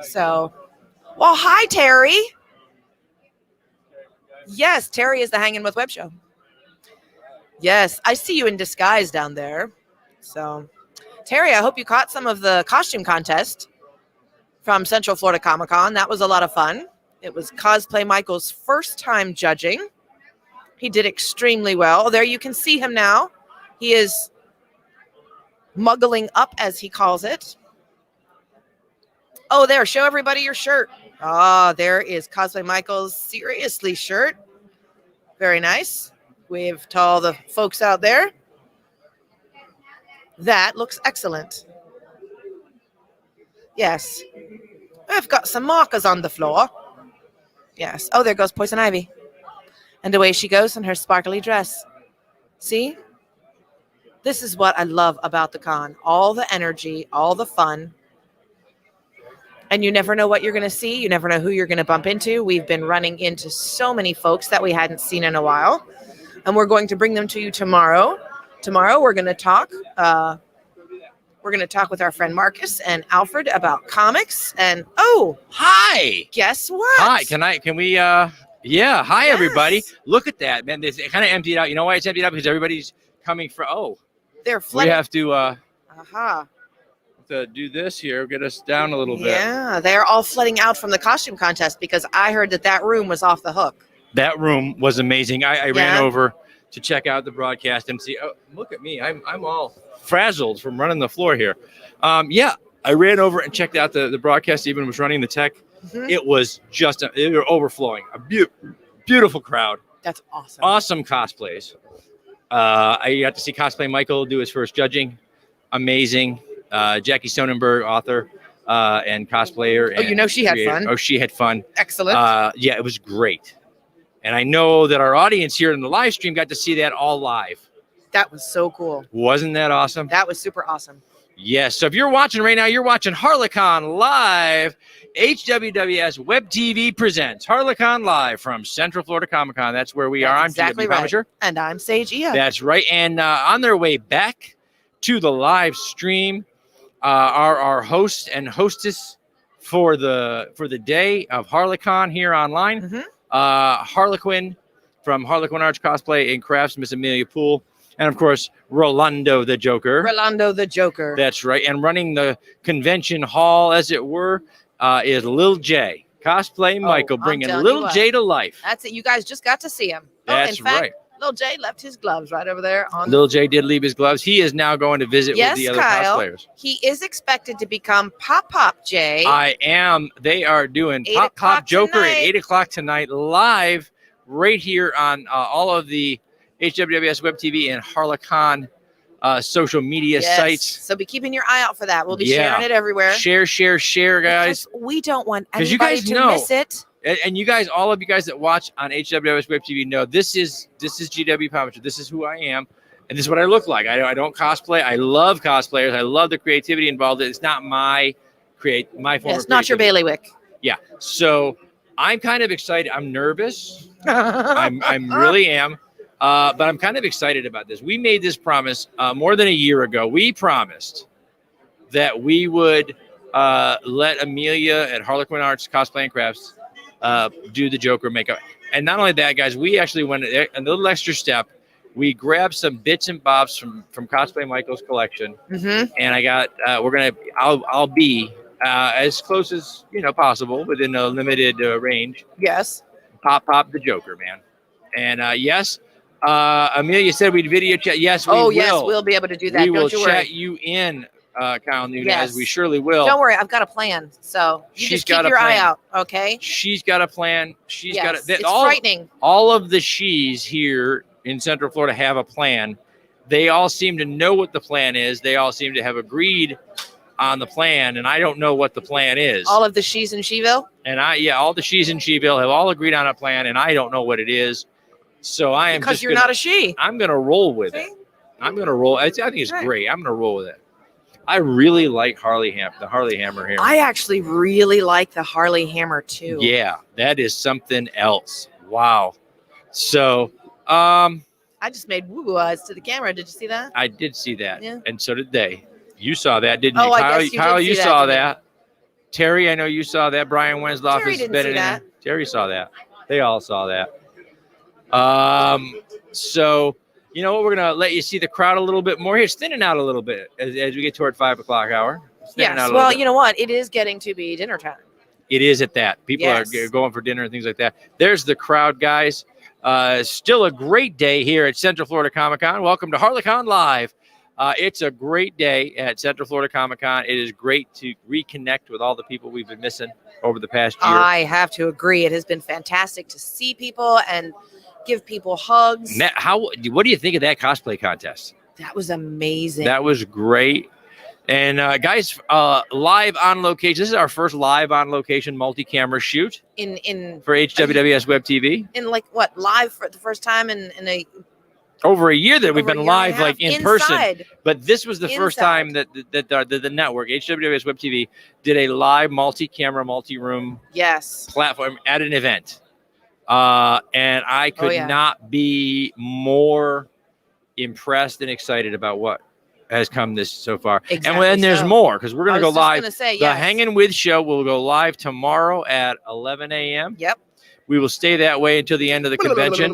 So, well, hi, Terry. Yes, Terry is the Hanging with Web show. Yes, I see you in disguise down there. So, Terry, I hope you caught some of the costume contest from Central Florida Comic Con. That was a lot of fun. It was Cosplay Michael's first time judging. He did extremely well. There you can see him now. He is muggling up, as he calls it. Oh, there, show everybody your shirt. Ah, there is Cosplay Michael's Seriously shirt. Very nice. Wave to all the folks out there. That looks excellent. Yes. I've got some markers on the floor. Yes. Oh, there goes Poison Ivy. And away she goes in her sparkly dress. See? This is what I love about the con. All the energy, all the fun. And you never know what you're going to see. You never know who you're going to bump into. We've been running into so many folks that we hadn't seen in a while. And we're going to bring them to you tomorrow. Tomorrow we're going to talk. We're going to talk with our friend Marcus and Alfred about comics. And oh, hi. Guess what? Hi. Can we? Yeah. Hi, everybody. Look at that, man. It kind of emptied out. You know why it's emptied out? Because everybody's coming from. Oh, they're flooding. We have to. Aha. To do this here, get us down a little bit. Yeah, they're all flooding out from the costume contest because I heard that room was off the hook. That room was amazing. I ran over to check out the broadcast and see. Oh, look at me! I'm all frazzled from running the floor here. Yeah, I ran over and checked out the broadcast. Even was running the tech. Mm-hmm. It was just they were overflowing. A beautiful crowd. That's awesome. Awesome cosplays. I got to see Cosplay Michael do his first judging. Amazing. Jackie Sonnenberg, author and cosplayer. Oh, you know she had fun. Oh, she had fun. Excellent. Yeah, it was great. And I know that our audience here in the live stream got to see that all live. That was so cool. Wasn't that awesome? That was super awesome. Yes. So if you're watching right now, you're watching HarleCon live. HWWS WebTV presents HarleCon live from Central Florida Comic Con. That's where we are. I'm exactly GW Pomichter. And I'm Sage Ia. That's right. And on their way back to the live stream, our host and hostess for the day of HarleCon here online, Harlequin from Harlequinarts Cosplay and Crafts, Miss Amelia Poole, and of course Rolando the Joker. Rolando the Joker. That's right. And running the convention hall, as it were, is Lil J. Cosplay Michael, bringing Lil J to life. That's it. You guys just got to see him. That's in fact, right. Lil J left his gloves right over there. On Lil J did leave his gloves. He is now going to visit with the other Kyle, cosplayers. He is expected to become Pop J. I am. They are doing Pop Joker tonight. at 8 o'clock tonight, live right here on all of the HWWS Web TV and HarleCon social media sites. So be keeping your eye out for that. We'll be sharing it everywhere. Share, guys. Because we don't want Because you anybody guys to know, miss it. and you guys, all of you guys that watch on HWWS Web TV know this is GW Pomichter. This is who I am, and this is what I look like. I don't cosplay. I love cosplayers. I love the creativity involved. It's not my form. It's not your bailiwick. Yeah. So I'm kind of excited. I'm nervous. I'm really am. But I'm kind of excited about this. We made this promise more than a year ago. We promised that we would let Amelia at Harlequinarts Cosplay and Crafts do the Joker makeup. And not only that, guys, we actually went a little extra step. We grabbed some bits and bobs from Cosplay Michael's collection, and I got I'll be as close as possible within a limited range. Yes. Pop the Joker, man. And yes. Amelia said we'd video chat. Yes, we will. Yes, we'll be able to do that. We Don't will you worry. chat you in, Kyle Nunez. Yes. We surely will. Don't worry, I've got a plan. So you just keep your eye out, okay? She's got a plan. She's got It's frightening. All of the she's here in Central Florida have a plan. They all seem to know what the plan is. They all seem to have agreed on the plan, and I don't know what the plan is. All of the she's in Sheville? And all the she's in Sheville have all agreed on a plan, and I don't know what it is. So I am Because you're not a she. I'm going to roll with it. I'm going to roll. I think it's great. I'm going to roll with it. I really like the Harley Hammer here. I actually really like the Harley Hammer too. Yeah, that is something else. Wow. So, I just made woo-woo eyes to the camera. Did you see that? I did see that. Yeah. And so did they. You saw that, didn't you? Oh, I guess you Kyle, did see you that, saw didn't you? that. Terry, I know you saw that. Brian Wensloff Terry is didn't better see than that. Terry saw that. They all saw that. So, you know what? We're going to let you see the crowd a little bit more here. It's thinning out a little bit as we get toward 5 o'clock hour. It's thinning out Yes. a little Well, bit. you know what? It is getting to be dinner time. It is at that. People are Yes. going for dinner and things like that. There's the crowd, guys. Still a great day here at Central Florida Comic-Con. Welcome to HarleCon Live. It's a great day at Central Florida Comic-Con. It is great to reconnect with all the people we've been missing over the past year. I have to agree. It has been fantastic to see people and give people hugs. Matt, what do you think of that cosplay contest? That was amazing. That was great. And guys, live on location. This is our first live on location multi-camera shoot in for HWWS Web TV. in like what, live for the first time in a Over a year that we've Over been a year and a live, like half in person. inside. But this was the first time that the network, HWWS Web TV, did a live multi-camera, multi-room yes platform at an event. And I could not be more impressed and excited about what has come this so far. Exactly And then there's so. more, because we're going I to go was just live. gonna say, the yes. Hanging With show will go live tomorrow at 11 a.m. Yep. We will stay that way until the end of the convention.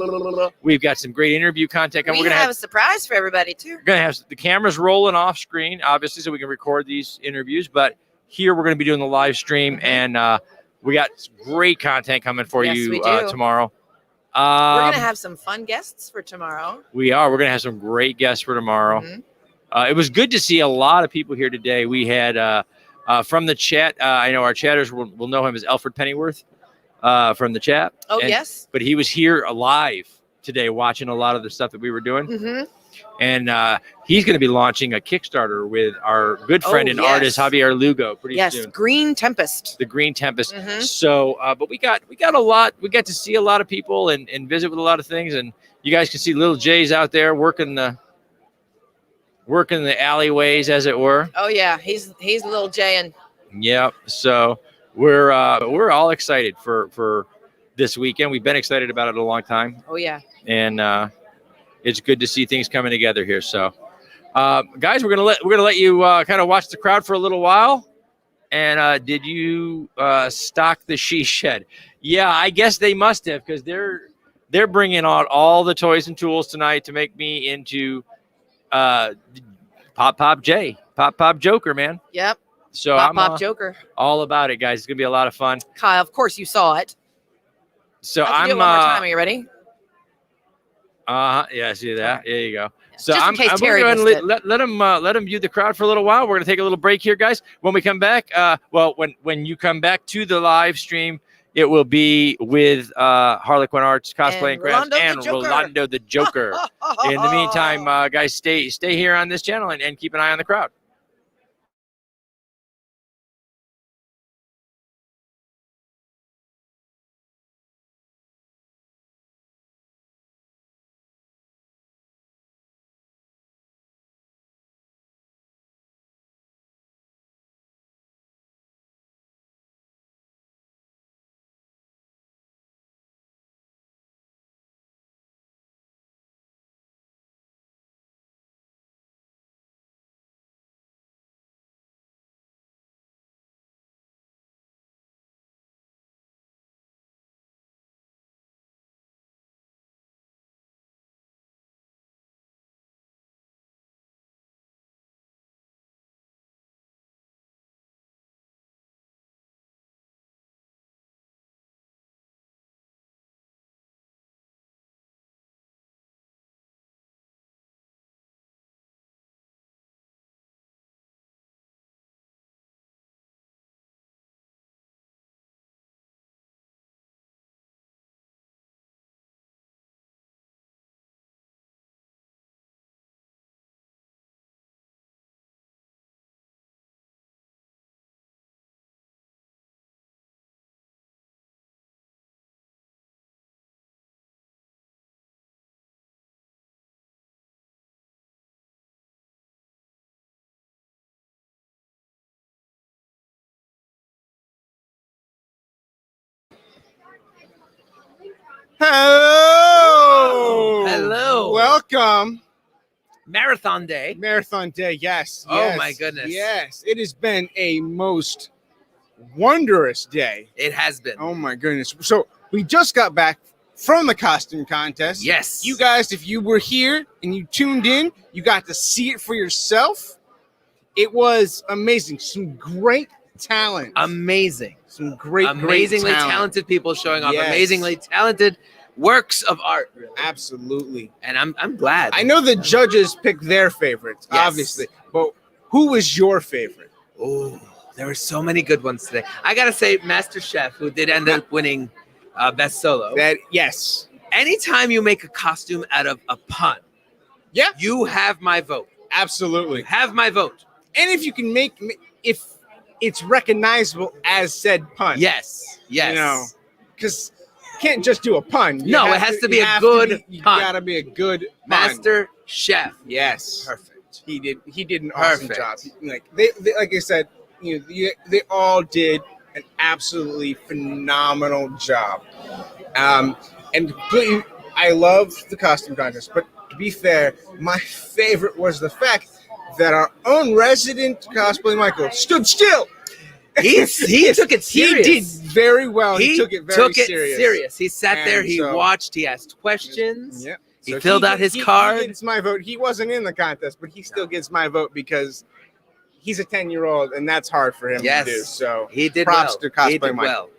We've got some great interview content coming. We We're going to have a surprise for everybody too. We're going to have the cameras rolling off screen, obviously, so we can record these interviews. But here we're going to be doing the live stream, and we got great content coming for Yes, you we do. tomorrow. We're gonna have some fun guests for tomorrow. We are. We're going to have some great guests for tomorrow. It was good to see a lot of people here today. We had from the chat. I know our chatters will know him as Alfred Pennyworth from the chat. Oh, yes. But he was here live today watching a lot of the stuff that we were doing. Mm-hmm. And he's going to be launching a Kickstarter with our good friend and artist Javier Lugo pretty Yes, soon. Green Tempest. The Green Tempest. Mhm. So, but we got a lot. We got to see a lot of people and visit with a lot of things. And you guys can see little Jay's out there working the alleyways, as it were. Oh yeah, he's little Jay and Yep. So we're all excited for this weekend. We've been excited about it a long time. oh yeah. And it's good to see things coming together here. So, guys, we're gonna let you kind of watch the crowd for a little while. And did you stock the she shed? Yeah, I guess they must have, because they're bringing out all the toys and tools tonight to make me into Pop Joker, man. Yep. So Pop Joker. all about it, guys. It's gonna be a lot of fun. Kyle, of course you saw it. So I'll do it one more time. Are you ready? Yeah, see that. There you go. So Just in I'm case gonna Terry go ahead and missed let him view the crowd for a little while. We're gonna take a little break here, guys. When we come back, when you come back to the live stream, it will be with Harlequinarts Cosplay and Crafts and Rolando the Joker. In the meantime, guys, stay here on this channel and keep an eye on the crowd. Hello. Hello. Welcome. Marathon Day. Marathon Day, yes. Oh, yes, my goodness. Yes. It has been a most wondrous day. It has been. Oh my goodness. So we just got back from the costume contest. Yes. You guys, if you were here and you tuned in, you got to see it for yourself. It was amazing. Some great talent. Amazing. Some amazingly amazingly talented people showing off Yes. amazingly talented works of art. Really. Absolutely. And I'm glad. I know the judges picked their favorites, Yes. obviously, but who was your favorite? Oh, there were so many good ones today. I gotta say, Master Chef, who did end up winning Best Solo. Yes. Anytime you make a costume out of a pun, yeah, you have my vote. Absolutely. Have my vote. And if you can if it's recognizable as said pun. Yes. Yes. You know, because you can't just do a pun. You No, have it has to be you a have good You pun. gotta be a good pun. Master Chef. Yes. Perfect. He did an awesome Perfect. job. Like they like I said, they all did an absolutely phenomenal job. And completely, I love the costume contest, but to be fair, my favorite was the fact that our own resident cosplay Michael stood still. He took it serious. He did very well. He took it very serious. He sat there. He watched. He asked questions. Yep. He So filled out his card. He gets my vote. He wasn't in the contest, but he still gets my vote because he's a 10-year-old, and that's hard for him Yes. to do. So He did props well. to cosplay He did Michael.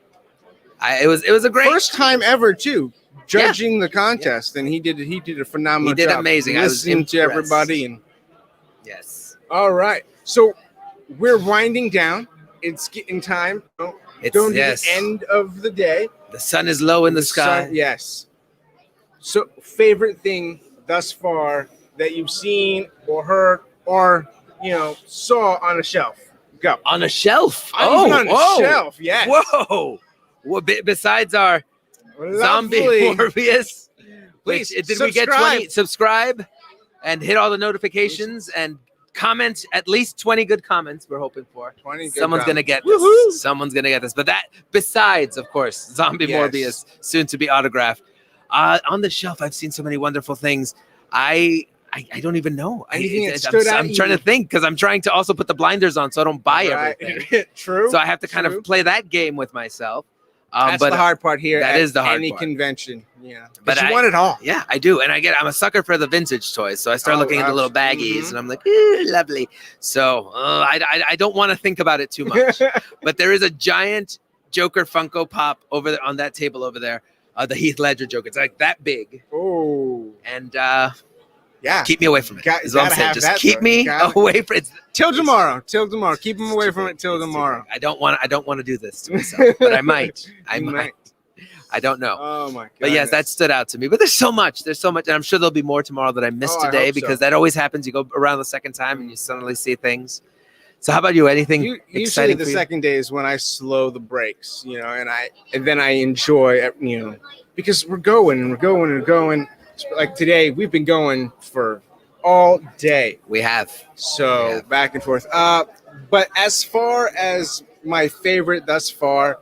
well. It was a great First time ever too judging the contest, and he did a phenomenal He did job. amazing. I was Listening to impressed. everybody, and yes. All right, so we're winding down. It's getting time. It's Going to yes. the end of the day. The sun is low in the sky. sun- yes. So, favorite thing thus far that you've seen or heard or saw on a shelf? Go. On a shelf. Even on a whoa. shelf. Yes. Whoa. Well, besides our zombie Lovely. Morbius, which Please, did we get subscribe. 20? Subscribe and hit all the notifications and comment at least 20 good comments. We're hoping for 20 good Someone's gonna get comments. this. Someone's gonna get this. But that, besides, of course, zombie Yes. Morbius, soon to be autographed. On the shelf, I've seen so many wonderful things. I don't even know. Anything that stood out I'm to trying you? to think because I'm trying to also put the blinders on so I don't buy Right. everything. True. So I have to kind True. of play that game with myself. That's but the hard part here. That at is the hard any part. convention. Yeah. But But you I- want it all. Yeah, I do, and I'm a sucker for the vintage toys. So I start Oh, looking at the little absolutely. baggies, and I'm like, ooh, lovely. So I don't want to think about it too much. But there is a giant Joker Funko Pop over there on that table over there. The Heath Ledger Joker. It's like that big. Oh. And yeah, keep me away from it. Is what I'm gotta saying. have Just that, keep though. me Gotta- away from it. Till tomorrow. Keep them away from it till tomorrow. I don't want to do this to myself, but I might. I You might. I don't know. Oh my god. But yes, that stood out to me. But there's so much, and I'm sure there'll be more tomorrow that I missed Oh, I today hope so. because that always happens. You go around the second time and you suddenly see things. So how about you? Anything Usually exciting the for you? second day is when I slow the brakes, and then I enjoy, because we're going. Like today, we've been going for all day. We have. So back and forth. But as far as my favorite thus far,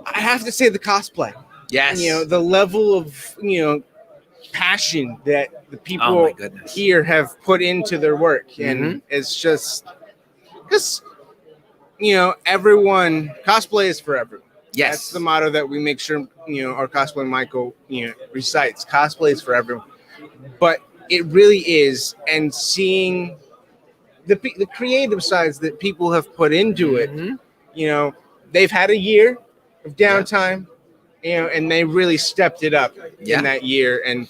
I have to say the cosplay. Yes. The level of passion that the Oh people my goodness. here have put into their work, and Mhm. it's just because everyone cosplay is for everyone. Yes. That's the motto that we make sure our cosplay Michael recites. Cosplay is for everyone, but it really is. And seeing the creative sides that people have put into it, they've had a year of downtime, and they really stepped it up Yeah. in that year. And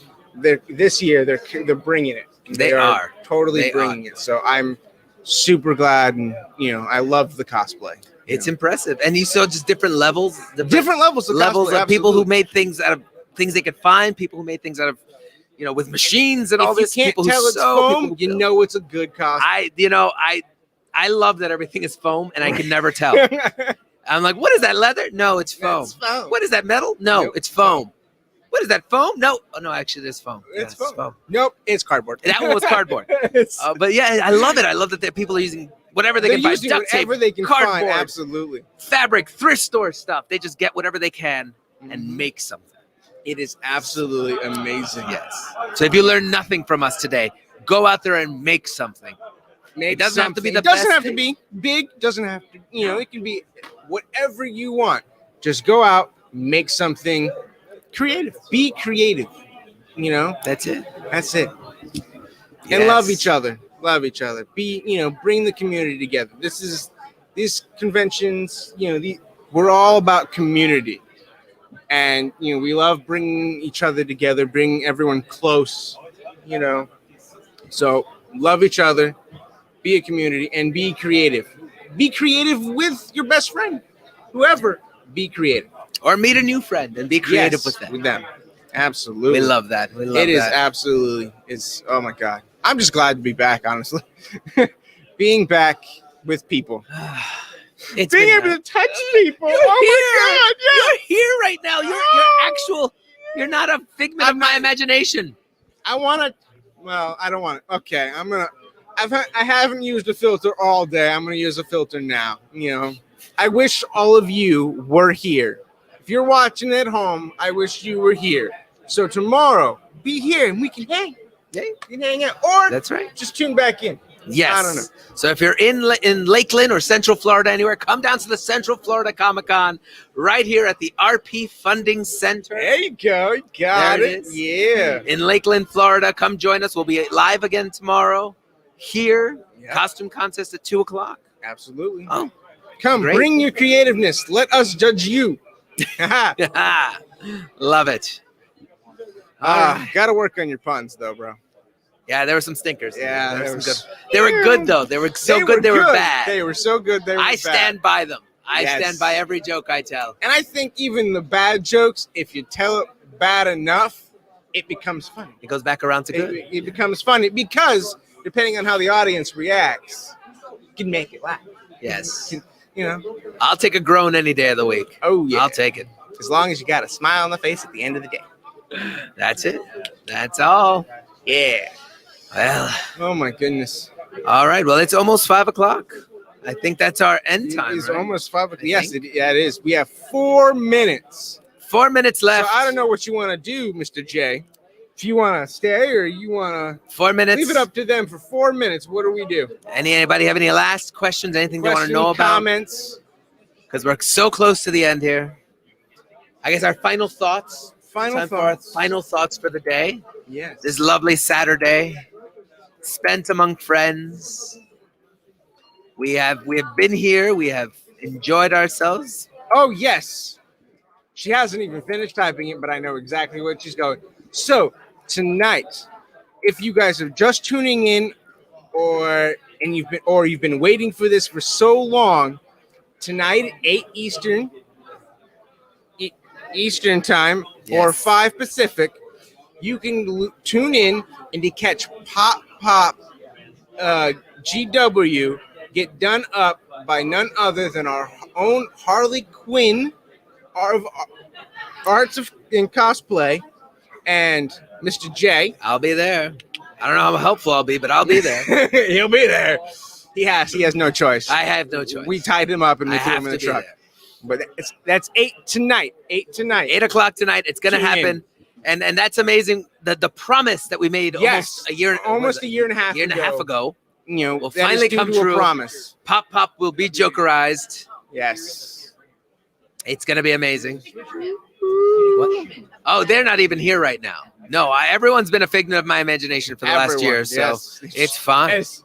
this year they're bringing it. They are. totally They bringing it. So I'm super glad, and I love the cosplay. It's impressive, and you saw just different levels, Different levels of levels cosplay, of people who absolutely. made things out of things they could find, people who made things out of with machines and all If you this. can't People who tell it's sew, foam, people who you build. know it's a good costume. I love that everything is foam, and I can never tell. I'm like, what is that leather? No, it's foam. It's foam. What is that metal? No, Nope. it's foam. What is that foam? No, oh no, actually, there's foam. It's Yeah, foam. Nope, it's cardboard. That one was cardboard. It's- But yeah, I love it. I love that people are using whatever they They're can find. using Duct tape, whatever they can cardboard, find. Absolutely. fabric, thrift store stuff. They just get whatever they can and make something. It is absolutely amazing. Yes. So if you learn nothing from us today, go out there and make something. Make It doesn't have to be something. the It doesn't best have to thing. be big. Doesn't have to. It can be whatever you want. Just go out, make something, creative. Be creative. You know, that's it. That's it. And Yes. love each other. Love each other. Be, bring the community together. These conventions, we're all about community. And, we love bringing each other together, bringing everyone close, So love each other, be a community, and be creative. Be creative with your best friend, whoever. Be creative. Or meet a new friend and be creative with them. Absolutely. We love that. We love It is that. absolutely. It's, oh my God. I'm just glad to be back, honestly. Being back with people. It's being been able nice. to touch people. You're Oh here. my God. Yeah. You're here right now. You're not a figment of my imagination. I don't want to. Okay, I haven't used a filter all day. I'm gonna use a filter now. I wish all of you were here. If you're watching at home, I wish you were here. So tomorrow, be here and we can hang. Yeah, you can hang out, or that's right. Just tune back in. Yes. I don't know. So if you're in Lakeland or Central Florida, anywhere, come down to the Central Florida Comic-Con right here at the RP Funding Center. There you go. You got There it. is. Yeah. In Lakeland, Florida. Come join us. We'll be live again tomorrow here. Yeah. Costume contest at 2:00. Absolutely. Oh, come, great. bring your creativeness. Let us judge you. Love it. Got to work on your puns, though, bro. Yeah, there were some stinkers. Yeah, there were some good. They were good though. They were so good. They were bad. They were so good. They were I bad. stand by them. I Yes. stand by every joke I tell. And I think even the bad jokes, if you tell it bad enough, it becomes funny. It goes back around to good. It becomes funny because depending on how the audience reacts, you can make it laugh. Yes. I'll take a groan any day of the week. Oh yeah. I'll take it. As long as you got a smile on the face at the end of the day. That's it. That's all. Yeah. Well. Oh my goodness. All right. Well, it's almost 5:00. I think that's our end time. It's right? almost 5 o'clock. Yes, it is. We have 4 minutes. 4 minutes left. So I don't know what you want to do, Mr. J. If you want to stay or you want to 4 minutes. leave it up to them for 4 minutes. What do we do? Anybody have any last questions? Anything they want to know about? Comments? Because we're so close to the end here. I guess our final thoughts. Final for our thoughts. final thoughts for the day. Yes. This lovely Saturday, spent among friends. We have been here. We have enjoyed ourselves. Oh, yes. She hasn't even finished typing it, but I know exactly what she's going. So, tonight, if you guys are just tuning in you've been waiting for this for so long, tonight at 8 Eastern time or 5 Pacific, you can tune in and to catch Pop GW get done up by none other than our own Harley Quinn of Arts in Cosplay and Mr. J. I'll be there. I don't know how helpful I'll be, but I'll be there. He'll be there. He has no choice. I have no choice. We tied him up and we I threw have him in the to be truck. there. But that's 8 tonight. 8 o'clock tonight. It's going to Tune in. happen. And that's amazing. The promise that we made almost a year and a half ago. Will that finally is due come to a true. promise. Pop will be Jokerized. Yes. It's going to be amazing. What? Oh, they're not even here right now. No, everyone's been a figment of my imagination for the last year, so yes. it's fun. Yes.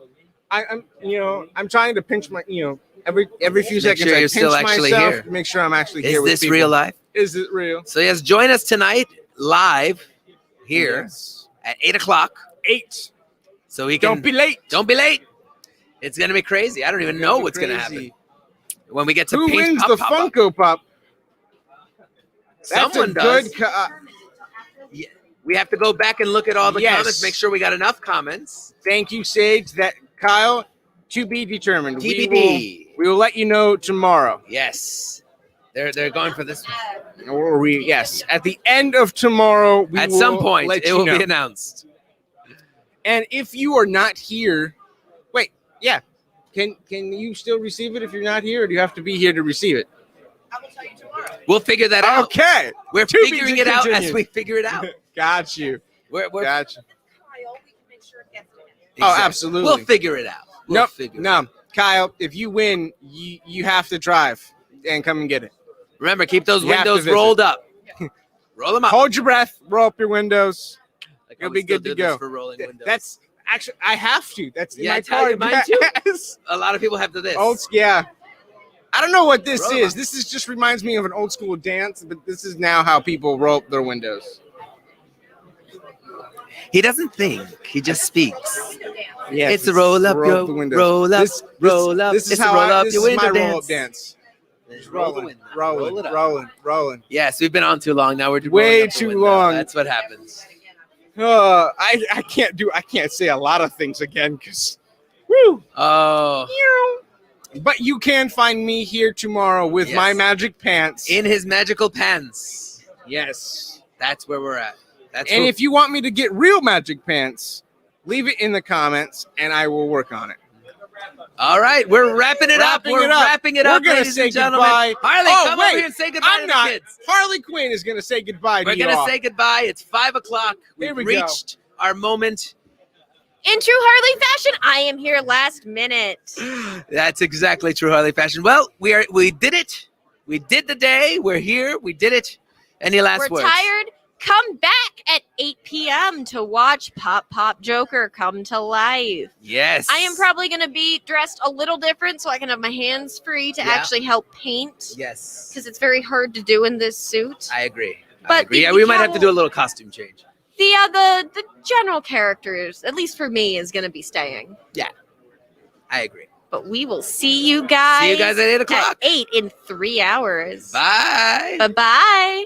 I'm trying to pinch my, every few Make seconds sure I you're pinch still actually myself here. to make sure I'm actually Is here with this people. real life? Is it real? So yes, join us tonight live here at 8 o'clock. 8. So we can Don't be late. Don't be late. It's gonna be crazy. I don't even know what's gonna happen when we get to Who paint wins Pop the Pop up. Funko Pop? That's Someone a does. good. We have to go back and look at all the Yes. comments, make sure we got enough comments. Thank you, Sage. That Kyle, to be determined. TBD. We will let you know tomorrow. Yes, they're going for this. Or yes, at the end of tomorrow, we At will some point, let it you will know. be announced. And if you are not here, wait, yeah, can you still receive it if you're not here, or do you have to be here to receive it? We'll figure that out. Okay, We're To be figuring it out as continued. we figure it out. Got you. We're Got you. Exactly. Oh, absolutely. We'll figure it out. We'll figure it out. No, Kyle, if you win, you have to drive and come and get it. Remember, keep those You have to windows visit. rolled up. Roll them up. Hold your breath. Roll up your windows. Like You'll how we be still good to do this go. for rolling windows. That's actually I have to. That's in yeah, my it's how car. you mine too. Yes. A lot of people have to this. Yeah. I don't know what this Roll 'em is. up. This is just reminds me of an old school dance, but this is now how people roll up their windows. He doesn't think. He just speaks. Yes, it's a roll up, roll yo. up the windows. Roll up, roll up. This is it's how a roll up this your is window my roll up dance. dance. Roll the window. Roll it up. Rolling. Yes, we've been on too long. Now we're Way rolling up the too window. long. That's what happens. I can't say a lot of things again because woo. Oh. But you can find me here tomorrow with Yes. my magic pants. In his magical pants. Yes. That's where we're at. That's And where- if you want me to get real magic pants, leave it in the comments and I will work on it. All right, we're wrapping it up. We're wrapping it up, We're gonna ladies say and gentlemen. goodbye. Harley, Oh, come wait, over here and say goodbye I'm to not. the kids. Harley Quinn is gonna say goodbye We're to you gonna all. say goodbye. It's 5 o'clock. Here We've we go. reached our moment. In true Harley fashion, I am here last minute. That's exactly true, Harley fashion. Well, we did it. We did the day. We're here. We did it. Any last We're words? tired. Come back at 8 p.m. to watch Pop Pop Joker come to life. Yes. I am probably going to be dressed a little different so I can have my hands free to Yeah. actually help paint. Yes. Because it's very hard to do in this suit. I agree. I But agree. the- Yeah, the we might have to cowl- do a little costume change. The general characters, at least for me, is going to be staying. Yeah, I agree. But we will see you guys. See you guys at 8 o'clock. At 8 in 3 hours. Bye. Bye-bye.